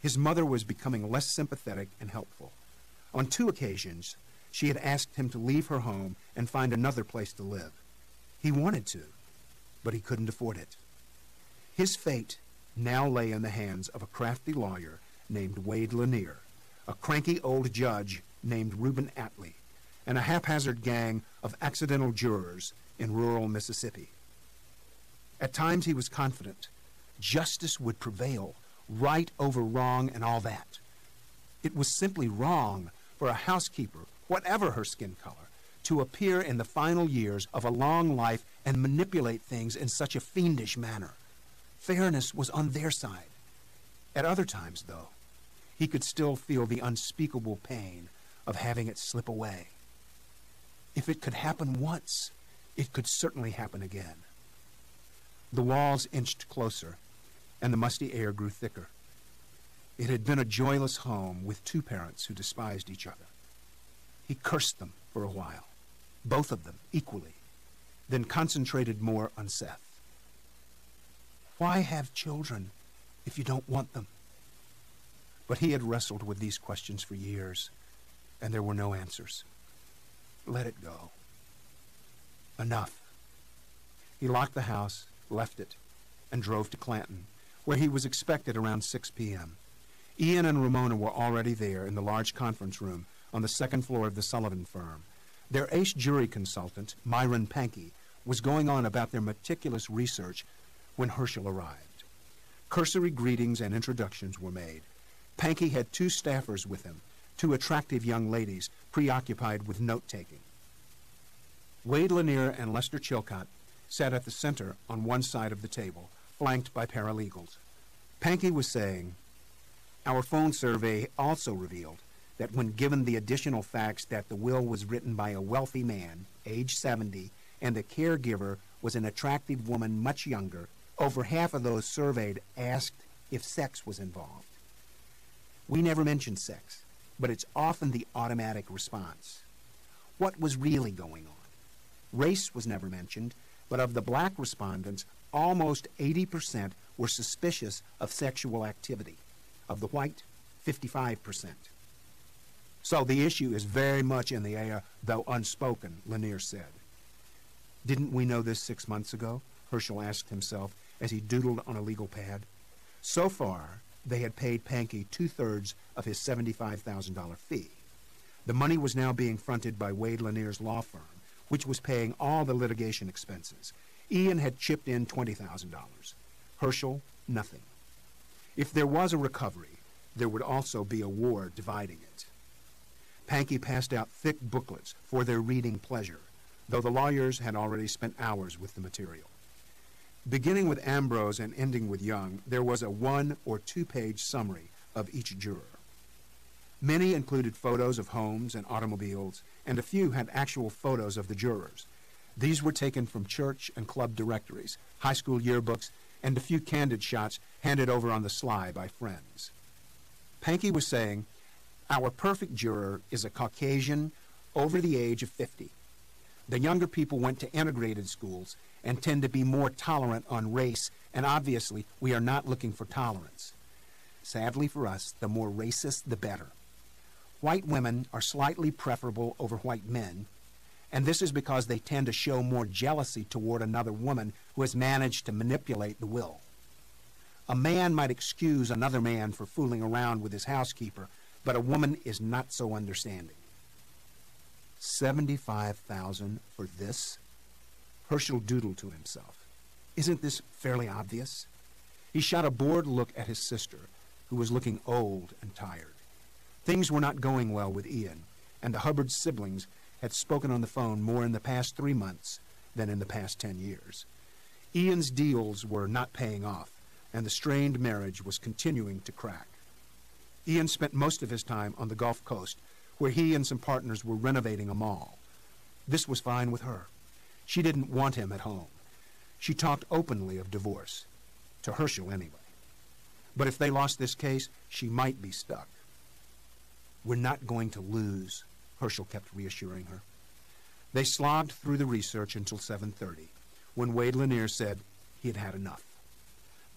His mother was becoming less sympathetic and helpful. On 2 occasions, she had asked him to leave her home and find another place to live. He wanted to, but he couldn't afford it. His fate now lay in the hands of a crafty lawyer named Wade Lanier, a cranky old judge named Reuben Atlee, and a haphazard gang of accidental jurors in rural Mississippi. At times he was confident justice would prevail, right over wrong and all that. It was simply wrong for a housekeeper, whatever her skin color, to appear in the final years of a long life and manipulate things in such a fiendish manner. Fairness was on their side. At other times, though, he could still feel the unspeakable pain of having it slip away. If it could happen once, it could certainly happen again. The walls inched closer, and the musty air grew thicker. It had been a joyless home with 2 parents who despised each other. He cursed them for a while, both of them equally, then concentrated more on Seth. Why have children if you don't want them? But he had wrestled with these questions for years, and there were no answers. Let it go. Enough. He locked the house, left it, and drove to Clanton, where he was expected around 6 p.m. Ian and Ramona were already there in the large conference room on the 2nd floor of the Sullivan firm. Their ace jury consultant, Myron Pankey, was going on about their meticulous research when Herschel arrived. Cursory greetings and introductions were made. Pankey had 2 staffers with him, 2 attractive young ladies preoccupied with note-taking. Wade Lanier and Lester Chilcott sat at the center on one side of the table, flanked by paralegals. Pankey was saying, "Our phone survey also revealed that when given the additional facts that the will was written by a wealthy man, age 70, and the caregiver was an attractive woman much younger, over half of those surveyed asked if sex was involved. We never mentioned sex, but it's often the automatic response. What was really going on? Race was never mentioned, but of the black respondents, almost 80% were suspicious of sexual activity. Of the white, 55%. So the issue is very much in the air, though unspoken," Lanier said. "Didn't we know this 6 months ago?" Herschel asked himself as he doodled on a legal pad. So far, they had paid Pankey 2/3 of his $75,000 fee. The money was now being fronted by Wade Lanier's law firm, which was paying all the litigation expenses. Ian had chipped in $20,000. Herschel, nothing. If there was a recovery, there would also be a war dividing it. Pankey passed out thick booklets for their reading pleasure, though the lawyers had already spent hours with the material. Beginning with Ambrose and ending with Young, there was a 1- or 2-page summary of each juror. Many included photos of homes and automobiles, and a few had actual photos of the jurors. These were taken from church and club directories, high school yearbooks, and a few candid shots handed over on the sly by friends. Pankey was saying, "Our perfect juror is a Caucasian over the age of 50. The younger people went to integrated schools and tend to be more tolerant on race, and obviously we are not looking for tolerance. Sadly for us, the more racist, the better. White women are slightly preferable over white men, and this is because they tend to show more jealousy toward another woman who has managed to manipulate the will. A man might excuse another man for fooling around with his housekeeper, but a woman is not so understanding." $75,000 for this? Herschel doodled to himself. Isn't this fairly obvious? He shot a bored look at his sister, who was looking old and tired. Things were not going well with Ian, and the Hubbard siblings had spoken on the phone more in the past 3 months than in the past 10 years. Ian's deals were not paying off, and the strained marriage was continuing to crack. Ian spent most of his time on the Gulf Coast, where he and some partners were renovating a mall. This was fine with her. She didn't want him at home. She talked openly of divorce, to Herschel anyway. But if they lost this case, she might be stuck. We're not going to lose, Herschel kept reassuring her. They slogged through the research until 7:30, when Wade Lanier said he had had enough.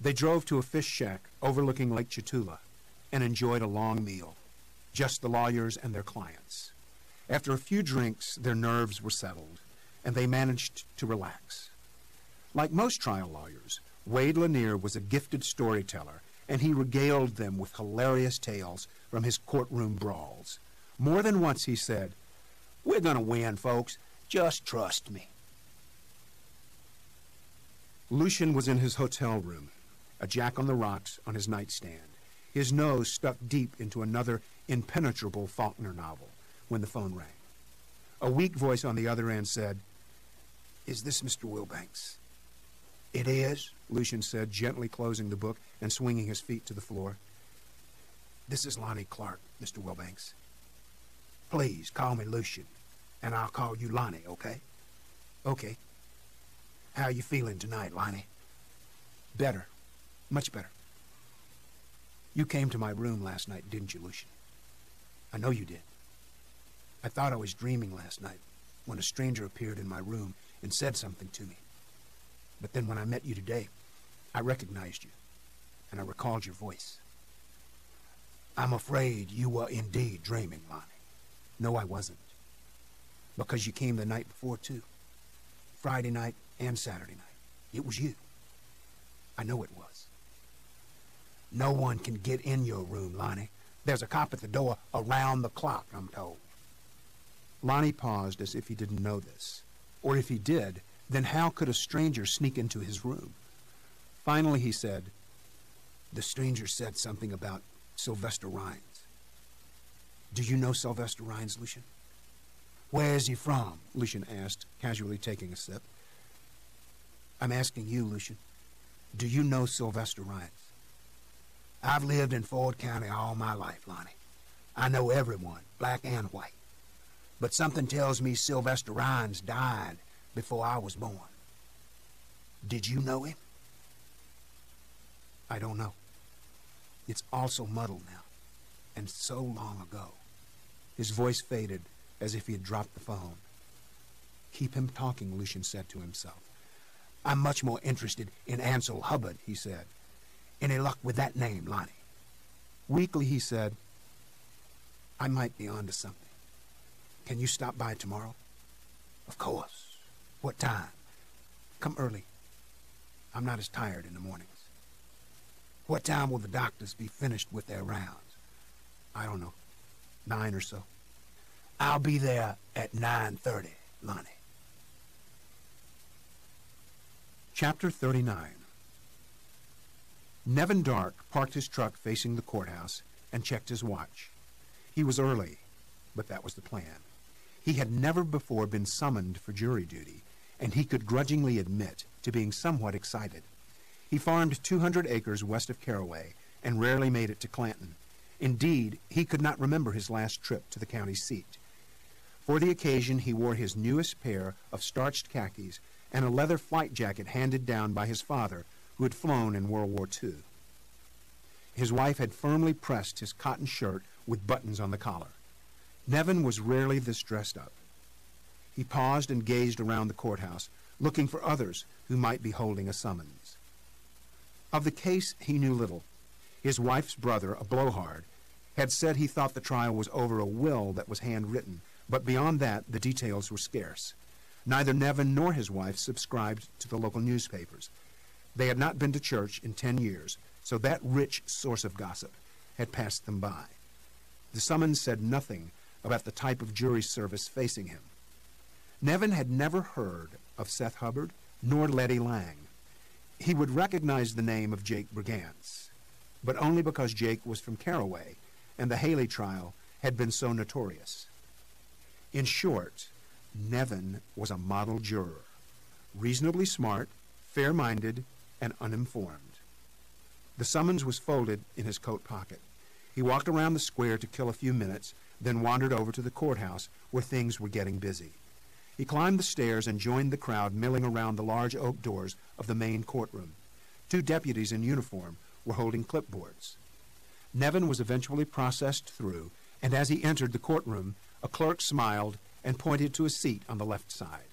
They drove to a fish shack overlooking Lake Chitula and enjoyed a long meal, just the lawyers and their clients. After a few drinks, their nerves were settled, and they managed to relax. Like most trial lawyers, Wade Lanier was a gifted storyteller, and he regaled them with hilarious tales from his courtroom brawls. More than once he said, "We're going to win, folks. Just trust me." Lucian was in his hotel room, a Jack on the Rocks on his nightstand, his nose stuck deep into another impenetrable Faulkner novel, when the phone rang. A weak voice on the other end said, "Is this Mr. Wilbanks?" "It is," Lucian said, gently closing the book and swinging his feet to the floor. "This is Lonnie Clark, Mr. Wilbanks." "Please call me Lucian, and I'll call you Lonnie, okay?" "Okay." "How you feeling tonight, Lonnie?" "Better. Much better." "You came to my room last night, didn't you, Lucian?" "I know you did. I thought I was dreaming last night when a stranger appeared in my room and said something to me. But then when I met you today, I recognized you, and I recalled your voice." "I'm afraid you were indeed dreaming, Lonnie." "No, I wasn't. Because you came the night before, too. Friday night and Saturday night. It was you. I know it was. No one can get in your room, Lonnie. There's a cop at the door around the clock, I'm told." Lonnie paused as if he didn't know this. Or if he did, then how could a stranger sneak into his room? Finally he said, "The stranger said something about Sylvester Rhines." "Do you know Sylvester Rhines, Lucian?" "Where is he from?" Lucian asked, casually taking a sip. "I'm asking you, Lucian. Do you know Sylvester Rhines?" "I've lived in Ford County all my life, Lonnie. I know everyone, black and white. But something tells me Sylvester Rhines died before I was born. Did you know him?" "I don't know. It's all so muddled now, and so long ago." His voice faded as if he had dropped the phone. "Keep him talking," Lucian said to himself. "I'm much more interested in Ansel Hubbard," he said. "Any luck with that name, Lonnie?" Weakly he said, "I might be onto something. Can you stop by tomorrow?" "Of course. What time?" "Come early. I'm not as tired in the mornings." "What time will the doctors be finished with their rounds?" "I don't know. 9 or so." "I'll be there at 9:30, Lonnie." Chapter 39. Nevin Dark parked his truck facing the courthouse and checked his watch. He was early, but that was the plan. He had never before been summoned for jury duty, and he could grudgingly admit to being somewhat excited. He farmed 200 acres west of Caraway and rarely made it to Clanton. Indeed, he could not remember his last trip to the county seat. For the occasion, he wore his newest pair of starched khakis and a leather flight jacket handed down by his father, who had flown in World War II. His wife had firmly pressed his cotton shirt with buttons on the collar. Nevin was rarely this dressed up. He paused and gazed around the courthouse, looking for others who might be holding a summons. Of the case he knew little. His wife's brother, a blowhard, had said he thought the trial was over a will that was handwritten, but beyond that the details were scarce. Neither Nevin nor his wife subscribed to the local newspapers. They had not been to church in 10 years, so that rich source of gossip had passed them by. The summons said nothing about the type of jury service facing him. Nevin had never heard of Seth Hubbard nor Letty Lang. He would recognize the name of Jake Brigance, but only because Jake was from Caraway and the Haley trial had been so notorious. In short, Nevin was a model juror, reasonably smart, fair-minded, and uninformed. The summons was folded in his coat pocket. He walked around the square to kill a few minutes, then wandered over to the courthouse where things were getting busy. He climbed the stairs and joined the crowd milling around the large oak doors of the main courtroom. 2 deputies in uniform were holding clipboards. Nevin was eventually processed through, and as he entered the courtroom, a clerk smiled and pointed to a seat on the left side.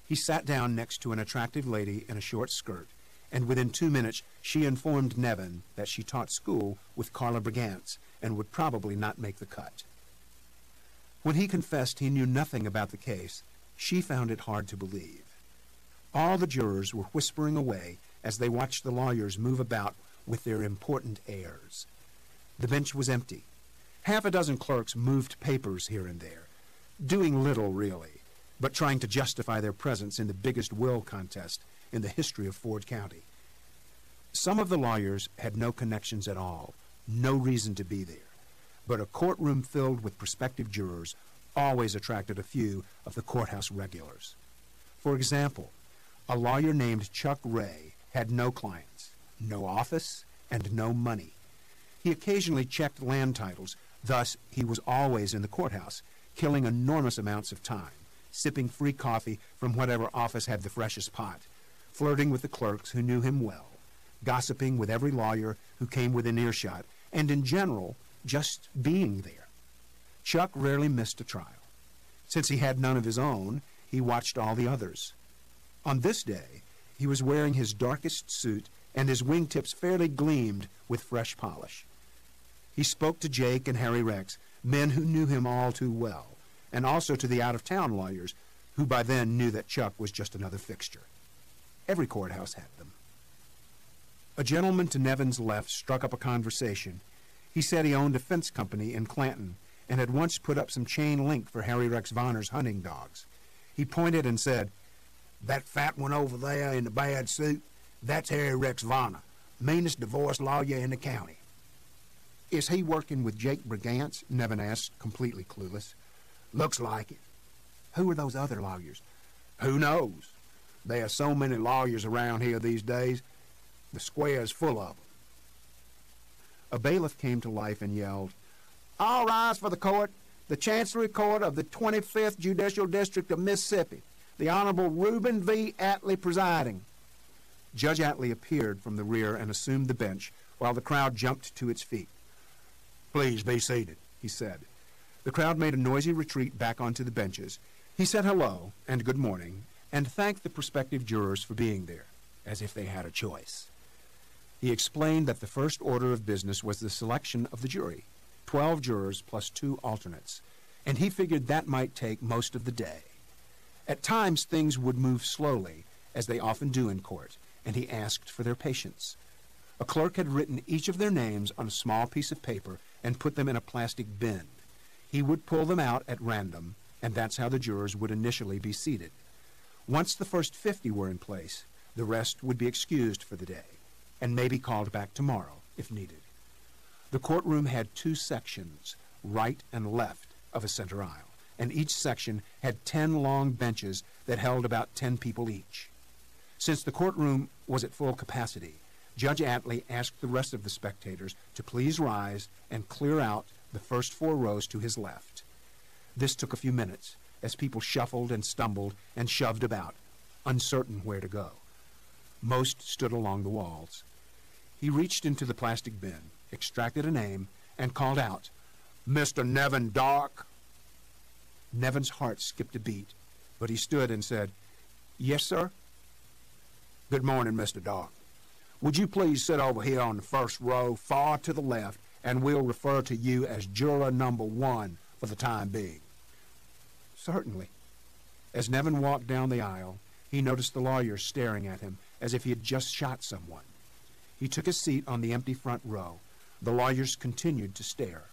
He sat down next to an attractive lady in a short skirt, and within 2 minutes she informed Nevin that she taught school with Carla Brigance and would probably not make the cut. When he confessed he knew nothing about the case, she found it hard to believe. All the jurors were whispering away as they watched the lawyers move about with their important airs. The bench was empty. Half a dozen clerks moved papers here and there, doing little really, but trying to justify their presence in the biggest will contest in the history of Ford County. Some of the lawyers had no connections at all, no reason to be there, but a courtroom filled with prospective jurors always attracted a few of the courthouse regulars. For example, a lawyer named Chuck Ray had no clients, no office, and no money. He occasionally checked land titles, thus he was always in the courthouse, killing enormous amounts of time, sipping free coffee from whatever office had the freshest pot, flirting with the clerks who knew him well, gossiping with every lawyer who came within earshot, and in general, just being there. Chuck rarely missed a trial. Since he had none of his own, he watched all the others. On this day, he was wearing his darkest suit, and his wingtips fairly gleamed with fresh polish. He spoke to Jake and Harry Rex, men who knew him all too well, and also to the out-of-town lawyers, who by then knew that Chuck was just another fixture. Every courthouse had them. A gentleman to Nevin's left struck up a conversation. He said he owned a fence company in Clanton and had once put up some chain link for Harry Rex Vonner's hunting dogs. He pointed and said, "That fat one over there in the bad suit, that's Harry Rex Vonner, meanest divorce lawyer in the county." "Is he working with Jake Brigance?" Nevin asked, completely clueless. "Looks like it." "Who are those other lawyers?" "Who knows? There are so many lawyers around here these days. The square's full of them." A bailiff came to life and yelled, "All rise for the court. The Chancery Court of the 25th Judicial District of Mississippi. The Honorable Reuben V. Atlee presiding." Judge Atlee appeared from the rear and assumed the bench while the crowd jumped to its feet. "Please be seated," he said. The crowd made a noisy retreat back onto the benches. He said hello and good morning and thanked the prospective jurors for being there, as if they had a choice. He explained that the first order of business was the selection of the jury, 12 jurors plus 2 alternates, and he figured that might take most of the day. At times, things would move slowly, as they often do in court, and he asked for their patience. A clerk had written each of their names on a small piece of paper and put them in a plastic bin. He would pull them out at random, and that's how the jurors would initially be seated. Once the first 50 were in place, the rest would be excused for the day, and maybe called back tomorrow if needed. The courtroom had 2 sections, right and left of a center aisle, and each section had 10 long benches that held about 10 people each. Since the courtroom was at full capacity, Judge Atlee asked the rest of the spectators to please rise and clear out the first 4 rows to his left. This took a few minutes, as people shuffled and stumbled and shoved about, uncertain where to go. Most stood along the walls. He reached into the plastic bin, extracted a name, and called out, "Mr. Nevin Dark." Nevin's heart skipped a beat, but he stood and said, "Yes, sir." "Good morning, Mr. Dark. Would you please sit over here on the first row, far to the left, and we'll refer to you as juror number 1 for the time being." "Certainly." As Nevin walked down the aisle, he noticed the lawyers staring at him as if he had just shot someone. He took his seat on the empty front row. The lawyers continued to stare.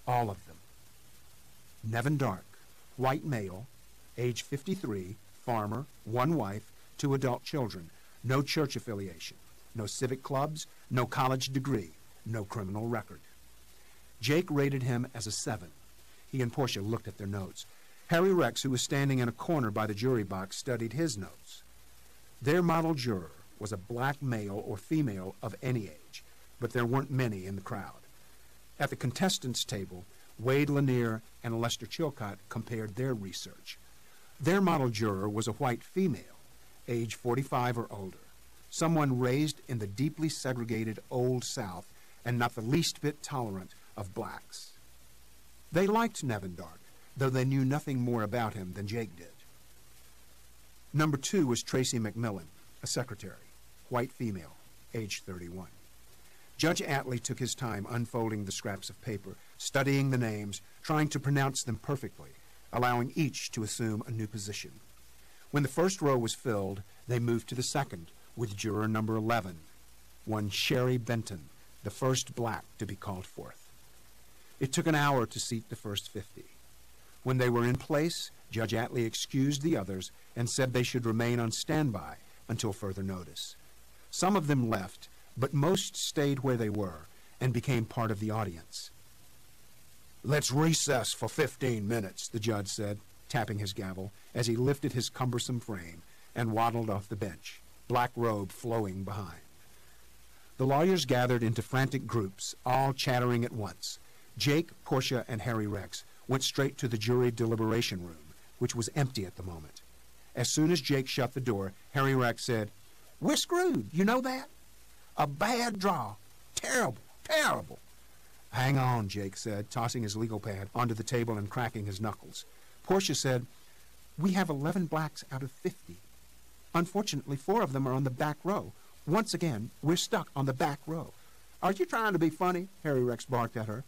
All of them. Nevin Dark, white male, age 53, farmer, 1 wife, 2 adult children, no church affiliation, no civic clubs, no college degree, no criminal record. Jake rated him as a 7. He and Portia looked at their notes. Harry Rex, who was standing in a corner by the jury box, studied his notes. Their model juror was a black male or female of any age, but there weren't many in the crowd. At the contestants' table, Wade Lanier and Lester Chilcott compared their research. Their model juror was a white female, age 45 or older, someone raised in the deeply segregated Old South and not the least bit tolerant of blacks. They liked Nevin Dark, though they knew nothing more about him than Jake did. Number 2 was Tracy McMillan, a secretary, white female, age 31. Judge Atlee took his time unfolding the scraps of paper, studying the names, trying to pronounce them perfectly, allowing each to assume a new position. When the first row was filled, they moved to the second, with juror number 11, one Sherry Benton, the first black to be called forth. It took an hour to seat the first 50. When they were in place, Judge Atlee excused the others and said they should remain on standby until further notice. Some of them left, but most stayed where they were and became part of the audience. "Let's recess for 15 minutes, the judge said, tapping his gavel as he lifted his cumbersome frame and waddled off the bench, black robe flowing behind. The lawyers gathered into frantic groups, all chattering at once. Jake, Portia, and Harry Rex went straight to the jury deliberation room, which was empty at the moment. As soon as Jake shut the door, Harry Rex said, "We're screwed, you know that? A bad draw. Terrible, terrible." "Hang on," Jake said, tossing his legal pad onto the table and cracking his knuckles. Portia said, "We have 11 blacks out of 50. Unfortunately, 4 of them are on the back row. Once again, we're stuck on the back row." "Are you trying to be funny?" Harry Rex barked at her.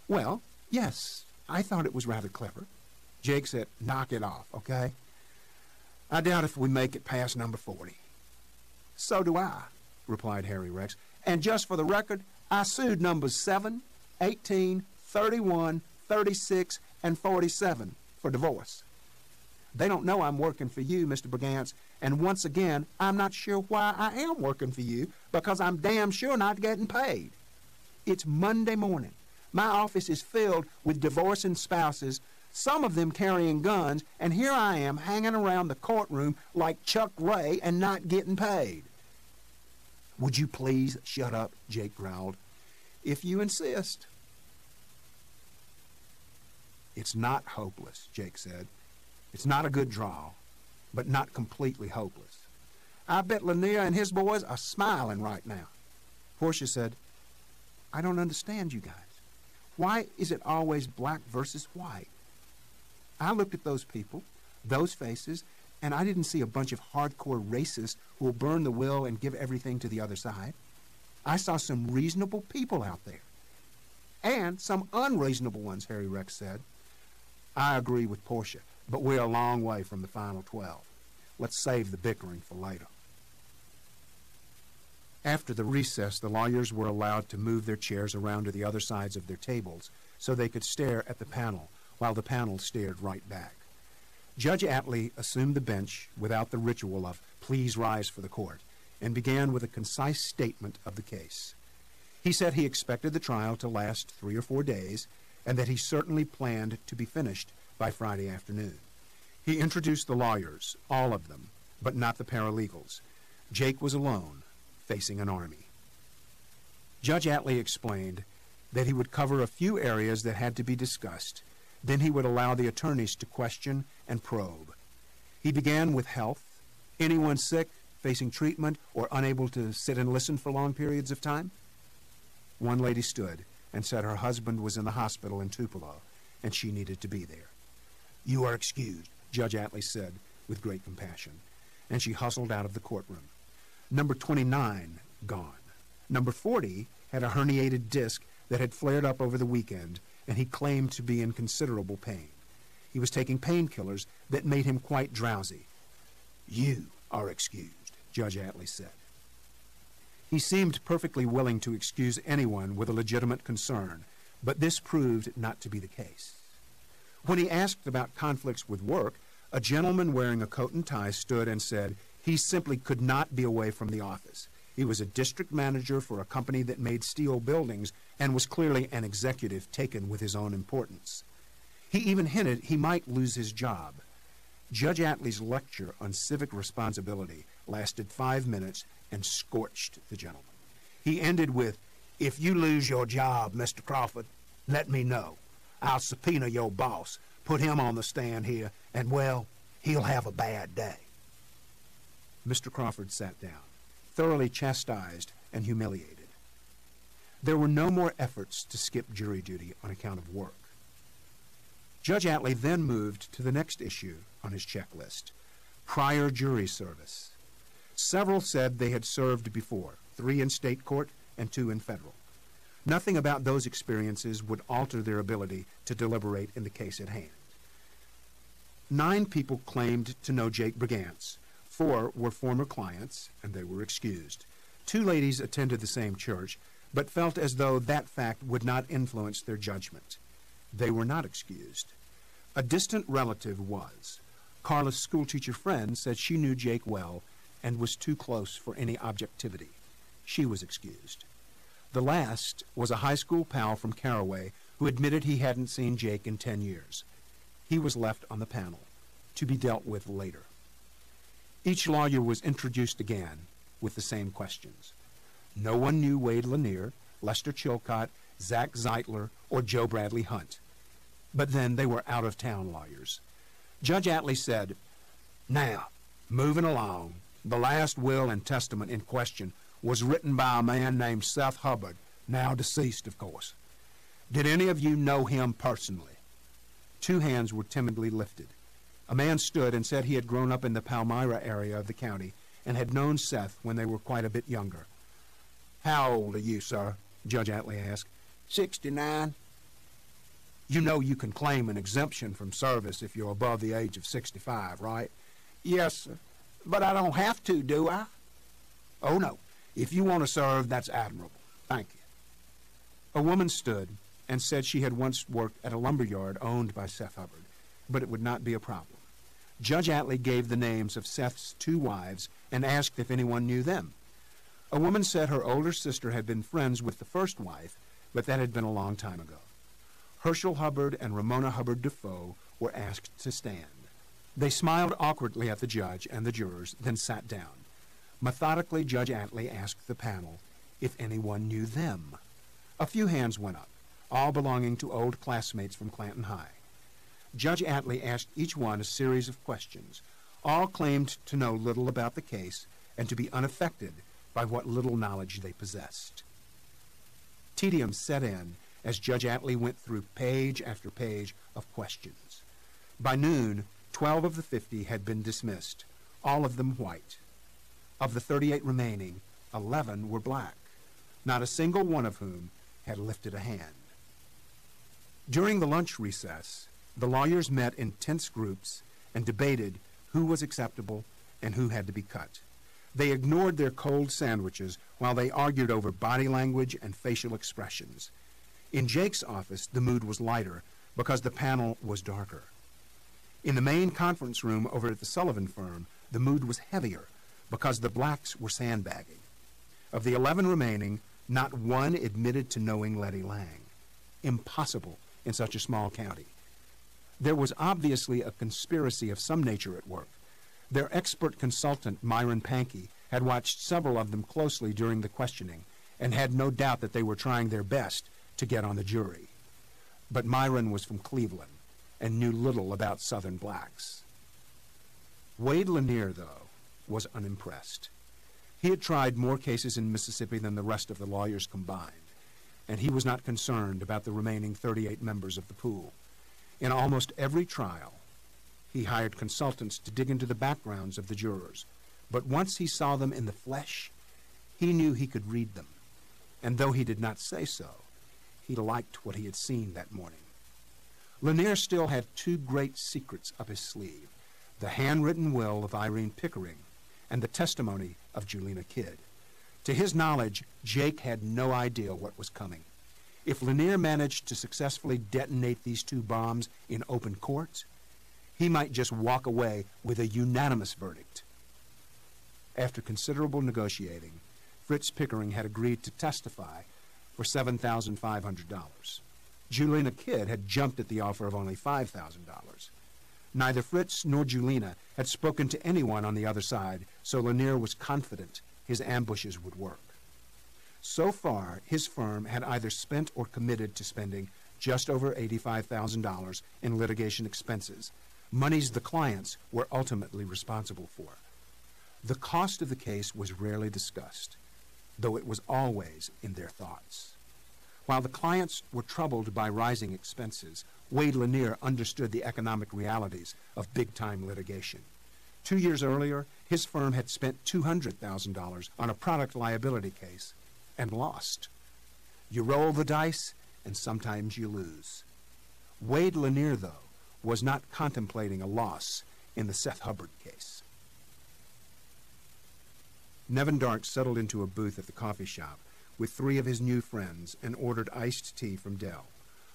"Well, yes, I thought it was rather clever." Jake said, "Knock it off, okay? I doubt if we make it past number 40. "So do I," replied Harry Rex. "And just for the record, I sued numbers 7, 18, 31, 36, and 47 for divorce. They don't know I'm working for you, Mr. Brigance, and once again, I'm not sure why I am working for you, because I'm damn sure not getting paid. It's Monday morning. My office is filled with divorcing spouses, some of them carrying guns, and here I am hanging around the courtroom like Chuck Ray and not getting paid." "Would you please shut up?" Jake growled. "If you insist." "It's not hopeless," Jake said. "It's not a good draw, but not completely hopeless. I bet Lanier and his boys are smiling right now." Portia said, "I don't understand you guys. Why is it always black versus white? I looked at those people, those faces, and I didn't see a bunch of hardcore racists who will burn the will and give everything to the other side. I saw some reasonable people out there. And some unreasonable ones," Harry Rex said. "I agree with Portia, but we're a long way from the final 12. Let's save the bickering for later." After the recess, the lawyers were allowed to move their chairs around to the other sides of their tables so they could stare at the panel while the panel stared right back. Judge Atlee assumed the bench without the ritual of "please rise for the court" and began with a concise statement of the case. He said he expected the trial to last 3 or 4 days and that he certainly planned to be finished by Friday afternoon. He introduced the lawyers, all of them, but not the paralegals. Jake was alone, facing an army. Judge Atlee explained that he would cover a few areas that had to be discussed. Then he would allow the attorneys to question and probe. He began with health. Anyone sick, facing treatment, or unable to sit and listen for long periods of time? One lady stood and said her husband was in the hospital in Tupelo, and she needed to be there. "You are excused," Judge Atlee said with great compassion, and she hustled out of the courtroom. Number 29, gone. Number 40 had a herniated disc that had flared up over the weekend, and he claimed to be in considerable pain. He was taking painkillers that made him quite drowsy. "You are excused," Judge Atlee said. He seemed perfectly willing to excuse anyone with a legitimate concern, but this proved not to be the case. When he asked about conflicts with work, A gentleman wearing a coat and tie stood and said he simply could not be away from the office. He was a district manager for a company that made steel buildings and was clearly an executive taken with his own importance. He even hinted he might lose his job. Judge Atlee's lecture on civic responsibility lasted 5 minutes and scorched the gentleman. He ended with, "If you lose your job, Mr. Crawford, let me know. I'll subpoena your boss, put him on the stand here, and, well, he'll have a bad day." Mr. Crawford sat down, thoroughly chastised and humiliated. There were no more efforts to skip jury duty on account of work. Judge Atlee then moved to the next issue on his checklist, prior jury service. Several said they had served before, 3 in state court and 2 in federal. Nothing about those experiences would alter their ability to deliberate in the case at hand. 9 people claimed to know Jake Brigance. 4 were former clients, and they were excused. 2 ladies attended the same church, but felt as though that fact would not influence their judgment. They were not excused. A distant relative was. Carla's schoolteacher friend said she knew Jake well and was too close for any objectivity. She was excused. The last was a high school pal from Caraway who admitted he hadn't seen Jake in 10 years. He was left on the panel, to be dealt with later. Each lawyer was introduced again with the same questions. No one knew Wade Lanier, Lester Chilcott, Zach Zeitler, or Joe Bradley Hunt. But then they were out-of-town lawyers. Judge Atlee said, "Now, moving along, the last will and testament in question was written by a man named Seth Hubbard, now deceased, of course. Did any of you know him personally?" 2 hands were timidly lifted. A man stood and said he had grown up in the Palmyra area of the county and had known Seth when they were quite a bit younger. "How old are you, sir?" Judge Atlee asked. 69. "You know you can claim an exemption from service if you're above the age of 65, right?" "Yes, sir. But I don't have to, do I?" "Oh, no. If you want to serve, that's admirable. Thank you." A woman stood and said she had once worked at a lumber yard owned by Seth Hubbard, but it would not be a problem. Judge Atlee gave the names of Seth's 2 wives and asked if anyone knew them. A woman said her older sister had been friends with the first wife, but that had been a long time ago. Herschel Hubbard and Ramona Hubbard Defoe were asked to stand. They smiled awkwardly at the judge and the jurors, then sat down. Methodically, Judge Atlee asked the panel if anyone knew them. A few hands went up, all belonging to old classmates from Clanton High. Judge Atlee asked each one a series of questions. All claimed to know little about the case and to be unaffected by what little knowledge they possessed. Tedium set in as Judge Atlee went through page after page of questions. By noon, 12 of the 50 had been dismissed, all of them white. Of the 38 remaining, 11 were black, not a single one of whom had lifted a hand. During the lunch recess, the lawyers met in tense groups and debated who was acceptable and who had to be cut. They ignored their cold sandwiches while they argued over body language and facial expressions. In Jake's office, the mood was lighter because the panel was darker. In the main conference room over at the Sullivan firm, the mood was heavier because the blacks were sandbagging. Of the 11 remaining, not one admitted to knowing Letty Lang. Impossible in such a small county. There was obviously a conspiracy of some nature at work. Their expert consultant, Myron Pankey, had watched several of them closely during the questioning and had no doubt that they were trying their best to get on the jury. But Myron was from Cleveland and knew little about Southern blacks. Wade Lanier, though, was unimpressed. He had tried more cases in Mississippi than the rest of the lawyers combined, and he was not concerned about the remaining 38 members of the pool. In almost every trial, he hired consultants to dig into the backgrounds of the jurors, but once he saw them in the flesh, he knew he could read them, and though he did not say so, he liked what he had seen that morning. Lanier still had 2 great secrets up his sleeve, the handwritten will of Irene Pickering and the testimony of Julina Kidd. To his knowledge, Jake had no idea what was coming. If Lanier managed to successfully detonate these 2 bombs in open court, he might just walk away with a unanimous verdict. After considerable negotiating, Fritz Pickering had agreed to testify for $7,500. Julina Kidd had jumped at the offer of only $5,000. Neither Fritz nor Julina had spoken to anyone on the other side, so Lanier was confident his ambushes would work. So far, his firm had either spent or committed to spending just over $85,000 in litigation expenses, monies the clients were ultimately responsible for. The cost of the case was rarely discussed, though it was always in their thoughts. While the clients were troubled by rising expenses, Wade Lanier understood the economic realities of big-time litigation. 2 years earlier, his firm had spent $200,000 on a product liability case and lost. You roll the dice, and sometimes you lose. Wade Lanier, though, was not contemplating a loss in the Seth Hubbard case. Nevin Dark settled into a booth at the coffee shop with 3 of his new friends and ordered iced tea from Dell.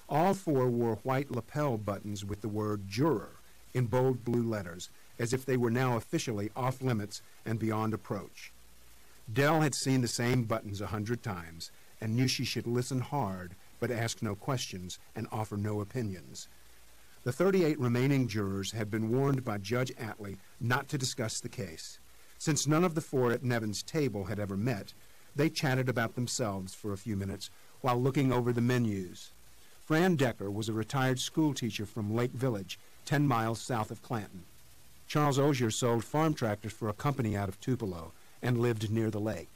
All 4 wore white lapel buttons with the word juror in bold blue letters, as if they were now officially off limits and beyond approach. Dell had seen the same buttons 100 times and knew she should listen hard but ask no questions and offer no opinions. The 38 remaining jurors had been warned by Judge Atlee not to discuss the case. Since none of the 4 at Nevin's table had ever met, they chatted about themselves for a few minutes while looking over the menus. Fran Decker was a retired school teacher from Lake Village, 10 miles south of Clanton. Charles Osier sold farm tractors for a company out of Tupelo and lived near the lake.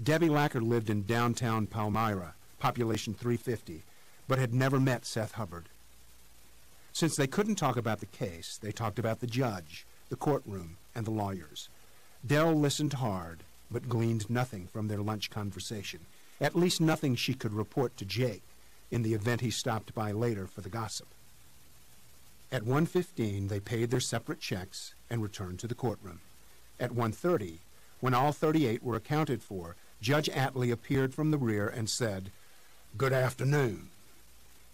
Debbie Lacker lived in downtown Palmyra, population 350, but had never met Seth Hubbard. Since they couldn't talk about the case, they talked about the judge, the courtroom, and the lawyers. Dell listened hard, but gleaned nothing from their lunch conversation, at least nothing she could report to Jake in the event he stopped by later for the gossip. At 1:15, they paid their separate checks and returned to the courtroom. At 1:30, when all 38 were accounted for, Judge Atlee appeared from the rear and said, "Good afternoon."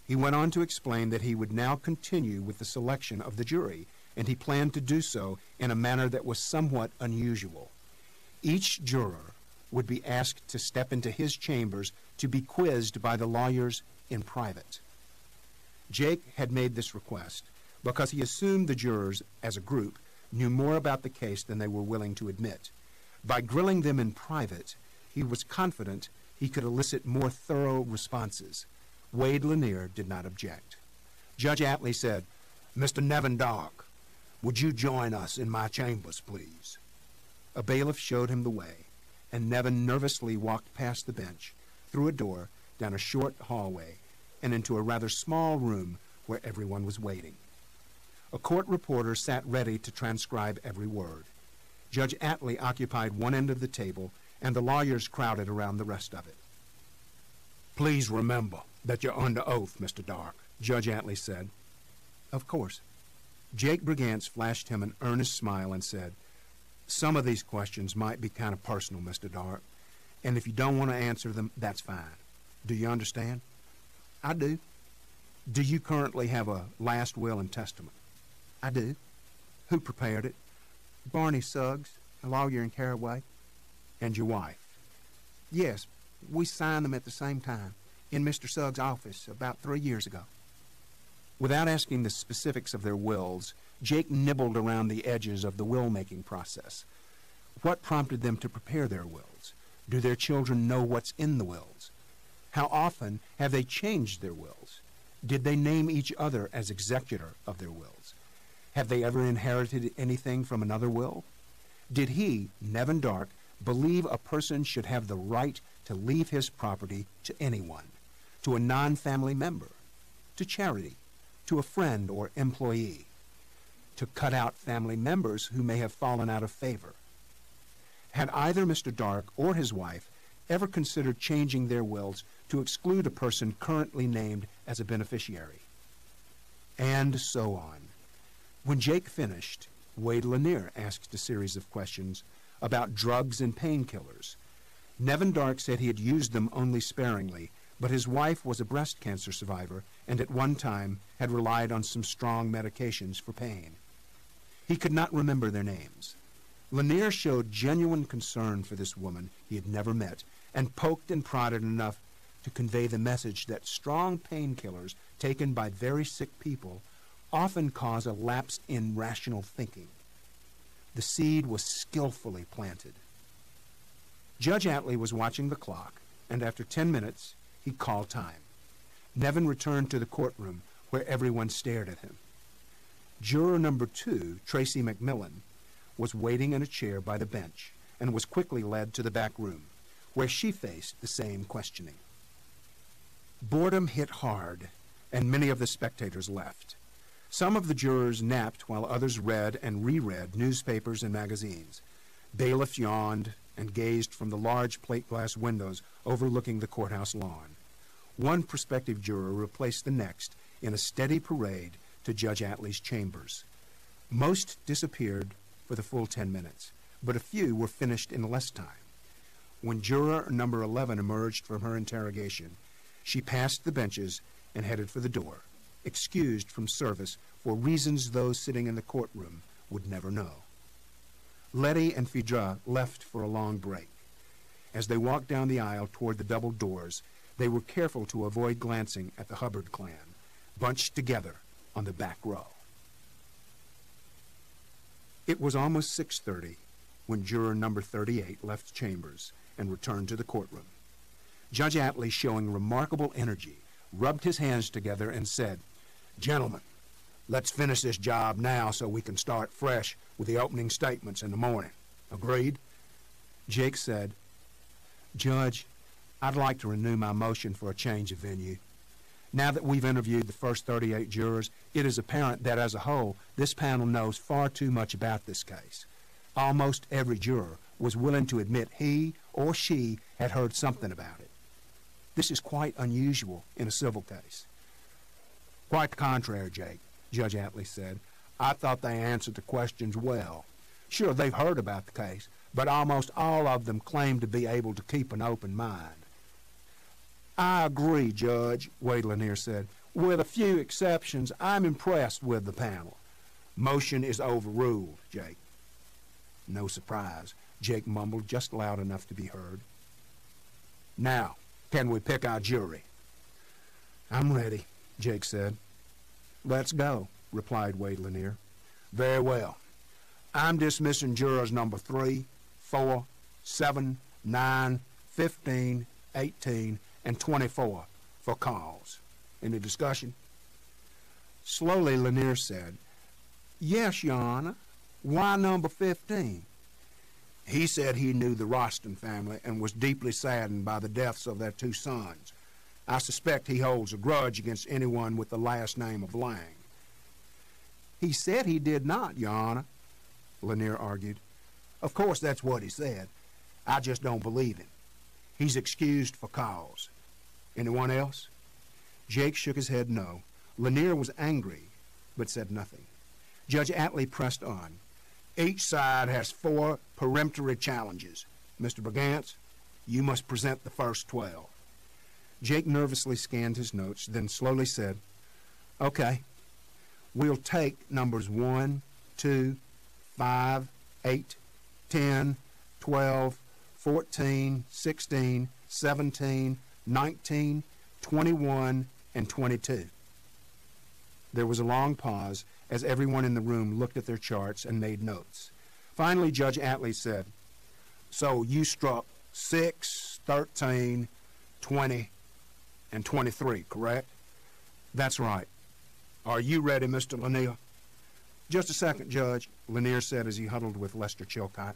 He went on to explain that he would now continue with the selection of the jury, and he planned to do so in a manner that was somewhat unusual. Each juror would be asked to step into his chambers to be quizzed by the lawyers in private. Jake had made this request because he assumed the jurors, as a group, knew more about the case than they were willing to admit. By grilling them in private, he was confident he could elicit more thorough responses. Wade Lanier did not object. Judge Atlee said, "Mr. Nevin Dark, would you join us in my chambers, please?" A bailiff showed him the way, and Nevin nervously walked past the bench, through a door, down a short hallway, and into a rather small room where everyone was waiting. A court reporter sat ready to transcribe every word. Judge Atlee occupied one end of the table, and the lawyers crowded around the rest of it. "Please remember that you're under oath, Mr. Dark," Judge Atlee said. "Of course." Jake Brigance flashed him an earnest smile and said, "Some of these questions might be kind of personal, Mr. Dark, and if you don't want to answer them, that's fine. Do you understand?" "I do." "Do you currently have a last will and testament?" "I do." "Who prepared it?" "Barney Suggs, a lawyer in Caraway." "And your wife?" "Yes, we signed them at the same time in Mr. Suggs' office about 3 years ago." Without asking the specifics of their wills, Jake nibbled around the edges of the will-making process. What prompted them to prepare their wills? Do their children know what's in the wills? How often have they changed their wills? Did they name each other as executor of their wills? Have they ever inherited anything from another will? Did he, Nevin Dark, believe a person should have the right to leave his property to anyone, to a non-family member, to charity, to a friend or employee, to cut out family members who may have fallen out of favor? Had either Mr. Dark or his wife ever considered changing their wills to exclude a person currently named as a beneficiary? And so on. When Jake finished, Wade Lanier asked a series of questions about drugs and painkillers. Nevin Dark said he had used them only sparingly, but his wife was a breast cancer survivor and at one time had relied on some strong medications for pain. He could not remember their names. Lanier showed genuine concern for this woman he had never met, and poked and prodded enough to convey the message that strong painkillers taken by very sick people often cause a lapse in rational thinking. The seed was skillfully planted. Judge Atlee was watching the clock, and after 10 minutes, he called time. Nevin returned to the courtroom, where everyone stared at him. Juror number 2, Tracy McMillan, was waiting in a chair by the bench and was quickly led to the back room, where she faced the same questioning. Boredom hit hard, and many of the spectators left. Some of the jurors napped while others read and reread newspapers and magazines. Bailiffs yawned and gazed from the large plate glass windows overlooking the courthouse lawn. One prospective juror replaced the next in a steady parade to Judge Atlee's chambers. Most disappeared for the full 10 minutes, but a few were finished in less time. When juror number 11 emerged from her interrogation, she passed the benches and headed for the door, excused from service for reasons those sitting in the courtroom would never know. Letty and Phaedra left for a long break. As they walked down the aisle toward the double doors, they were careful to avoid glancing at the Hubbard clan, bunched together on the back row. It was almost 6:30 when juror number 38 left chambers and returned to the courtroom. Judge Atlee, showing remarkable energy, rubbed his hands together and said, "Gentlemen, let's finish this job now so we can start fresh with the opening statements in the morning. Agreed?" Jake said, "Judge, I'd like to renew my motion for a change of venue. Now that we've interviewed the first 38 jurors, it is apparent that as a whole, this panel knows far too much about this case. Almost every juror was willing to admit he or she had heard something about it. This is quite unusual in a civil case." "Quite the contrary, Jake," Judge Atlee said. "I thought they answered the questions well. Sure, they've heard about the case, but almost all of them claim to be able to keep an open mind." "I agree, Judge," Wade Lanier said. "With a few exceptions, I'm impressed with the panel. Motion is overruled, Jake." "No surprise," Jake mumbled just loud enough to be heard. "Now, can we pick our jury?" "I'm ready," Jake said. "Let's go," replied Wade Lanier. "Very well. I'm dismissing jurors number 3, 4, 7, 9, 15, 18, and 24 for cause. Any discussion?" Slowly, Lanier said, "Yes, Your Honor. Why number 15? He said he knew the Roston family and was deeply saddened by the deaths of their 2 sons. I suspect he holds a grudge against anyone with the last name of Lang." "He said he did not, Your Honor," Lanier argued. "Of course that's what he said. I just don't believe him. He's excused for cause. Anyone else?" Jake shook his head no. Lanier was angry, but said nothing. Judge Atlee pressed on. "Each side has 4 peremptory challenges. Mr. Brigance, you must present the first 12. Jake nervously scanned his notes, then slowly said, "Okay, we'll take numbers 1, 2, 5, 8, 10, 12, 14, 16, 17, 19, 21, and 22. There was a long pause as everyone in the room looked at their charts and made notes. Finally, Judge Atlee said, "So you struck 6, 13, 20, and 23, correct?" "That's right. Are you ready, Mr. Lanier?" "Just a second, Judge," Lanier said as he huddled with Lester Chilcott.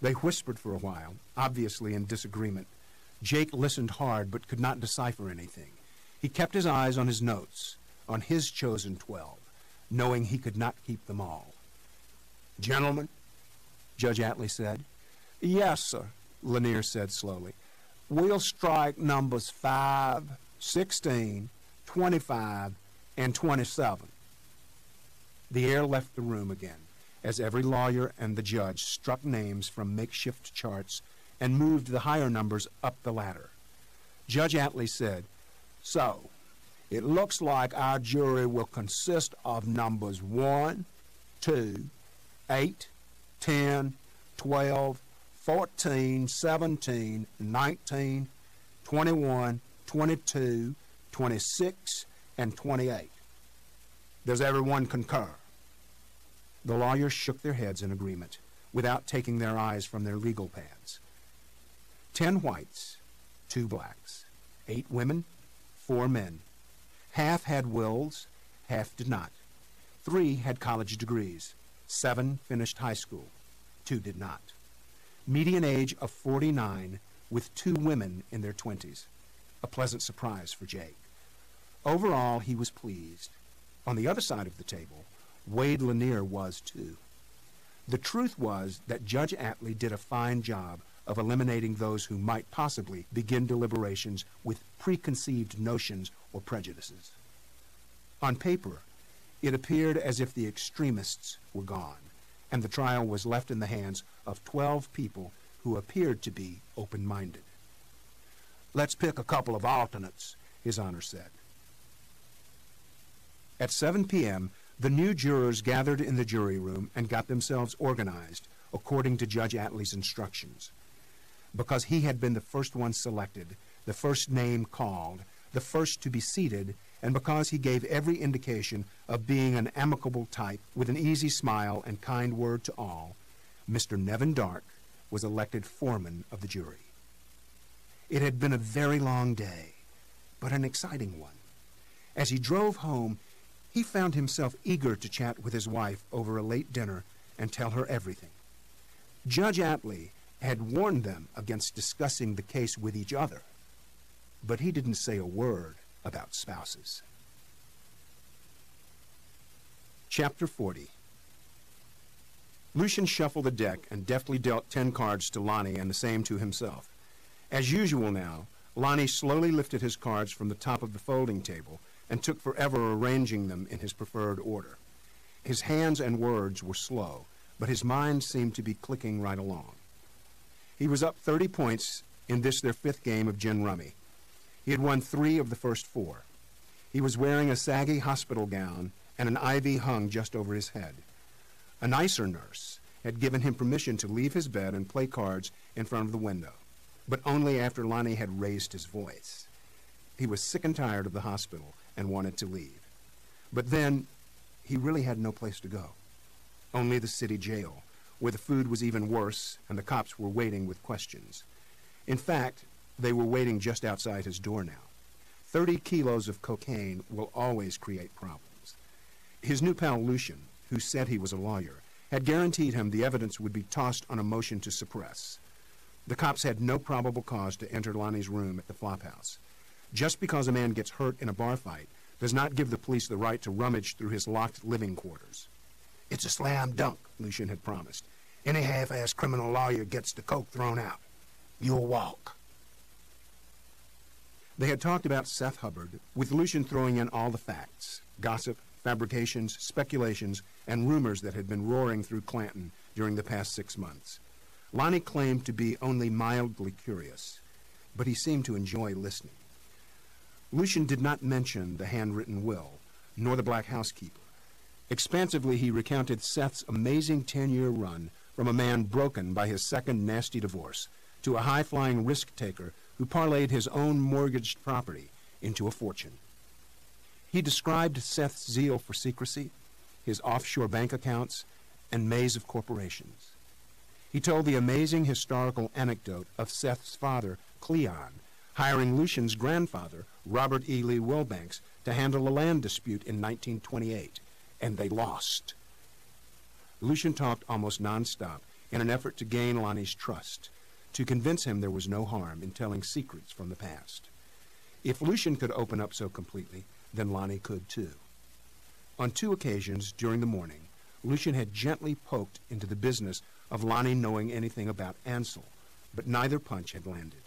They whispered for a while, obviously in disagreement. Jake listened hard but could not decipher anything. He kept his eyes on his notes, on his chosen 12, knowing he could not keep them all. "Gentlemen," Judge Atlee said. "Yes, sir," Lanier said slowly. "We'll strike numbers 5, 16, 25, and 27. The air left the room again, as every lawyer and the judge struck names from makeshift charts and moved the higher numbers up the ladder. Judge Atlee said, "So, It looks like our jury will consist of numbers 1, 2, 8, 10, 12, 14, 17, 19, 21, 22, 26, and 28. Does everyone concur? The lawyers shook their heads in agreement, without taking their eyes from their legal pads. 10 whites, 2 blacks, 8 women, 4 men. Half had wills, half did not. 3 had college degrees. 7 finished high school. 2 did not. Median age of 49, with 2 women in their 20s. A pleasant surprise for Jake. Overall, he was pleased. On the other side of the table, Wade Lanier was too. The truth was that Judge Atlee did a fine job of eliminating those who might possibly begin deliberations with preconceived notions or prejudices. On paper, it appeared as if the extremists were gone, and the trial was left in the hands of 12 people who appeared to be open-minded. Let's pick a couple of alternates, His Honor said. At 7 p.m., the new jurors gathered in the jury room and got themselves organized according to Judge Atlee's instructions. Because he had been the first one selected, the first name called, the first to be seated, and because he gave every indication of being an amicable type with an easy smile and kind word to all, Mr. Nevin Dark was elected foreman of the jury. It had been a very long day, but an exciting one. As he drove home, he found himself eager to chat with his wife over a late dinner and tell her everything. Judge Atlee had warned them against discussing the case with each other, but he didn't say a word about spouses. Chapter 40. Lucian shuffled the deck and deftly dealt 10 cards to Lonnie and the same to himself. As usual now, Lonnie slowly lifted his cards from the top of the folding table and took forever arranging them in his preferred order. His hands and words were slow, but his mind seemed to be clicking right along. He was up 30 points in this their 5th game of gin rummy. He had won 3 of the first 4. He was wearing a saggy hospital gown and an IV hung just over his head. A nicer nurse had given him permission to leave his bed and play cards in front of the window, but only after Lonnie had raised his voice. He was sick and tired of the hospital and wanted to leave. But then, he really had no place to go. Only the city jail, where the food was even worse and the cops were waiting with questions. In fact, they were waiting just outside his door now. 30 kilos of cocaine will always create problems. His new pal Lucian, who said he was a lawyer, had guaranteed him the evidence would be tossed on a motion to suppress. The cops had no probable cause to enter Lonnie's room at the Flophouse. Just because a man gets hurt in a bar fight does not give the police the right to rummage through his locked living quarters. It's a slam dunk, Lucian had promised. Any half-assed criminal lawyer gets the coke thrown out. You'll walk. They had talked about Seth Hubbard, with Lucian throwing in all the facts, gossip, fabrications, speculations, and rumors that had been roaring through Clanton during the past 6 months. Lonnie claimed to be only mildly curious, but he seemed to enjoy listening. Lucian did not mention the handwritten will, nor the black housekeeper. Expansively, he recounted Seth's amazing 10-year run from a man broken by his second nasty divorce to a high-flying risk-taker who parlayed his own mortgaged property into a fortune. He described Seth's zeal for secrecy, his offshore bank accounts, and maze of corporations. He told the amazing historical anecdote of Seth's father, Cleon, hiring Lucian's grandfather, Robert E. Lee Wilbanks, to handle a land dispute in 1928, and they lost. Lucian talked almost nonstop in an effort to gain Lonnie's trust, to convince him there was no harm in telling secrets from the past. If Lucian could open up so completely, then Lonnie could too. On 2 occasions during the morning, Lucian had gently poked into the business of Lonnie knowing anything about Ansel, but neither punch had landed.